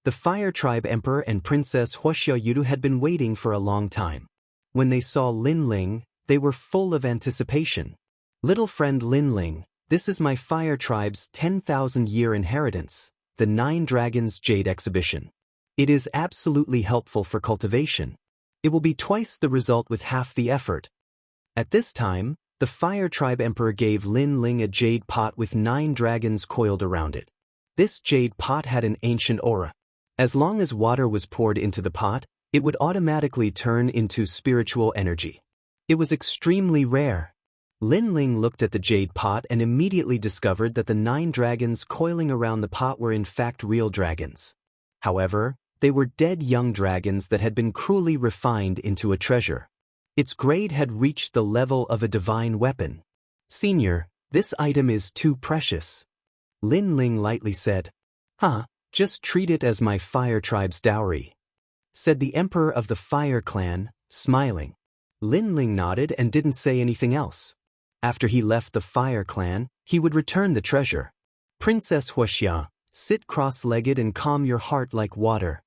The fire tribe emperor and Princess Wuxia Yudu had been waiting for a long time. When they saw Lin Ling, they were full of anticipation. Little friend Lin Ling, this is my fire tribe's 10,000-year inheritance, the 9 Dragons Jade Exhibition. It is absolutely helpful for cultivation. It will be twice the result with half the effort. At this time, the fire tribe emperor gave Lin Ling a jade pot with 9 dragons coiled around it. This jade pot had an ancient aura. As long as water was poured into the pot, it would automatically turn into spiritual energy. It was extremely rare. Lin Ling looked at the jade pot and immediately discovered that the 9 dragons coiling around the pot were in fact real dragons. However, they were dead young dragons that had been cruelly refined into a treasure. Its grade had reached the level of a divine weapon. Senior, this item is too precious. Lin Ling lightly said. Just treat it as my fire tribe's dowry, said the emperor of the fire clan, smiling. Lin Ling nodded and didn't say anything else. After he left the fire clan, he would return the treasure. Princess Wuxia, sit cross-legged and calm your heart like water.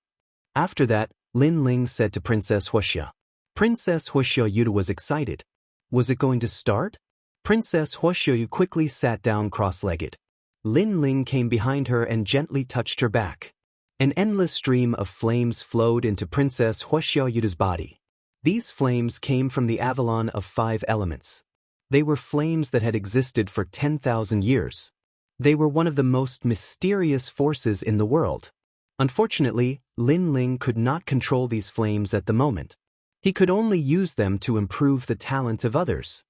After that, Lin Ling said to Princess Wuxia. Princess Wuxia Yudu was excited. Was it going to start? Princess Wuxia Yudu quickly sat down cross-legged. Lin Ling came behind her and gently touched her back. An endless stream of flames flowed into Princess Wuxia Yudu's body. These flames came from the Avalon of 5 elements. They were flames that had existed for 10,000 years. They were one of the most mysterious forces in the world. Unfortunately, Lin Ling could not control these flames at the moment. He could only use them to improve the talent of others.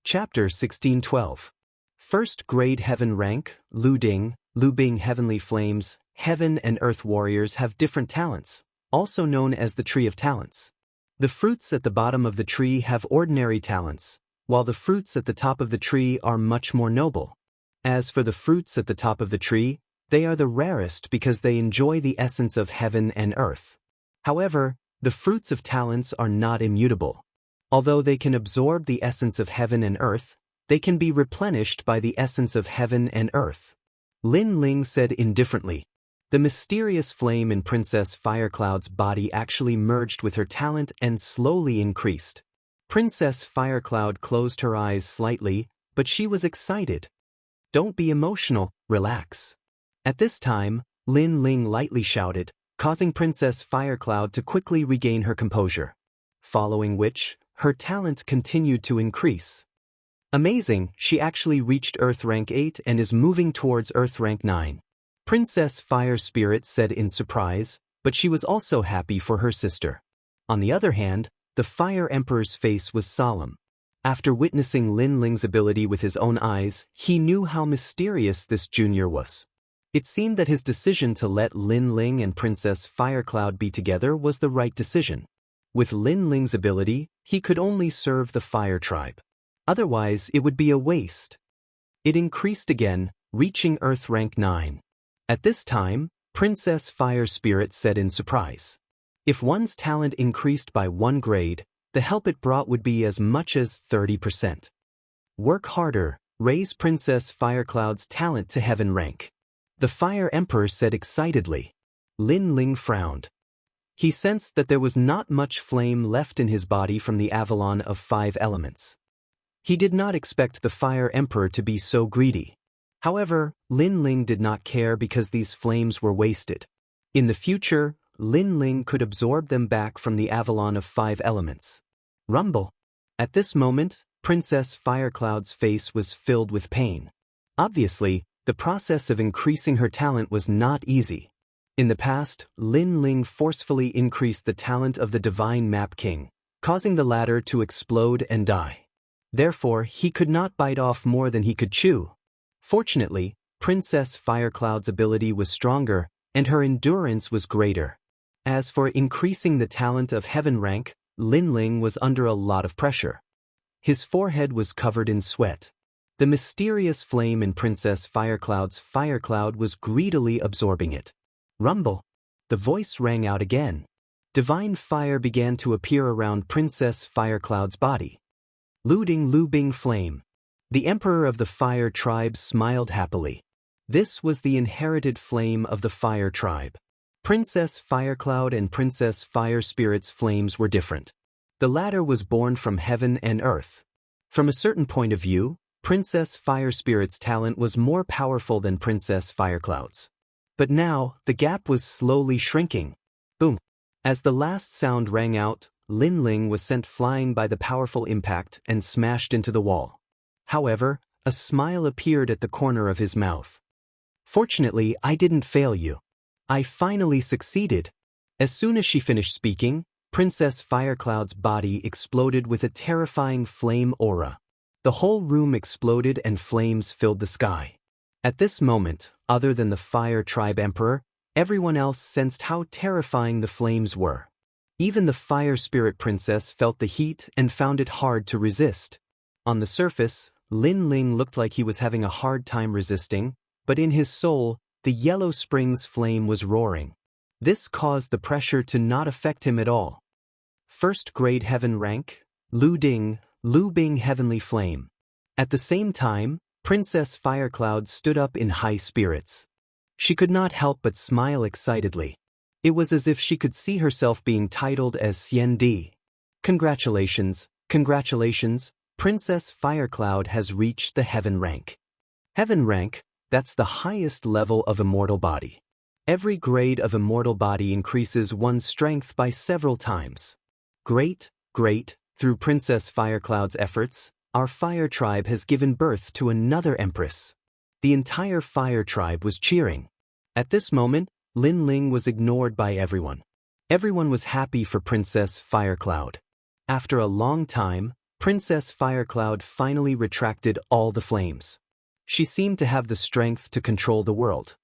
Chapter 1612. First grade heaven rank, Lu Bing heavenly flames. Heaven and earth warriors have different talents, also known as the tree of talents. The fruits at the bottom of the tree have ordinary talents, while the fruits at the top of the tree are much more noble. As for the fruits at the top of the tree, they are the rarest because they enjoy the essence of heaven and earth. However, the fruits of talents are not immutable. Although they can absorb the essence of heaven and earth, they can be replenished by the essence of heaven and earth. Lin Ling said indifferently. The mysterious flame in Princess Firecloud's body actually merged with her talent and slowly increased. Princess Firecloud closed her eyes slightly, but she was excited. Don't be emotional, relax. At this time, Lin Ling lightly shouted, causing Princess Firecloud to quickly regain her composure. Following which, her talent continued to increase. Amazing, she actually reached Earth Rank 8 and is moving towards Earth Rank 9. Princess Fire Spirit said in surprise, but she was also happy for her sister. On the other hand, the Fire Emperor's face was solemn. After witnessing Lin Ling's ability with his own eyes, he knew how mysterious this junior was. It seemed that his decision to let Lin Ling and Princess Firecloud be together was the right decision. With Lin Ling's ability, he could only serve the Fire Tribe. Otherwise, it would be a waste. It increased again, reaching Earth Rank 9. At this time, Princess Fire Spirit said in surprise. If one's talent increased by 1 grade, the help it brought would be as much as 30%. Work harder, raise Princess Firecloud's talent to heaven rank. The Fire Emperor said excitedly. Lin Ling frowned. He sensed that there was not much flame left in his body from the Avalon of 5 elements. He did not expect the Fire Emperor to be so greedy. However, Lin Ling did not care because these flames were wasted. In the future, Lin Ling could absorb them back from the Avalon of 5 elements. Rumble. At this moment, Princess Firecloud's face was filled with pain. Obviously, the process of increasing her talent was not easy. In the past, Lin Ling forcefully increased the talent of the Divine Map King, causing the latter to explode and die. Therefore, he could not bite off more than he could chew. Fortunately, Princess Firecloud's ability was stronger, and her endurance was greater. As for increasing the talent of heaven rank, Lin Ling was under a lot of pressure. His forehead was covered in sweat. The mysterious flame in Princess Firecloud's fire cloud was greedily absorbing it. Rumble! The voice rang out again. Divine fire began to appear around Princess Firecloud's body. Looting Lubing Flame. The Emperor of the Fire Tribe smiled happily. This was the inherited flame of the Fire Tribe. Princess Firecloud and Princess Fire Spirit's flames were different. The latter was born from heaven and earth. From a certain point of view, Princess Fire Spirit's talent was more powerful than Princess Firecloud's. But now, the gap was slowly shrinking. Boom! As the last sound rang out, Lin Ling was sent flying by the powerful impact and smashed into the wall. However, a smile appeared at the corner of his mouth. Fortunately, I didn't fail you. I finally succeeded. As soon as she finished speaking, Princess Firecloud's body exploded with a terrifying flame aura. The whole room exploded and flames filled the sky. At this moment, other than the Fire Tribe Emperor, everyone else sensed how terrifying the flames were. Even the Fire Spirit Princess felt the heat and found it hard to resist. On the surface, Lin Ling looked like he was having a hard time resisting, but in his soul, the Yellow Springs flame was roaring. This caused the pressure to not affect him at all. First grade heaven rank, Lubing Heavenly Flame. At the same time, Princess Firecloud stood up in high spirits. She could not help but smile excitedly. It was as if she could see herself being titled as Xian Di. Congratulations, congratulations, Princess Firecloud has reached the heaven rank. Heaven rank, that's the highest level of immortal body. Every grade of immortal body increases one's strength by several times. Great, through Princess Firecloud's efforts, our Fire Tribe has given birth to another Empress. The entire Fire Tribe was cheering. At this moment, Lin Ling was ignored by everyone. Everyone was happy for Princess Firecloud. After a long time, Princess Firecloud finally retracted all the flames. She seemed to have the strength to control the world.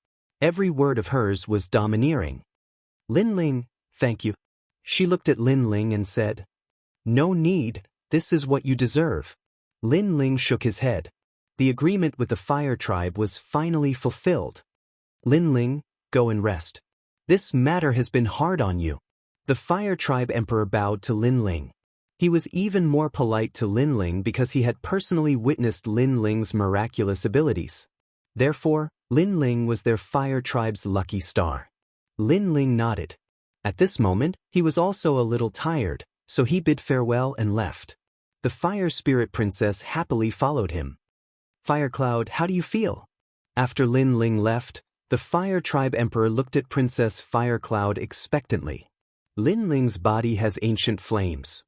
Every word of hers was domineering. Lin Ling, thank you. She looked at Lin Ling and said, "No need, this is what you deserve." Lin Ling shook his head. The agreement with the Fire Tribe was finally fulfilled. Lin Ling, go and rest. This matter has been hard on you. The Fire Tribe Emperor bowed to Lin Ling. He was even more polite to Lin Ling because he had personally witnessed Lin Ling's miraculous abilities. Therefore, Lin Ling was their Fire Tribe's lucky star. Lin Ling nodded. At this moment, he was also a little tired, so he bid farewell and left. The Fire Spirit Princess happily followed him. Firecloud, how do you feel? After Lin Ling left, the Fire Tribe Emperor looked at Princess Firecloud expectantly. Lin Ling's body has ancient flames.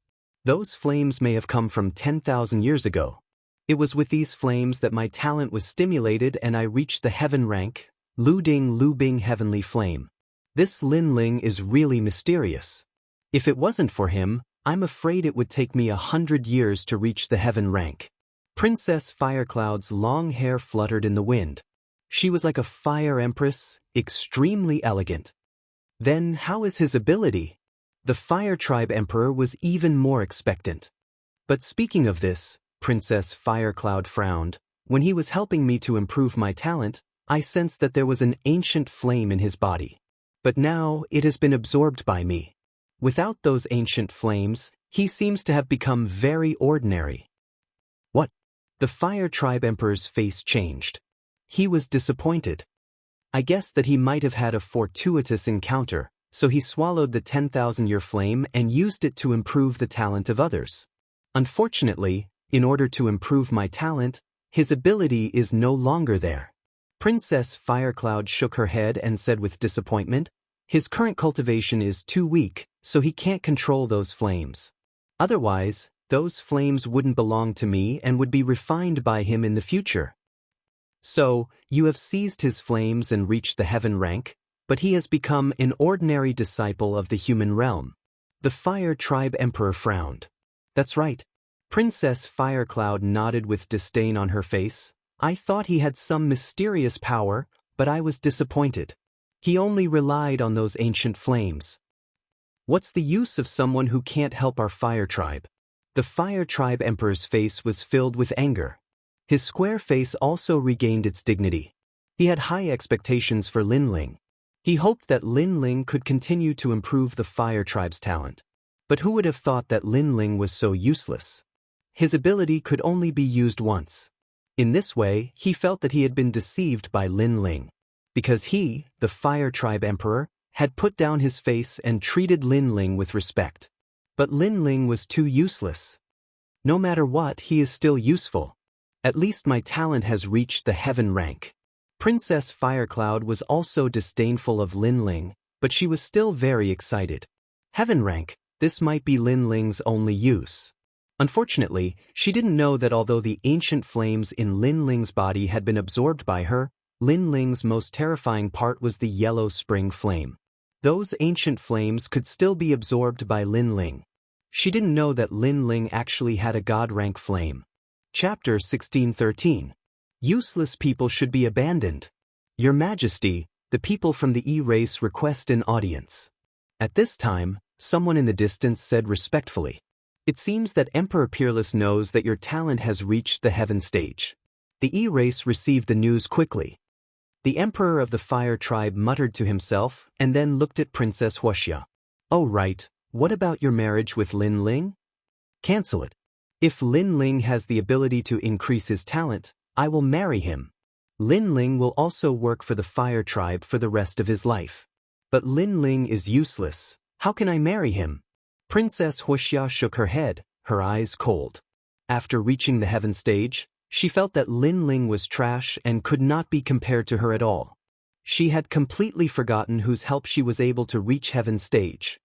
Those flames may have come from 10,000 years ago. It was with these flames that my talent was stimulated and I reached the heaven rank, Lubing Heavenly Flame. This Lin Ling is really mysterious. If it wasn't for him, I'm afraid it would take me 100 years to reach the heaven rank. Princess Firecloud's long hair fluttered in the wind. She was like a fire empress, extremely elegant. Then how is his ability? The Fire Tribe Emperor was even more expectant. But speaking of this, Princess Firecloud frowned. When he was helping me to improve my talent, I sensed that there was an ancient flame in his body. But now it has been absorbed by me. Without those ancient flames, he seems to have become very ordinary. What? The Fire Tribe Emperor's face changed. He was disappointed. I guessed that he might have had a fortuitous encounter, so he swallowed the 10,000-year flame and used it to improve the talent of others. Unfortunately, in order to improve my talent, his ability is no longer there. Princess Firecloud shook her head and said with disappointment, his current cultivation is too weak, so he can't control those flames. Otherwise, those flames wouldn't belong to me and would be refined by him in the future. So, you have seized his flames and reached the heaven rank, but he has become an ordinary disciple of the human realm. The Fire Tribe Emperor frowned. That's right. Princess Firecloud nodded with disdain on her face. I thought he had some mysterious power, but I was disappointed. He only relied on those ancient flames. What's the use of someone who can't help our fire tribe? The fire tribe emperor's face was filled with anger. His square face also regained its dignity. He had high expectations for Lin Ling. He hoped that Lin Ling could continue to improve the fire tribe's talent. But who would have thought that Lin Ling was so useless? His ability could only be used once. In this way, he felt that he had been deceived by Lin Ling. Because he, the fire tribe emperor, had put down his face and treated Lin Ling with respect. But Lin Ling was too useless. No matter what, he is still useful. At least my talent has reached the heaven rank. Princess Firecloud was also disdainful of Lin Ling, but she was still very excited. Heaven rank, this might be Lin Ling's only use. Unfortunately, she didn't know that although the ancient flames in Lin Ling's body had been absorbed by her, Lin Ling's most terrifying part was the yellow spring flame. Those ancient flames could still be absorbed by Lin Ling. She didn't know that Lin Ling actually had a god rank flame. Chapter 1613. Useless people should be abandoned. Your Majesty, the people from the E-race request an audience. At this time, someone in the distance said respectfully, "It seems that Emperor Peerless knows that your talent has reached the heaven stage." The E-race received the news quickly. The Emperor of the Fire Tribe muttered to himself and then looked at Princess Wuxia. "Oh right, what about your marriage with Lin Ling? Cancel it. If Lin Ling has the ability to increase his talent, I will marry him. Lin Ling will also work for the Fire Tribe for the rest of his life. But Lin Ling is useless. How can I marry him?" Princess Wuxia shook her head, her eyes cold. After reaching the heaven stage, she felt that Lin Ling was trash and could not be compared to her at all. She had completely forgotten whose help she was able to reach heaven stage.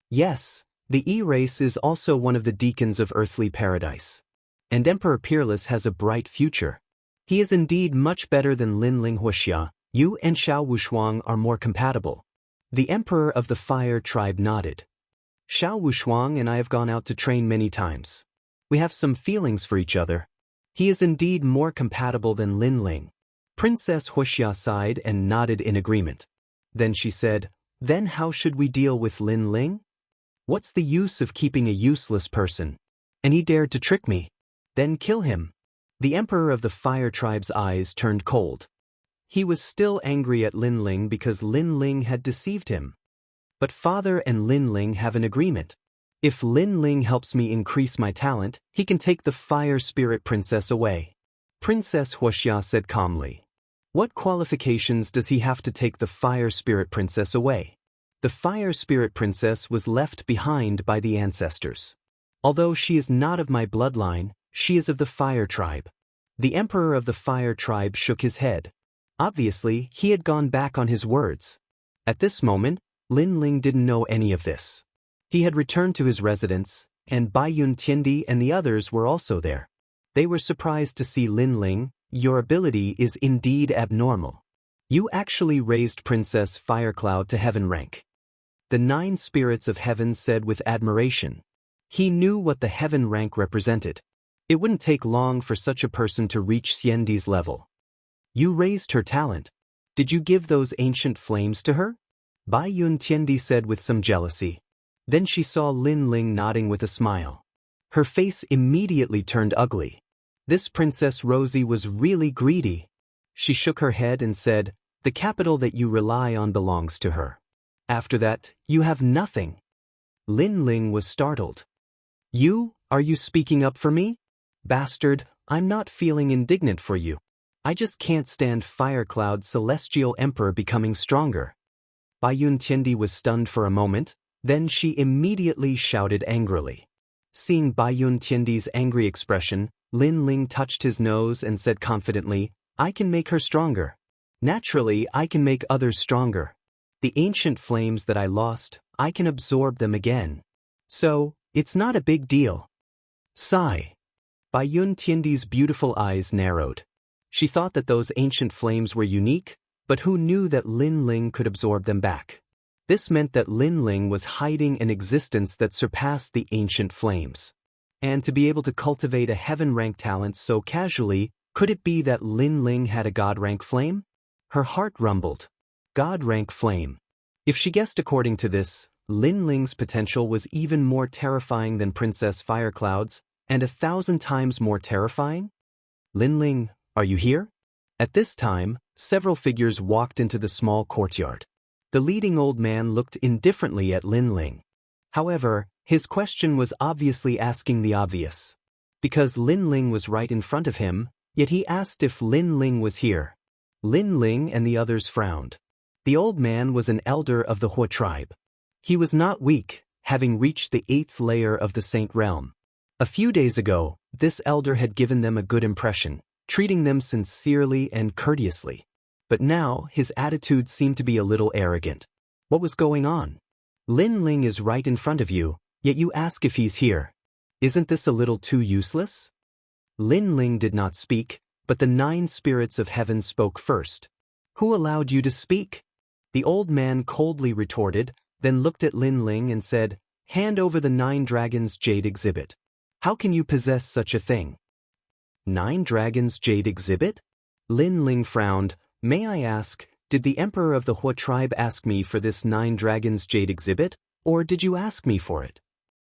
Yes, the E-race is also one of the deacons of earthly paradise. And Emperor Peerless has a bright future. He is indeed much better than Lin Ling Wuxia. You and Xiao Wushuang are more compatible. The Emperor of the Fire Tribe nodded. Xiao Wushuang and I have gone out to train many times. We have some feelings for each other. He is indeed more compatible than Lin Ling. Princess Wuxia sighed and nodded in agreement. Then she said, "Then how should we deal with Lin Ling? What's the use of keeping a useless person? And he dared to trick me. Then kill him." The Emperor of the Fire Tribe's eyes turned cold. He was still angry at Lin Ling because Lin Ling had deceived him. But father and Lin Ling have an agreement. If Lin Ling helps me increase my talent, he can take the Fire Spirit Princess away. Princess Wuxia said calmly. What qualifications does he have to take the Fire Spirit Princess away? The Fire Spirit Princess was left behind by the ancestors. Although she is not of my bloodline, she is of the Fire Tribe. The Emperor of the Fire Tribe shook his head. Obviously, he had gone back on his words. At this moment, Lin Ling didn't know any of this. He had returned to his residence, and Baiyun Tiandi and the others were also there. They were surprised to see Lin Ling. Your ability is indeed abnormal. You actually raised Princess Firecloud to heaven rank. The 9 spirits of heaven said with admiration. He knew what the heaven rank represented. It wouldn't take long for such a person to reach Xiandi's level. You raised her talent. Did you give those ancient flames to her? Baiyun Tiandi said with some jealousy. Then she saw Lin Ling nodding with a smile. Her face immediately turned ugly. This Princess Rosie was really greedy. She shook her head and said, "The capital that you rely on belongs to her. After that, you have nothing." Lin Ling was startled. Are you speaking up for me? Bastard, I'm not feeling indignant for you. I just can't stand Firecloud's celestial emperor becoming stronger. Baiyun Tiandi was stunned for a moment, then she immediately shouted angrily. Seeing Baiyun Tiandi's angry expression, Lin Ling touched his nose and said confidently, "I can make her stronger. Naturally, I can make others stronger. The ancient flames that I lost, I can absorb them again. So, it's not a big deal." Sigh. Baiyun Tiandi's beautiful eyes narrowed. She thought that those ancient flames were unique, but who knew that Lin Ling could absorb them back? This meant that Lin Ling was hiding an existence that surpassed the ancient flames. And to be able to cultivate a heaven-rank talent so casually, could it be that Lin Ling had a god-rank flame? Her heart rumbled. God-rank flame. If she guessed according to this, Lin Ling's potential was even more terrifying than Princess Firecloud's, and 1,000 times more terrifying? Lin Ling, are you here? At this time, several figures walked into the small courtyard. The leading old man looked indifferently at Lin Ling. However, his question was obviously asking the obvious. Because Lin Ling was right in front of him, yet he asked if Lin Ling was here. Lin Ling and the others frowned. The old man was an elder of the Hua tribe. He was not weak, having reached the 8th layer of the Saint Realm. A few days ago, this elder had given them a good impression, treating them sincerely and courteously. But now, his attitude seemed to be a little arrogant. What was going on? Lin Ling is right in front of you, yet you ask if he's here. Isn't this a little too useless? Lin Ling did not speak, but the 9 spirits of heaven spoke first. Who allowed you to speak? The old man coldly retorted, then looked at Lin Ling and said, "Hand over the 9 dragons jade exhibit. How can you possess such a thing?" 9 dragons jade exhibit? Lin Ling frowned. May I ask, did the emperor of the Hua tribe ask me for this 9 dragons jade exhibit, or did you ask me for it?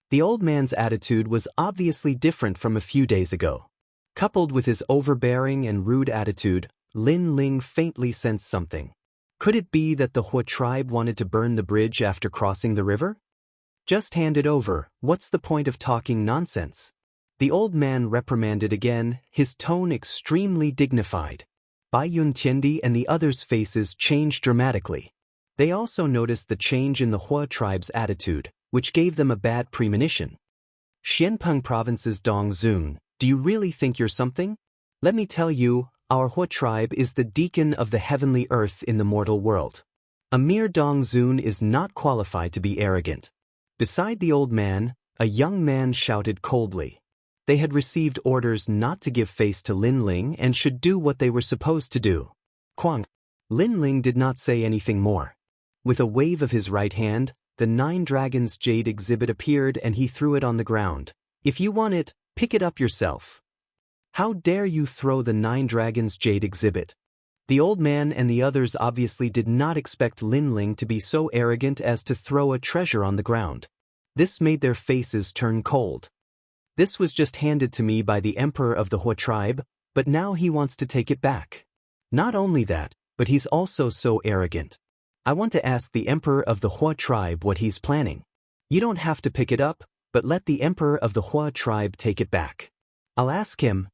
The old man's attitude was obviously different from a few days ago. Coupled with his overbearing and rude attitude, Lin Ling faintly sensed something. Could it be that the Hua tribe wanted to burn the bridge after crossing the river? Just hand it over, what's the point of talking nonsense? The old man reprimanded again, his tone extremely dignified. Bai Yun Tiandi and the others' faces changed dramatically. They also noticed the change in the Hua tribe's attitude, which gave them a bad premonition. Xianpeng Province's Dong Zun, do you really think you're something? Let me tell you, our Hua tribe is the deacon of the heavenly earth in the mortal world. A mere Dong Zun is not qualified to be arrogant. Beside the old man, a young man shouted coldly. They had received orders not to give face to Lin Ling and should do what they were supposed to do. Quang. Lin Ling did not say anything more. With a wave of his right hand, the 9 dragons jade exhibit appeared and he threw it on the ground. If you want it, pick it up yourself. How dare you throw the 9 dragons jade exhibit? The old man and the others obviously did not expect Lin Ling to be so arrogant as to throw a treasure on the ground. This made their faces turn cold. This was just handed to me by the emperor of the Hua tribe, but now he wants to take it back. Not only that, but he's also so arrogant. I want to ask the emperor of the Hua tribe what he's planning. You don't have to pick it up, but let the emperor of the Hua tribe take it back. I'll ask him.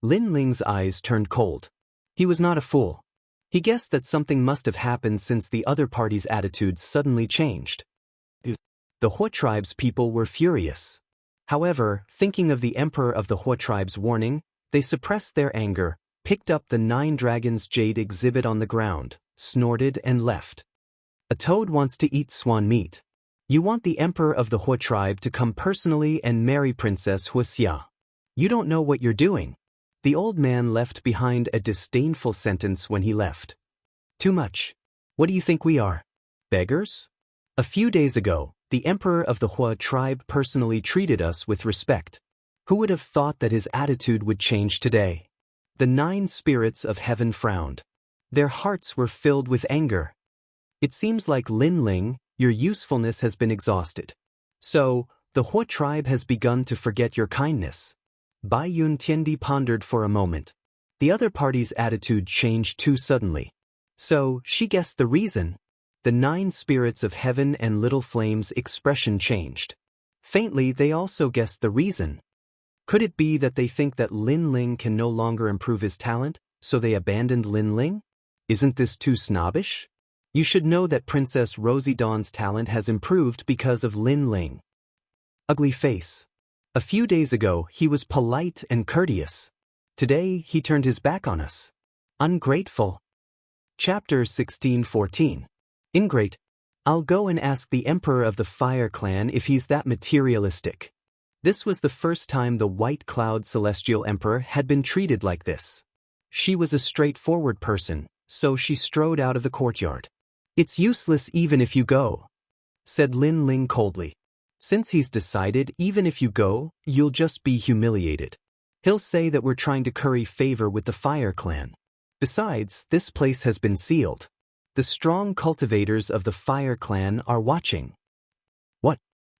Lin Ling's eyes turned cold. He was not a fool. He guessed that something must have happened since the other party's attitudes suddenly changed. The Hua tribe's people were furious. However, thinking of the emperor of the Hua tribe's warning, they suppressed their anger, picked up the 9 dragons jade exhibit on the ground, snorted and left. A toad wants to eat swan meat. You want the emperor of the Hua tribe to come personally and marry Princess Wuxia. You don't know what you're doing. The old man left behind a disdainful sentence when he left. Too much. What do you think we are? Beggars? A few days ago, the emperor of the Hua tribe personally treated us with respect. Who would have thought that his attitude would change today? The 9 spirits of heaven frowned. Their hearts were filled with anger. It seems like Lin Ling, your usefulness has been exhausted. So, the Hua tribe has begun to forget your kindness. Bai Yun Tiandi pondered for a moment. The other party's attitude changed too suddenly. So, she guessed the reason. The 9 spirits of heaven and Little Flame's expression changed. Faintly, they also guessed the reason. Could it be that they think that Lin Ling can no longer improve his talent, so they abandoned Lin Ling? Isn't this too snobbish? You should know that Princess Rosie Dawn's talent has improved because of Lin Ling. Ugly face. A few days ago, he was polite and courteous. Today, he turned his back on us. Ungrateful. Chapter 16:14. Ingrate. I'll go and ask the emperor of the Fire Clan if he's that materialistic. This was the first time the White Cloud Celestial Emperor had been treated like this. She was a straightforward person, so she strode out of the courtyard. It's useless even if you go, said Lin Ling coldly. Since he's decided even if you go, you'll just be humiliated. He'll say that we're trying to curry favor with the Fire Clan. Besides, this place has been sealed. The strong cultivators of the Fire Clan are watching.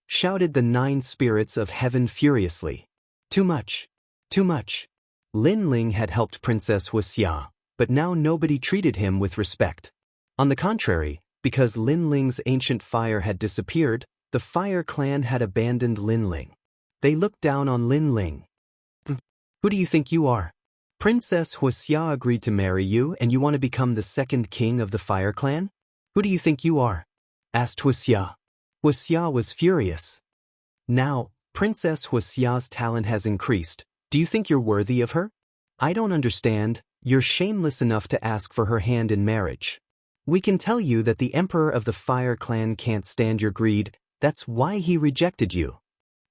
shouted the 9 spirits of heaven furiously. Too much. Too much. Lin Ling had helped Princess Wuxia, but now nobody treated him with respect. On the contrary, because Lin Ling's ancient fire had disappeared, the Fire Clan had abandoned Lin Ling. They looked down on Lin Ling. Who do you think you are? Princess Wuxia agreed to marry you and you want to become the second king of the Fire Clan? Who do you think you are? Asked Wuxia. Wuxia was furious. Now, Princess Wuxia's talent has increased. Do you think you're worthy of her? I don't understand. You're shameless enough to ask for her hand in marriage. We can tell you that the Emperor of the Fire Clan can't stand your greed. That's why he rejected you.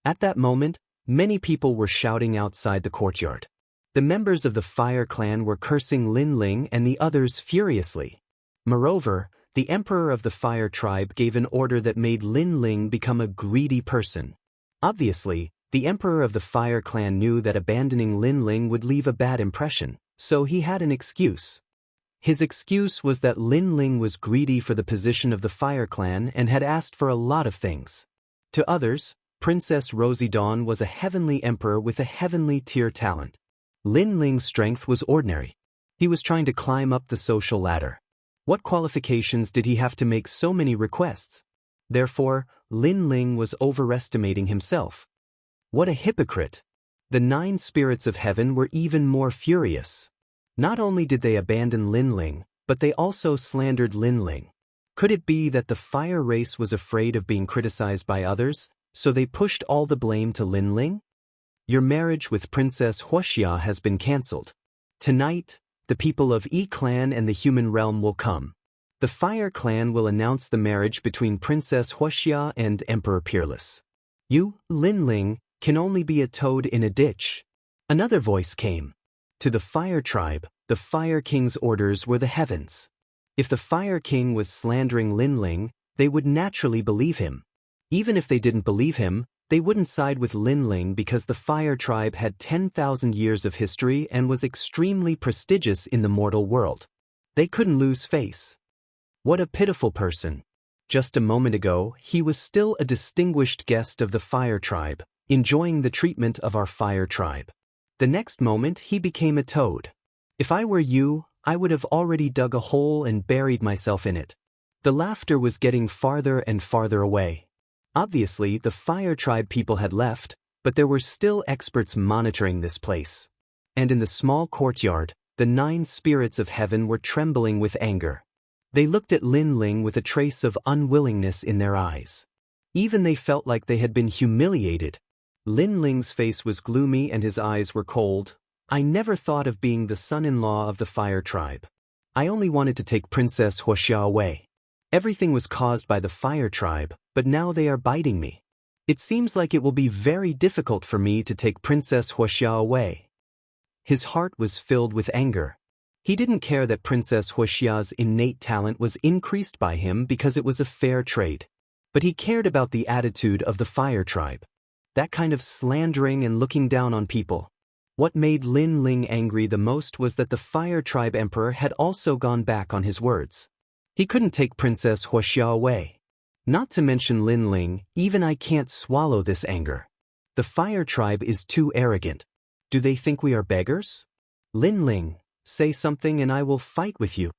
At that moment, many people were shouting outside the courtyard. The members of the Fire Clan were cursing Lin Ling and the others furiously. Moreover, the Emperor of the Fire Tribe gave an order that made Lin Ling become a greedy person. Obviously, the Emperor of the Fire Clan knew that abandoning Lin Ling would leave a bad impression, so he had an excuse. His excuse was that Lin Ling was greedy for the position of the Fire Clan and had asked for a lot of things. To others, Princess Rosie Dawn was a heavenly emperor with a heavenly tier talent. Lin Ling's strength was ordinary. He was trying to climb up the social ladder. What qualifications did he have to make so many requests? Therefore, Lin Ling was overestimating himself. What a hypocrite! The 9 spirits of heaven were even more furious. Not only did they abandon Lin Ling, but they also slandered Lin Ling. Could it be that the fire race was afraid of being criticized by others, so they pushed all the blame to Lin Ling? Your marriage with Princess Wuxia has been cancelled. Tonight, the people of Yi Clan and the human realm will come. The Fire Clan will announce the marriage between Princess Wuxia and Emperor Peerless. You, Lin Ling, can only be a toad in a ditch. Another voice came. To the Fire Tribe, the Fire King's orders were the heavens. If the Fire King was slandering Lin Ling, they would naturally believe him. Even if they didn't believe him, they wouldn't side with Lin Ling because the Fire Tribe had 10,000 years of history and was extremely prestigious in the mortal world. They couldn't lose face. What a pitiful person. Just a moment ago, he was still a distinguished guest of the Fire Tribe, enjoying the treatment of our Fire Tribe. The next moment, he became a toad. If I were you, I would have already dug a hole and buried myself in it. The laughter was getting farther and farther away. Obviously, the Fire Tribe people had left, but there were still experts monitoring this place. And in the small courtyard, the 9 spirits of heaven were trembling with anger. They looked at Lin Ling with a trace of unwillingness in their eyes. Even they felt like they had been humiliated. Lin Ling's face was gloomy and his eyes were cold. I never thought of being the son-in-law of the Fire Tribe. I only wanted to take Princess Wuxia away. Everything was caused by the Fire Tribe, but now they are biting me. It seems like it will be very difficult for me to take Princess Wuxia away. His heart was filled with anger. He didn't care that Princess Wuxia's innate talent was increased by him because it was a fair trade. But he cared about the attitude of the Fire Tribe. That kind of slandering and looking down on people. What made Lin Ling angry the most was that the Fire Tribe Emperor had also gone back on his words. He couldn't take Princess Wuxia away. Not to mention Lin Ling, even I can't swallow this anger. The Fire Tribe is too arrogant. Do they think we are beggars? Lin Ling, say something and I will fight with you.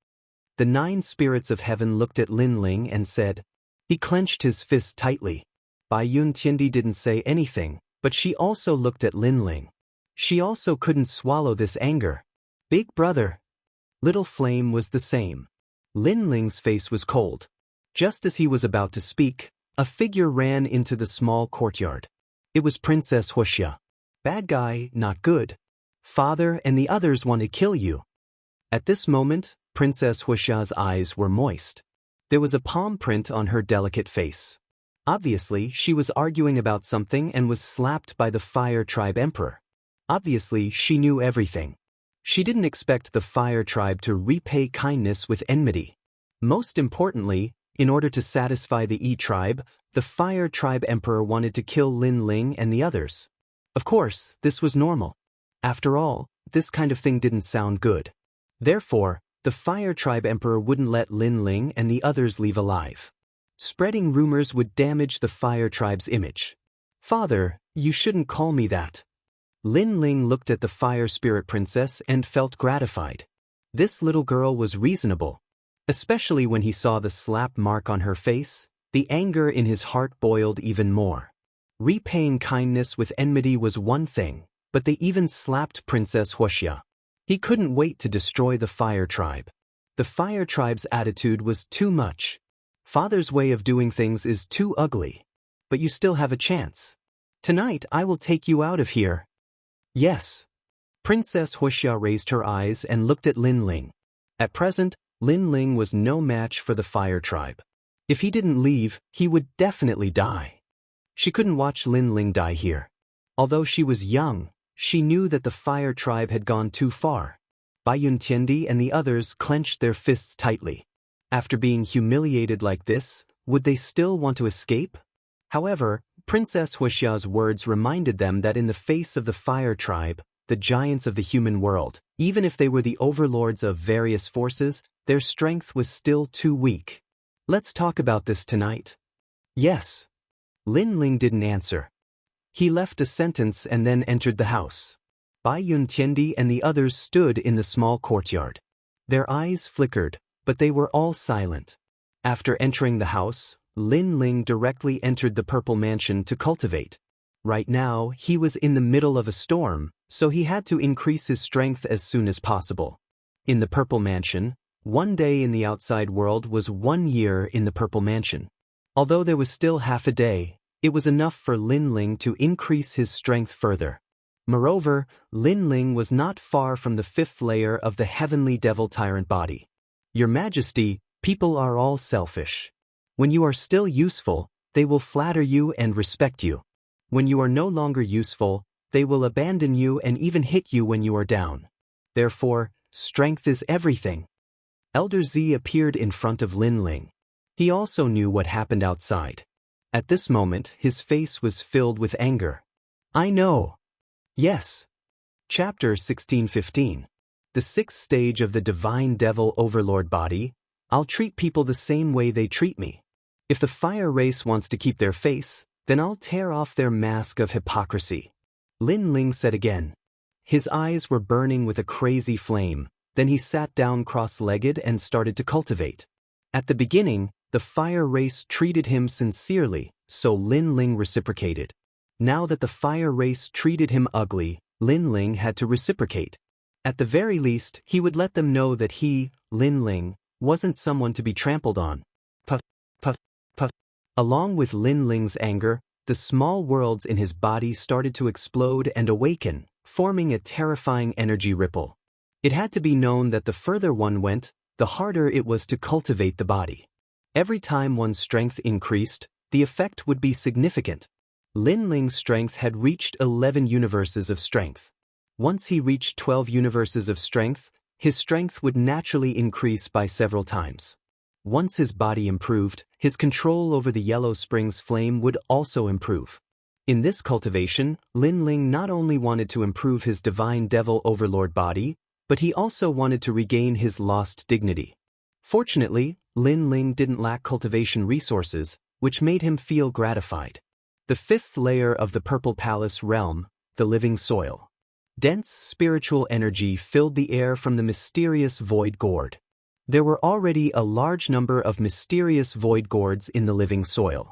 The 9 spirits of heaven looked at Lin Ling and said. He clenched his fist tightly. Bai Yun Tiandi didn't say anything, but she also looked at Lin Ling. She also couldn't swallow this anger. Big brother. Little Flame was the same. Lin Ling's face was cold. Just as he was about to speak, a figure ran into the small courtyard. It was Princess Wuxia. Bad guy, not good. Father and the others want to kill you. At this moment, Princess Wuxia's eyes were moist. There was a palm print on her delicate face. Obviously, she was arguing about something and was slapped by the Fire Tribe Emperor. Obviously, she knew everything. She didn't expect the Fire Tribe to repay kindness with enmity. Most importantly, in order to satisfy the Yi Tribe, the Fire Tribe Emperor wanted to kill Lin Ling and the others. Of course, this was normal. After all, this kind of thing didn't sound good. Therefore, the Fire Tribe Emperor wouldn't let Lin Ling and the others leave alive. Spreading rumors would damage the fire tribe's image. Father, you shouldn't call me that. Lin Ling looked at the fire spirit princess and felt gratified. This little girl was reasonable. Especially when he saw the slap mark on her face, the anger in his heart boiled even more. Repaying kindness with enmity was one thing, but they even slapped Princess Wuxia. He couldn't wait to destroy the fire tribe. The fire tribe's attitude was too much. Father's way of doing things is too ugly. But you still have a chance. Tonight I will take you out of here. Yes. Princess Wuxia raised her eyes and looked at Lin Ling. At present, Lin Ling was no match for the fire tribe. If he didn't leave, he would definitely die. She couldn't watch Lin Ling die here. Although she was young, she knew that the fire tribe had gone too far. Bai Yuntiandi and the others clenched their fists tightly. After being humiliated like this, would they still want to escape? However, Princess Wuxia's words reminded them that in the face of the fire tribe, the giants of the human world, even if they were the overlords of various forces, their strength was still too weak. Let's talk about this tonight. Yes. Lin Ling didn't answer. He left a sentence and then entered the house. Bai Yuntiandi and the others stood in the small courtyard. Their eyes flickered, but they were all silent. After entering the house, Lin Ling directly entered the Purple Mansion to cultivate. Right now, he was in the middle of a storm, so he had to increase his strength as soon as possible. In the Purple Mansion, one day in the outside world was 1 year in the Purple Mansion. Although there was still half a day, it was enough for Lin Ling to increase his strength further. Moreover, Lin Ling was not far from the 5th layer of the heavenly devil tyrant body. Your Majesty, people are all selfish. When you are still useful, they will flatter you and respect you. When you are no longer useful, they will abandon you and even hit you when you are down. Therefore, strength is everything. Elder Z appeared in front of Lin Ling. He also knew what happened outside. At this moment, his face was filled with anger. I know. Yes. Chapter 16:15. The 6th stage of the Divine Devil Overlord body. I'll treat people the same way they treat me. If the fire race wants to keep their face, then I'll tear off their mask of hypocrisy. Lin Ling said again. His eyes were burning with a crazy flame. Then he sat down cross-legged and started to cultivate. At the beginning, the fire race treated him sincerely, so Lin Ling reciprocated. Now that the fire race treated him ugly, Lin Ling had to reciprocate. At the very least, he would let them know that he, Lin Ling, wasn't someone to be trampled on. Puff, puff, puff. Along with Lin Ling's anger, the small worlds in his body started to explode and awaken, forming a terrifying energy ripple. It had to be known that the further one went, the harder it was to cultivate the body. Every time one's strength increased, the effect would be significant. Lin Ling's strength had reached 11 universes of strength. Once he reached 12 universes of strength, his strength would naturally increase by several times. Once his body improved, his control over the Yellow Springs flame would also improve. In this cultivation, Lin Ling not only wanted to improve his Divine Devil Overlord body, but he also wanted to regain his lost dignity. Fortunately, Lin Ling didn't lack cultivation resources, which made him feel gratified. The 5th layer of the Purple Palace realm, the living soil. Dense spiritual energy filled the air from the mysterious void gourd. There were already a large number of mysterious void gourds in the living soil.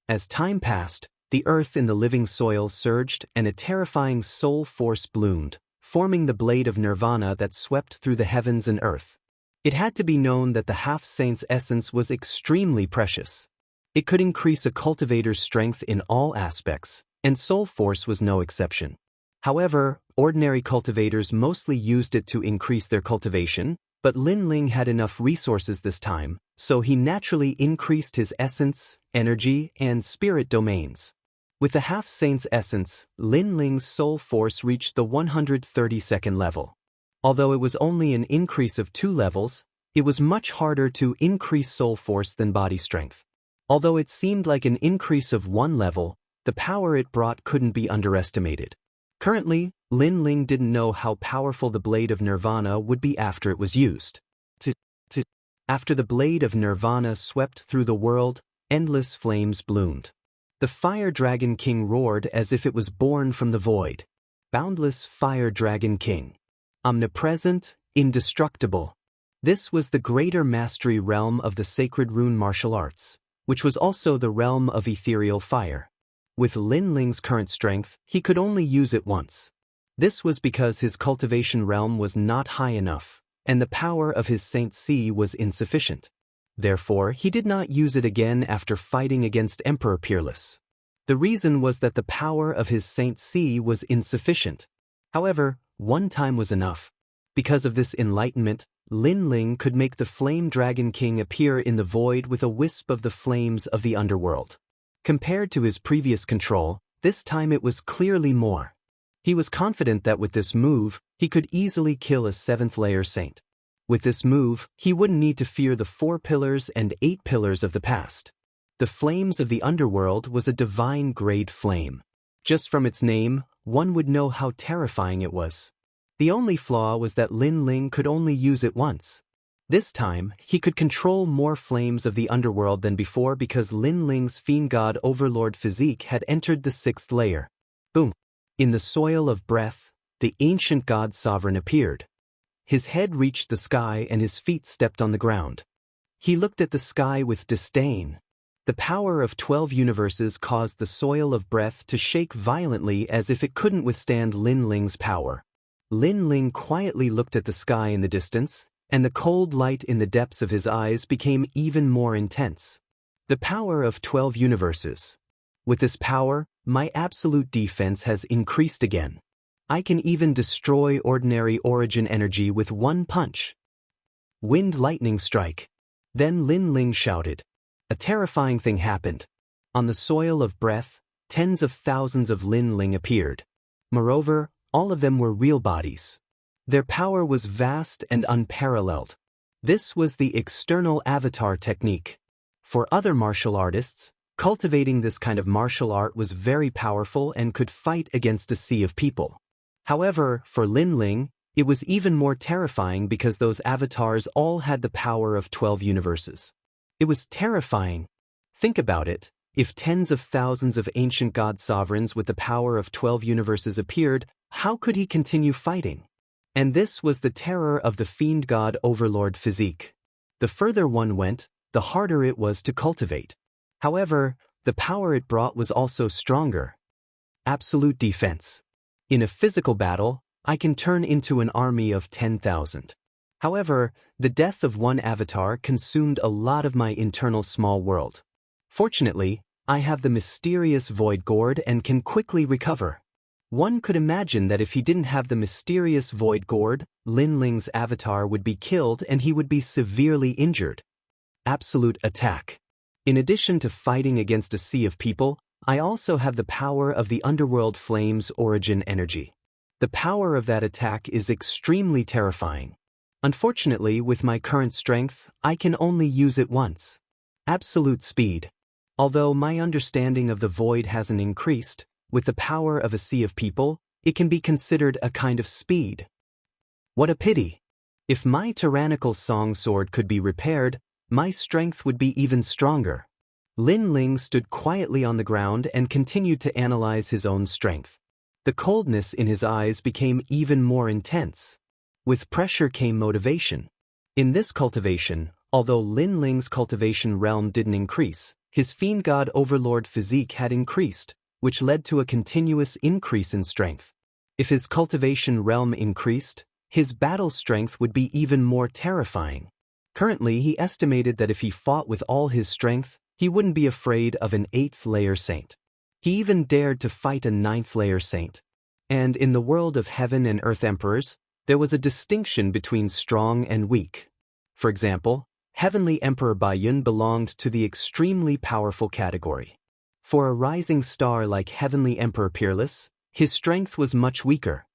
As time passed, the earth in the living soil surged and a terrifying soul force bloomed, forming the blade of nirvana that swept through the heavens and earth. It had to be known that the half-saint's essence was extremely precious. It could increase a cultivator's strength in all aspects, and soul force was no exception. However, ordinary cultivators mostly used it to increase their cultivation, but Lin Ling had enough resources this time, so he naturally increased his essence, energy, and spirit domains. With the half-saint's essence, Lin Ling's soul force reached the 132nd level. Although it was only an increase of 2 levels, it was much harder to increase soul force than body strength. Although it seemed like an increase of 1 level, the power it brought couldn't be underestimated. Currently, Lin Ling didn't know how powerful the Blade of Nirvana would be after it was used. After the Blade of Nirvana swept through the world, Endless flames bloomed. The Fire Dragon King roared as if it was born from the void. Boundless Fire Dragon King. Omnipresent, indestructible. This was the greater mastery realm of the sacred rune martial arts, which was also the realm of ethereal fire. With Lin Ling's current strength, he could only use it once. This was because his cultivation realm was not high enough, and the power of his Saint C was insufficient. Therefore, he did not use it again after fighting against Emperor Peerless. The reason was that the power of his Saint C was insufficient. However, one time was enough. Because of this enlightenment, Lin Ling could make the Flame Dragon King appear in the void with a wisp of the flames of the underworld. Compared to his previous control, this time it was clearly more. He was confident that with this move, he could easily kill a 7th-layer saint. With this move, he wouldn't need to fear the 4 pillars and 8 pillars of the past. The flames of the underworld was a divine-grade flame. Just from its name, one would know how terrifying it was. The only flaw was that Lin Ling could only use it once. This time, he could control more flames of the underworld than before because Lin Ling's Fiend God Overlord physique had entered the 6th layer. Boom! In the soil of breath, the ancient god sovereign appeared. His head reached the sky and his feet stepped on the ground. He looked at the sky with disdain. The power of 12 universes caused the soil of breath to shake violently as if it couldn't withstand Lin Ling's power. Lin Ling quietly looked at the sky in the distance, and the cold light in the depths of his eyes became even more intense. The power of 12 universes. With this power, my absolute defense has increased again. I can even destroy ordinary origin energy with one punch. Wind lightning strike. Then Lin Ling shouted. A terrifying thing happened. On the soil of breath, tens of thousands of Lin Ling appeared. Moreover, all of them were real bodies. Their power was vast and unparalleled. This was the external avatar technique. For other martial artists, cultivating this kind of martial art was very powerful and could fight against a sea of people. However, for Lin Ling, it was even more terrifying because those avatars all had the power of 12 universes. It was terrifying. Think about it. If tens of thousands of ancient god sovereigns with the power of 12 universes appeared, how could he continue fighting? And this was the terror of the Fiend God Overlord physique. The further one went, the harder it was to cultivate. However, the power it brought was also stronger. Absolute defense. In a physical battle, I can turn into an army of 10,000. However, the death of one avatar consumed a lot of my internal small world. Fortunately, I have the mysterious Void Gourd and can quickly recover. One could imagine that if he didn't have the mysterious Void Gourd, Lin Ling's avatar would be killed and he would be severely injured. Absolute attack. In addition to fighting against a sea of people, I also have the power of the Underworld Flame's origin energy. The power of that attack is extremely terrifying. Unfortunately, with my current strength, I can only use it once. Absolute speed. Although my understanding of the void hasn't increased, with the power of a sea of people, it can be considered a kind of speed. What a pity! If my tyrannical song sword could be repaired, my strength would be even stronger. Lin Ling stood quietly on the ground and continued to analyze his own strength. The coldness in his eyes became even more intense. With pressure came motivation. In this cultivation, although Lin Ling's cultivation realm didn't increase, his Fiend God Overlord physique had increased, which led to a continuous increase in strength. If his cultivation realm increased, his battle strength would be even more terrifying. Currently, he estimated that if he fought with all his strength, he wouldn't be afraid of an 8th-layer saint. He even dared to fight a 9th-layer saint. And in the world of heaven and earth emperors, there was a distinction between strong and weak. For example, Heavenly Emperor Baiyun belonged to the extremely powerful category. For a rising star like Heavenly Emperor Peerless, his strength was much weaker.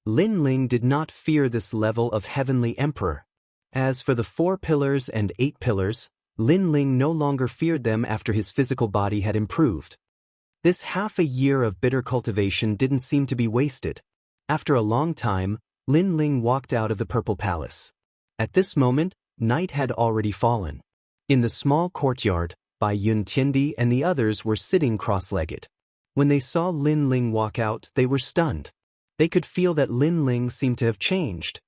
Lin Ling did not fear this level of Heavenly Emperor. As for the 4 pillars and 8 pillars, Lin Ling no longer feared them after his physical body had improved. This half a year of bitter cultivation didn't seem to be wasted. After a long time, Lin Ling walked out of the Purple Palace. At this moment, night had already fallen. In the small courtyard, Bai Yuntiandi and the others were sitting cross-legged. When they saw Lin Ling walk out, they were stunned. They could feel that Lin Ling seemed to have changed.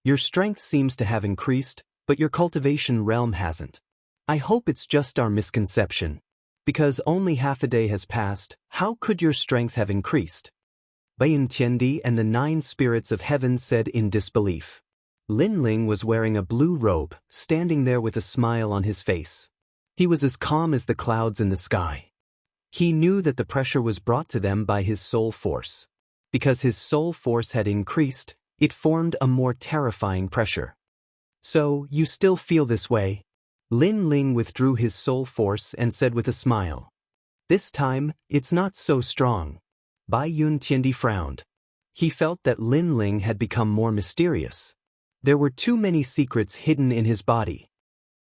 Your strength seems to have increased, but your cultivation realm hasn't. I hope it's just our misconception. Because only half a day has passed, how could your strength have increased? Bai Yuntiandi and the 9 spirits of heaven said in disbelief. Lin Ling was wearing a blue robe, standing there with a smile on his face. He was as calm as the clouds in the sky. He knew that the pressure was brought to them by his soul force. Because his soul force had increased, it formed a more terrifying pressure. So, you still feel this way? Lin Ling withdrew his soul force and said with a smile. This time, it's not so strong. Bai Yuntiandi frowned. He felt that Lin Ling had become more mysterious. There were too many secrets hidden in his body.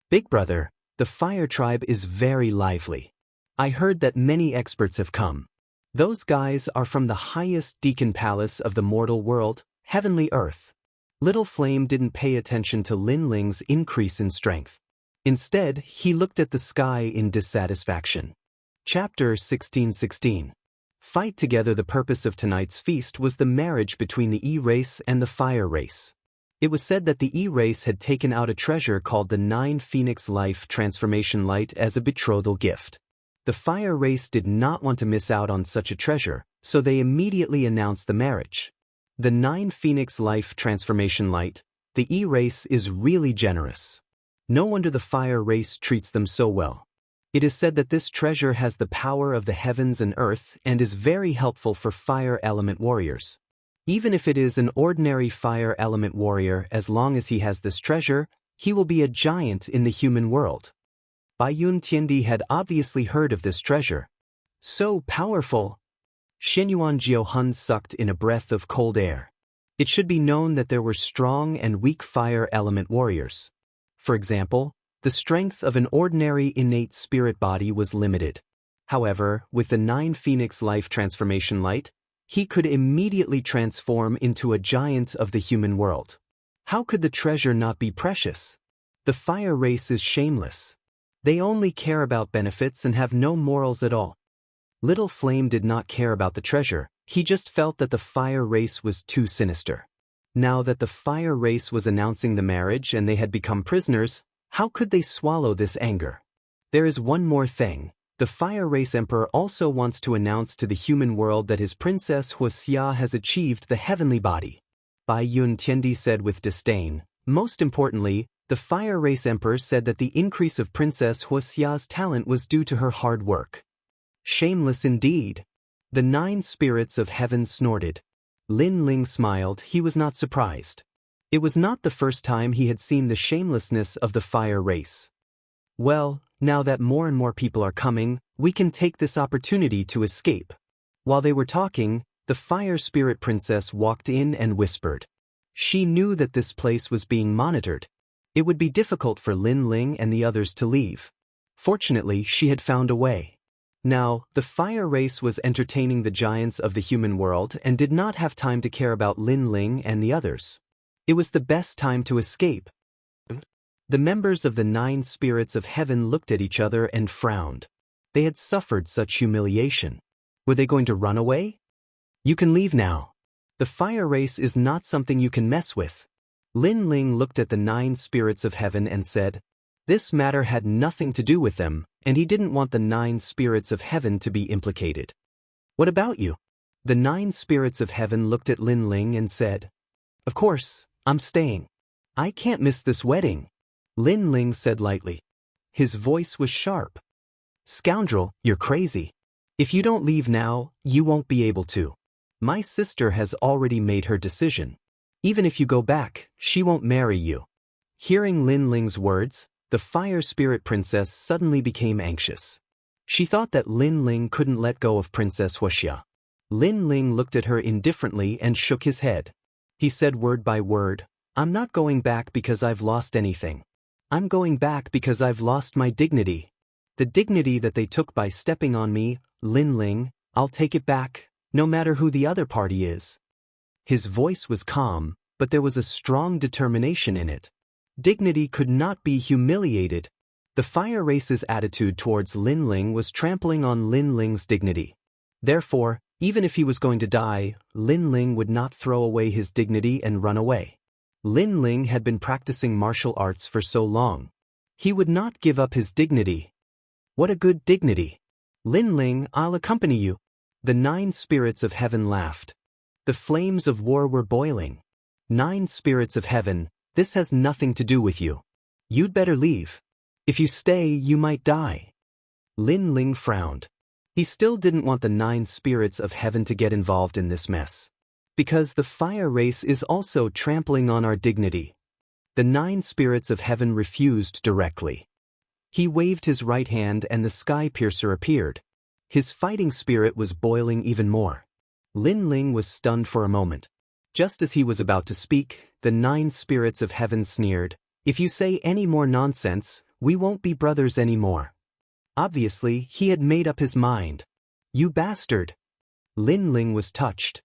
Big brother, the fire tribe is very lively. I heard that many experts have come. Those guys are from the highest deacon palace of the mortal world, heavenly earth. Little Flame didn't pay attention to Lin Ling's increase in strength. Instead, he looked at the sky in dissatisfaction. Chapter 16:16. Fight together. The purpose of tonight's feast was the marriage between the E-race and the fire race. It was said that the E-race had taken out a treasure called the 9 Phoenix Life Transformation Light as a betrothal gift. The fire race did not want to miss out on such a treasure, so they immediately announced the marriage. The 9 Phoenix Life Transformation Light, the E-race is really generous. No wonder the fire race treats them so well. It is said that this treasure has the power of the heavens and earth and is very helpful for fire element warriors. Even if it is an ordinary fire element warrior, as long as he has this treasure, he will be a giant in the human world. Bai Yuntiandi had obviously heard of this treasure. So powerful! Xinyuan Jiuhun sucked in a breath of cold air. It should be known that there were strong and weak fire element warriors. For example, the strength of an ordinary innate spirit body was limited. However, with the 9 Phoenix Life Transformation Light, he could immediately transform into a giant of the human world. How could the treasure not be precious? The fire race is shameless. They only care about benefits and have no morals at all. Little Flame did not care about the treasure, he just felt that the fire race was too sinister. Now that the fire race was announcing the marriage and they had become prisoners, how could they swallow this anger? There is one more thing. The fire race emperor also wants to announce to the human world that his princess Wuxia has achieved the heavenly body. Bai Yuntiandi said with disdain. Most importantly, the fire race emperor said that the increase of Princess Wuxia's talent was due to her hard work. Shameless indeed. The 9 spirits of heaven snorted. Lin Ling smiled. He was not surprised. It was not the first time he had seen the shamelessness of the fire race. Well, now that more and more people are coming, we can take this opportunity to escape. While they were talking, the fire spirit princess walked in and whispered. She knew that this place was being monitored. It would be difficult for Lin Ling and the others to leave. Fortunately, she had found a way. Now, the fire race was entertaining the giants of the human world and did not have time to care about Lin Ling and the others. It was the best time to escape. The members of the 9 spirits of heaven looked at each other and frowned. They had suffered such humiliation. Were they going to run away? You can leave now. The fire race is not something you can mess with. Lin Ling looked at the 9 spirits of heaven and said, this matter had nothing to do with them, and he didn't want the 9 spirits of heaven to be implicated. What about you? The 9 spirits of heaven looked at Lin Ling and said, of course, I'm staying. I can't miss this wedding. Lin Ling said lightly. His voice was sharp. Scoundrel, you're crazy. If you don't leave now, you won't be able to. My sister has already made her decision. Even if you go back, she won't marry you. Hearing Lin Ling's words, the fire spirit princess suddenly became anxious. She thought that Lin Ling couldn't let go of Princess Wuxia. Lin Ling looked at her indifferently and shook his head. He said word by word, I'm not going back because I've lost anything. I'm going back because I've lost my dignity. The dignity that they took by stepping on me, Lin Ling, I'll take it back, no matter who the other party is. His voice was calm, but there was a strong determination in it. Dignity could not be humiliated. The fire race's attitude towards Lin Ling was trampling on Lin Ling's dignity. Therefore, even if he was going to die, Lin Ling would not throw away his dignity and run away. Lin Ling had been practicing martial arts for so long. He would not give up his dignity. What a good dignity! Lin Ling, I'll accompany you. The 9 spirits of heaven laughed. The flames of war were boiling. 9 spirits of heaven, this has nothing to do with you. You'd better leave. If you stay, you might die. Lin Ling frowned. He still didn't want the 9 spirits of heaven to get involved in this mess. Because the fire race is also trampling on our dignity. The 9 spirits of heaven refused directly. He waved his right hand and the sky piercer appeared. His fighting spirit was boiling even more. Lin Ling was stunned for a moment. Just as he was about to speak, the 9 spirits of heaven sneered, "If you say any more nonsense, we won't be brothers anymore." Obviously, he had made up his mind. "You bastard!" Lin Ling was touched.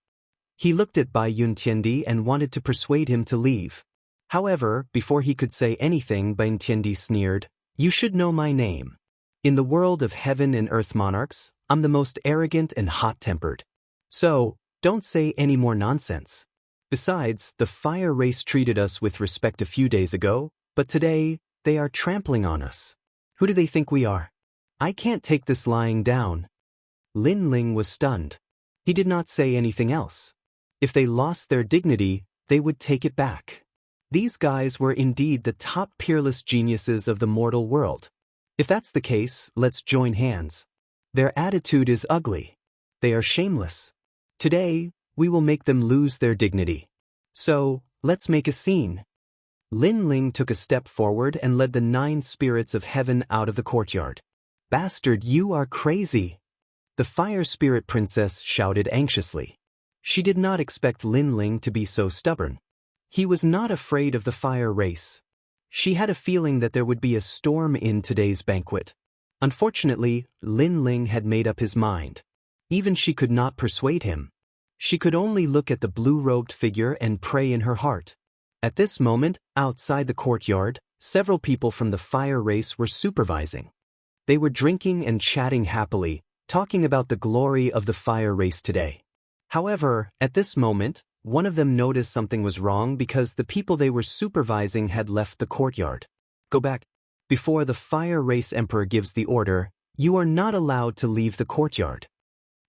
He looked at Bai Yuntiandi and wanted to persuade him to leave. However, before he could say anything, Bai Yuntiandi sneered, "You should know my name. In the world of heaven and earth monarchs, I'm the most arrogant and hot-tempered. So, don't say any more nonsense. Besides, the fire race treated us with respect a few days ago, but today, they are trampling on us. Who do they think we are? I can't take this lying down." Lin Ling was stunned. He did not say anything else. If they lost their dignity, they would take it back. These guys were indeed the top peerless geniuses of the mortal world. If that's the case, let's join hands. Their attitude is ugly. They are shameless. Today, we will make them lose their dignity. So, let's make a scene. Lin Ling took a step forward and led the 9 spirits of heaven out of the courtyard. "Bastard, you are crazy!" The fire spirit princess shouted anxiously. She did not expect Lin Ling to be so stubborn. He was not afraid of the fire race. She had a feeling that there would be a storm in today's banquet. Unfortunately, Lin Ling had made up his mind. Even she could not persuade him. She could only look at the blue-robed figure and pray in her heart. At this moment, outside the courtyard, several people from the fire race were supervising. They were drinking and chatting happily, talking about the glory of the fire race today. However, at this moment, one of them noticed something was wrong because the people they were supervising had left the courtyard. "Go back. Before the fire race emperor gives the order, you are not allowed to leave the courtyard."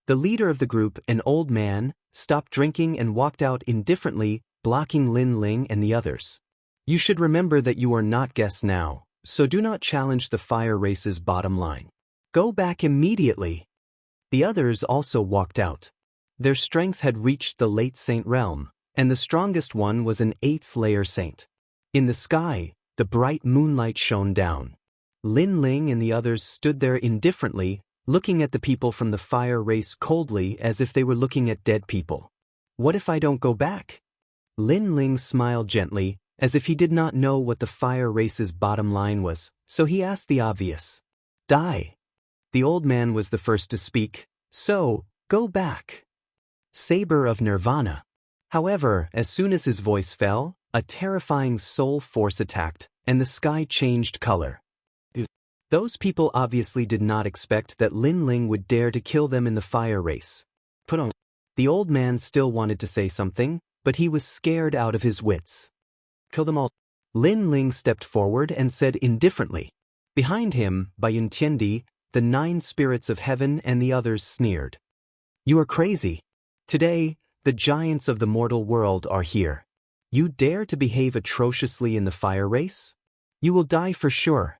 The leader of the group, an old man, stopped drinking and walked out indifferently, blocking Lin Ling and the others. "You should remember that you are not guests now, so do not challenge the fire race's bottom line. Go back immediately." The others also walked out. Their strength had reached the late saint realm, and the strongest one was an 8th layer saint. In the sky, the bright moonlight shone down. Lin Ling and the others stood there indifferently, looking at the people from the fire race coldly as if they were looking at dead people. "What if I don't go back?" Lin Ling smiled gently, as if he did not know what the fire race's bottom line was, so he asked the obvious. "Die." The old man was the first to speak, "So, go back. Saber of Nirvana." However, as soon as his voice fell, a terrifying soul force attacked, and the sky changed color. Those people obviously did not expect that Lin Ling would dare to kill them in the fire race. Put on. The old man still wanted to say something, but he was scared out of his wits. "Kill them all." Lin Ling stepped forward and said indifferently. Behind him, Bai Yuntiandi, the 9 spirits of heaven and the others sneered. "You are crazy. Today, the giants of the mortal world are here. You dare to behave atrociously in the fire race? You will die for sure."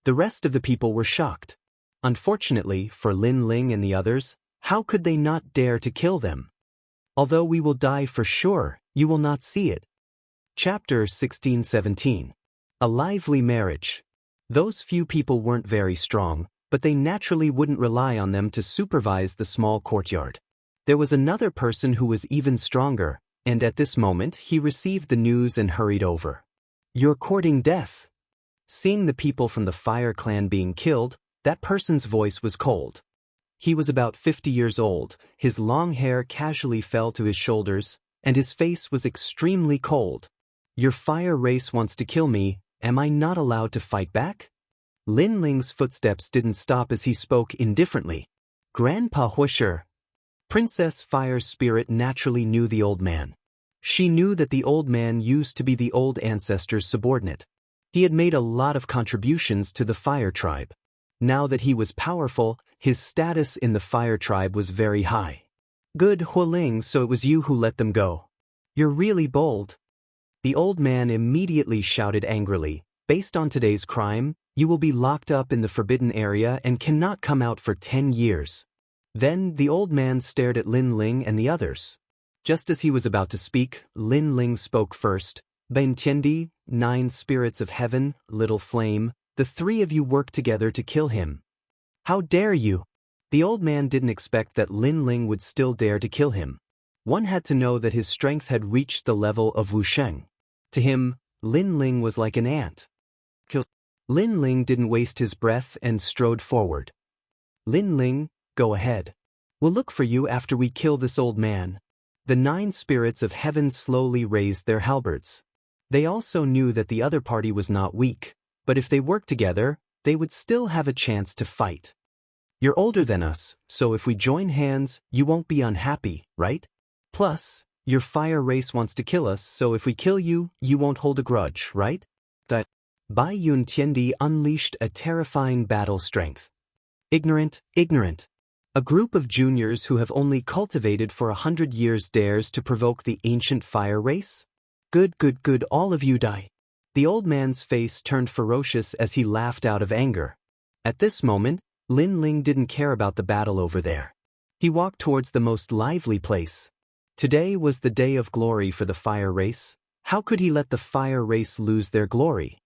The rest of the people were shocked. Unfortunately, for Lin Ling and the others, how could they not dare to kill them? "Although we will die for sure, you will not see it." Chapter 16-17. A lively marriage. Those few people weren't very strong, but they naturally wouldn't rely on them to supervise the small courtyard. There was another person who was even stronger, and at this moment he received the news and hurried over. "You're courting death." Seeing the people from the fire clan being killed, that person's voice was cold. He was about 50 years old, his long hair casually fell to his shoulders, and his face was extremely cold. "Your fire race wants to kill me, am I not allowed to fight back?" Lin Ling's footsteps didn't stop as he spoke indifferently. Grandpa Wuxia. Princess Fire's spirit naturally knew the old man. She knew that the old man used to be the old ancestor's subordinate. He had made a lot of contributions to the Fire tribe. Now that he was powerful, his status in the Fire tribe was very high. Good Huling, so it was you who let them go. You're really bold. The old man immediately shouted angrily, based on today's crime, you will be locked up in the forbidden area and cannot come out for 10 years. Then the old man stared at Lin Ling and the others. Just as he was about to speak, Lin Ling spoke first. Ben Tiendi, 9 spirits of heaven, little flame, the 3 of you work together to kill him. How dare you? The old man didn't expect that Lin Ling would still dare to kill him. One had to know that his strength had reached the level of Wusheng. To him, Lin Ling was like an ant. Lin Ling didn't waste his breath and strode forward. Lin Ling, go ahead. We'll look for you after we kill this old man. The 9 spirits of heaven slowly raised their halberds. They also knew that the other party was not weak, but if they worked together, they would still have a chance to fight. You're older than us, so if we join hands, you won't be unhappy, right? Plus, your fire race wants to kill us, so if we kill you, you won't hold a grudge, right? Bai Yun Tiendi unleashed a terrifying battle strength. Ignorant. A group of juniors who have only cultivated for 100 years dares to provoke the ancient fire race? Good, all of you die. The old man's face turned ferocious as he laughed out of anger. At this moment, Lin Ling didn't care about the battle over there. He walked towards the most lively place. Today was the day of glory for the fire race. How could he let the fire race lose their glory?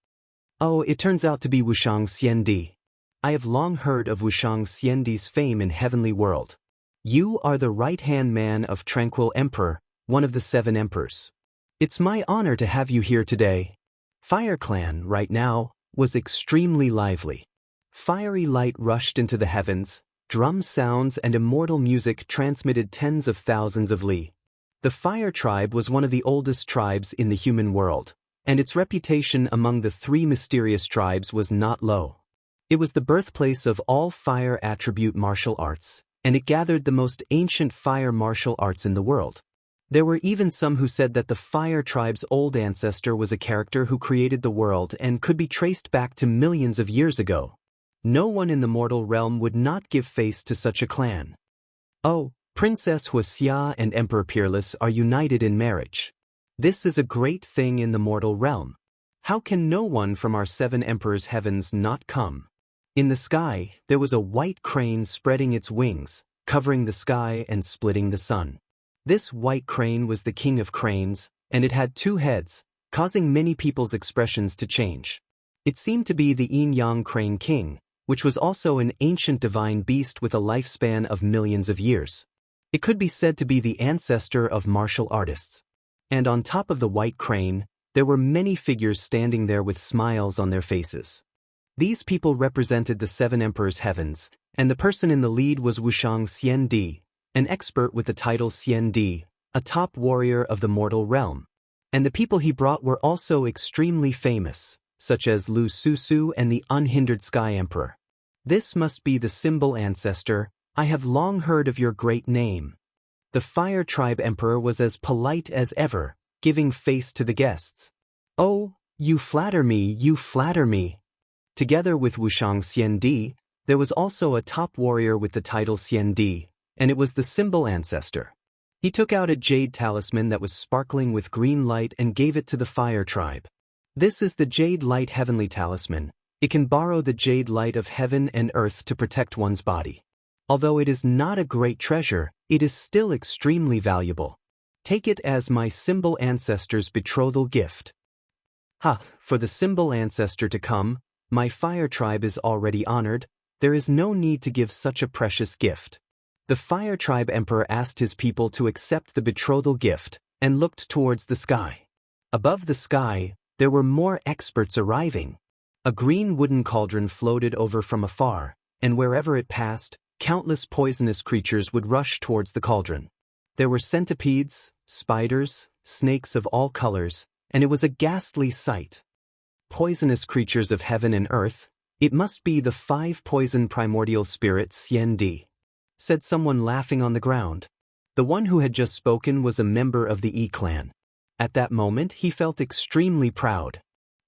Oh, it turns out to be Wushang Xiandi. I have long heard of Wushang Xiandi's fame in heavenly world. You are the right-hand man of Tranquil Emperor, one of the 7 emperors. It's my honor to have you here today. Fire Clan, right now, was extremely lively. Fiery light rushed into the heavens, drum sounds and immortal music transmitted tens of thousands of li. The Fire tribe was one of the oldest tribes in the human world, and its reputation among the 3 mysterious tribes was not low. It was the birthplace of all fire attribute martial arts, and it gathered the most ancient fire martial arts in the world. There were even some who said that the Fire tribe's old ancestor was a character who created the world and could be traced back to millions of years ago. No one in the mortal realm would not give face to such a clan. Oh, Princess Wuxia and Emperor Peerless are united in marriage. This is a great thing in the mortal realm. How can no one from our 7 emperors' heavens not come? In the sky, there was a white crane spreading its wings, covering the sky and splitting the sun. This white crane was the king of cranes, and it had 2 heads, causing many people's expressions to change. It seemed to be the yin-yang crane king, which was also an ancient divine beast with a lifespan of millions of years. It could be said to be the ancestor of martial artists. And on top of the white crane, there were many figures standing there with smiles on their faces. These people represented the 7 emperors' heavens, and the person in the lead was Wushang Xiandi, an expert with the title Xiandi, a top warrior of the mortal realm. And the people he brought were also extremely famous, such as Lu Susu and the Unhindered Sky Emperor. This must be the symbol ancestor. I have long heard of your great name. The Fire Tribe Emperor was as polite as ever, giving face to the guests. Oh, you flatter me. Together with Wushang Xiandi, there was also a top warrior with the title Xiandi, and it was the symbol ancestor. He took out a jade talisman that was sparkling with green light and gave it to the Fire Tribe. This is the Jade Light Heavenly Talisman. It can borrow the jade light of heaven and earth to protect one's body. Although it is not a great treasure, it is still extremely valuable. Take it as my symbol ancestor's betrothal gift. For the symbol ancestor to come, my Fire Tribe is already honored. There is no need to give such a precious gift. The Fire Tribe Emperor asked his people to accept the betrothal gift and looked towards the sky. Above the sky, there were more experts arriving. A green wooden cauldron floated over from afar, and wherever it passed, countless poisonous creatures would rush towards the cauldron. There were centipedes, spiders, snakes of all colors, and it was a ghastly sight. Poisonous creatures of heaven and earth, It must be the 5 poison primordial spirits Xian, said someone laughing on the ground. The one who had just spoken was a member of the Yi clan. At that moment he felt extremely proud.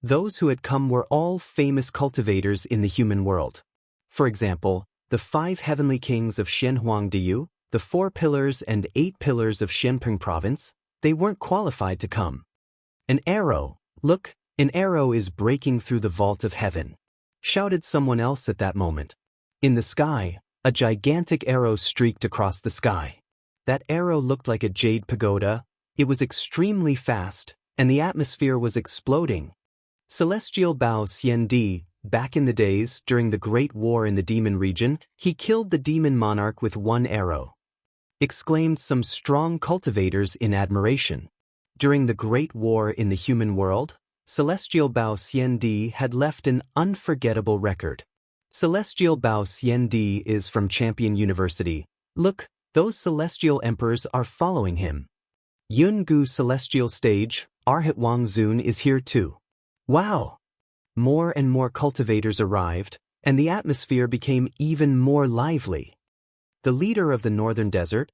Those who had come were all famous cultivators in the human world. For example, the 5 heavenly kings of Shenhuangdiyu, the 4 pillars and 8 pillars of Shenping province, they weren't qualified to come. An arrow, look, an arrow is breaking through the vault of heaven, shouted someone else at that moment. In the sky, a gigantic arrow streaked across the sky. That arrow looked like a jade pagoda, it was extremely fast, and the atmosphere was exploding. Celestial Bao Xiandi, back in the days, during the Great War in the demon region, he killed the demon monarch with 1 arrow, exclaimed some strong cultivators in admiration. During the Great War in the human world, Celestial Bao Xiandi had left an unforgettable record. Celestial Bao Xiandi is from Champion University. Look, those celestial emperors are following him. Yungu Celestial Stage, Arhat Wangzun is here too. Wow! More and more cultivators arrived, and the atmosphere became even more lively. The leader of the northern desert,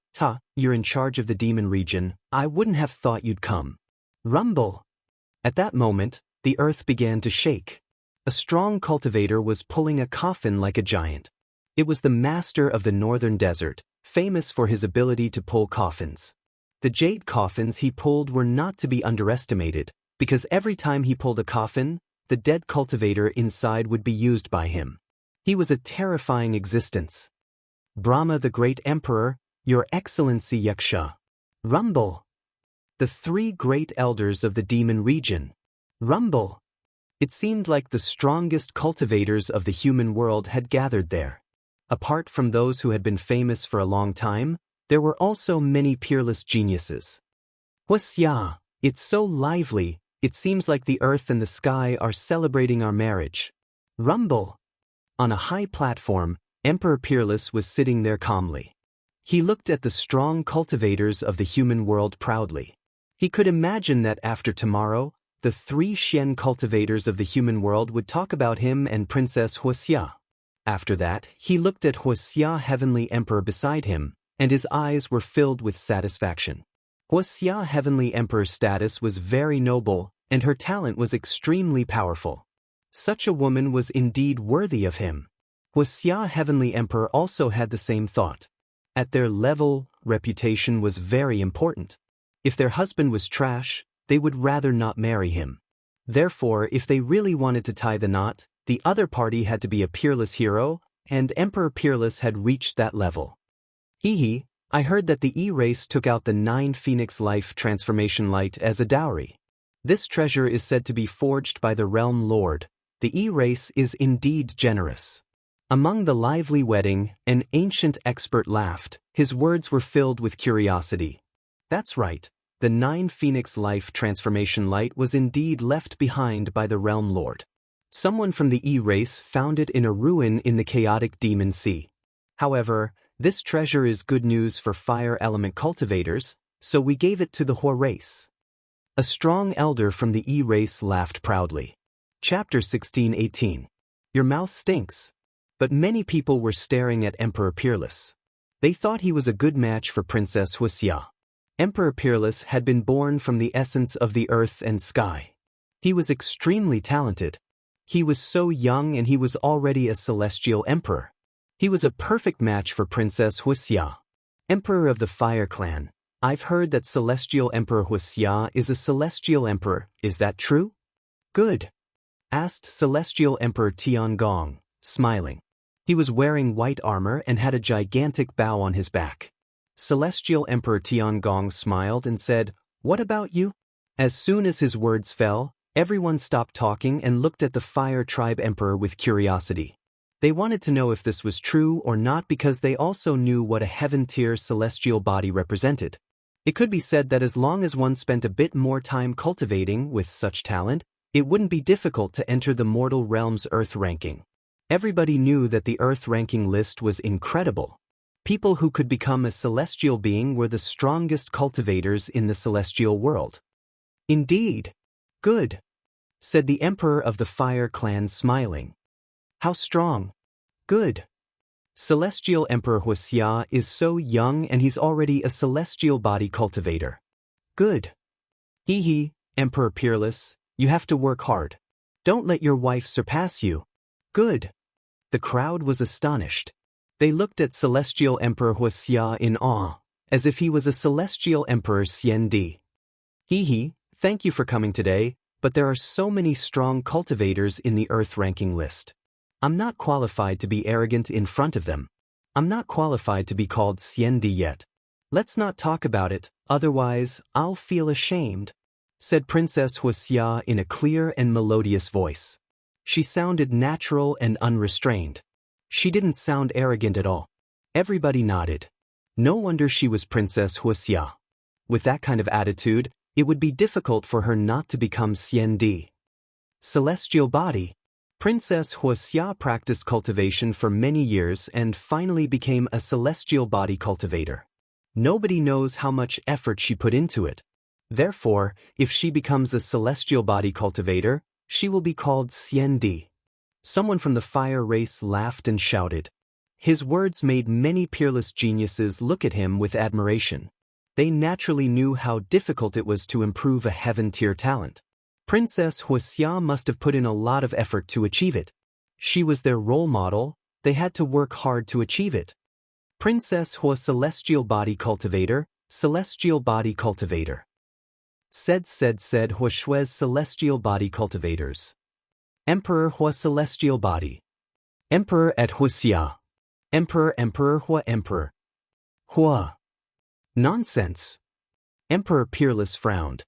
you're in charge of the demon region, I wouldn't have thought you'd come. Rumble! At that moment, the earth began to shake. A strong cultivator was pulling a coffin like a giant. It was the master of the northern desert, famous for his ability to pull coffins. The jade coffins he pulled were not to be underestimated, because every time he pulled a coffin, the dead cultivator inside would be used by him. He was a terrifying existence. Brahma the Great Emperor, Your Excellency Yaksha. Rumble! The 3 great elders of the demon region. Rumble! It seemed like the strongest cultivators of the human world had gathered there. Apart from those who had been famous for a long time, there were also many peerless geniuses. Wuxia, it's so lively, it seems like the earth and the sky are celebrating our marriage. Rumble! On a high platform, Emperor Peerless was sitting there calmly. He looked at the strong cultivators of the human world proudly. He could imagine that after tomorrow, the 3 Shen cultivators of the human world would talk about him and Princess Wuxia. After that, he looked at Wuxia Heavenly Emperor beside him, and his eyes were filled with satisfaction. Wuxia Heavenly Emperor's status was very noble, and her talent was extremely powerful. Such a woman was indeed worthy of him. Wuxia Heavenly Emperor also had the same thought. At their level, reputation was very important. If their husband was trash, they would rather not marry him. Therefore, if they really wanted to tie the knot, the other party had to be a peerless hero, and Emperor Peerless had reached that level. Hehe, I heard that the E-race took out the 9 Phoenix Life Transformation Light as a dowry. This treasure is said to be forged by the Realm Lord. The E-race is indeed generous. Among the lively wedding, an ancient expert laughed. His words were filled with curiosity. That's right, the 9 Phoenix Life Transformation Light was indeed left behind by the Realm Lord. Someone from the E-race found it in a ruin in the chaotic Demon Sea. However, this treasure is good news for fire element cultivators, so we gave it to the Hua race. A strong elder from the E-race laughed proudly. Chapter 16:18. Your mouth stinks. But many people were staring at Emperor Peerless. They thought he was a good match for Princess Wuxia. Emperor Peerless had been born from the essence of the earth and sky. He was extremely talented. He was so young and he was already a celestial emperor. He was a perfect match for Princess Wuxia. Emperor of the Fire Clan, I've heard that Celestial Emperor Wuxia is a celestial emperor, is that true? Good, asked Celestial Emperor Tiangong, smiling. He was wearing white armor and had a gigantic bow on his back. Celestial Emperor Tiangong smiled and said, What about you? As soon as his words fell, everyone stopped talking and looked at the Fire Tribe Emperor with curiosity. They wanted to know if this was true or not because they also knew what a heaven-tier celestial body represented. It could be said that as long as one spent a bit more time cultivating with such talent, it wouldn't be difficult to enter the mortal realm's Earth ranking. Everybody knew that the Earth ranking list was incredible. People who could become a celestial being were the strongest cultivators in the celestial world. Indeed. Good, said the Emperor of the Fire Clan smiling. How strong. Good. Celestial Emperor Wuxia is so young and he's already a celestial body cultivator. Good. Hee, Emperor Peerless, you have to work hard. Don't let your wife surpass you. Good. The crowd was astonished. They looked at Celestial Emperor Wuxia in awe, as if he was a Celestial Emperor Xiandi. Hee, thank you for coming today, but there are so many strong cultivators in the Earth ranking list. I'm not qualified to be arrogant in front of them. I'm not qualified to be called Xiandi yet. Let's not talk about it, otherwise I'll feel ashamed, said Princess Wuxia in a clear and melodious voice. She sounded natural and unrestrained. She didn't sound arrogant at all. Everybody nodded. No wonder she was Princess Wuxia. With that kind of attitude, it would be difficult for her not to become Xiandi. Celestial body. Princess Wuxia practiced cultivation for many years and finally became a celestial body cultivator. Nobody knows how much effort she put into it. Therefore, if she becomes a celestial body cultivator, she will be called Xiandi. Someone from the fire race laughed and shouted. His words made many peerless geniuses look at him with admiration. They naturally knew how difficult it was to improve a heaven-tier talent. Princess Wuxia must have put in a lot of effort to achieve it. She was their role model, they had to work hard to achieve it. Princess Hua Celestial Body Cultivator, Celestial Body Cultivator. Said Hua Shui's Celestial Body Cultivators. Emperor Hua Celestial Body. Emperor at Wuxia. Emperor Hua Emperor. Hua. Nonsense. Emperor Peerless frowned.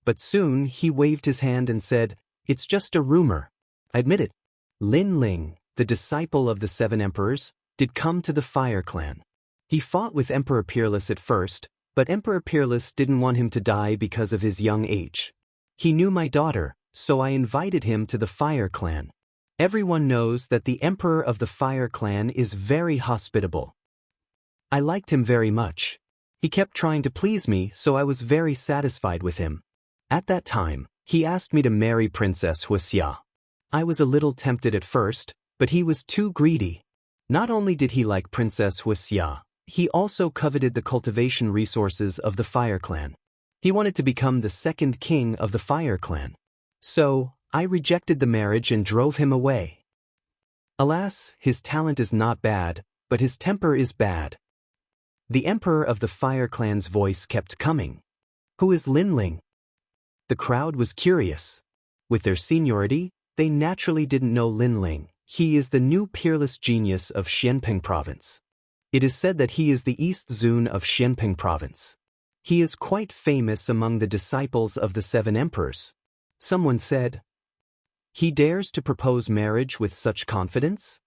But soon he waved his hand and said, it's just a rumor. I admit it. Lin Ling, the disciple of the 7 emperors, did come to the Fire Clan. He fought with Emperor Peerless at first, but Emperor Peerless didn't want him to die because of his young age. He knew my daughter, so I invited him to the Fire Clan. Everyone knows that the Emperor of the Fire Clan is very hospitable. I liked him very much. He kept trying to please me, so I was very satisfied with him. At that time, he asked me to marry Princess Wuxia. I was a little tempted at first, but he was too greedy. Not only did he like Princess Wuxia, he also coveted the cultivation resources of the Fire Clan. He wanted to become the second king of the Fire Clan. So, I rejected the marriage and drove him away. Alas, his talent is not bad, but his temper is bad. The Emperor of the Fire Clan's voice kept coming. Who is Lin Ling? The crowd was curious. With their seniority, they naturally didn't know Lin Ling. He is the new peerless genius of Xianping Province. It is said that he is the East Zun of Xianping Province. He is quite famous among the disciples of the 7 emperors. Someone said, he dares to propose marriage with such confidence?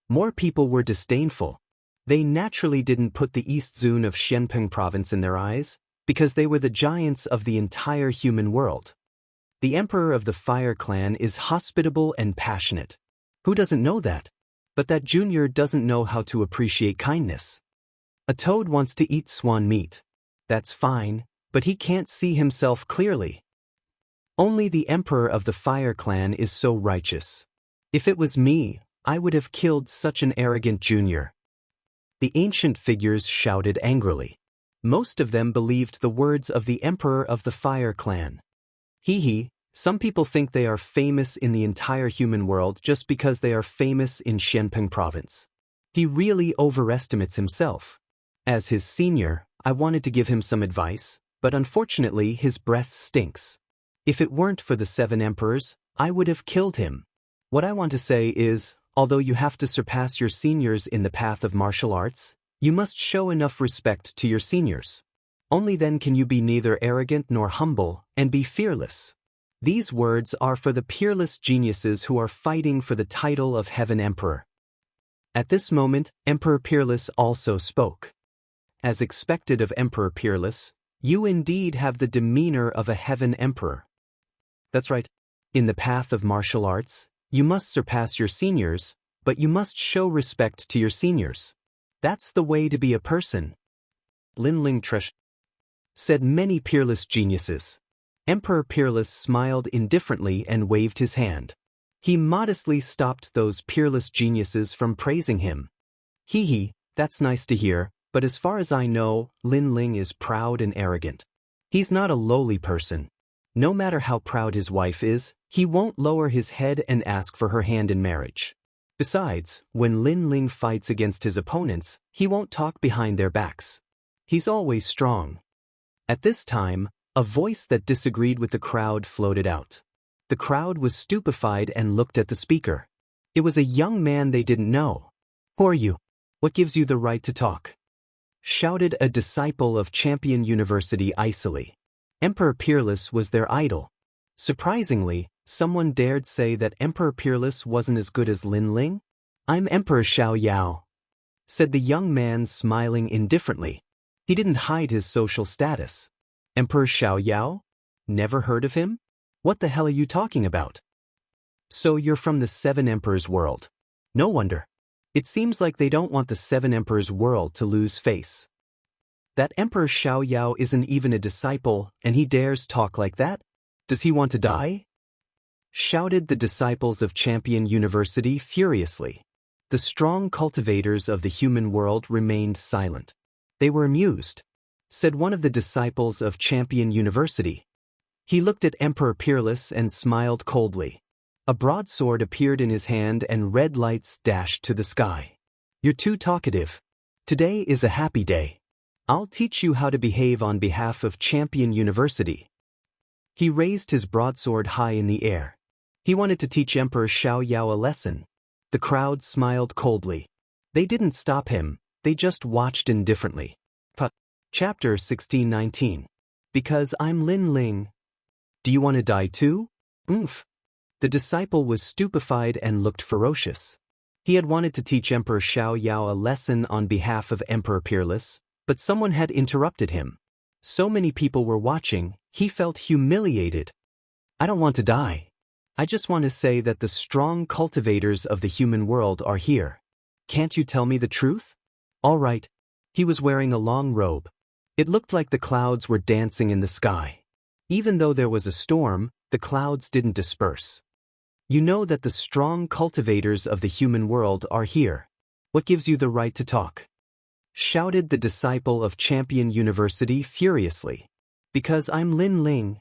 More people were disdainful. They naturally didn't put the East Zun of Xianping Province in their eyes, because they were the giants of the entire human world. The Emperor of the Fire Clan is hospitable and passionate. Who doesn't know that? But that junior doesn't know how to appreciate kindness. A toad wants to eat swan meat. That's fine, but he can't see himself clearly. Only the Emperor of the Fire Clan is so righteous. If it was me, I would have killed such an arrogant junior. The ancient figures shouted angrily. Most of them believed the words of the Emperor of the Fire Clan. Some people think they are famous in the entire human world just because they are famous in Xianping Province. He really overestimates himself. As his senior, I wanted to give him some advice, but unfortunately his breath stinks. If it weren't for the 7 emperors, I would have killed him. What I want to say is, although you have to surpass your seniors in the path of martial arts, you must show enough respect to your seniors. Only then can you be neither arrogant nor humble and be fearless. These words are for the peerless geniuses who are fighting for the title of Heaven Emperor. At this moment, Emperor Peerless also spoke. As expected of Emperor Peerless, you indeed have the demeanor of a Heaven Emperor. That's right. In the path of martial arts, you must surpass your seniors, but you must show respect to your seniors. That's the way to be a person. Lin Ling Tresh, said many peerless geniuses. Emperor Peerless smiled indifferently and waved his hand. He modestly stopped those peerless geniuses from praising him. Hee hee, that's nice to hear, but as far as I know, Lin Ling is proud and arrogant. He's not a lowly person. No matter how proud his wife is, he won't lower his head and ask for her hand in marriage. Besides, when Lin Ling fights against his opponents, he won't talk behind their backs. He's always strong. At this time, a voice that disagreed with the crowd floated out. The crowd was stupefied and looked at the speaker. It was a young man they didn't know. Who are you? What gives you the right to talk? Shouted a disciple of Champion University icily. Emperor Peerless was their idol. Surprisingly, someone dared say that Emperor Peerless wasn't as good as Lin Ling? I'm Emperor Xiao Yao, said the young man, smiling indifferently. He didn't hide his social status. Emperor Xiao Yao? Never heard of him? What the hell are you talking about? So you're from the Seven Emperors world. No wonder. It seems like they don't want the Seven Emperors world to lose face. That Emperor Xiao Yao isn't even a disciple, and he dares talk like that? Does he want to die? Shouted the disciples of Champion University furiously. The strong cultivators of the human world remained silent. They were amused, said one of the disciples of Champion University. He looked at Emperor Peerless and smiled coldly. A broadsword appeared in his hand and red lights dashed to the sky. You're too talkative. Today is a happy day. I'll teach you how to behave on behalf of Champion University. He raised his broadsword high in the air. He wanted to teach Emperor Xiao Yao a lesson. The crowd smiled coldly. They didn't stop him, they just watched indifferently. Chapter 1619. Because I'm Lin Ling. Do you want to die too? Oomph. The disciple was stupefied and looked ferocious. He had wanted to teach Emperor Xiao Yao a lesson on behalf of Emperor Peerless, but someone had interrupted him. So many people were watching, he felt humiliated. I don't want to die. I just want to say that the strong cultivators of the human world are here. Can't you tell me the truth? All right. He was wearing a long robe. It looked like the clouds were dancing in the sky. Even though there was a storm, the clouds didn't disperse. You know that the strong cultivators of the human world are here. What gives you the right to talk? Shouted the disciple of Champion University furiously. Because I'm Lin Ling,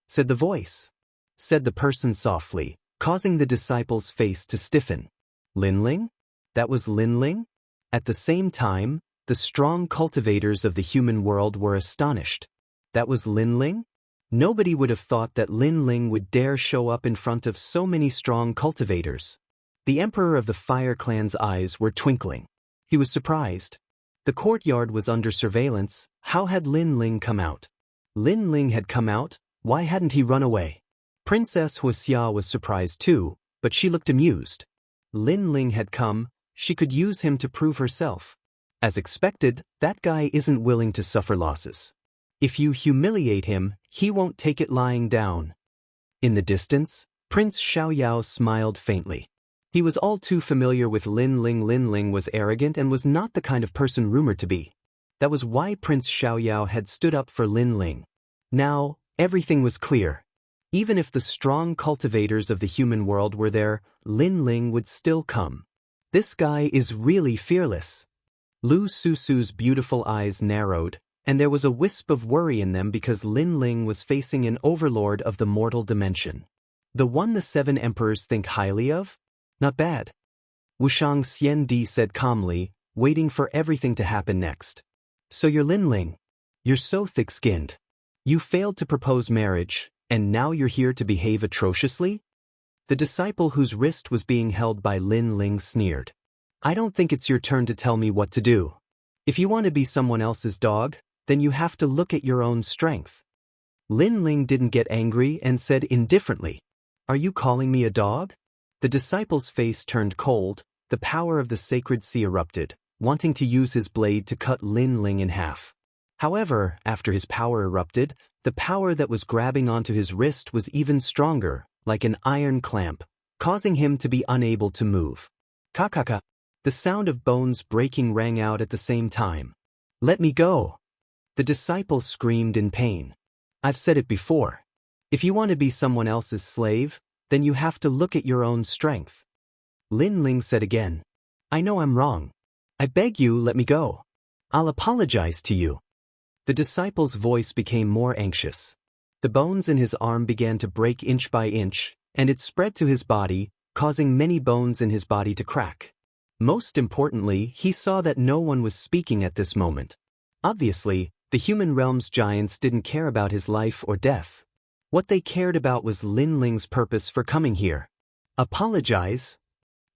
said the voice. Said the person softly, causing the disciple's face to stiffen. Lin Ling? That was Lin Ling? At the same time, the strong cultivators of the human world were astonished. That was Lin Ling? Nobody would have thought that Lin Ling would dare show up in front of so many strong cultivators. The Emperor of the Fire Clan's eyes were twinkling. He was surprised. The courtyard was under surveillance. How had Lin Ling come out? Lin Ling had come out, why hadn't he run away? Princess Wuxia was surprised too, but she looked amused. Lin Ling had come, she could use him to prove herself. As expected, that guy isn't willing to suffer losses. If you humiliate him, he won't take it lying down. In the distance, Prince Xiaoyao smiled faintly. He was all too familiar with Lin Ling. Lin Ling was arrogant and was not the kind of person rumored to be. That was why Prince Xiaoyao had stood up for Lin Ling. Now, everything was clear. Even if the strong cultivators of the human world were there, Lin Ling would still come. This guy is really fearless. Lu Susu's beautiful eyes narrowed, and there was a wisp of worry in them because Lin Ling was facing an overlord of the mortal dimension. The one the Seven Emperors think highly of? Not bad. Wushang Xian Di said calmly, waiting for everything to happen next. So you're Lin Ling. You're so thick-skinned. You failed to propose marriage, and now you're here to behave atrociously? The disciple whose wrist was being held by Lin Ling sneered. I don't think it's your turn to tell me what to do. If you want to be someone else's dog, then you have to look at your own strength. Lin Ling didn't get angry and said indifferently, Are you calling me a dog? The disciple's face turned cold, the power of the sacred sea erupted, wanting to use his blade to cut Lin Ling in half. However, after his power erupted, the power that was grabbing onto his wrist was even stronger, like an iron clamp, causing him to be unable to move. Kakaka. The sound of bones breaking rang out at the same time. Let me go. The disciple screamed in pain. I've said it before. If you want to be someone else's slave, then you have to look at your own strength. Lin Ling said again. I know I'm wrong. I beg you, let me go. I'll apologize to you. The disciple's voice became more anxious. The bones in his arm began to break inch by inch, and it spread to his body, causing many bones in his body to crack. Most importantly, he saw that no one was speaking at this moment. Obviously, the human realm's giants didn't care about his life or death. What they cared about was Lin Ling's purpose for coming here. Apologize?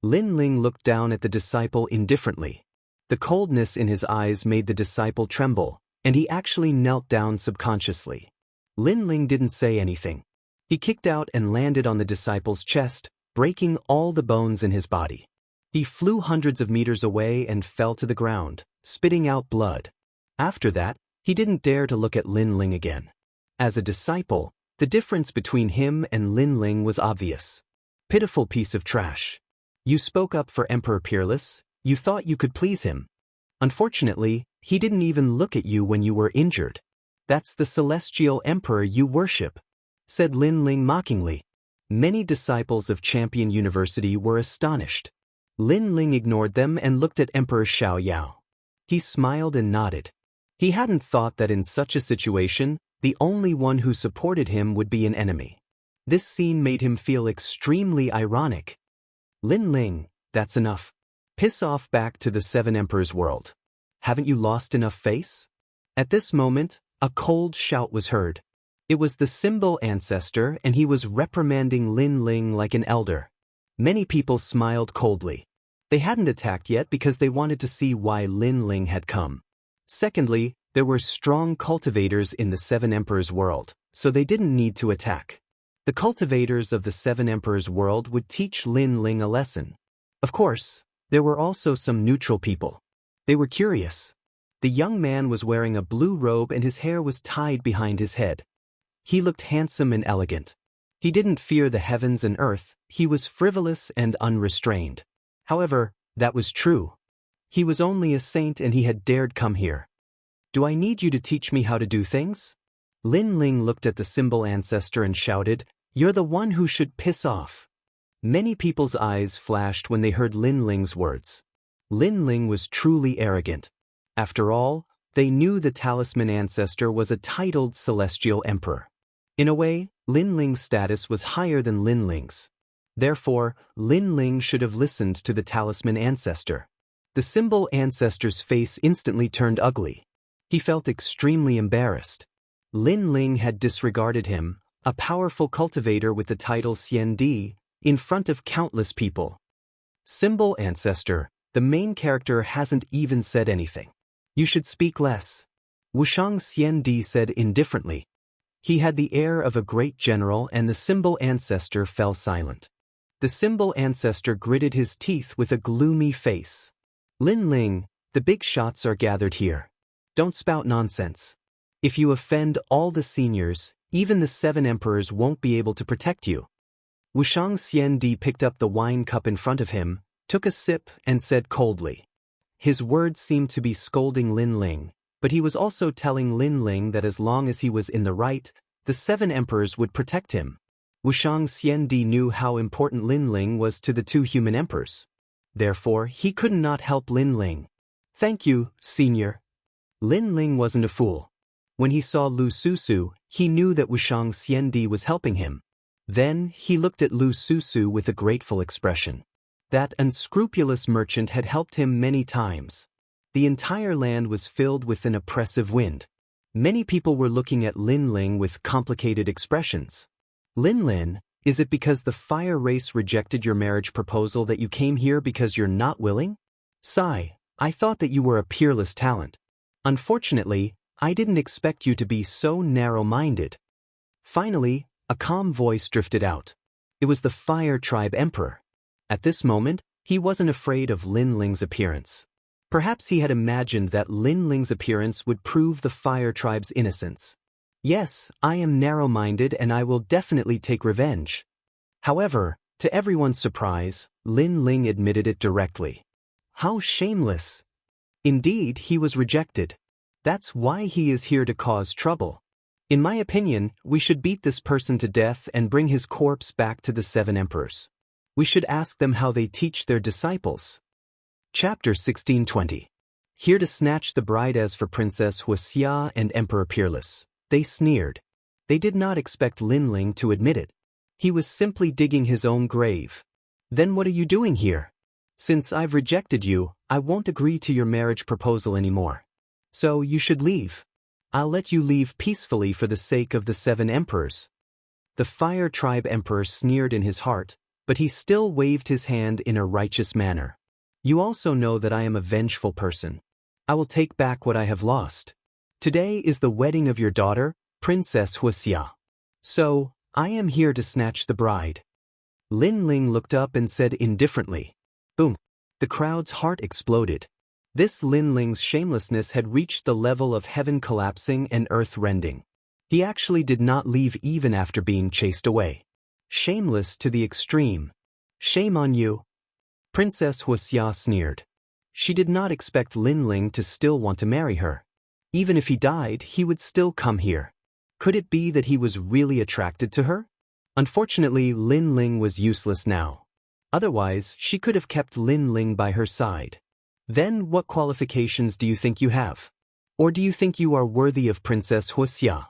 Lin Ling looked down at the disciple indifferently. The coldness in his eyes made the disciple tremble, and he actually knelt down subconsciously. Lin Ling didn't say anything. He kicked out and landed on the disciple's chest, breaking all the bones in his body. He flew hundreds of meters away and fell to the ground, spitting out blood. After that, he didn't dare to look at Lin Ling again. As a disciple, the difference between him and Lin Ling was obvious. Pitiful piece of trash. You spoke up for Emperor Peerless, you thought you could please him. Unfortunately, he didn't even look at you when you were injured. That's the celestial emperor you worship, said Lin Ling mockingly. Many disciples of Champion University were astonished. Lin Ling ignored them and looked at Emperor Xiao Yao. He smiled and nodded. He hadn't thought that in such a situation, the only one who supported him would be an enemy. This scene made him feel extremely ironic. Lin Ling, that's enough. Piss off back to the Seven Emperors world. Haven't you lost enough face? At this moment, a cold shout was heard. It was the symbol ancestor, and he was reprimanding Lin Ling like an elder. Many people smiled coldly. They hadn't attacked yet because they wanted to see why Lin Ling had come. Secondly, there were strong cultivators in the Seven Emperors world, so they didn't need to attack. The cultivators of the Seven Emperors world would teach Lin Ling a lesson. Of course, there were also some neutral people. They were curious. The young man was wearing a blue robe and his hair was tied behind his head. He looked handsome and elegant. He didn't fear the heavens and earth, he was frivolous and unrestrained. However, that was true. He was only a saint and he had dared come here. Do I need you to teach me how to do things? Lin Ling looked at the symbol ancestor and shouted, You're the one who should piss off. Many people's eyes flashed when they heard Lin Ling's words. Lin Ling was truly arrogant. After all, they knew the talisman ancestor was a titled celestial emperor. In a way, Lin Ling's status was higher than Lin Ling's. Therefore, Lin Ling should have listened to the talisman ancestor. The symbol ancestor's face instantly turned ugly. He felt extremely embarrassed. Lin Ling had disregarded him, a powerful cultivator with the title Xian Di, in front of countless people. Symbol ancestor, the main character hasn't even said anything. You should speak less. Wushang Xian Di said indifferently. He had the air of a great general and the symbol ancestor fell silent. The symbol ancestor gritted his teeth with a gloomy face. Lin Ling, the big shots are gathered here. Don't spout nonsense. If you offend all the seniors, even the Seven Emperors won't be able to protect you. Wushang Xian Di picked up the wine cup in front of him, took a sip and said coldly. His words seemed to be scolding Lin Ling, but he was also telling Lin Ling that as long as he was in the right, the Seven Emperors would protect him. Wushang Xian Di knew how important Lin Ling was to the two human emperors. Therefore, he could not help Lin Ling. Thank you, senior. Lin Ling wasn't a fool. When he saw Lu Susu, he knew that Wushang Xian Di was helping him. Then, he looked at Lu Susu with a grateful expression. That unscrupulous merchant had helped him many times. The entire land was filled with an oppressive wind. Many people were looking at Lin Ling with complicated expressions. Lin Lin, is it because the fire race rejected your marriage proposal that you came here because you're not willing? Sigh, I thought that you were a peerless talent. Unfortunately, I didn't expect you to be so narrow-minded. Finally, a calm voice drifted out. It was the Fire Tribe Emperor. At this moment, he wasn't afraid of Lin Ling's appearance. Perhaps he had imagined that Lin Ling's appearance would prove the Fire Tribe's innocence. Yes, I am narrow-minded and I will definitely take revenge. However, to everyone's surprise, Lin Ling admitted it directly. How shameless! Indeed, he was rejected. That's why he is here to cause trouble. In my opinion, we should beat this person to death and bring his corpse back to the 7 emperors. We should ask them how they teach their disciples. Chapter 1620. Here to snatch the bride. As for Princess Wuxia and Emperor Peerless, they sneered. They did not expect Lin Ling to admit it. He was simply digging his own grave. Then what are you doing here? Since I've rejected you, I won't agree to your marriage proposal anymore. So you should leave. I'll let you leave peacefully for the sake of the 7 emperors. The Fire Tribe Emperor sneered in his heart, but he still waved his hand in a righteous manner. You also know that I am a vengeful person. I will take back what I have lost. Today is the wedding of your daughter, Princess Wuxia. So, I am here to snatch the bride. Lin Ling looked up and said indifferently. Boom. The crowd's heart exploded. This Lin Ling's shamelessness had reached the level of heaven collapsing and earth rending. He actually did not leave even after being chased away. Shameless to the extreme. Shame on you. Princess Wuxia sneered. She did not expect Lin Ling to still want to marry her. Even if he died, he would still come here. Could it be that he was really attracted to her? Unfortunately, Lin Ling was useless now. Otherwise, she could have kept Lin Ling by her side. Then what qualifications do you think you have? Or do you think you are worthy of Princess Wuxia?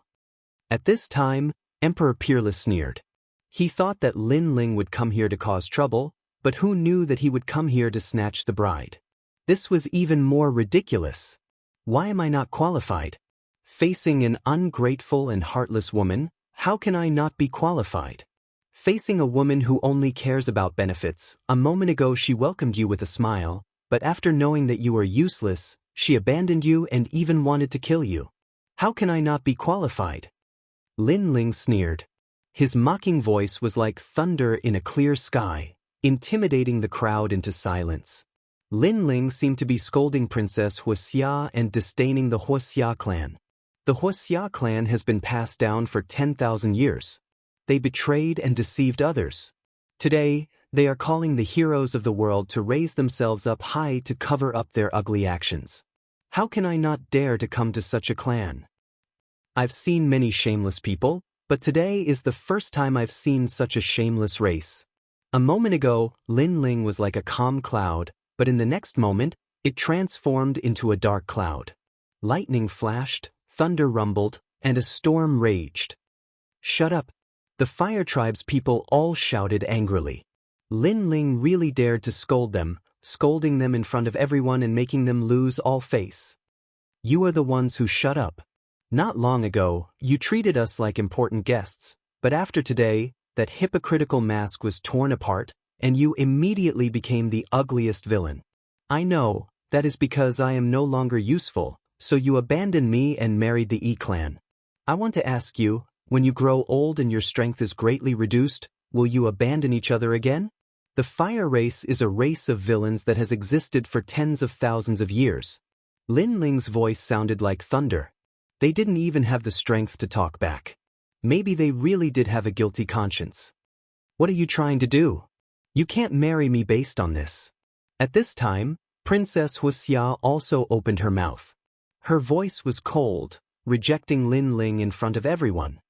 At this time, Emperor Peerless sneered. He thought that Lin Ling would come here to cause trouble, but who knew that he would come here to snatch the bride? This was even more ridiculous. Why am I not qualified? Facing an ungrateful and heartless woman, how can I not be qualified? Facing a woman who only cares about benefits, a moment ago she welcomed you with a smile, but after knowing that you were useless, she abandoned you and even wanted to kill you. How can I not be qualified? Lin Ling sneered. His mocking voice was like thunder in a clear sky, intimidating the crowd into silence. Lin Ling seemed to be scolding Princess Wuxia and disdaining the Wuxia clan. The Wuxia clan has been passed down for 10,000 years. They betrayed and deceived others. Today, they are calling the heroes of the world to raise themselves up high to cover up their ugly actions. How can I not dare to come to such a clan? I've seen many shameless people, but today is the first time I've seen such a shameless race. A moment ago, Lin Ling was like a calm cloud, but in the next moment, it transformed into a dark cloud. Lightning flashed, thunder rumbled, and a storm raged. Shut up! The Fire Tribe's people all shouted angrily. Lin Ling really dared to scold them, scolding them in front of everyone and making them lose all face. You are the ones who shut up. Not long ago, you treated us like important guests, but after today, that hypocritical mask was torn apart, and you immediately became the ugliest villain. I know, that is because I am no longer useful, so you abandoned me and married the E-clan. I want to ask you, when you grow old and your strength is greatly reduced, will you abandon each other again? The fire race is a race of villains that has existed for tens of thousands of years. Lin Ling's voice sounded like thunder. They didn't even have the strength to talk back. Maybe they really did have a guilty conscience. What are you trying to do? You can't marry me based on this. At this time, Princess Wuxia also opened her mouth. Her voice was cold, rejecting Lin Ling in front of everyone.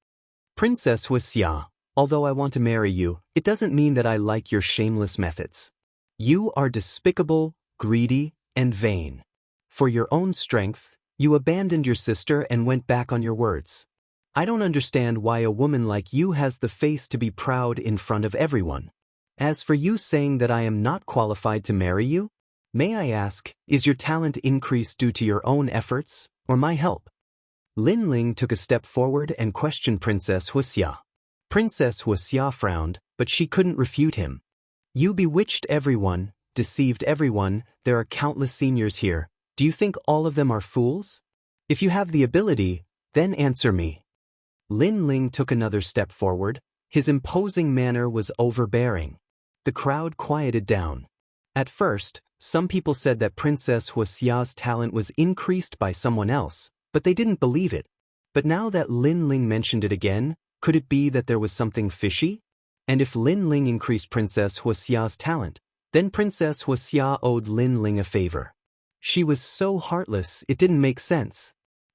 Princess Wuxia, although I want to marry you, it doesn't mean that I like your shameless methods. You are despicable, greedy, and vain. For your own strength, you abandoned your sister and went back on your words. I don't understand why a woman like you has the face to be proud in front of everyone. As for you saying that I am not qualified to marry you, may I ask, is your talent increased due to your own efforts, or my help? Lin Ling took a step forward and questioned Princess Wuxia. Princess Wuxia frowned, but she couldn't refute him. You bewitched everyone, deceived everyone, there are countless seniors here. Do you think all of them are fools? If you have the ability, then answer me. Lin Ling took another step forward. His imposing manner was overbearing. The crowd quieted down. At first, some people said that Princess Wuxia's talent was increased by someone else, but they didn't believe it. But now that Lin Ling mentioned it again, could it be that there was something fishy? And if Lin Ling increased Princess Wuxia's talent, then Princess Wuxia owed Lin Ling a favor. She was so heartless it didn't make sense.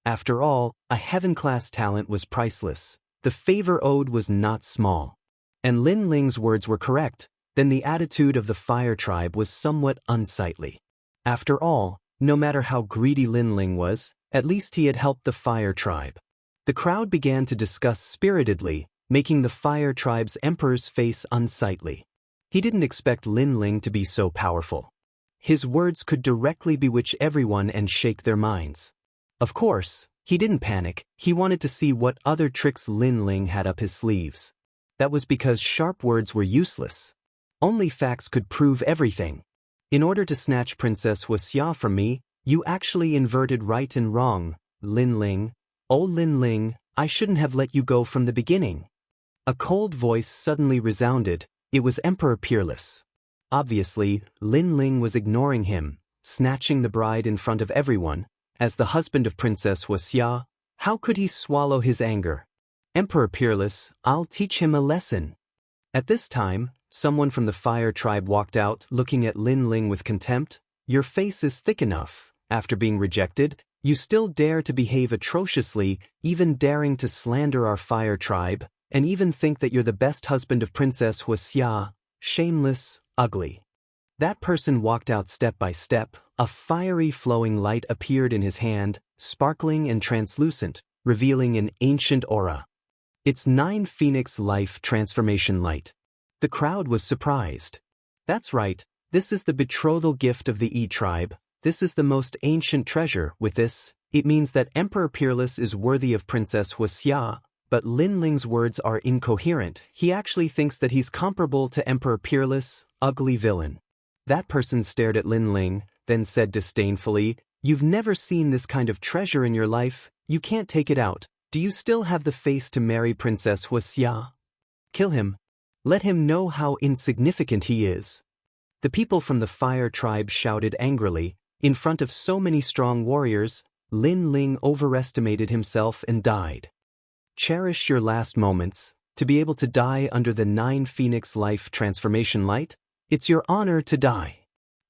After all, a heaven-class talent was priceless. The favor owed was not small. And Lin Ling's words were correct. Then the attitude of the fire tribe was somewhat unsightly. After all, no matter how greedy Lin Ling was, at least he had helped the fire tribe. The crowd began to discuss spiritedly, making the fire tribe's emperor's face unsightly. He didn't expect Lin Ling to be so powerful. His words could directly bewitch everyone and shake their minds. Of course, he didn't panic. He wanted to see what other tricks Lin Ling had up his sleeves. That was because sharp words were useless. Only facts could prove everything. In order to snatch Princess Wuxia from me, you actually inverted right and wrong, Lin Ling. Oh Lin Ling, I shouldn't have let you go from the beginning. A cold voice suddenly resounded. It was Emperor Peerless. Obviously, Lin Ling was ignoring him, snatching the bride in front of everyone. As the husband of Princess Wuxia, how could he swallow his anger? Emperor Peerless, I'll teach him a lesson. At this time, someone from the fire tribe walked out, looking at Lin Ling with contempt. Your face is thick enough. After being rejected, you still dare to behave atrociously, even daring to slander our fire tribe, and even think that you're the best husband of Princess Wuxia. Shameless, ugly. That person walked out step by step. A fiery flowing light appeared in his hand, sparkling and translucent, revealing an ancient aura. It's 9 Phoenix Life Transformation Light. The crowd was surprised. That's right, this is the betrothal gift of the E-tribe. This is the most ancient treasure. With this, it means that Emperor Peerless is worthy of Princess Wuxia, but Lin Ling's words are incoherent. He actually thinks that he's comparable to Emperor Peerless, ugly villain. That person stared at Lin Ling, then said disdainfully, You've never seen this kind of treasure in your life. You can't take it out. Do you still have the face to marry Princess Wuxia? Kill him. Let him know how insignificant he is. The people from the fire tribe shouted angrily. In front of so many strong warriors, Lin Ling overestimated himself and died. Cherish your last moments. To be able to die under the 9 Phoenix Life Transformation Light, it's your honor to die.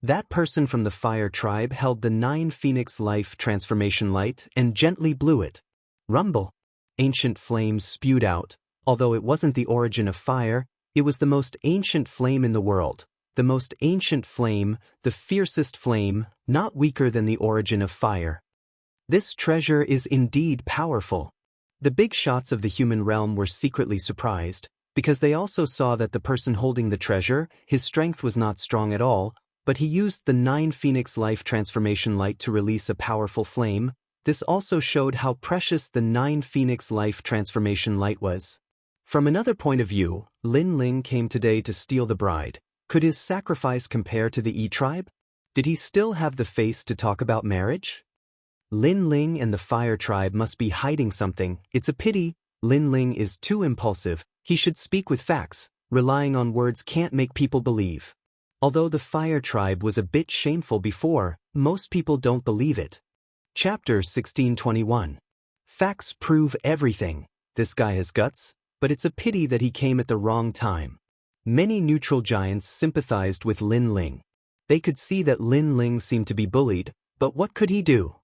That person from the fire tribe held the 9 Phoenix Life Transformation Light and gently blew it. Rumble. Ancient flames spewed out. Although it wasn't the origin of fire, it was the most ancient flame in the world. The most ancient flame, the fiercest flame, not weaker than the origin of fire. This treasure is indeed powerful. The big shots of the human realm were secretly surprised, because they also saw that the person holding the treasure, his strength was not strong at all, but he used the 9 Phoenix Life Transformation Light to release a powerful flame. This also showed how precious the 9 Phoenix Life Transformation Light was. From another point of view, Lin Ling came today to steal the bride. Could his sacrifice compare to the E-tribe? Did he still have the face to talk about marriage? Lin Ling and the fire tribe must be hiding something. It's a pity. Lin Ling is too impulsive. He should speak with facts. Relying on words can't make people believe. Although the fire tribe was a bit shameful before, most people don't believe it. Chapter 1621. Facts prove everything. This guy has guts, but it's a pity that he came at the wrong time. Many neutral giants sympathized with Lin Ling. They could see that Lin Ling seemed to be bullied, but what could he do?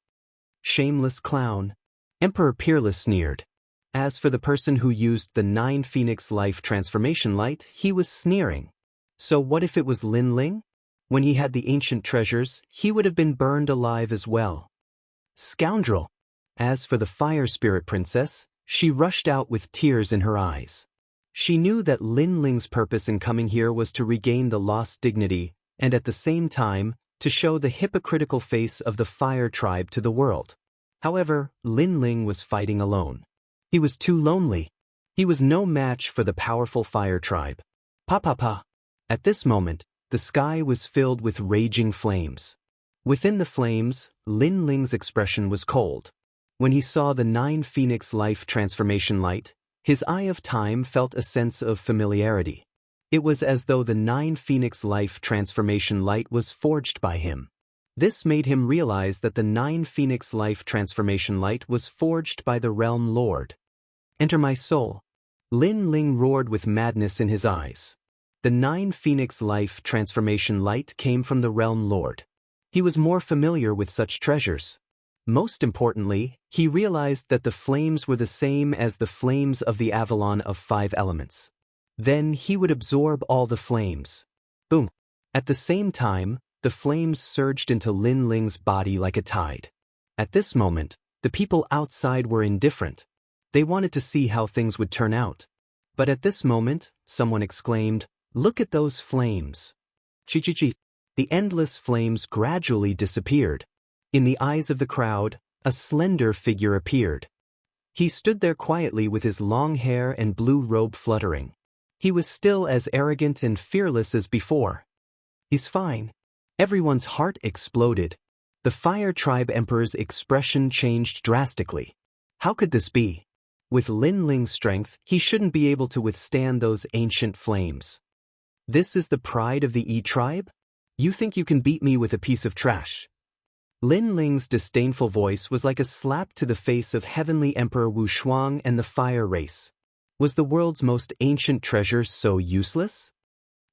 Shameless clown. Emperor Peerless sneered. As for the person who used the 9 Phoenix Life Transformation Light, he was sneering. So what if it was Lin Ling? When he had the ancient treasures, he would have been burned alive as well. Scoundrel. As for the fire spirit princess, she rushed out with tears in her eyes. She knew that Lin Ling's purpose in coming here was to regain the lost dignity, and at the same time, to show the hypocritical face of the fire tribe to the world. However, Lin Ling was fighting alone. He was too lonely. He was no match for the powerful fire tribe. Pa. At this moment, the sky was filled with raging flames. Within the flames, Lin Ling's expression was cold. When he saw the 9 Phoenix Life Transformation Light, his eye of time felt a sense of familiarity. It was as though the 9 Phoenix Life Transformation Light was forged by him. This made him realize that the 9 Phoenix Life Transformation Light was forged by the Realm Lord. Enter my soul. Lin Ling roared with madness in his eyes. The 9 Phoenix Life Transformation Light came from the Realm Lord. He was more familiar with such treasures. Most importantly, he realized that the flames were the same as the flames of the Avalon of 5 elements. Then he would absorb all the flames. Boom. At the same time, the flames surged into Lin Ling's body like a tide. At this moment, the people outside were indifferent. They wanted to see how things would turn out. But at this moment, someone exclaimed, "Look at those flames." Chi. The endless flames gradually disappeared. In the eyes of the crowd, a slender figure appeared. He stood there quietly with his long hair and blue robe fluttering. He was still as arrogant and fearless as before. "He's fine." Everyone's heart exploded. The Fire Tribe Emperor's expression changed drastically. How could this be? With Lin Ling's strength, he shouldn't be able to withstand those ancient flames. "This is the pride of the E tribe? You think you can beat me with a piece of trash?" Lin Ling's disdainful voice was like a slap to the face of Heavenly Emperor Wu Shuang and the Fire Race. Was the world's most ancient treasure so useless?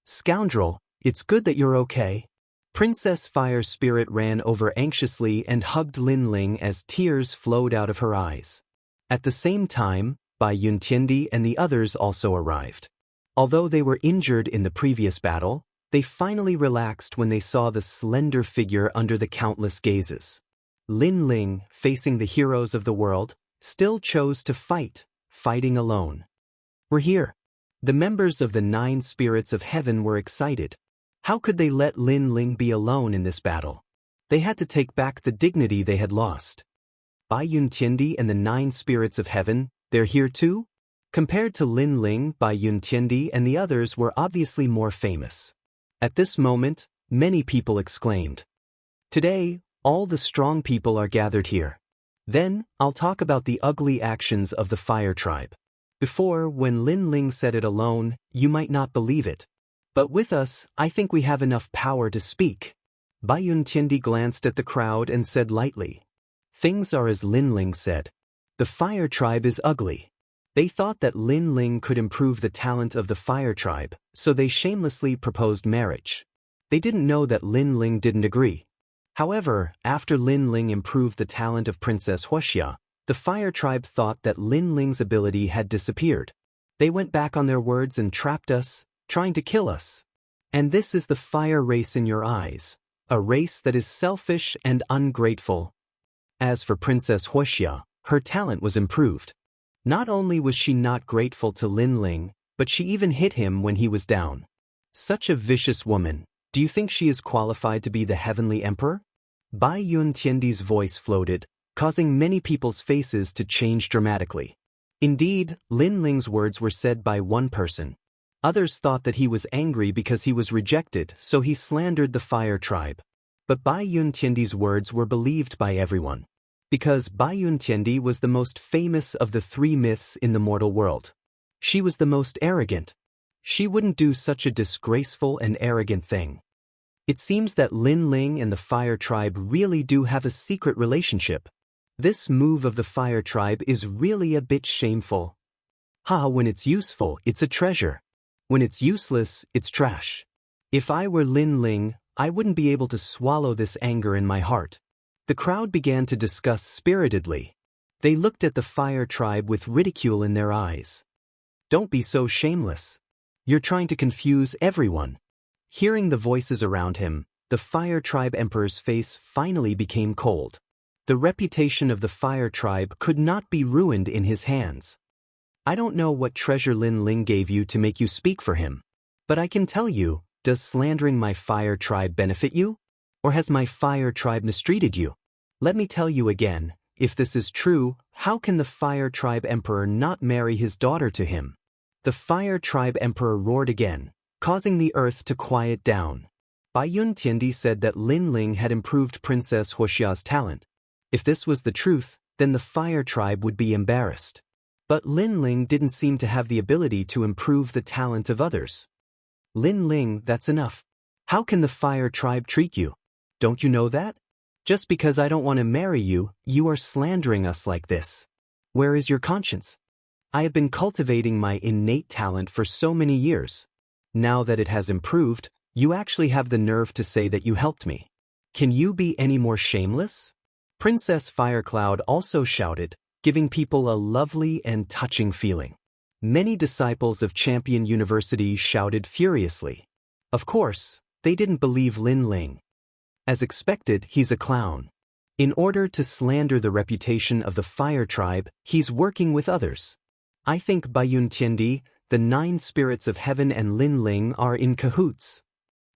"Scoundrel, it's good that you're okay." Princess Fire Spirit ran over anxiously and hugged Lin Ling as tears flowed out of her eyes. At the same time, Bai Yuntiendi and the others also arrived. Although they were injured in the previous battle, they finally relaxed when they saw the slender figure under the countless gazes. Lin Ling, facing the heroes of the world, still chose to fight, fighting alone. "We're here." The members of the 9 spirits of heaven were excited. How could they let Lin Ling be alone in this battle? They had to take back the dignity they had lost. Bai Yuntiendi and the 9 spirits of heaven, they're here too? Compared to Lin Ling, Bai Yuntiendi and the others were obviously more famous. At this moment, many people exclaimed, "Today, all the strong people are gathered here." Then, I'll talk about the ugly actions of the Fire Tribe. Before, when Lin Ling said it alone, you might not believe it. But with us, I think we have enough power to speak. Bai Yuntiendi glanced at the crowd and said lightly, "Things are as Lin Ling said. The Fire Tribe is ugly." They thought that Lin Ling could improve the talent of the Fire Tribe, so they shamelessly proposed marriage. They didn't know that Lin Ling didn't agree. However, after Lin Ling improved the talent of Princess Wuxia, the Fire Tribe thought that Lin Ling's ability had disappeared. They went back on their words and trapped us, trying to kill us. And this is the Fire Race in your eyes, a race that is selfish and ungrateful. As for Princess Wuxia, her talent was improved. Not only was she not grateful to Lin Ling, but she even hit him when he was down. Such a vicious woman. Do you think she is qualified to be the Heavenly Emperor? Bai Yuntiandi's voice floated, causing many people's faces to change dramatically. Indeed, Lin Ling's words were said by one person. Others thought that he was angry because he was rejected, so he slandered the Fire Tribe. But Bai Yuntiandi's words were believed by everyone. Because Bai Yuntiendi was the most famous of the 3 myths in the mortal world. She was the most arrogant. She wouldn't do such a disgraceful and arrogant thing. It seems that Lin Ling and the Fire Tribe really do have a secret relationship. This move of the Fire Tribe is really a bit shameful. When it's useful, it's a treasure. When it's useless, it's trash. If I were Lin Ling, I wouldn't be able to swallow this anger in my heart. The crowd began to discuss spiritedly. They looked at the Fire Tribe with ridicule in their eyes. Don't be so shameless. You're trying to confuse everyone. Hearing the voices around him, the Fire Tribe Emperor's face finally became cold. The reputation of the Fire Tribe could not be ruined in his hands. I don't know what treasure Lin Ling gave you to make you speak for him. But I can tell you, does slandering my Fire Tribe benefit you? Or has my Fire Tribe mistreated you? Let me tell you again, if this is true, how can the Fire Tribe Emperor not marry his daughter to him? The Fire Tribe Emperor roared again, causing the earth to quiet down. Bai Yuntiendi said that Lin Ling had improved Princess Wuxia's talent. If this was the truth, then the Fire Tribe would be embarrassed. But Lin Ling didn't seem to have the ability to improve the talent of others. Lin Ling, that's enough. How can the Fire Tribe treat you? Don't you know that? Just because I don't want to marry you, you are slandering us like this. Where is your conscience? I have been cultivating my innate talent for so many years. Now that it has improved, you actually have the nerve to say that you helped me. Can you be any more shameless? Princess Firecloud also shouted, giving people a lovely and touching feeling. Many disciples of Champion University shouted furiously. Of course, they didn't believe Lin Ling. As expected, he's a clown. In order to slander the reputation of the Fire Tribe, he's working with others. I think Baiyun Tiandi, the 9 spirits of heaven and Lin Ling are in cahoots.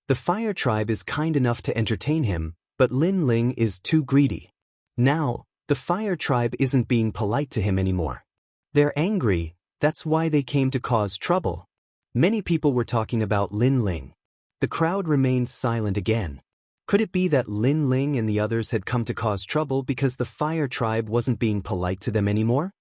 The Fire Tribe is kind enough to entertain him, but Lin Ling is too greedy. Now, the Fire Tribe isn't being polite to him anymore. They're angry, that's why they came to cause trouble. Many people were talking about Lin Ling. The crowd remained silent again. Could it be that Lin Ling and the others had come to cause trouble because the Fire Tribe wasn't being polite to them anymore?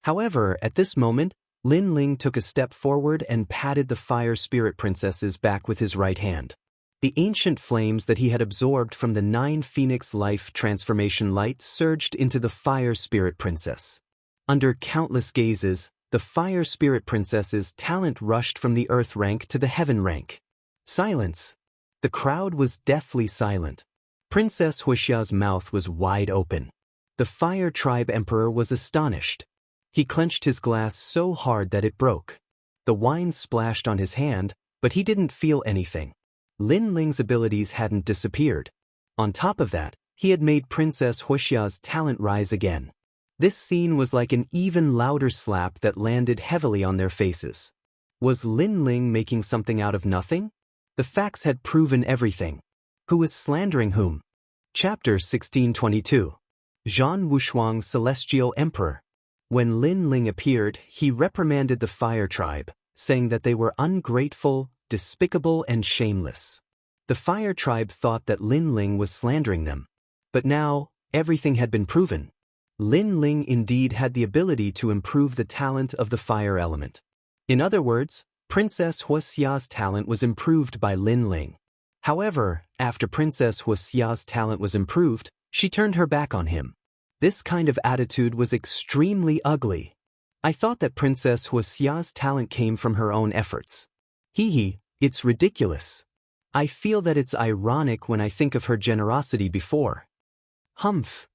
However, at this moment, Lin Ling took a step forward and patted the Fire Spirit Princess's back with his right hand. The ancient flames that he had absorbed from the 9 Phoenix Life Transformation Light surged into the Fire Spirit Princess. Under countless gazes, the Fire Spirit Princess's talent rushed from the Earth rank to the Heaven rank. Silence. The crowd was deathly silent. Princess Wuxia's mouth was wide open. The Fire Tribe Emperor was astonished. He clenched his glass so hard that it broke. The wine splashed on his hand, but he didn't feel anything. Lin Ling's abilities hadn't disappeared. On top of that, he had made Princess Wuxia's talent rise again. This scene was like an even louder slap that landed heavily on their faces. Was Lin Ling making something out of nothing? The facts had proven everything. Who was slandering whom? Chapter 1622. Zhan Wushuang Celestial Emperor. When Lin Ling appeared, he reprimanded the Fire Tribe, saying that they were ungrateful, despicable and shameless. The Fire Tribe thought that Lin Ling was slandering them. But now, everything had been proven. Lin Ling indeed had the ability to improve the talent of the fire element. In other words, Princess Wuxia's talent was improved by Lin Ling. However, after Princess Wuxia's talent was improved, she turned her back on him. This kind of attitude was extremely ugly. I thought that Princess Wuxia's talent came from her own efforts. It's ridiculous. I feel that it's ironic when I think of her generosity before. Humph.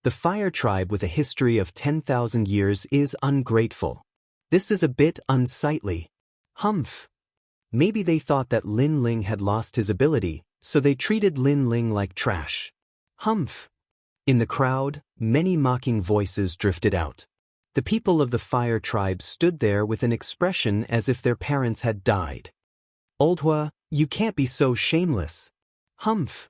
The Fire Tribe with a history of 10,000 years is ungrateful. This is a bit unsightly. Humph. Maybe they thought that Lin Ling had lost his ability, so they treated Lin Ling like trash. Humph. In the crowd, many mocking voices drifted out. The people of the Fire Tribe stood there with an expression as if their parents had died. Old Hua, you can't be so shameless. Humph.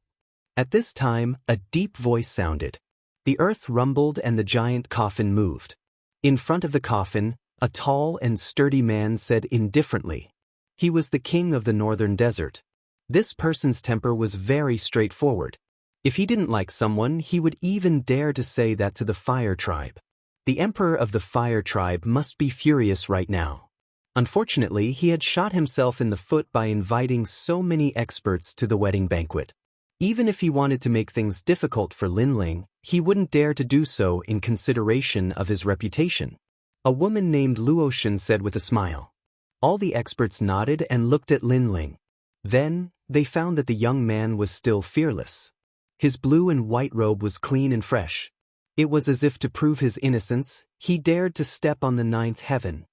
At this time, a deep voice sounded. The earth rumbled and the giant coffin moved. In front of the coffin, a tall and sturdy man said indifferently. He was the king of the northern desert. This person's temper was very straightforward. If he didn't like someone, he would even dare to say that to the Fire Tribe. The emperor of the Fire Tribe must be furious right now. Unfortunately, he had shot himself in the foot by inviting so many experts to the wedding banquet. Even if he wanted to make things difficult for Lin Ling, he wouldn't dare to do so in consideration of his reputation. A woman named Luotian said with a smile. All the experts nodded and looked at Lin Ling. Then, they found that the young man was still fearless. His blue and white robe was clean and fresh. It was as if to prove his innocence, he dared to step on the 9th heaven.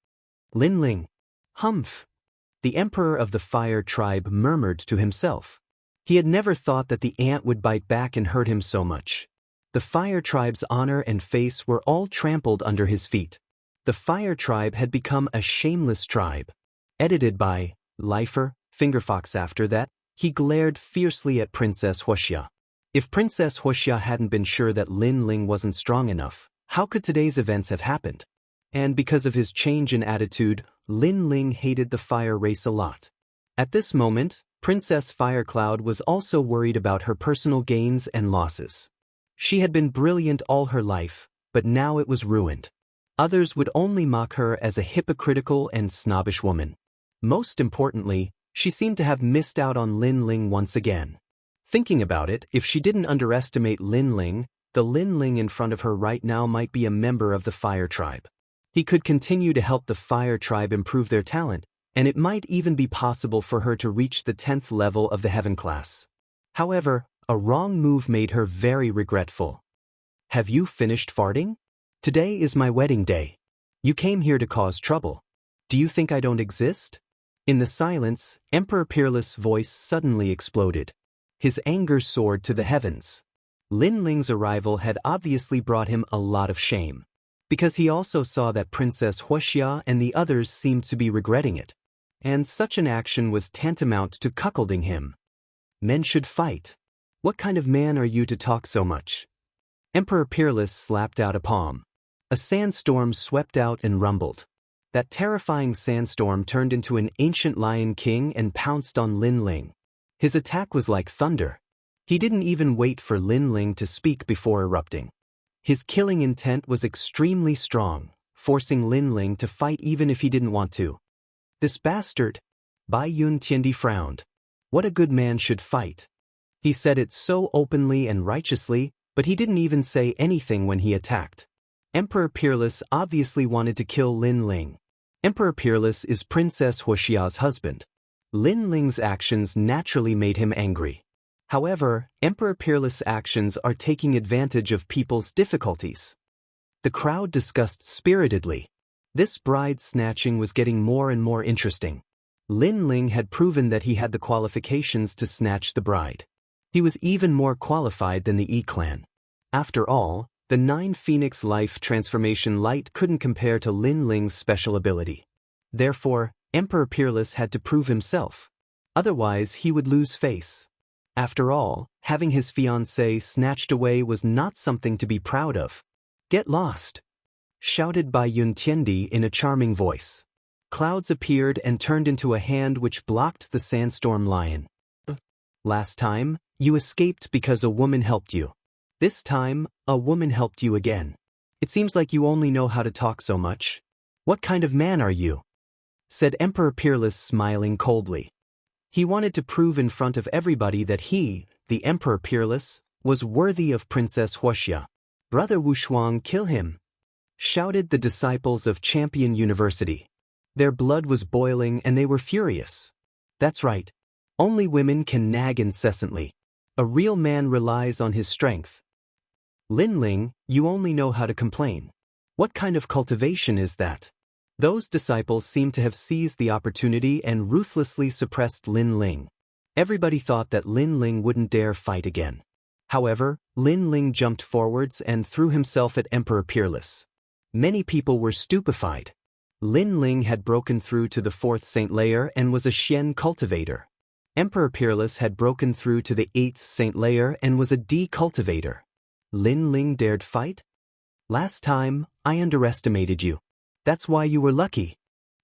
Lin Ling. Humph. The emperor of the Fire Tribe murmured to himself. He had never thought that the ant would bite back and hurt him so much. The Fire Tribe's honor and face were all trampled under his feet. The Fire Tribe had become a shameless tribe. Edited by Lifer, Fingerfox. After that, he glared fiercely at Princess Wuxia. If Princess Wuxia hadn't been sure that Lin Ling wasn't strong enough, how could today's events have happened? And because of his change in attitude, Lin Ling hated the fire race a lot. At this moment, Princess Firecloud was also worried about her personal gains and losses. She had been brilliant all her life, but now it was ruined. Others would only mock her as a hypocritical and snobbish woman. Most importantly, she seemed to have missed out on Lin Ling once again. Thinking about it, if she didn't underestimate Lin Ling, the Lin Ling in front of her right now might be a member of the Fire Tribe. He could continue to help the Fire Tribe improve their talent, and it might even be possible for her to reach the 10th level of the Heaven class. However, a wrong move made her very regretful. Have you finished farting? Today is my wedding day. You came here to cause trouble. Do you think I don't exist? In the silence, Emperor Peerless' voice suddenly exploded. His anger soared to the heavens. Lin Ling's arrival had obviously brought him a lot of shame, because he also saw that Princess Wuxia and the others seemed to be regretting it, and such an action was tantamount to cuckolding him. Men should fight. What kind of man are you to talk so much? Emperor Peerless slapped out a palm. A sandstorm swept out and rumbled. That terrifying sandstorm turned into an ancient lion king and pounced on Lin Ling. His attack was like thunder. He didn't even wait for Lin Ling to speak before erupting. His killing intent was extremely strong, forcing Lin Ling to fight even if he didn't want to. This bastard! Bai Yun Tiandi frowned. What a good man should fight. He said it so openly and righteously, but he didn't even say anything when he attacked. Emperor Peerless obviously wanted to kill Lin Ling. Emperor Peerless is Princess Wuxia's husband. Lin Ling's actions naturally made him angry. However, Emperor Peerless' actions are taking advantage of people's difficulties. The crowd discussed spiritedly. This bride snatching was getting more and more interesting. Lin Ling had proven that he had the qualifications to snatch the bride. He was even more qualified than the E-clan. After all, the 9 Phoenix Life Transformation Light couldn't compare to Lin Ling's special ability. Therefore, Emperor Peerless had to prove himself. Otherwise, he would lose face. After all, having his fiancée snatched away was not something to be proud of. Get lost! Shouted Bai Yun Tiandi in a charming voice. Clouds appeared and turned into a hand which blocked the sandstorm lion. Last time, you escaped because a woman helped you. This time, a woman helped you again. It seems like you only know how to talk so much. What kind of man are you? Said Emperor Peerless, smiling coldly. He wanted to prove in front of everybody that he, the Emperor Peerless, was worthy of Princess Wuxia. Brother Wushuang, kill him! Shouted the disciples of Champion University. Their blood was boiling and they were furious. That's right. Only women can nag incessantly. A real man relies on his strength. Lin Ling, you only know how to complain. What kind of cultivation is that? Those disciples seemed to have seized the opportunity and ruthlessly suppressed Lin Ling. Everybody thought that Lin Ling wouldn't dare fight again. However, Lin Ling jumped forwards and threw himself at Emperor Peerless. Many people were stupefied. Lin Ling had broken through to the 4th Saint Layer and was a Xian cultivator. Emperor Peerless had broken through to the 8th Saint Layer and was a D cultivator. Lin Ling dared fight? Last time, I underestimated you. That's why you were lucky.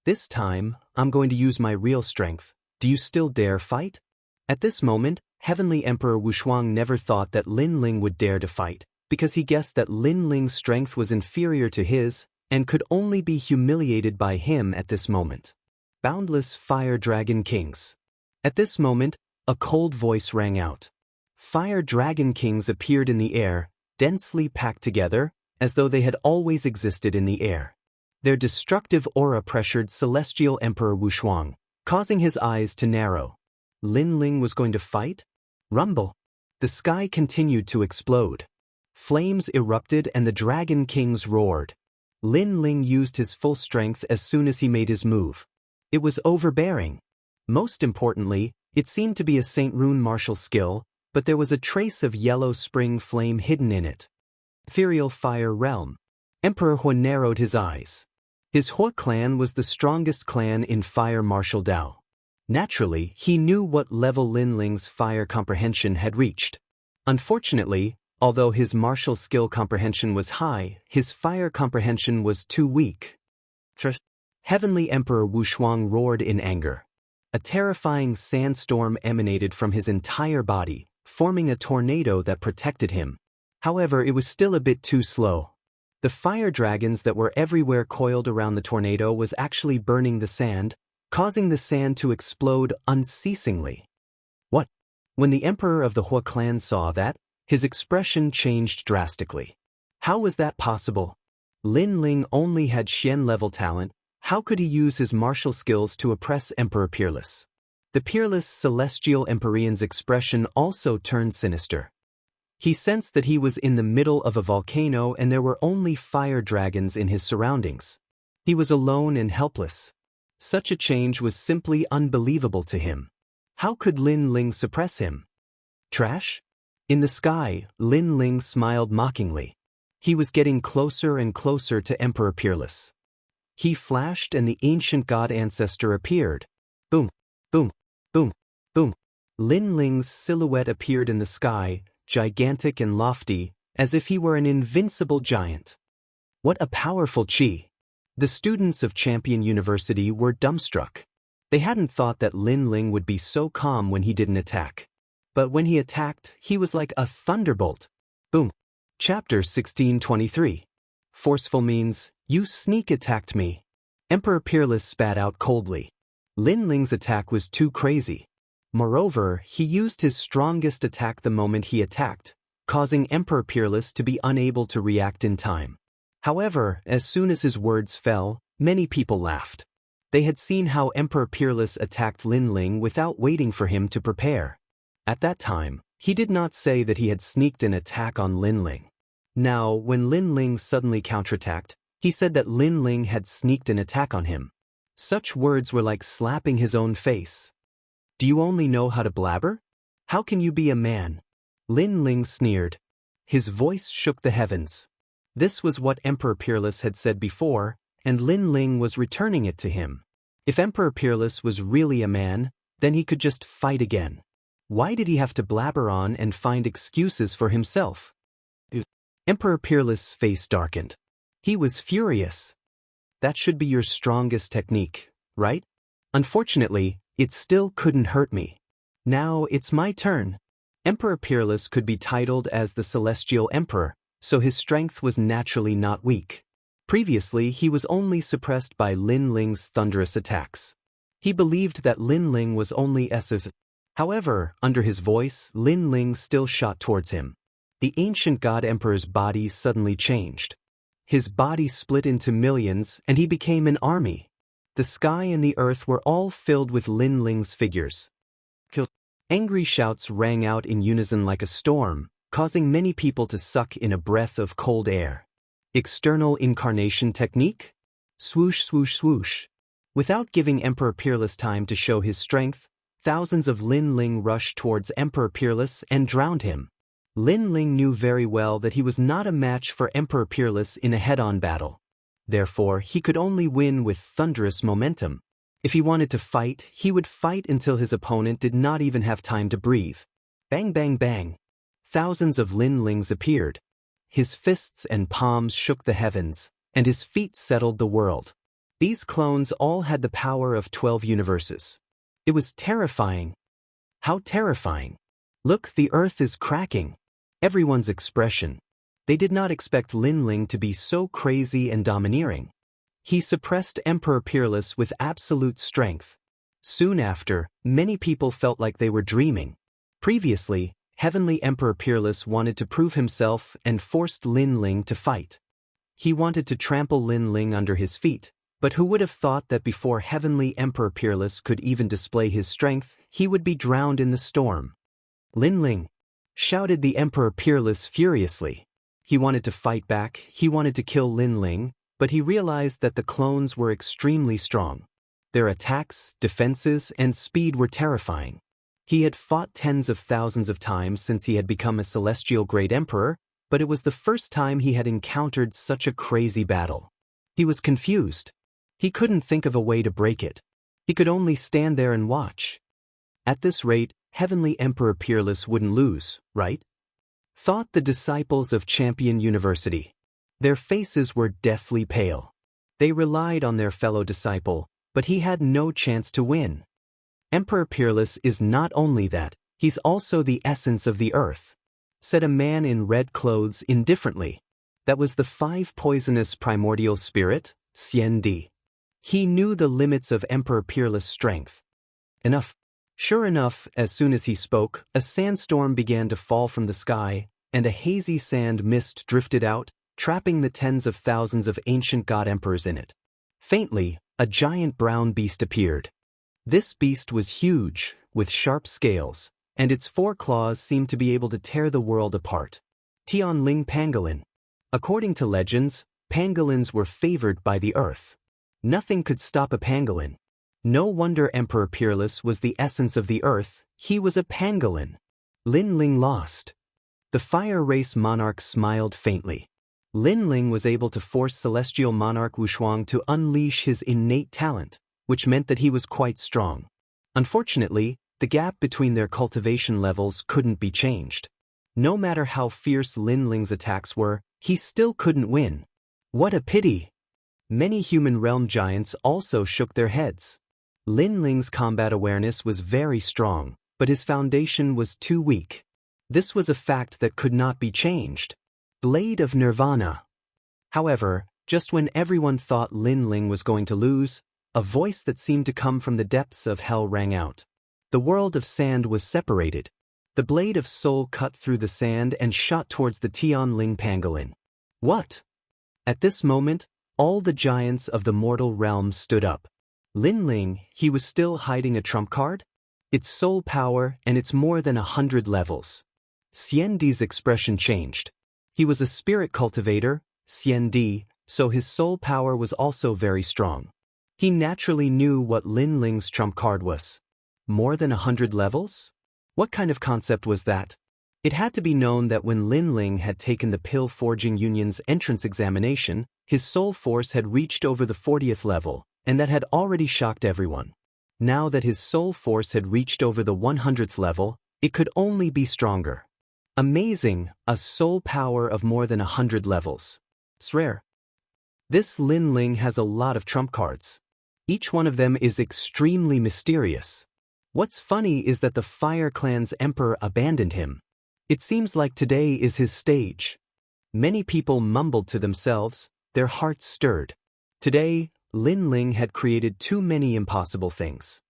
This time, I'm going to use my real strength. Do you still dare fight? At this moment, Heavenly Emperor Wushuang never thought that Lin Ling would dare to fight, because he guessed that Lin Ling's strength was inferior to his, and could only be humiliated by him at this moment. Boundless Fire Dragon Kings. At this moment, a cold voice rang out. Fire Dragon Kings appeared in the air, densely packed together, as though they had always existed in the air. Their destructive aura pressured Celestial Emperor Wushuang, causing his eyes to narrow. Lin Ling was going to fight? Rumble. The sky continued to explode. Flames erupted and the Dragon Kings roared. Lin Ling used his full strength as soon as he made his move. It was overbearing. Most importantly, it seemed to be a Saint Rune martial skill, but there was a trace of yellow spring flame hidden in it. Ethereal Fire Realm. Emperor Hu narrowed his eyes. His Hu clan was the strongest clan in Fire Martial Dao. Naturally, he knew what level Lin Ling's fire comprehension had reached. Unfortunately, although his martial skill comprehension was high, his fire comprehension was too weak. Heavenly Emperor Wushuang roared in anger. A terrifying sandstorm emanated from his entire body, forming a tornado that protected him. However, it was still a bit too slow. The fire dragons that were everywhere coiled around the tornado was actually burning the sand, causing the sand to explode unceasingly. What? When the Emperor of the Hu clan saw that, his expression changed drastically. How was that possible? Lin Ling only had Xian-level talent. How could he use his martial skills to oppress Emperor Peerless? The peerless Celestial Empyrean's expression also turned sinister. He sensed that he was in the middle of a volcano and there were only fire dragons in his surroundings. He was alone and helpless. Such a change was simply unbelievable to him. How could Lin Ling suppress him? Trash? In the sky, Lin Ling smiled mockingly. He was getting closer and closer to Emperor Peerless. He flashed and the ancient god ancestor appeared. Boom, boom, boom, boom. Lin Ling's silhouette appeared in the sky, gigantic and lofty, as if he were an invincible giant. What a powerful chi! The students of Champion University were dumbstruck. They hadn't thought that Lin Ling would be so calm when he didn't attack. But when he attacked, he was like a thunderbolt. Boom. Chapter 1623. Forceful means, you sneak attacked me. Emperor Peerless spat out coldly. Lin Ling's attack was too crazy. Moreover, he used his strongest attack the moment he attacked, causing Emperor Peerless to be unable to react in time. However, as soon as his words fell, many people laughed. They had seen how Emperor Peerless attacked Lin Ling without waiting for him to prepare. At that time, he did not say that he had sneaked an attack on Lin Ling. Now, when Lin Ling suddenly counterattacked, he said that Lin Ling had sneaked an attack on him. Such words were like slapping his own face. Do you only know how to blabber? How can you be a man? Lin Ling sneered. His voice shook the heavens. This was what Emperor Peerless had said before, and Lin Ling was returning it to him. If Emperor Peerless was really a man, then he could just fight again. Why did he have to blabber on and find excuses for himself? Emperor Peerless' face darkened. He was furious. That should be your strongest technique, right? Unfortunately, it still couldn't hurt me. Now it's my turn. Emperor Peerless could be titled as the Celestial Emperor, so his strength was naturally not weak. Previously, he was only suppressed by Lin Ling's thunderous attacks. He believed that Lin Ling was only S's. However, under his voice, Lin Ling still shot towards him. The ancient god emperor's body suddenly changed. His body split into millions and he became an army. The sky and the earth were all filled with Lin Ling's figures. Angry shouts rang out in unison like a storm, causing many people to suck in a breath of cold air. External incarnation technique? Swoosh, swoosh, swoosh. Without giving Emperor Peerless time to show his strength, thousands of Lin Ling rushed towards Emperor Peerless and drowned him. Lin Ling knew very well that he was not a match for Emperor Peerless in a head-on battle. Therefore, he could only win with thunderous momentum. If he wanted to fight, he would fight until his opponent did not even have time to breathe. Bang, bang, bang. Thousands of Lin Lings appeared. His fists and palms shook the heavens, and his feet settled the world. These clones all had the power of 12 universes. It was terrifying. How terrifying. Look, the earth is cracking. Everyone's expression. They did not expect Lin Ling to be so crazy and domineering. He suppressed Emperor Peerless with absolute strength. Soon after, many people felt like they were dreaming. Previously, Heavenly Emperor Peerless wanted to prove himself and forced Lin Ling to fight. He wanted to trample Lin Ling under his feet, but who would have thought that before Heavenly Emperor Peerless could even display his strength, he would be drowned in the storm. Lin Ling! Shouted the Emperor Peerless furiously. He wanted to fight back, he wanted to kill Lin Ling, but he realized that the clones were extremely strong. Their attacks, defenses, and speed were terrifying. He had fought tens of thousands of times since he had become a celestial great emperor, but it was the first time he had encountered such a crazy battle. He was confused. He couldn't think of a way to break it. He could only stand there and watch. At this rate, Heavenly Emperor Peerless wouldn't lose, right? Thought the disciples of Champion University. Their faces were deathly pale. They relied on their fellow disciple, but he had no chance to win. Emperor Peerless is not only that, he's also the essence of the earth, said a man in red clothes indifferently. That was the 5 poisonous primordial spirit, Xian Di. He knew the limits of Emperor Peerless' strength. Enough. Sure enough, as soon as he spoke, a sandstorm began to fall from the sky, and a hazy sand mist drifted out, trapping the tens of thousands of ancient god emperors in it. Faintly, a giant brown beast appeared. This beast was huge, with sharp scales, and its 4 claws seemed to be able to tear the world apart. Tianling Pangolin. According to legends, pangolins were favored by the earth. Nothing could stop a pangolin. No wonder Emperor Peerless was the essence of the earth, he was a pangolin. Lin Ling lost. The fire race monarch smiled faintly. Lin Ling was able to force celestial monarch Wuxia to unleash his innate talent, which meant that he was quite strong. Unfortunately, the gap between their cultivation levels couldn't be changed. No matter how fierce Lin Ling's attacks were, he still couldn't win. What a pity! Many human realm giants also shook their heads. Lin Ling's combat awareness was very strong, but his foundation was too weak. This was a fact that could not be changed. Blade of Nirvana. However, just when everyone thought Lin Ling was going to lose, a voice that seemed to come from the depths of hell rang out. The world of sand was separated. The blade of soul cut through the sand and shot towards the Tianling Pangolin. What? At this moment, all the giants of the mortal realm stood up. Lin Ling, he was still hiding a trump card? It's soul power, and it's more than 100 levels. Xian Di's expression changed. He was a spirit cultivator, Xian Di, so his soul power was also very strong. He naturally knew what Lin Ling's trump card was. More than 100 levels? What kind of concept was that? It had to be known that when Lin Ling had taken the Pill Forging Union's entrance examination, his soul force had reached over the 40th level, and that had already shocked everyone. Now that his soul force had reached over the 100th level, it could only be stronger. Amazing, a soul power of more than 100 levels. It's rare. This Lin Ling has a lot of trump cards. Each one of them is extremely mysterious. What's funny is that the Fire Clan's emperor abandoned him. It seems like today is his stage. Many people mumbled to themselves, their hearts stirred. Today, Lin Ling had created too many impossible things.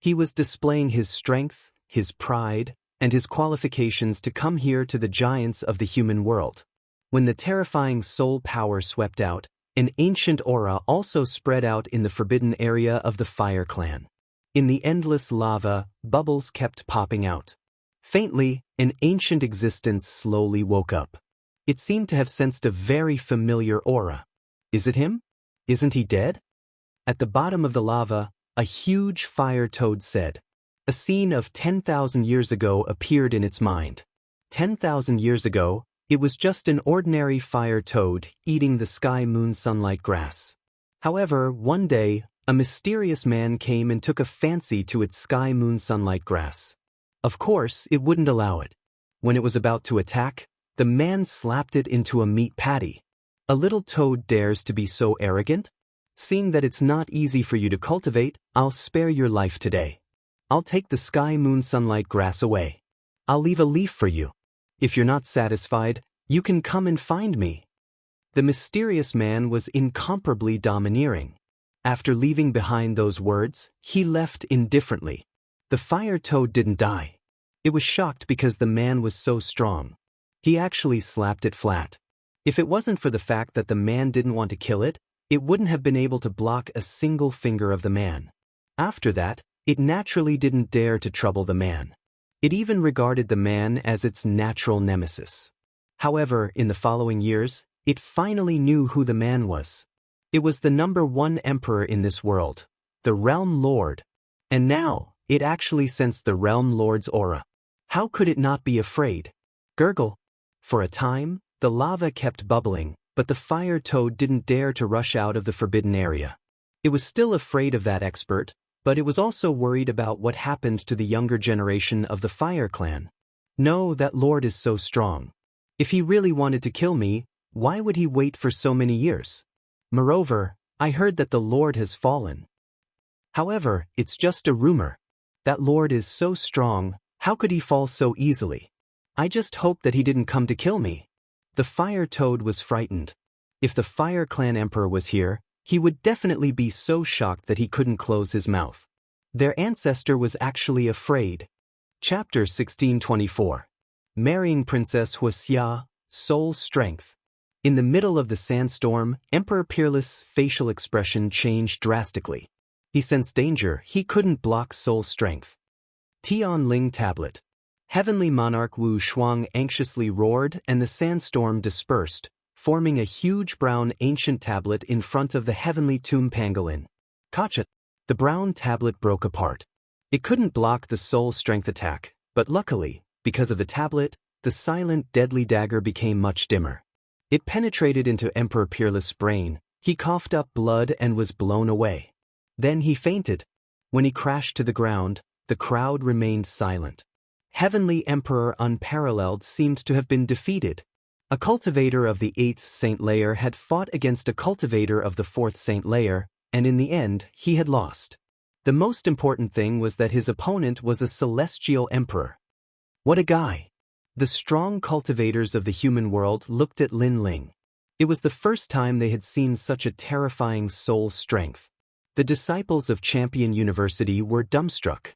He was displaying his strength, his pride, and his qualifications to come here to the giants of the human world. When the terrifying soul power swept out, an ancient aura also spread out in the forbidden area of the Fire Clan. In the endless lava, bubbles kept popping out. Faintly, an ancient existence slowly woke up. It seemed to have sensed a very familiar aura. Is it him? Isn't he dead? At the bottom of the lava, a huge fire toad said. A scene of 10,000 years ago appeared in its mind. 10,000 years ago, it was just an ordinary fire toad eating the sky moon sunlight grass. However, one day, a mysterious man came and took a fancy to its sky moon sunlight grass. Of course, it wouldn't allow it. When it was about to attack, the man slapped it into a meat patty. A little toad dares to be so arrogant? Seeing that it's not easy for you to cultivate, I'll spare your life today. I'll take the sky moon sunlight grass away. I'll leave a leaf for you. If you're not satisfied, you can come and find me. The mysterious man was incomparably domineering. After leaving behind those words, he left indifferently. The fire toad didn't die. It was shocked because the man was so strong. He actually slapped it flat. If it wasn't for the fact that the man didn't want to kill it, it wouldn't have been able to block a single finger of the man. After that, it naturally didn't dare to trouble the man. It even regarded the man as its natural nemesis. However, in the following years, it finally knew who the man was. It was the #1 emperor in this world, the Realm Lord. And now, it actually sensed the Realm Lord's aura. How could it not be afraid? Gurgle. For a time, the lava kept bubbling, but the fire toad didn't dare to rush out of the forbidden area. It was still afraid of that expert, but it was also worried about what happened to the younger generation of the Fire Clan. No, that lord is so strong. If he really wanted to kill me, why would he wait for so many years? Moreover, I heard that the lord has fallen. However, it's just a rumor. That lord is so strong, how could he fall so easily? I just hope that he didn't come to kill me. The fire toad was frightened. If the Fire Clan emperor was here, he would definitely be so shocked that he couldn't close his mouth. Their ancestor was actually afraid. Chapter 1624. Marrying Princess Wuxia, Soul Strength. In the middle of the sandstorm, Emperor Peerless' facial expression changed drastically. He sensed danger, he couldn't block Soul Strength. Tianling Tablet. Heavenly Monarch Wu Shuang anxiously roared and the sandstorm dispersed, forming a huge brown ancient tablet in front of the heavenly tomb pangolin. Kacha! The brown tablet broke apart. It couldn't block the soul strength attack, but luckily, because of the tablet, the silent deadly dagger became much dimmer. It penetrated into Emperor Peerless' brain, he coughed up blood and was blown away. Then he fainted. When he crashed to the ground, the crowd remained silent. Heavenly Emperor Unparalleled seemed to have been defeated. A cultivator of the 8th Saint Layer had fought against a cultivator of the 4th Saint Layer, and in the end, he had lost. The most important thing was that his opponent was a celestial emperor. What a guy! The strong cultivators of the human world looked at Lin Ling. It was the first time they had seen such a terrifying soul strength. The disciples of Champion University were dumbstruck.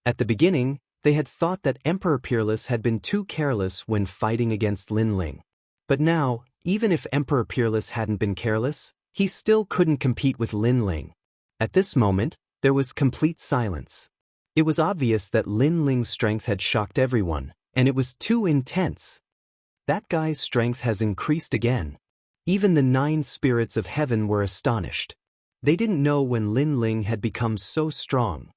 At the beginning, they had thought that Emperor Peerless had been too careless when fighting against Lin Ling. But now, even if Emperor Peerless hadn't been careless, he still couldn't compete with Lin Ling. At this moment, there was complete silence. It was obvious that Lin Ling's strength had shocked everyone, and it was too intense. That guy's strength has increased again. Even the 9 spirits of heaven were astonished. They didn't know when Lin Ling had become so strong.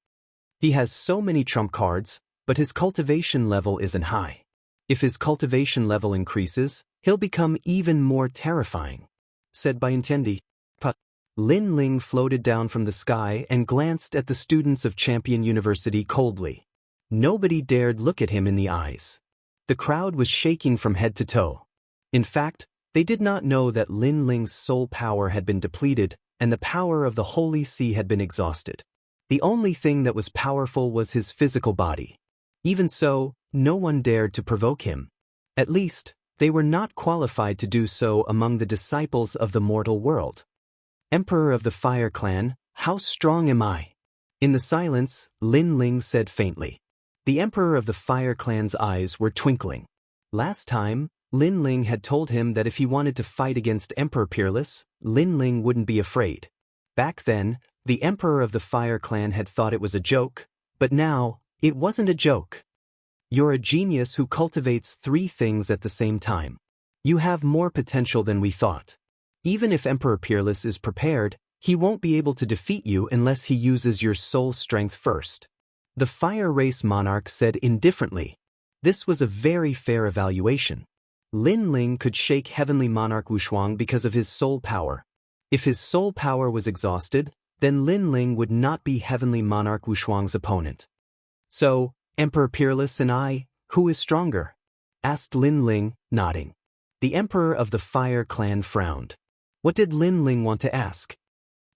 He has so many trump cards, but his cultivation level isn't high. If his cultivation level increases, he'll become even more terrifying, said Byentendi. Lin Ling floated down from the sky and glanced at the students of Champion University coldly. Nobody dared look at him in the eyes. The crowd was shaking from head to toe. In fact, they did not know that Lin Ling's soul power had been depleted and the power of the Holy Sea had been exhausted. The only thing that was powerful was his physical body. Even so, no one dared to provoke him. At least, they were not qualified to do so among the disciples of the mortal world. Emperor of the Fire Clan, how strong am I? In the silence, Lin Ling said faintly. The Emperor of the Fire Clan's eyes were twinkling. Last time, Lin Ling had told him that if he wanted to fight against Emperor Peerless, Lin Ling wouldn't be afraid. Back then, the Emperor of the Fire Clan had thought it was a joke, but now, it wasn't a joke. You're a genius who cultivates 3 things at the same time. You have more potential than we thought. Even if Emperor Peerless is prepared, he won't be able to defeat you unless he uses your soul strength first. The Fire Race Monarch said indifferently. This was a very fair evaluation. Lin Ling could shake Heavenly Monarch Wuxia because of his soul power. If his soul power was exhausted, then Lin Ling would not be Heavenly Monarch Wuxia's opponent. So, Emperor Peerless and I, who is stronger? Asked Lin Ling, nodding. The Emperor of the Fire Clan frowned. What did Lin Ling want to ask?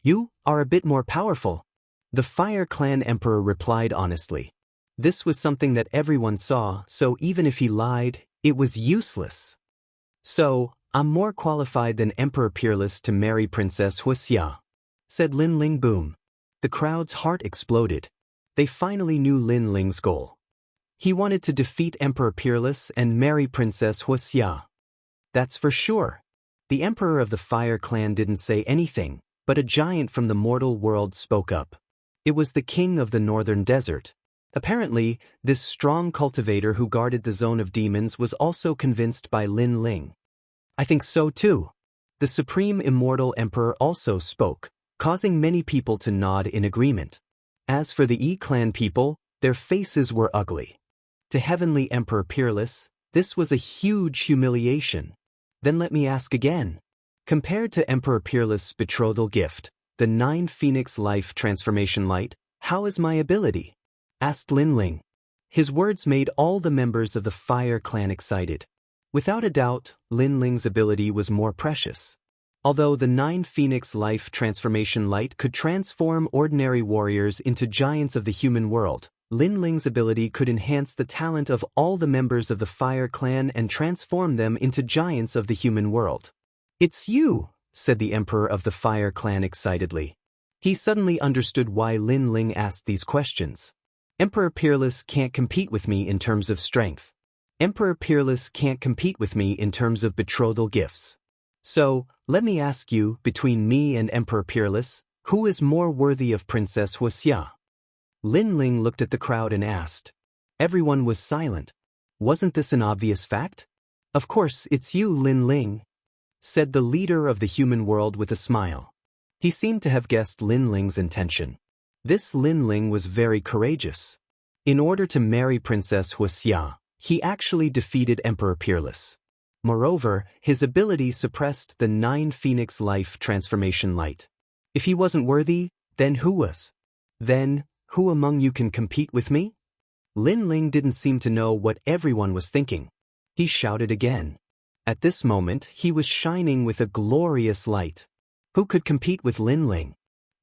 You are a bit more powerful. The Fire Clan Emperor replied honestly. This was something that everyone saw, so even if he lied, it was useless. So, I'm more qualified than Emperor Peerless to marry Princess Wuxia, said Lin Ling. Boom. The crowd's heart exploded. They finally knew Lin Ling's goal. He wanted to defeat Emperor Peerless and marry Princess Wuxia. That's for sure. The Emperor of the Fire Clan didn't say anything, but a giant from the mortal world spoke up. It was the king of the northern desert. Apparently, this strong cultivator who guarded the zone of demons was also convinced by Lin Ling. I think so too. The Supreme Immortal Emperor also spoke, causing many people to nod in agreement. As for the E-Clan people, their faces were ugly. To Heavenly Emperor Peerless, this was a huge humiliation. Then let me ask again. Compared to Emperor Peerless' betrothal gift, the 9 Phoenix Life Transformation Light, how is my ability? Asked Lin Ling. His words made all the members of the Fire Clan excited. Without a doubt, Lin Ling's ability was more precious. Although the 9 Phoenix Life Transformation Light could transform ordinary warriors into giants of the human world, Lin Ling's ability could enhance the talent of all the members of the Fire Clan and transform them into giants of the human world. It's you, said the Emperor of the Fire Clan excitedly. He suddenly understood why Lin Ling asked these questions. Emperor Peerless can't compete with me in terms of strength. Emperor Peerless can't compete with me in terms of betrothal gifts. So, let me ask you, between me and Emperor Peerless, who is more worthy of Princess Wuxia? Lin Ling looked at the crowd and asked. Everyone was silent. Wasn't this an obvious fact? Of course, it's you, Lin Ling, said the leader of the human world with a smile. He seemed to have guessed Lin Ling's intention. This Lin Ling was very courageous. In order to marry Princess Wuxia, he actually defeated Emperor Peerless. Moreover, his ability suppressed the 9 Phoenix Life transformation light. If he wasn't worthy, then who was? Then, who among you can compete with me? Lin Ling didn't seem to know what everyone was thinking. He shouted again. At this moment, he was shining with a glorious light. Who could compete with Lin Ling?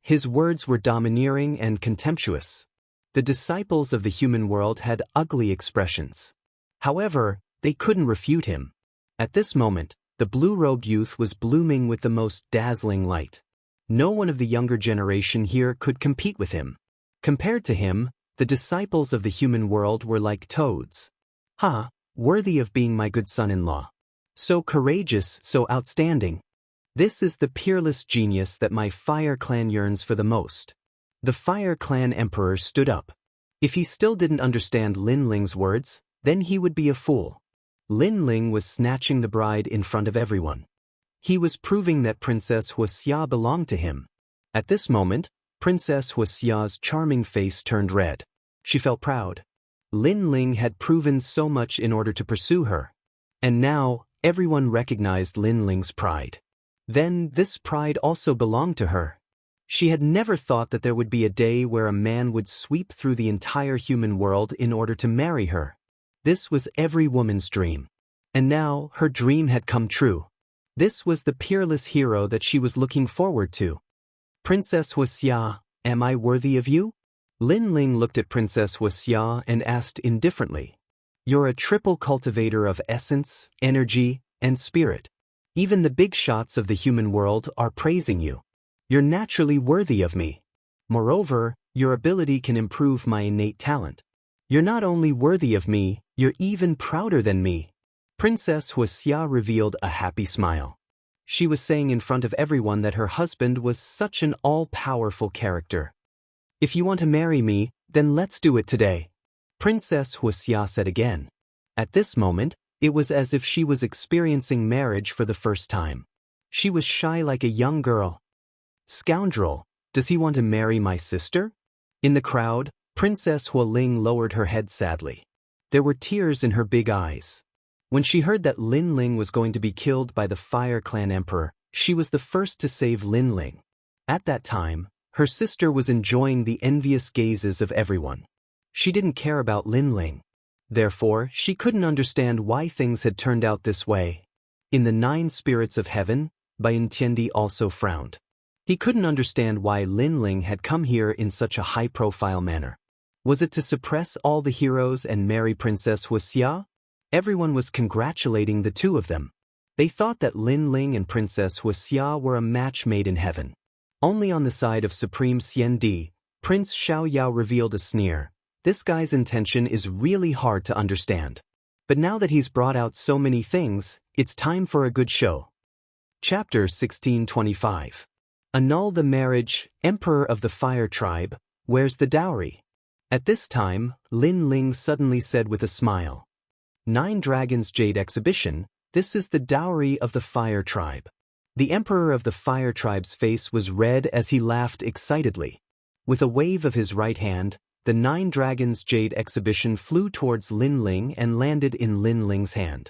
His words were domineering and contemptuous. The disciples of the human world had ugly expressions. However, they couldn't refute him. At this moment, the blue-robed youth was blooming with the most dazzling light. No one of the younger generation here could compete with him. Compared to him, the disciples of the human world were like toads. Ha, worthy of being my good son-in-law. So courageous, so outstanding. This is the peerless genius that my Fire Clan yearns for the most. The Fire Clan Emperor stood up. If he still didn't understand Lin Ling's words, then he would be a fool. Lin Ling was snatching the bride in front of everyone. He was proving that Princess Wuxia belonged to him. At this moment, Princess Wuxia's charming face turned red. She felt proud. Lin Ling had proven so much in order to pursue her. And now, everyone recognized Lin Ling's pride. Then, this pride also belonged to her. She had never thought that there would be a day where a man would sweep through the entire human world in order to marry her. This was every woman's dream. And now, her dream had come true. This was the peerless hero that she was looking forward to. Princess Wuxia, am I worthy of you? Lin Ling looked at Princess Wuxia and asked indifferently. You're a triple cultivator of essence, energy, and spirit. Even the big shots of the human world are praising you. You're naturally worthy of me. Moreover, your ability can improve my innate talent. You're not only worthy of me, you're even prouder than me. Princess Wuxia revealed a happy smile. She was saying in front of everyone that her husband was such an all-powerful character. If you want to marry me, then let's do it today. Princess Wuxia said again. At this moment, it was as if she was experiencing marriage for the first time. She was shy like a young girl. Scoundrel, does he want to marry my sister? In the crowd, Princess Hualing lowered her head sadly. There were tears in her big eyes. When she heard that Lin Ling was going to be killed by the Fire Clan Emperor, she was the first to save Lin Ling. At that time, her sister was enjoying the envious gazes of everyone. She didn't care about Lin Ling. Therefore, she couldn't understand why things had turned out this way. In the 9 spirits of heaven, Bayan Tiandi also frowned. He couldn't understand why Lin Ling had come here in such a high-profile manner. Was it to suppress all the heroes and marry Princess Wuxia? Everyone was congratulating the two of them. They thought that Lin Ling and Princess Wuxia were a match made in heaven. Only on the side of Supreme Xian Di, Prince Xiao Yao revealed a sneer. This guy's intention is really hard to understand. But now that he's brought out so many things, it's time for a good show. Chapter 1625. Annul the marriage, Emperor of the Fire Tribe, where's the dowry? At this time, Lin Ling suddenly said with a smile. 9 Dragons Jade Exhibition, this is the dowry of the Fire Tribe. The Emperor of the Fire Tribe's face was red as he laughed excitedly. With a wave of his right hand, the 9 Dragons Jade Exhibition flew towards Lin Ling and landed in Lin Ling's hand.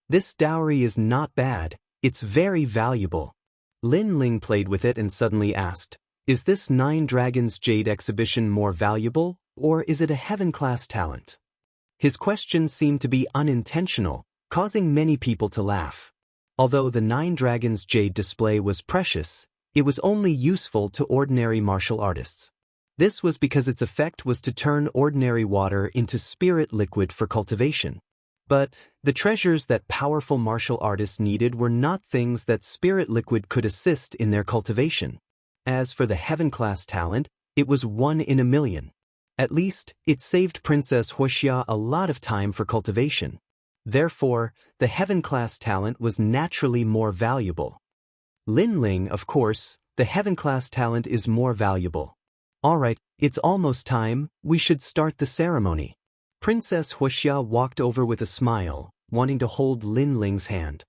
This dowry is not bad, it's very valuable. Lin Ling played with it and suddenly asked, is this 9 Dragons Jade Exhibition more valuable, or is it a heaven-class talent? His question seemed to be unintentional, causing many people to laugh. Although the 9 Dragons Jade display was precious, it was only useful to ordinary martial artists. This was because its effect was to turn ordinary water into spirit liquid for cultivation. But the treasures that powerful martial artists needed were not things that spirit liquid could assist in their cultivation. As for the heaven-class talent, it was 1 in a million. At least, it saved Princess Wuxia a lot of time for cultivation. Therefore, the heaven-class talent was naturally more valuable. Lin Ling, of course, the heaven-class talent is more valuable. Alright, it's almost time, we should start the ceremony. Princess Wuxia walked over with a smile, wanting to hold Lin Ling's hand.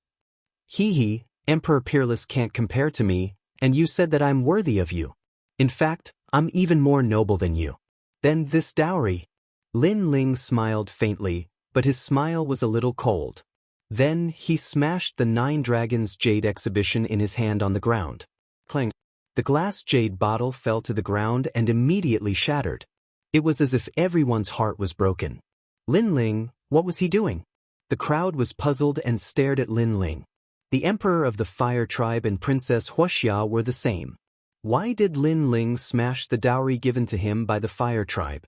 Hee, Emperor Peerless can't compare to me, and you said that I'm worthy of you. In fact, I'm even more noble than you. Then this dowry. Lin Ling smiled faintly, but his smile was a little cold. Then he smashed the 9 Dragons jade exhibition in his hand on the ground. Clang. The glass jade bottle fell to the ground and immediately shattered. It was as if everyone's heart was broken. Lin Ling, what was he doing? The crowd was puzzled and stared at Lin Ling. The Emperor of the Fire Tribe and Princess Wuxia were the same. Why did Lin Ling smash the dowry given to him by the Fire Tribe?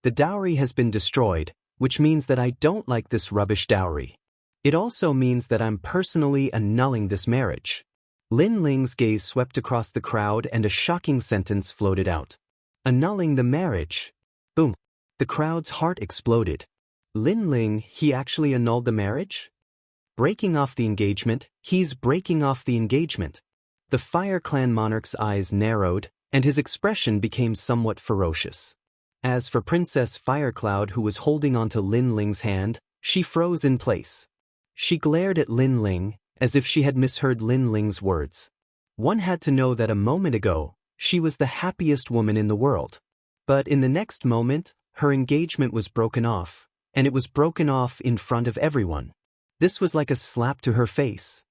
The dowry has been destroyed, which means that I don't like this rubbish dowry. It also means that I'm personally annulling this marriage. Lin Ling's gaze swept across the crowd and a shocking sentence floated out. Annulling the marriage. Boom. The crowd's heart exploded. Lin Ling, he actually annulled the marriage? Breaking off the engagement, he's breaking off the engagement. The Fire Clan monarch's eyes narrowed, and his expression became somewhat ferocious. As for Princess Firecloud, who was holding onto Lin Ling's hand, she froze in place. She glared at Lin Ling, as if she had misheard Lin Ling's words. One had to know that a moment ago, she was the happiest woman in the world. But in the next moment, her engagement was broken off, and it was broken off in front of everyone. This was like a slap to her face.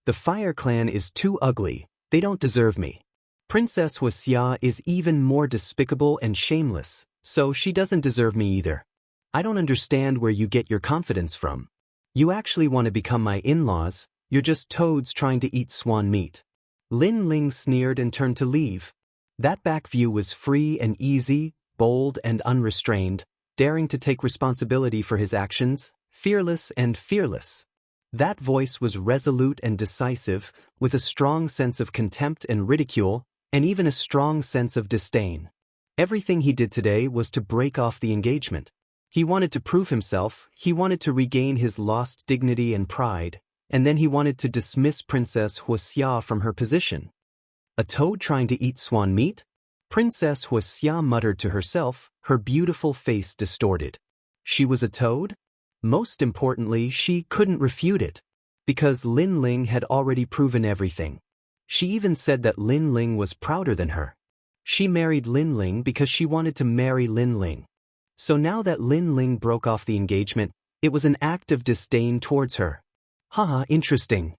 The Fire Clan is too ugly, they don't deserve me. Princess Wuxia is even more despicable and shameless, so she doesn't deserve me either. I don't understand where you get your confidence from. You actually want to become my in-laws, you're just toads trying to eat swan meat. Lin Ling sneered and turned to leave. That back view was free and easy, bold and unrestrained, daring to take responsibility for his actions, fearless and fearless. That voice was resolute and decisive, with a strong sense of contempt and ridicule, and even a strong sense of disdain. Everything he did today was to break off the engagement. He wanted to prove himself, he wanted to regain his lost dignity and pride, and then he wanted to dismiss Princess Wuxia from her position. A toad trying to eat swan meat? Princess Wuxia muttered to herself, her beautiful face distorted. She was a toad? Most importantly, she couldn't refute it, because Lin Ling had already proven everything. She even said that Lin Ling was prouder than her. She married Lin Ling because she wanted to marry Lin Ling. So now that Lin Ling broke off the engagement, it was an act of disdain towards her. Haha, interesting.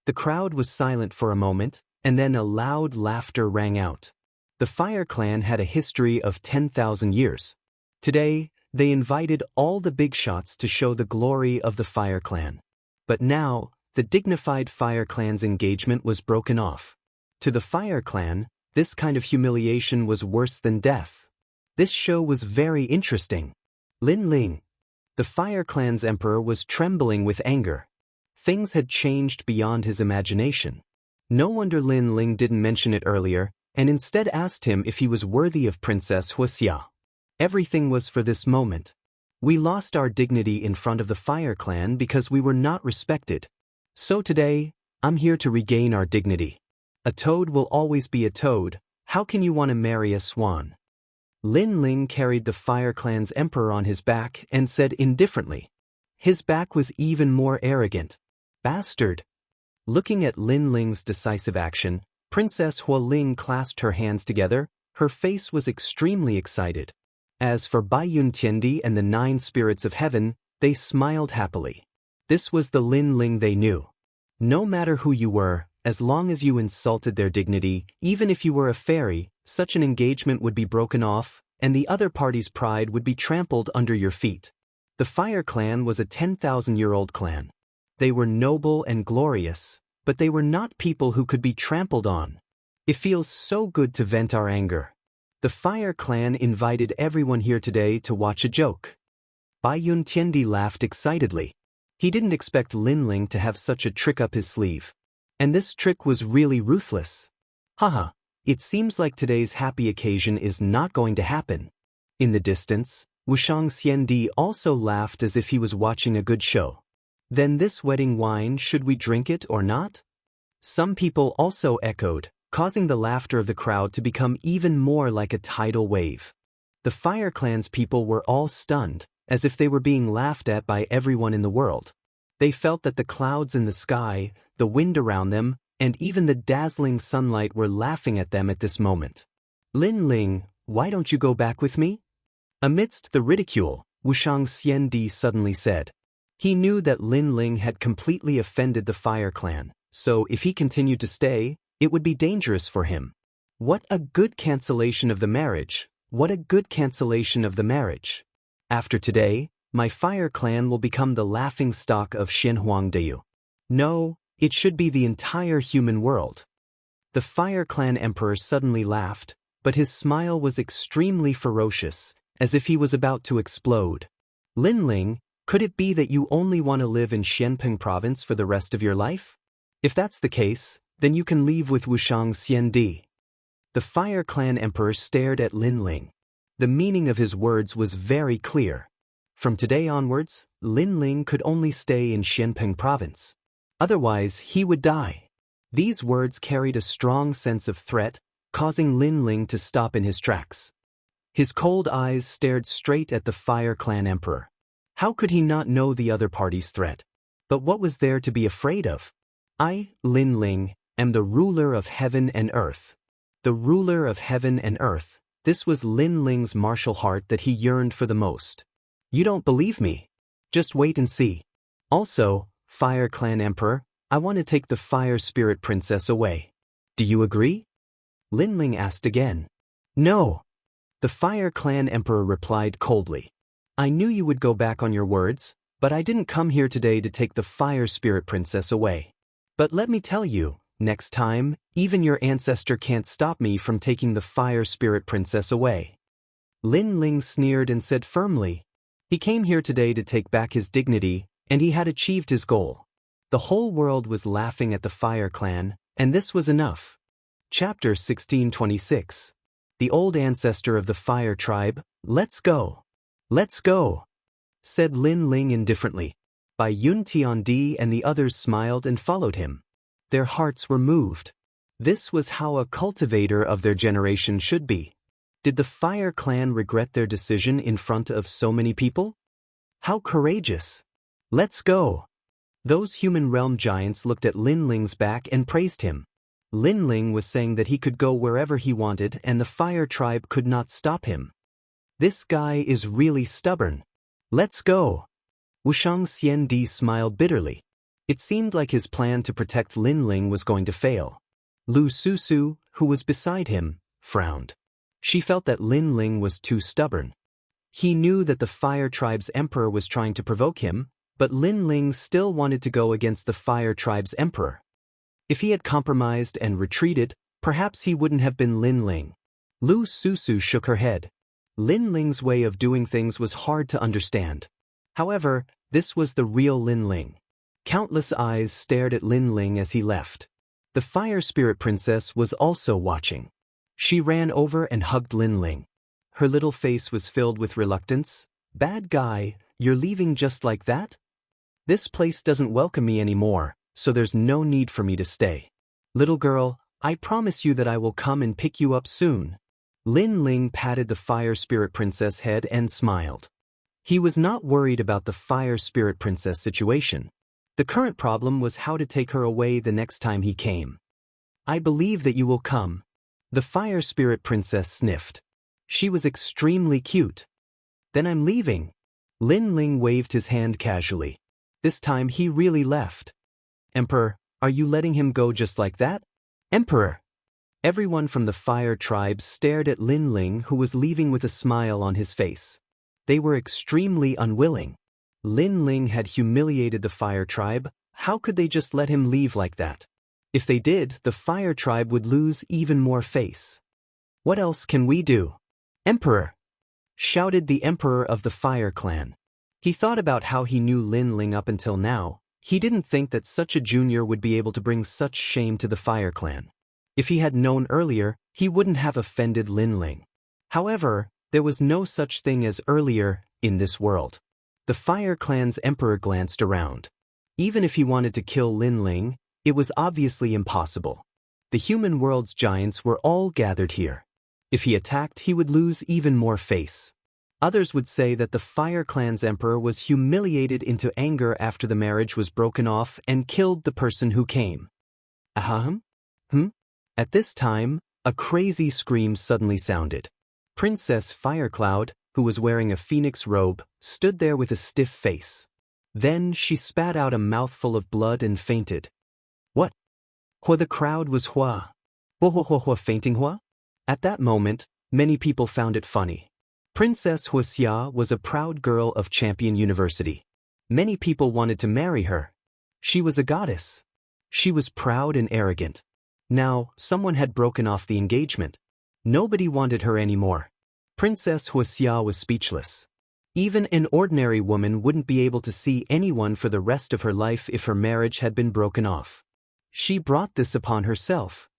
The crowd was silent for a moment, and then a loud laughter rang out. The Fire Clan had a history of 10,000 years. Today, they invited all the big shots to show the glory of the Fire Clan. But now, the dignified Fire Clan's engagement was broken off. To the Fire Clan, this kind of humiliation was worse than death. This show was very interesting. Lin Ling, the Fire Clan's emperor, was trembling with anger. Things had changed beyond his imagination. No wonder Lin Ling didn't mention it earlier, and instead asked him if he was worthy of Princess Wuxia. Everything was for this moment. We lost our dignity in front of the Fire Clan because we were not respected. So today, I'm here to regain our dignity. A toad will always be a toad. How can you want to marry a swan? Lin Ling carried the Fire Clan's emperor on his back and said indifferently. His back was even more arrogant. Bastard. Looking at Lin Ling's decisive action, Princess Hualing clasped her hands together. Her face was extremely excited. As for Baiyun Tiandi and the 9 spirits of heaven, they smiled happily. This was the Lin Ling they knew. No matter who you were, as long as you insulted their dignity, even if you were a fairy, such an engagement would be broken off, and the other party's pride would be trampled under your feet. The Fire Clan was a 10,000-year-old clan. They were noble and glorious, but they were not people who could be trampled on. It feels so good to vent our anger. The Fire Clan invited everyone here today to watch a joke. Baiyun Tiandi laughed excitedly. He didn't expect Lin Ling to have such a trick up his sleeve. And this trick was really ruthless. Haha, it seems like today's happy occasion is not going to happen. In the distance, Wushang Xiandi also laughed as if he was watching a good show. Then this wedding wine, should we drink it or not? Some people also echoed, causing the laughter of the crowd to become even more like a tidal wave. The Fire Clan's people were all stunned, as if they were being laughed at by everyone in the world. They felt that the clouds in the sky, the wind around them, and even the dazzling sunlight were laughing at them at this moment. Lin Ling, why don't you go back with me? Amidst the ridicule, Wuxiang Xiandi suddenly said. He knew that Lin Ling had completely offended the Fire Clan, so if he continued to stay, it would be dangerous for him. What a good cancellation of the marriage! What a good cancellation of the marriage! After today, my Fire Clan will become the laughing stock of Xinhuangdeu. No, it should be the entire human world. The Fire Clan Emperor suddenly laughed, but his smile was extremely ferocious, as if he was about to explode. Lin Ling, could it be that you only want to live in Xianping province for the rest of your life? If that's the case, then you can leave with Wuxiang Xiandi. The Fire Clan Emperor stared at Lin Ling. The meaning of his words was very clear. From today onwards, Lin Ling could only stay in Xianping province. Otherwise, he would die. These words carried a strong sense of threat, causing Lin Ling to stop in his tracks. His cold eyes stared straight at the Fire Clan Emperor. How could he not know the other party's threat? But what was there to be afraid of? I, Lin Ling, am the ruler of heaven and earth. The ruler of heaven and earth. This was Lin Ling's martial heart that he yearned for the most. You don't believe me? Just wait and see. Also, Fire Clan Emperor, I want to take the Fire Spirit Princess away. Do you agree? Lin Ling asked again. No. The Fire Clan Emperor replied coldly. I knew you would go back on your words, but I didn't come here today to take the Fire Spirit Princess away. But let me tell you, next time, even your ancestor can't stop me from taking the Fire Spirit Princess away. Lin Ling sneered and said firmly. He came here today to take back his dignity, and he had achieved his goal. The whole world was laughing at the Fire Clan, and this was enough. Chapter 1626. The old ancestor of the Fire Tribe, let's go. Let's go, said Lin Ling indifferently. Bai Yun Tiandi and the others smiled and followed him. Their hearts were moved. This was how a cultivator of their generation should be. Did the Fire Clan regret their decision in front of so many people? How courageous! Let's go! Those human realm giants looked at Lin Ling's back and praised him. Lin Ling was saying that he could go wherever he wanted and the Fire Tribe could not stop him. This guy is really stubborn. Let's go! Wuxiang Xiandi smiled bitterly. It seemed like his plan to protect Lin Ling was going to fail. Lu Susu, who was beside him, frowned. She felt that Lin Ling was too stubborn. He knew that the Fire Tribe's emperor was trying to provoke him, but Lin Ling still wanted to go against the Fire Tribe's emperor. If he had compromised and retreated, perhaps he wouldn't have been Lin Ling. Lu Susu shook her head. Lin Ling's way of doing things was hard to understand. However, this was the real Lin Ling. Countless eyes stared at Lin Ling as he left. The Fire Spirit Princess was also watching. She ran over and hugged Lin Ling. Her little face was filled with reluctance. Bad guy, you're leaving just like that? This place doesn't welcome me anymore, so there's no need for me to stay. Little girl, I promise you that I will come and pick you up soon. Lin Ling patted the Fire Spirit Princess' head and smiled. He was not worried about the Fire Spirit Princess situation. The current problem was how to take her away the next time he came. I believe that you will come. The Fire Spirit Princess sniffed. She was extremely cute. Then I'm leaving. Lin Ling waved his hand casually. This time he really left. Emperor, are you letting him go just like that? Emperor! Everyone from the Fire Tribe stared at Lin Ling, who was leaving with a smile on his face. They were extremely unwilling. Lin Ling had humiliated the Fire Tribe. How could they just let him leave like that? If they did, the Fire Tribe would lose even more face. What else can we do? Emperor! Shouted the Emperor of the Fire Clan. He thought about how he knew Lin Ling up until now. He didn't think that such a junior would be able to bring such shame to the Fire Clan. If he had known earlier, he wouldn't have offended Lin Ling. However, there was no such thing as earlier in this world. The Fire Clan's emperor glanced around. Even if he wanted to kill Lin Ling, it was obviously impossible. The human world's giants were all gathered here. If he attacked, he would lose even more face. Others would say that the Fire Clan's emperor was humiliated into anger after the marriage was broken off and killed the person who came. Ahem? At this time, a crazy scream suddenly sounded. Princess Firecloud, who was wearing a phoenix robe, stood there with a stiff face. Then she spat out a mouthful of blood and fainted. What? Hua, the crowd was hua. Hua, fainting hua? At that moment, many people found it funny. Princess Wuxia was a proud girl of Champion University. Many people wanted to marry her. She was a goddess. She was proud and arrogant. Now, someone had broken off the engagement. Nobody wanted her anymore. Princess Wuxia was speechless. Even an ordinary woman wouldn't be able to see anyone for the rest of her life if her marriage had been broken off. She brought this upon herself,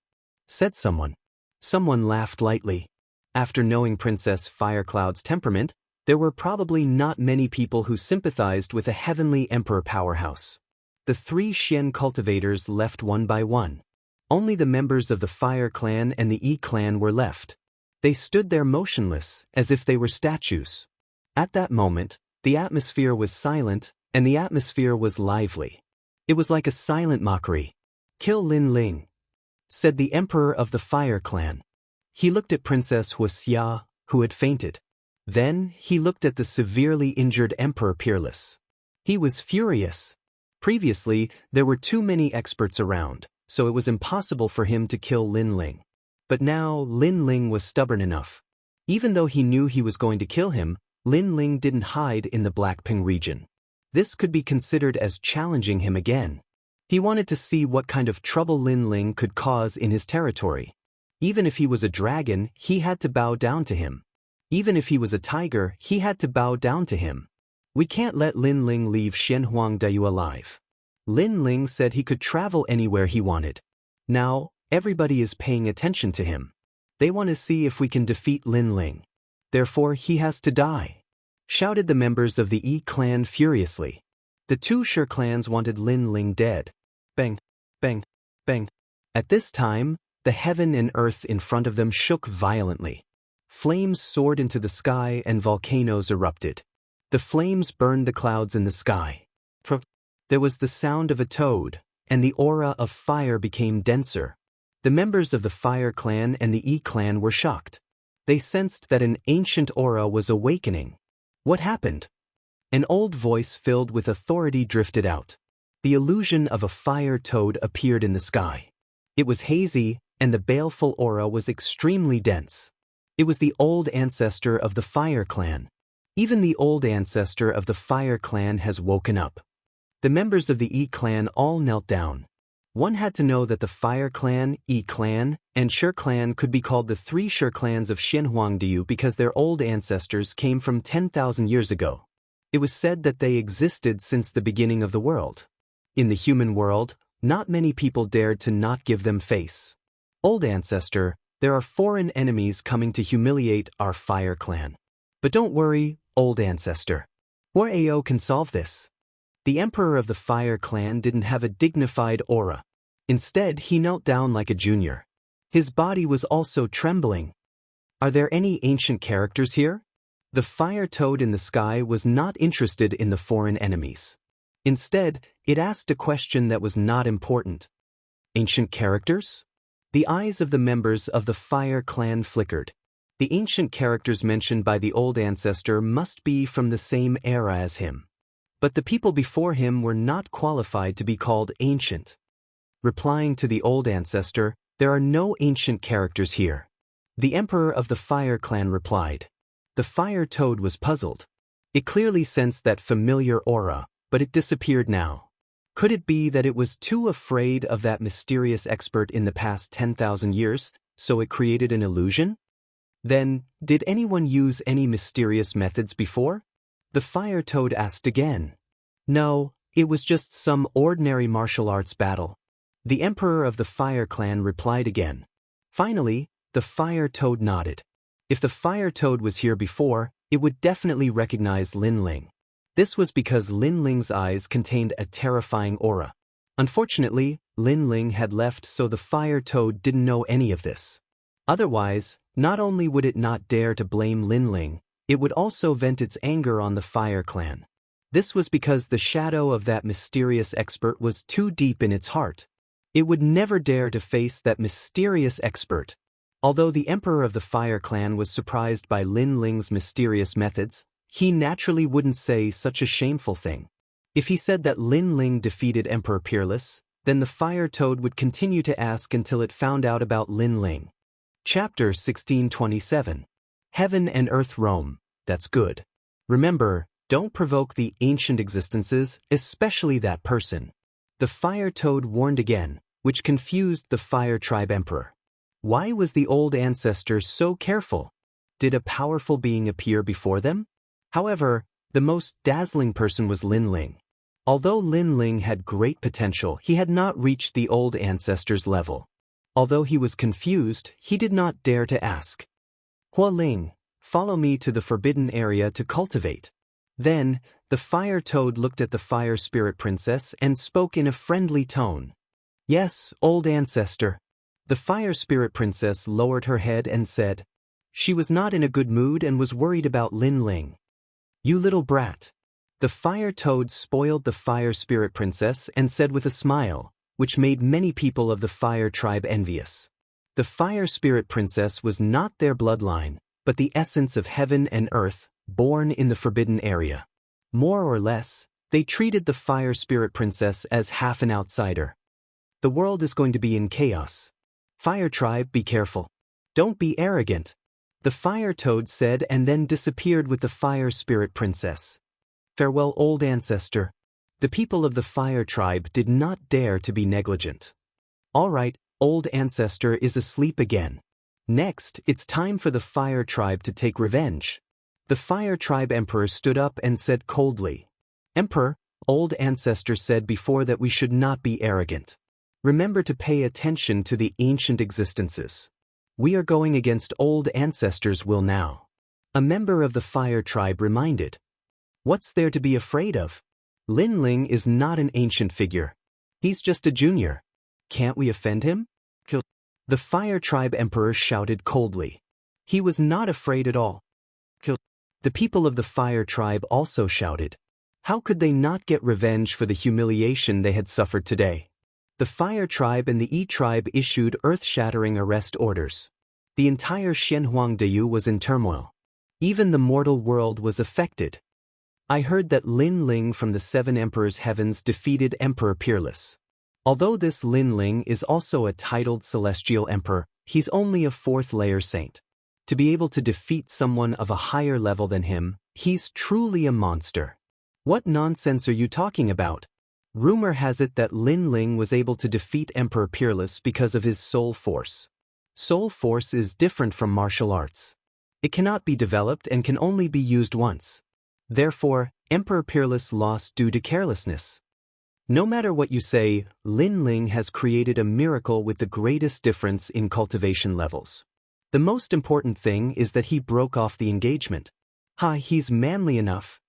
said someone. Someone laughed lightly. After knowing Princess Firecloud's temperament, there were probably not many people who sympathized with a heavenly emperor powerhouse. The 3 Xian cultivators left one by one. Only the members of the Fire Clan and the Yi Clan were left. They stood there motionless, as if they were statues. At that moment, the atmosphere was silent, and the atmosphere was lively. It was like a silent mockery. "Kill Lin Ling," said the emperor of the Fire Clan. He looked at Princess Wuxia, who had fainted. Then he looked at the severely injured Emperor Peerless. He was furious. Previously, there were too many experts around, so it was impossible for him to kill Lin Ling. But now Lin Ling was stubborn enough. Even though he knew he was going to kill him, Lin Ling didn't hide in the Blackping region. This could be considered as challenging him again. He wanted to see what kind of trouble Lin Ling could cause in his territory. Even if he was a dragon, he had to bow down to him. Even if he was a tiger, he had to bow down to him. We can't let Lin Ling leave Shenhuangdayu alive. Lin Ling said he could travel anywhere he wanted. Now, everybody is paying attention to him. They want to see if we can defeat Lin Ling. Therefore, he has to die, shouted the members of the Yi clan furiously. The 2 Shi clans wanted Lin Ling dead. Bang, bang, bang. At this time, the heaven and earth in front of them shook violently. Flames soared into the sky and volcanoes erupted. The flames burned the clouds in the sky. There was the sound of a toad, and the aura of fire became denser. The members of the Fire Clan and the Yi Clan were shocked. They sensed that an ancient aura was awakening. What happened? An old voice filled with authority drifted out. The illusion of a fire toad appeared in the sky. It was hazy, and the baleful aura was extremely dense. It was the old ancestor of the Fire Clan. Even the old ancestor of the Fire Clan has woken up. The members of the Yi Clan all knelt down. One had to know that the Fire Clan, Yi Clan, and Shi Clan could be called the 3 Shi clans of Shenhuangdayu because their old ancestors came from 10,000 years ago. It was said that they existed since the beginning of the world. In the human world, not many people dared to not give them face. Old ancestor, there are foreign enemies coming to humiliate our Fire Clan. But don't worry, old ancestor. Ao can solve this. The emperor of the Fire Clan didn't have a dignified aura. Instead, he knelt down like a junior. His body was also trembling. Are there any ancient characters here? The fire toad in the sky was not interested in the foreign enemies. Instead, it asked a question that was not important. Ancient characters? The eyes of the members of the Fire Clan flickered. The ancient characters mentioned by the old ancestor must be from the same era as him. But the people before him were not qualified to be called ancient. Replying to the old ancestor, there are no ancient characters here. The emperor of the Fire Clan replied. The fire toad was puzzled. It clearly sensed that familiar aura, but it disappeared now. Could it be that it was too afraid of that mysterious expert in the past 10,000 years, so it created an illusion? Then, did anyone use any mysterious methods before? The fire toad asked again. No, it was just some ordinary martial arts battle. The emperor of the Fire Clan replied again. Finally, the fire toad nodded. If the fire toad was here before, it would definitely recognize Lin Ling. This was because Lin Ling's eyes contained a terrifying aura. Unfortunately, Lin Ling had left, so the fire toad didn't know any of this. Otherwise, not only would it not dare to blame Lin Ling, It would also vent its anger on the Fire Clan. This was because the shadow of that mysterious expert was too deep in its heart. It would never dare to face that mysterious expert. Although the Emperor of the Fire Clan was surprised by Lin Ling's mysterious methods, he naturally wouldn't say such a shameful thing. If he said that Lin Ling defeated Emperor Peerless, then the Fire Toad would continue to ask until it found out about Lin Ling. Chapter 1627. Heaven and Earth roam. That's good. Remember, don't provoke the ancient existences, especially that person. The Fire Toad warned again, which confused the Fire Tribe Emperor. Why was the old ancestor so careful? Did a powerful being appear before them? However, the most dazzling person was Lin Ling. Although Lin Ling had great potential, he had not reached the old ancestor's level. Although he was confused, he did not dare to ask. Hua Ling, follow me to the forbidden area to cultivate. Then, the Fire Toad looked at the Fire Spirit Princess and spoke in a friendly tone. Yes, old ancestor. The Fire Spirit Princess lowered her head and said. She was not in a good mood and was worried about Lin Ling. You little brat. The Fire Toad spoiled the Fire Spirit Princess and said with a smile, which made many people of the Fire Tribe envious. The Fire Spirit Princess was not their bloodline, but the essence of heaven and earth, born in the forbidden area. More or less, they treated the Fire Spirit Princess as half an outsider. The world is going to be in chaos. Fire Tribe, be careful. Don't be arrogant. The Fire Toad said and then disappeared with the Fire Spirit Princess. Farewell, old ancestor. The people of the Fire Tribe did not dare to be negligent. All right, old ancestor is asleep again. Next, it's time for the Fire Tribe to take revenge. The Fire Tribe Emperor stood up and said coldly, Emperor, old ancestor said before that we should not be arrogant. Remember to pay attention to the ancient existences. We are going against old ancestors' will now. A member of the Fire Tribe reminded. What's there to be afraid of? Lin Ling is not an ancient figure. He's just a junior. Can't we offend him? Kill. The Fire Tribe Emperor shouted coldly. He was not afraid at all. Kill. The people of the Fire Tribe also shouted. How could they not get revenge for the humiliation they had suffered today? The Fire Tribe and the Yi Tribe issued earth-shattering arrest orders. The entire Xianhuangdeyu was in turmoil. Even the mortal world was affected. I heard that Lin Ling from the Seven Emperors' Heavens defeated Emperor Peerless. Although this Lin Ling is also a titled celestial emperor, he's only a fourth-layer saint. To be able to defeat someone of a higher level than him, he's truly a monster. What nonsense are you talking about? Rumor has it that Lin Ling was able to defeat Emperor Peerless because of his soul force. Soul force is different from martial arts. It cannot be developed and can only be used once. Therefore, Emperor Peerless lost due to carelessness. No matter what you say, Lin Ling has created a miracle with the greatest difference in cultivation levels. The most important thing is that he broke off the engagement. He's manly enough.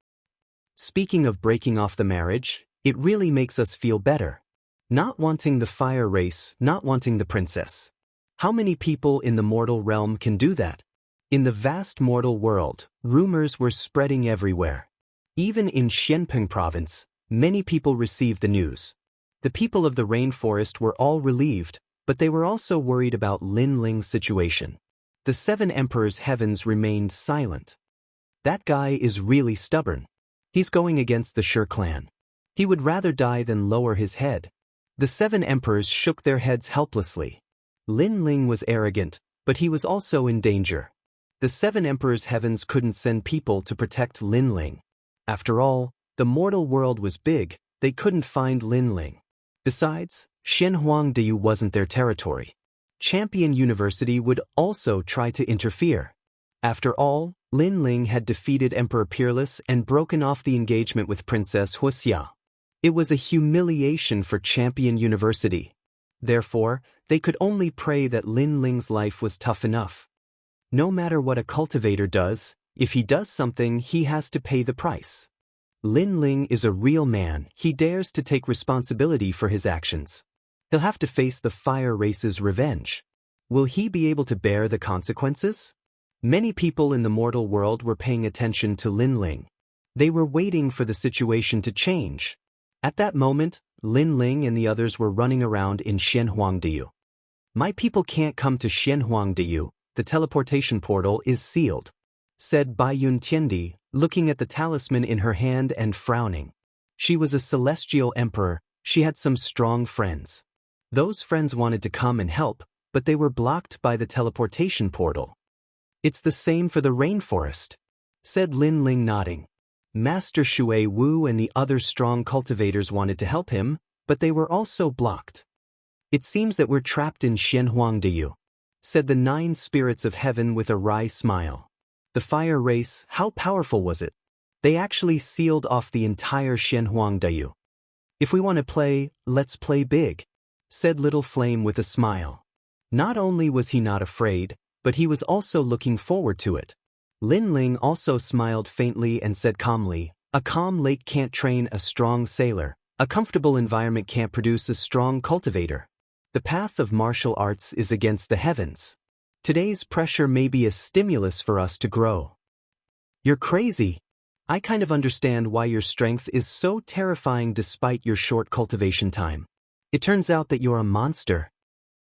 Speaking of breaking off the marriage, it really makes us feel better. Not wanting the fire race, not wanting the princess. How many people in the mortal realm can do that? In the vast mortal world, rumors were spreading everywhere. Even in Xianpeng province, many people received the news. The people of the rainforest were all relieved, but they were also worried about Lin Ling's situation. The Seven Emperors' Heavens remained silent. That guy is really stubborn. He's going against the Shi clan. He would rather die than lower his head. The Seven Emperors shook their heads helplessly. Lin Ling was arrogant, but he was also in danger. The Seven Emperors' Heavens couldn't send people to protect Lin Ling. After all, the mortal world was big, they couldn't find Lin Ling. Besides, Xianhuangdeyu wasn't their territory. Champion University would also try to interfere. After all, Lin Ling had defeated Emperor Peerless and broken off the engagement with Princess Wuxia. It was a humiliation for Champion University. Therefore, they could only pray that Lin Ling's life was tough enough. No matter what a cultivator does, if he does something, he has to pay the price. Lin Ling is a real man, he dares to take responsibility for his actions. He'll have to face the fire race's revenge. Will he be able to bear the consequences? Many people in the mortal world were paying attention to Lin Ling. They were waiting for the situation to change. At that moment, Lin Ling and the others were running around in Xianhuangdiyu. My people can't come to Xianhuangdiyu, the teleportation portal is sealed, said Baiyun Tiandi, looking at the talisman in her hand and frowning. She was a celestial emperor, she had some strong friends. Those friends wanted to come and help, but they were blocked by the teleportation portal. It's the same for the rainforest, said Lin Ling nodding. Master Shui Wu and the other strong cultivators wanted to help him, but they were also blocked. It seems that we're trapped in Xianhuangdiyu, said the 9 spirits of heaven with a wry smile. The fire race, how powerful was it? They actually sealed off the entire Xianhuangdiyu. If we want to play, let's play big, said Little Flame with a smile. Not only was he not afraid, but he was also looking forward to it. Lin Ling also smiled faintly and said calmly, a calm lake can't train a strong sailor, a comfortable environment can't produce a strong cultivator. The path of martial arts is against the heavens. Today's pressure may be a stimulus for us to grow. You're crazy. I kind of understand why your strength is so terrifying despite your short cultivation time. It turns out that you're a monster.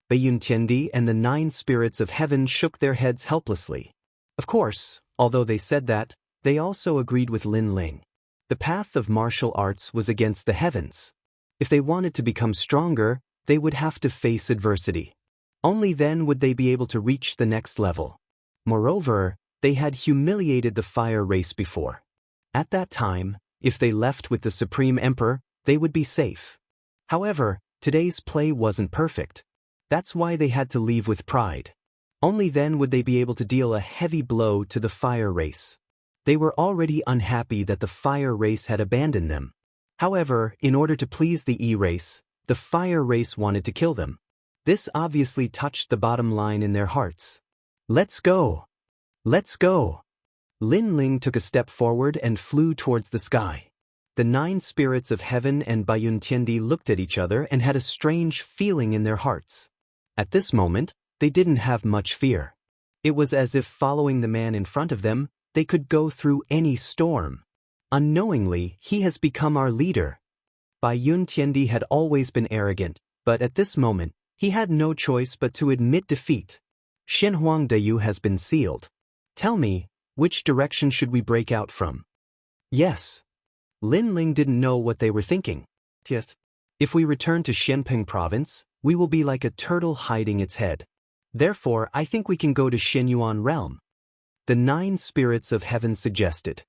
Baiyun Tiandi and the 9 spirits of heaven shook their heads helplessly. Of course, although they said that, they also agreed with Lin Ling. The path of martial arts was against the heavens. If they wanted to become stronger, they would have to face adversity. Only then would they be able to reach the next level. Moreover, they had humiliated the fire race before. At that time, if they left with the Supreme Emperor, they would be safe. However, today's play wasn't perfect. That's why they had to leave with pride. Only then would they be able to deal a heavy blow to the fire race. They were already unhappy that the fire race had abandoned them. However, in order to please the E-race, the fire race wanted to kill them. This obviously touched the bottom line in their hearts. Let's go! Let's go! Lin Ling took a step forward and flew towards the sky. The 9 spirits of heaven and Baiyun Tiandi looked at each other and had a strange feeling in their hearts. At this moment, they didn't have much fear. It was as if following the man in front of them, they could go through any storm. Unknowingly, he has become our leader. Baiyun Tiandi had always been arrogant, but at this moment, he had no choice but to admit defeat. Xianhuangdiyu has been sealed. Tell me, which direction should we break out from? Yes. Lin Ling didn't know what they were thinking. Yes. If we return to Xianping province, we will be like a turtle hiding its head. Therefore, I think we can go to Xianyuan realm. The 9 spirits of heaven suggested.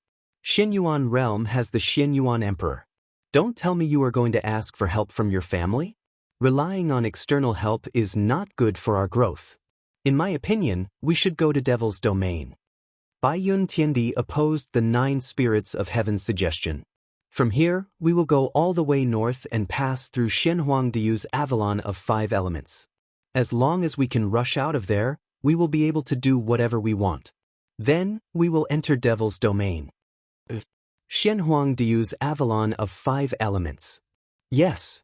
Xianyuan realm has the Xianyuan emperor. Don't tell me you are going to ask for help from your family? Relying on external help is not good for our growth. In my opinion, we should go to Devil's Domain. Baiyun Tiandi opposed the 9 spirits of heaven's suggestion. From here, we will go all the way north and pass through Xianhuangdiyu's Avalon of 5 elements. As long as we can rush out of there, we will be able to do whatever we want. Then, we will enter Devil's Domain. Xianhuangdiyu's Avalon of 5 elements. Yes.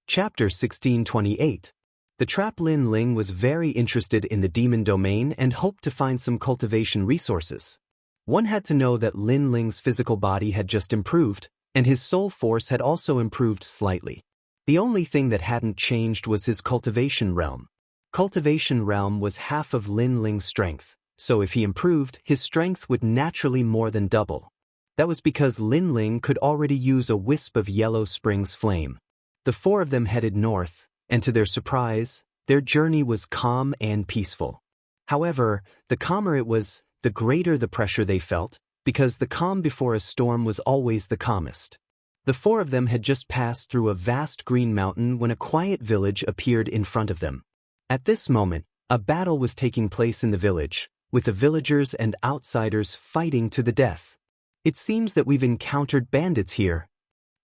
Chapter 1628. The trap Lin Ling was very interested in the demon domain and hoped to find some cultivation resources. One had to know that Lin Ling's physical body had just improved, and his soul force had also improved slightly. The only thing that hadn't changed was his cultivation realm. Cultivation realm was half of Lin Ling's strength, so if he improved, his strength would naturally more than double. That was because Lin Ling could already use a wisp of Yellow Spring's flame. The 4 of them headed north, and to their surprise, their journey was calm and peaceful. However, the calmer it was, the greater the pressure they felt, because the calm before a storm was always the calmest. The 4 of them had just passed through a vast green mountain when a quiet village appeared in front of them. At this moment, a battle was taking place in the village, with the villagers and outsiders fighting to the death. It seems that we've encountered bandits here.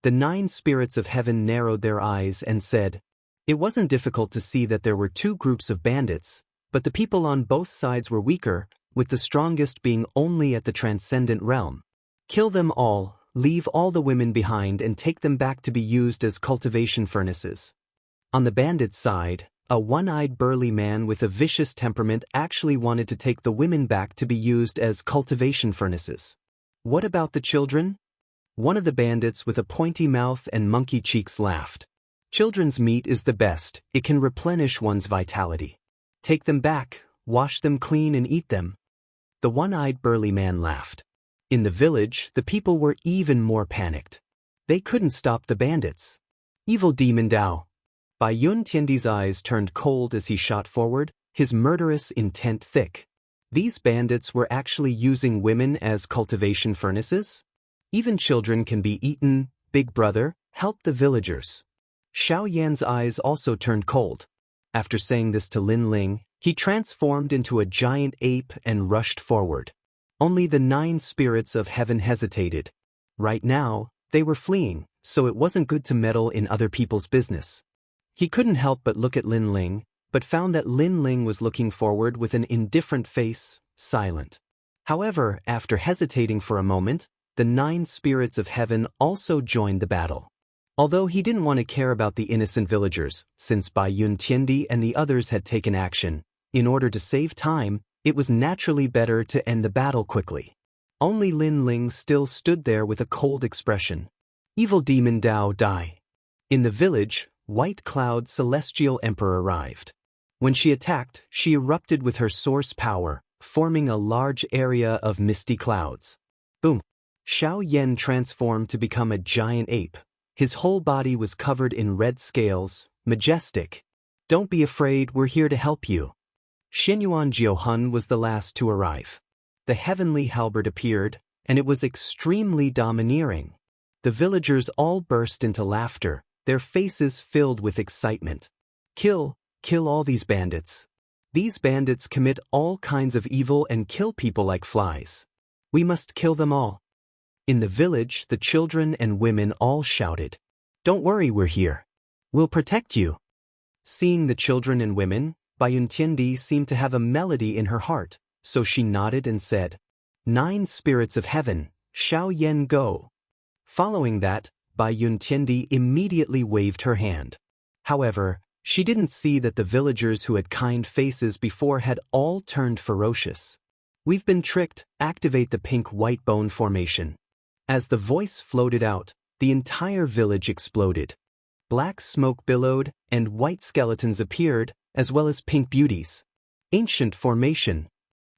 The 9 spirits of heaven narrowed their eyes and said, it wasn't difficult to see that there were 2 groups of bandits, but the people on both sides were weaker, with the strongest being only at the transcendent realm. Kill them all, leave all the women behind and take them back to be used as cultivation furnaces. On the bandits' side, A one-eyed burly man with a vicious temperament actually wanted to take the women back to be used as cultivation furnaces. What about the children? One of the bandits with a pointy mouth and monkey cheeks laughed. Children's meat is the best, it can replenish one's vitality. Take them back, wash them clean and eat them. The one-eyed burly man laughed. In the village, the people were even more panicked. They couldn't stop the bandits. Evil demon Dao. Bai Yun Tiandi's eyes turned cold as he shot forward, his murderous intent thick. These bandits were actually using women as cultivation furnaces? Even children can be eaten, big brother, help the villagers. Xiao Yan's eyes also turned cold. After saying this to Lin Ling, he transformed into a giant ape and rushed forward. Only the 9 spirits of heaven hesitated. Right now, they were fleeing, so it wasn't good to meddle in other people's business. He couldn't help but look at Lin Ling, but found that Lin Ling was looking forward with an indifferent face, silent. However, after hesitating for a moment, the 9 spirits of heaven also joined the battle. Although he didn't want to care about the innocent villagers, since Bai Yun Tiandi and the others had taken action, in order to save time, it was naturally better to end the battle quickly. Only Lin Ling still stood there with a cold expression. Evil demon Dao die. In the village, White Cloud Celestial Emperor arrived. When she attacked, she erupted with her source power, forming a large area of misty clouds. Boom! Xiao Yan transformed to become a giant ape. His whole body was covered in red scales, majestic. Don't be afraid, we're here to help you. Xinyuan Jiuhun was the last to arrive. The heavenly halberd appeared, and it was extremely domineering. The villagers all burst into laughter, their faces filled with excitement. Kill all these bandits. These bandits commit all kinds of evil and kill people like flies. We must kill them all. In the village, the children and women all shouted. Don't worry, we're here. We'll protect you. Seeing the children and women, Bai Yun Tiandi seemed to have a melody in her heart, so she nodded and said, 9 spirits of heaven, Xiao Yan go. Following that, Bai Yun Tiandi immediately waved her hand. However, she didn't see that the villagers who had kind faces before had all turned ferocious. We've been tricked, activate the pink-white bone formation. As the voice floated out, the entire village exploded. Black smoke billowed, and white skeletons appeared, as well as pink beauties. Ancient formation.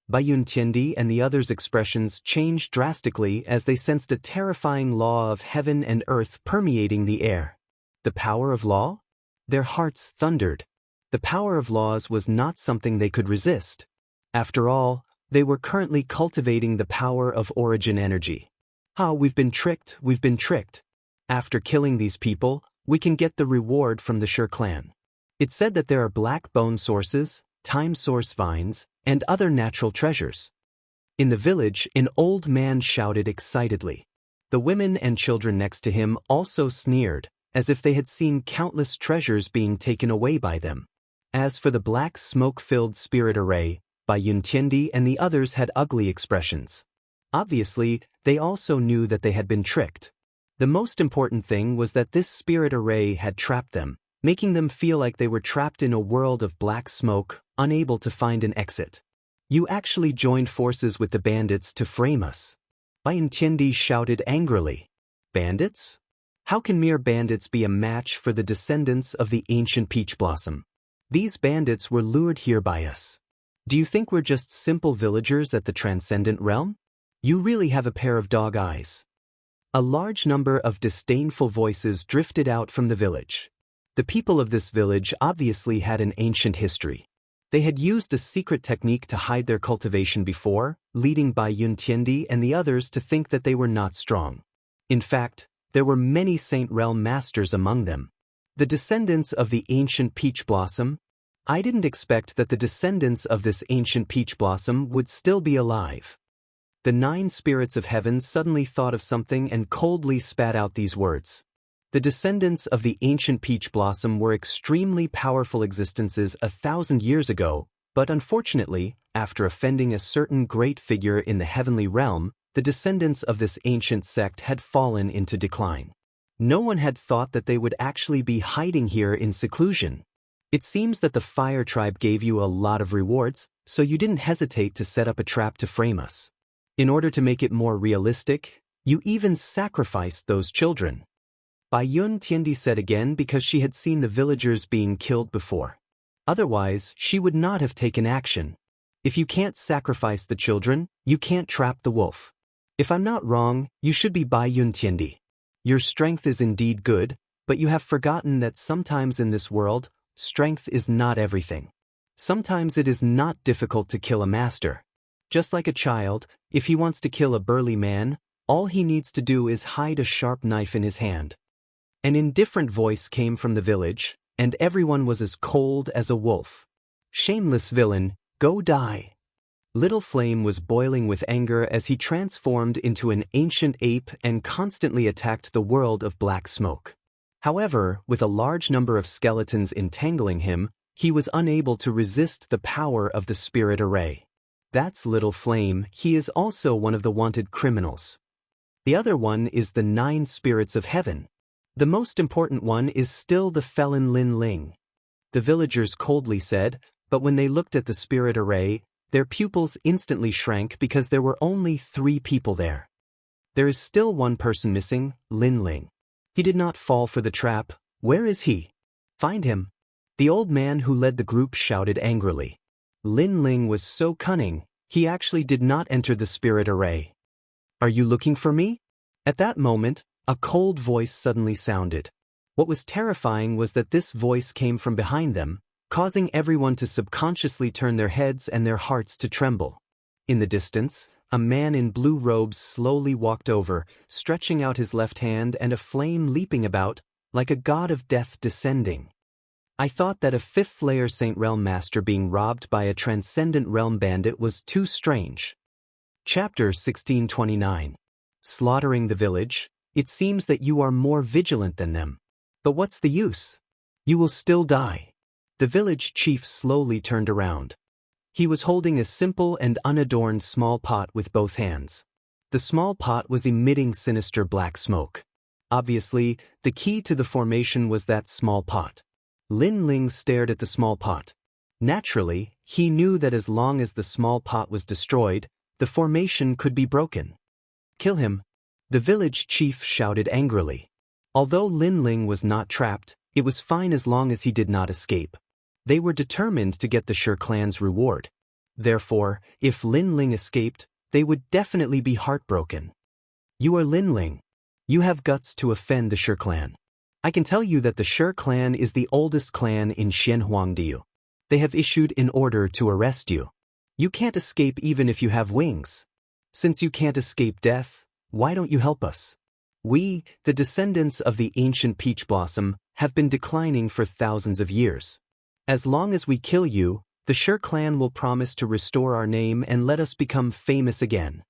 Bai Yun Tiandi and the others' expressions changed drastically as they sensed a terrifying law of heaven and earth permeating the air. The power of law? Their hearts thundered. The power of laws was not something they could resist. After all, they were currently cultivating the power of origin energy. We've been tricked, we've been tricked. After killing these people, we can get the reward from the Shi clan. It said that there are black bone sources, time source vines, and other natural treasures. In the village, an old man shouted excitedly. The women and children next to him also sneered, as if they had seen countless treasures being taken away by them. As for the black smoke-filled spirit array, Bai Yun Tiandi and the others had ugly expressions. Obviously, they also knew that they had been tricked. The most important thing was that this spirit array had trapped them, making them feel like they were trapped in a world of black smoke, unable to find an exit. You actually joined forces with the bandits to frame us. Bai Yun Tiandi shouted angrily. Bandits? How can mere bandits be a match for the descendants of the ancient peach blossom? These bandits were lured here by us. Do you think we're just simple villagers at the transcendent realm? You really have a pair of dog eyes. A large number of disdainful voices drifted out from the village. The people of this village obviously had an ancient history. They had used a secret technique to hide their cultivation before, leading Bai Yun Tiandi and the others to think that they were not strong. In fact, there were many Saint Realm masters among them. The descendants of the ancient peach blossom? I didn't expect that the descendants of this ancient peach blossom would still be alive. The 9 spirits of heaven suddenly thought of something and coldly spat out these words. The descendants of the ancient peach blossom were extremely powerful existences 1,000 years ago, but unfortunately, after offending a certain great figure in the heavenly realm, the descendants of this ancient sect had fallen into decline. No one had thought that they would actually be hiding here in seclusion. It seems that the fire tribe gave you a lot of rewards, so you didn't hesitate to set up a trap to frame us. In order to make it more realistic, you even sacrificed those children. Bai Yun Tiandi said again because she had seen the villagers being killed before. Otherwise, she would not have taken action. If you can't sacrifice the children, you can't trap the wolf. If I'm not wrong, you should be Bai Yun Tiandi. Your strength is indeed good, but you have forgotten that sometimes in this world, strength is not everything. Sometimes it is not difficult to kill a master. Just like a child, if he wants to kill a burly man, all he needs to do is hide a sharp knife in his hand. An indifferent voice came from the village, and everyone was as cold as a wolf. Shameless villain, go die. Little Flame was boiling with anger as he transformed into an ancient ape and constantly attacked the world of black smoke. However, with a large number of skeletons entangling him, he was unable to resist the power of the spirit array. That's Little Flame, he is also one of the wanted criminals. The other one is the 9 spirits of heaven. The most important one is still the felon Lin Ling. The villagers coldly said, but when they looked at the spirit array, their pupils instantly shrank because there were only 3 people there. There is still one person missing, Lin Ling. He did not fall for the trap. Where is he? Find him. The old man who led the group shouted angrily. Lin Ling was so cunning, he actually did not enter the spirit array. Are you looking for me? At that moment, a cold voice suddenly sounded. What was terrifying was that this voice came from behind them, causing everyone to subconsciously turn their heads and their hearts to tremble. In the distance, a man in blue robes slowly walked over, stretching out his left hand and a flame leaping about, like a god of death descending. I thought that a 5th layer Saint Realm Master being robbed by a transcendent realm bandit was too strange. Chapter 1629. Slaughtering the village. It seems that you are more vigilant than them. But what's the use? You will still die. The village chief slowly turned around. He was holding a simple and unadorned small pot with both hands. The small pot was emitting sinister black smoke. Obviously, the key to the formation was that small pot. Lin Ling stared at the small pot. Naturally, he knew that as long as the small pot was destroyed, the formation could be broken. Kill him. The village chief shouted angrily. Although Lin Ling was not trapped, it was fine as long as he did not escape. They were determined to get the Shi clan's reward. Therefore, if Lin Ling escaped, they would definitely be heartbroken. You are Lin Ling. You have guts to offend the Shi clan. I can tell you that the Shi clan is the oldest clan in Xianhuangdiu. They have issued an order to arrest you. You can't escape even if you have wings. Since you can't escape death, why don't you help us? We, the descendants of the ancient peach blossom, have been declining for thousands of years. As long as we kill you, the Shi clan will promise to restore our name and let us become famous again.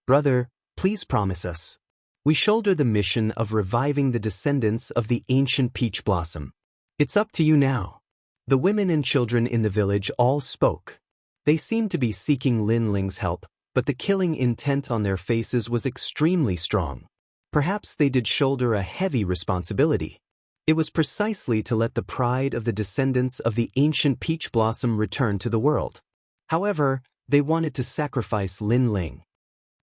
Brother, please promise us. We shoulder the mission of reviving the descendants of the ancient peach blossom. It's up to you now. The women and children in the village all spoke. They seemed to be seeking Lin Ling's help, but the killing intent on their faces was extremely strong. Perhaps they did shoulder a heavy responsibility. It was precisely to let the pride of the descendants of the ancient peach blossom return to the world. However, they wanted to sacrifice Lin Ling.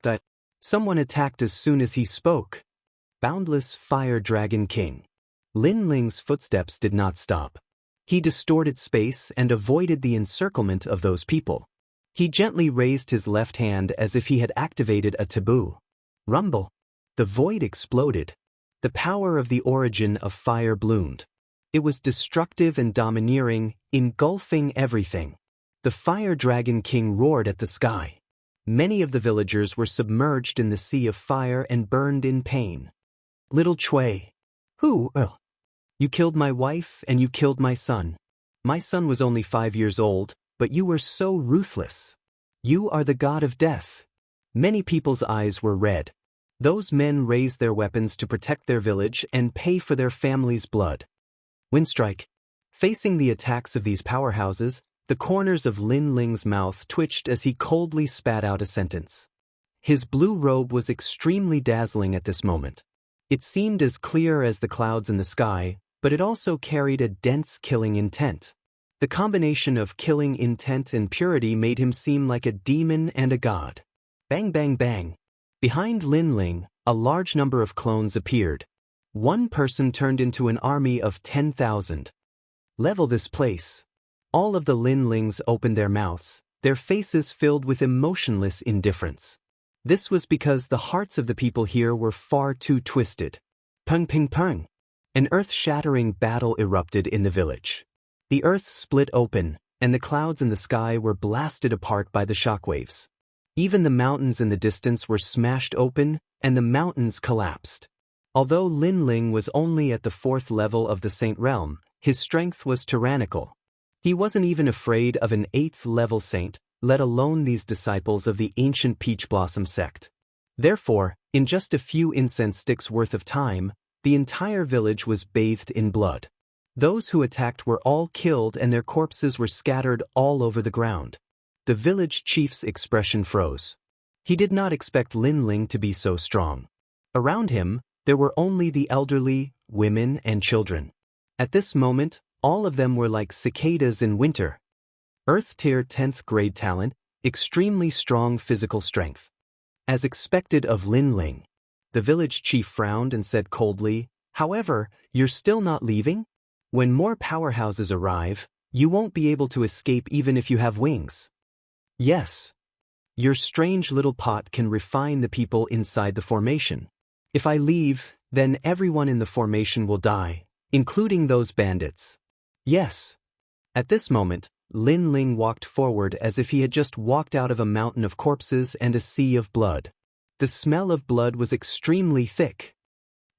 But someone attacked as soon as he spoke. Boundless Fire Dragon King. Lin Ling's footsteps did not stop. He distorted space and avoided the encirclement of those people. He gently raised his left hand as if he had activated a taboo. Rumble. The void exploded. The power of the origin of fire bloomed. It was destructive and domineering, engulfing everything. The Fire Dragon King roared at the sky. Many of the villagers were submerged in the sea of fire and burned in pain. Little Chui. Who? You killed my wife and you killed my son. My son was only 5 years old, but you were so ruthless. You are the god of death. Many people's eyes were red. Those men raised their weapons to protect their village and pay for their family's blood. Windstrike. Facing the attacks of these powerhouses, the corners of Lin Ling's mouth twitched as he coldly spat out a sentence. His blue robe was extremely dazzling at this moment. It seemed as clear as the clouds in the sky, but it also carried a dense killing intent. The combination of killing intent and purity made him seem like a demon and a god. Bang bang bang. Behind Lin Ling, a large number of clones appeared. One person turned into an army of 10,000. Level this place. All of the Lin Lings opened their mouths, their faces filled with emotionless indifference. This was because the hearts of the people here were far too twisted. Pung ping pung. An earth-shattering battle erupted in the village. The earth split open, and the clouds in the sky were blasted apart by the shockwaves. Even the mountains in the distance were smashed open, and the mountains collapsed. Although Lin Ling was only at the 4th level of the Saint Realm, his strength was tyrannical. He wasn't even afraid of an 8th level saint, let alone these disciples of the ancient Peach Blossom sect. Therefore, in just a few incense sticks worth of time, the entire village was bathed in blood. Those who attacked were all killed and their corpses were scattered all over the ground. The village chief's expression froze. He did not expect Lin Ling to be so strong. Around him, there were only the elderly, women, and children. At this moment, all of them were like cicadas in winter. Earth Tier 10th grade talent, extremely strong physical strength. As expected of Lin Ling. The village chief frowned and said coldly, "However, you're still not leaving? When more powerhouses arrive, you won't be able to escape even if you have wings." "Yes. Your strange little pot can refine the people inside the formation. If I leave, then everyone in the formation will die, including those bandits." "Yes." At this moment, Lin Ling walked forward as if he had just walked out of a mountain of corpses and a sea of blood. The smell of blood was extremely thick.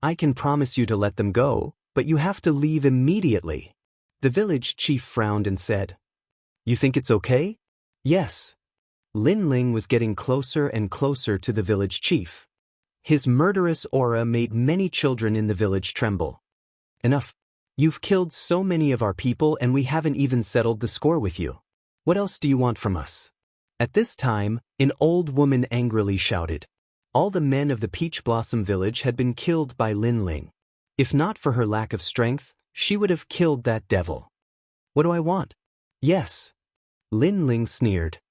"I can promise you to let them go, but you have to leave immediately." The village chief frowned and said, "You think it's okay?" "Yes." Lin Ling was getting closer and closer to the village chief. His murderous aura made many children in the village tremble. "Enough. You've killed so many of our people and we haven't even settled the score with you. What else do you want from us?" At this time, an old woman angrily shouted. All the men of the Peach Blossom village had been killed by Lin Ling. If not for her lack of strength, she would have killed that devil. "What do I want?" "Yes." Lin Ling sneered.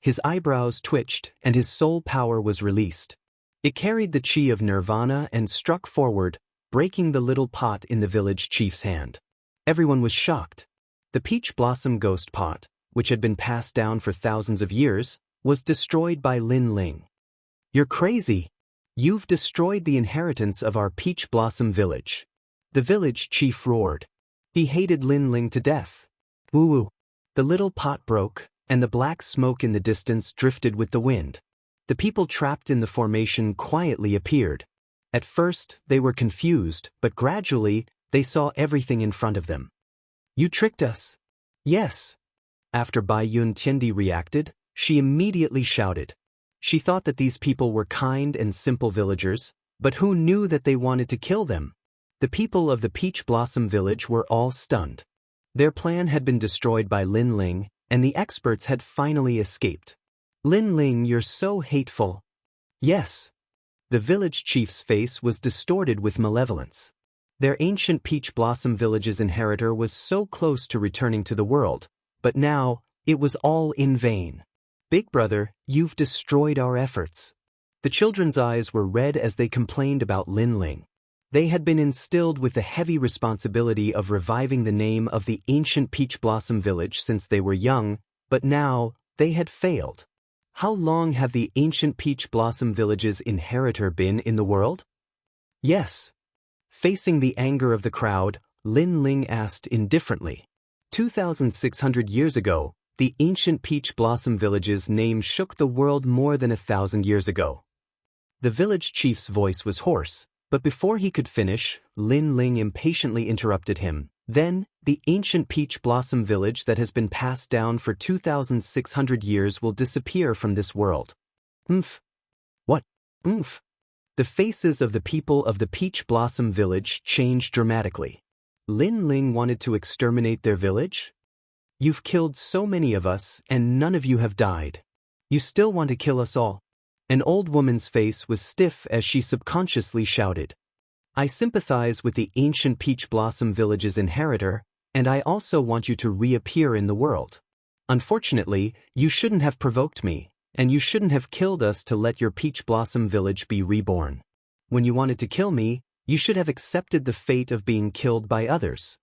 His eyebrows twitched and his soul power was released. It carried the chi of nirvana and struck forward, breaking the little pot in the village chief's hand. Everyone was shocked. The Peach Blossom ghost pot, which had been passed down for thousands of years, was destroyed by Lin Ling. "You're crazy. You've destroyed the inheritance of our Peach Blossom village." The village chief roared. He hated Lin Ling to death. Woo-woo. The little pot broke, and the black smoke in the distance drifted with the wind. The people trapped in the formation quietly appeared. At first, they were confused, but gradually, they saw everything in front of them. "You tricked us." "Yes." After Bai Yun Tiendi reacted, she immediately shouted. She thought that these people were kind and simple villagers, but who knew that they wanted to kill them? The people of the Peach Blossom village were all stunned. Their plan had been destroyed by Lin Ling, and the experts had finally escaped. "Lin Ling, you're so hateful." "Yes." The village chief's face was distorted with malevolence. Their ancient Peach Blossom village's inheritor was so close to returning to the world, but now, it was all in vain. "Big brother, you've destroyed our efforts." The children's eyes were red as they complained about Lin Ling. They had been instilled with the heavy responsibility of reviving the name of the ancient Peach Blossom village since they were young, but now, they had failed. How long have the ancient Peach Blossom village's inheritor been in the world? "Yes." Facing the anger of the crowd, Lin Ling asked indifferently. 2,600 years ago, the ancient Peach Blossom village's name shook the world more than 1,000 years ago. The village chief's voice was hoarse, but before he could finish, Lin Ling impatiently interrupted him. "Then, the ancient Peach Blossom village that has been passed down for 2,600 years will disappear from this world." "Oomph." "What? Oomph?" The faces of the people of the Peach Blossom village changed dramatically. Lin Ling wanted to exterminate their village? "You've killed so many of us, and none of you have died. You still want to kill us all?" An old woman's face was stiff as she subconsciously shouted. I sympathize with the ancient Peach Blossom Village's inheritor, and I also want you to reappear in the world. Unfortunately, you shouldn't have provoked me, and you shouldn't have killed us to let your Peach Blossom Village be reborn. When you wanted to kill me, you should have accepted the fate of being killed by others.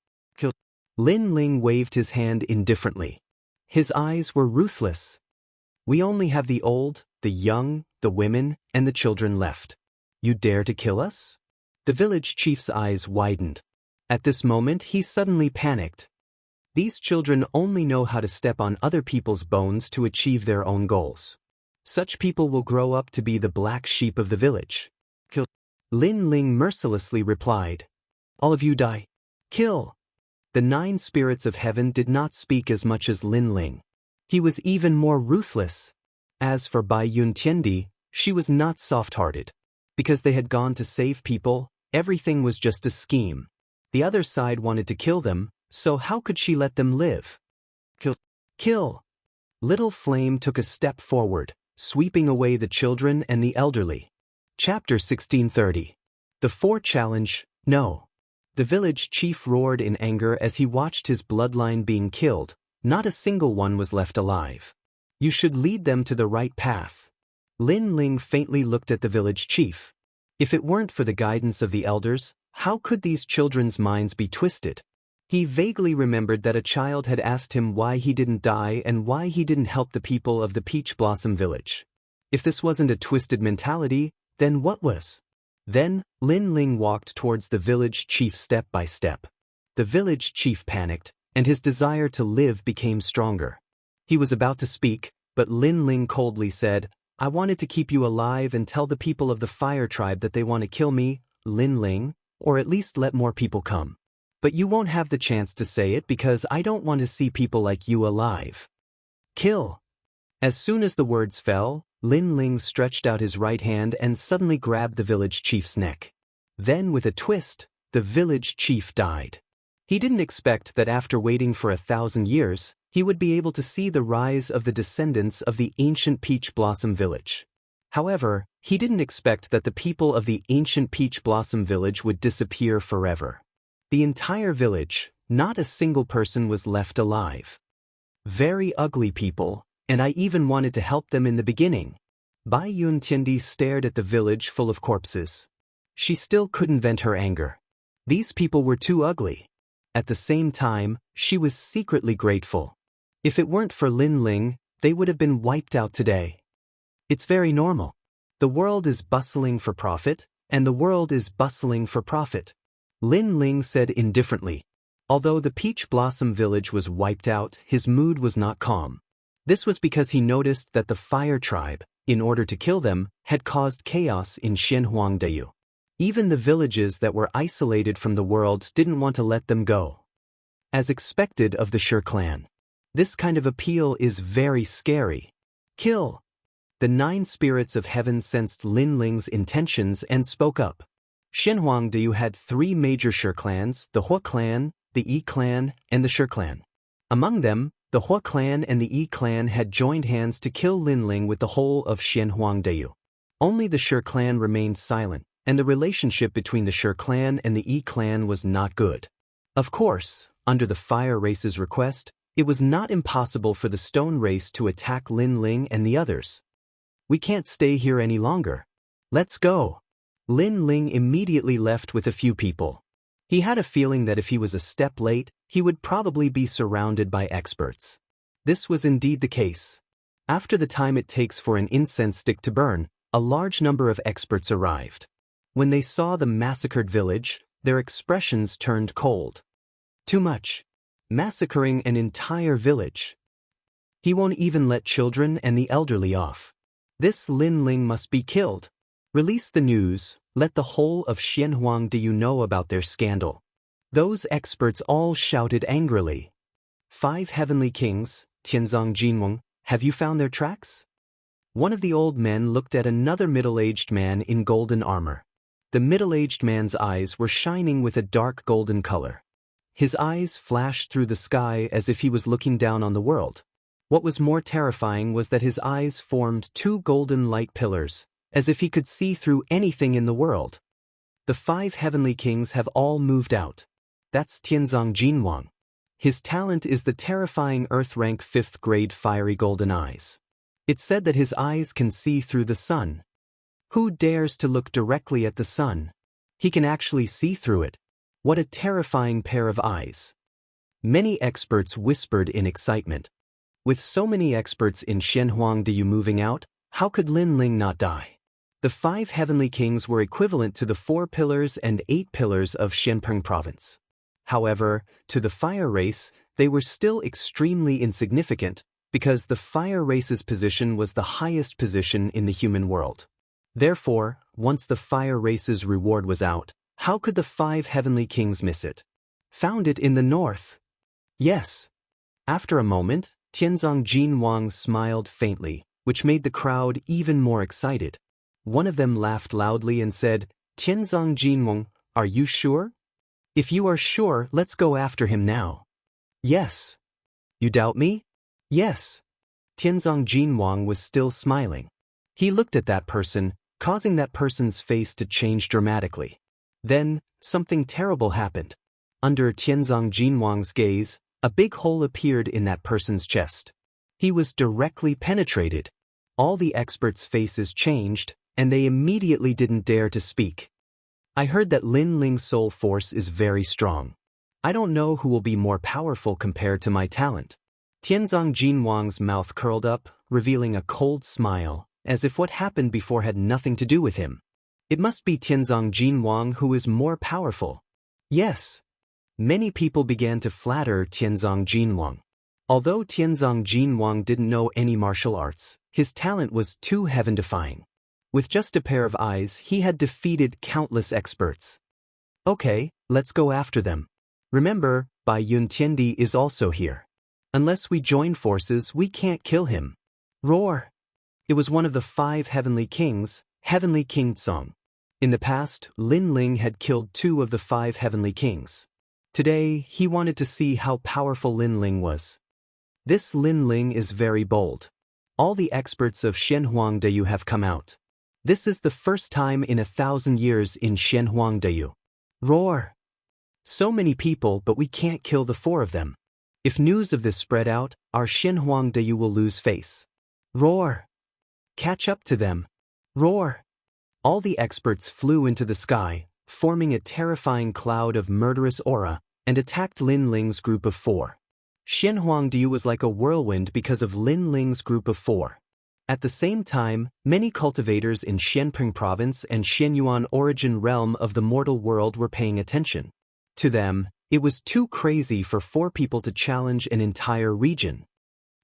Lin Ling waved his hand indifferently. His eyes were ruthless. We only have the old, the young, the women, and the children left. You dare to kill us? The village chief's eyes widened. At this moment he suddenly panicked. These children only know how to step on other people's bones to achieve their own goals. Such people will grow up to be the black sheep of the village. Kill. Lin Ling mercilessly replied. All of you die. Kill. The 9 spirits of heaven did not speak as much as Lin Ling. He was even more ruthless. As for Bai Yun Tiendi, she was not soft-hearted. Because they had gone to save people, everything was just a scheme. The other side wanted to kill them, so how could she let them live? Kill. Kill. Little Flame took a step forward, sweeping away the children and the elderly. Chapter 1630. The 4 challenge, no. The village chief roared in anger as he watched his bloodline being killed. Not a single one was left alive. You should lead them to the right path. Lin Ling faintly looked at the village chief. If it weren't for the guidance of the elders, how could these children's minds be twisted? He vaguely remembered that a child had asked him why he didn't die and why he didn't help the people of the Peach Blossom Village. If this wasn't a twisted mentality, then what was? Then, Lin Ling walked towards the village chief step by step. The village chief panicked, and his desire to live became stronger. He was about to speak, but Lin Ling coldly said, I wanted to keep you alive and tell the people of the fire tribe that they want to kill me, Lin Ling, or at least let more people come. But you won't have the chance to say it because I don't want to see people like you alive. Kill. As soon as the words fell, Lin Ling stretched out his right hand and suddenly grabbed the village chief's neck. Then with a twist, the village chief died. He didn't expect that after waiting for 1,000 years, he would be able to see the rise of the descendants of the ancient Peach Blossom Village. However, he didn't expect that the people of the ancient Peach Blossom Village would disappear forever. The entire village, not a single person was left alive. Very ugly people, and I even wanted to help them in the beginning. Bai Yun Tiendi stared at the village full of corpses. She still couldn't vent her anger. These people were too ugly. At the same time, she was secretly grateful. If it weren't for Lin Ling, they would have been wiped out today. It's very normal. The world is bustling for profit, and the world is bustling for profit. Lin Ling said indifferently. Although the Peach Blossom Village was wiped out, his mood was not calm. This was because he noticed that the Fire Tribe, in order to kill them, had caused chaos in Xianhuangdao. Even the villages that were isolated from the world didn't want to let them go. As expected of the Shi clan. This kind of appeal is very scary. Kill. The 9 spirits of heaven sensed Lin Ling's intentions and spoke up. Xianhuangdao had 3 major Shi clans, the Hua clan, the Yi clan, and the Shi clan. Among them, the Hua clan and the Yi clan had joined hands to kill Lin Ling with the whole of Xianhuangdao. Only the Shi clan remained silent, and the relationship between the Shi clan and the Yi clan was not good. Of course, under the Fire Race's request, it was not impossible for the Stone Race to attack Lin Ling and the others. We can't stay here any longer. Let's go. Lin Ling immediately left with a few people. He had a feeling that if he was a step late, he would probably be surrounded by experts. This was indeed the case. After the time it takes for an incense stick to burn, a large number of experts arrived. When they saw the massacred village, their expressions turned cold. Too much. Massacring an entire village. He won't even let children and the elderly off. This Lin Ling must be killed. Release the news, let the whole of Xianhuangdao know about their scandal. Those experts all shouted angrily. 5 heavenly kings, Tianzong Jinweng, have you found their tracks? One of the old men looked at another middle-aged man in golden armor. The middle-aged man's eyes were shining with a dark golden color. His eyes flashed through the sky as if he was looking down on the world. What was more terrifying was that his eyes formed 2 golden light pillars, as if he could see through anything in the world. The 5 heavenly kings have all moved out. That's Tianzong Jinwang. His talent is the terrifying Earth-rank 5th grade fiery golden eyes. It's said that his eyes can see through the sun. Who dares to look directly at the sun? He can actually see through it. What a terrifying pair of eyes. Many experts whispered in excitement. With so many experts in Shenhuangdeyu moving out, how could Lin Ling not die? The 5 heavenly kings were equivalent to the 4 pillars and 8 pillars of Shenpeng province. However, to the fire race, they were still extremely insignificant, because the fire race's position was the highest position in the human world. Therefore, once the fire race's reward was out, how could the 5 heavenly kings miss it? Found it in the north. Yes. After a moment, Tianzong Jinwang smiled faintly, which made the crowd even more excited. One of them laughed loudly and said, "Tianzong Jinwang, are you sure? If you are sure, let's go after him now." Yes. You doubt me? Yes. Tianzong Jinwang was still smiling. He looked at that person, causing that person's face to change dramatically. Then, something terrible happened. Under Tianzong Jinwang's gaze, a big hole appeared in that person's chest. He was directly penetrated. All the experts' faces changed, and they immediately didn't dare to speak. I heard that Lin Ling's soul force is very strong. I don't know who will be more powerful compared to my talent. Tianzong Jinwang's mouth curled up, revealing a cold smile, as if what happened before had nothing to do with him. It must be Tianzong Jinwang who is more powerful. Yes. Many people began to flatter Tianzong Jinwang. Although Tianzong Jinwang didn't know any martial arts, his talent was too heaven-defying. With just a pair of eyes, he had defeated countless experts. Okay, let's go after them. Remember, Bai Yun Tiandi is also here. Unless we join forces, we can't kill him. Roar! It was one of the 5 heavenly kings, Heavenly King Tsong. In the past, Lin Ling had killed 2 of the 5 heavenly kings. Today, he wanted to see how powerful Lin Ling was. This Lin Ling is very bold. All the experts of Shenhuangdeyu have come out. This is the first time in 1,000 years in Shenhuangdeyu. Roar! So many people, but we can't kill the 4 of them. If news of this spread out, our Shenhuangdeyu will lose face. Roar! Catch up to them. Roar! All the experts flew into the sky, forming a terrifying cloud of murderous aura, and attacked Lin Ling's group of 4. Shenhuangdeyu was like a whirlwind because of Lin Ling's group of 4. At the same time, many cultivators in Shenpeng province and Shenyuan origin realm of the mortal world were paying attention. To them, it was too crazy for 4 people to challenge an entire region.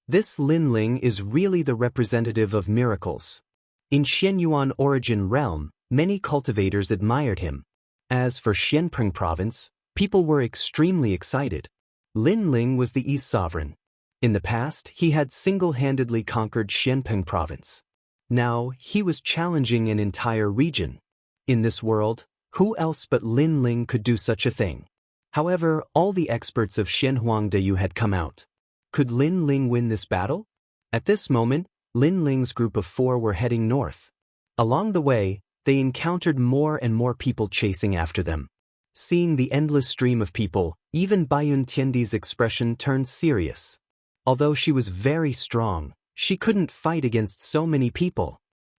This Lin Ling is really the representative of miracles. In Shenyuan origin realm, many cultivators admired him. As for Shenpeng province, people were extremely excited. Lin Ling was the East sovereign. In the past, he had single-handedly conquered Shenpeng province. Now, he was challenging an entire region. In this world, who else but Lin Ling could do such a thing? However, all the experts of Shenhuangdeyu had come out. Could Lin Ling win this battle? At this moment, Lin Ling's group of 4 were heading north. Along the way, they encountered more and more people chasing after them. Seeing the endless stream of people, even Baiyun Tiandi's expression turned serious. Although she was very strong, she couldn't fight against so many people.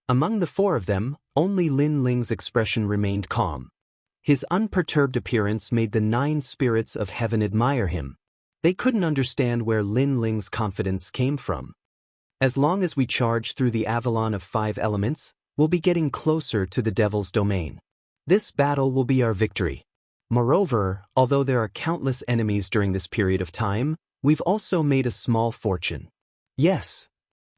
Among the 4 of them, only Lin Ling's expression remained calm. His unperturbed appearance made the 9 spirits of heaven admire him. They couldn't understand where Lin Ling's confidence came from. As long as we charge through the Avalon of 5 elements, we'll be getting closer to the devil's domain. This battle will be our victory. Moreover, although there are countless enemies during this period of time, we've also made a small fortune. Yes,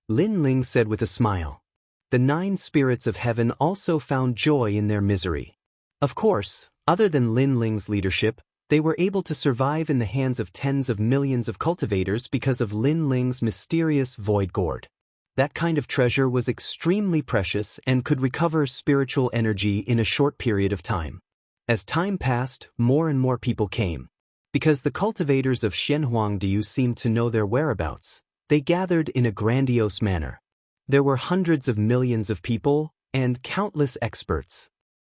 Lin Ling said with a smile. The 9 spirits of heaven also found joy in their misery. Of course, other than Lin Ling's leadership, they were able to survive in the hands of tens of millions of cultivators because of Lin Ling's mysterious void gourd. That kind of treasure was extremely precious and could recover spiritual energy in a short period of time. As time passed, more and more people came. Because the cultivators of Shenhuangdeyu seemed to know their whereabouts, they gathered in a grandiose manner. There were hundreds of millions of people and countless experts.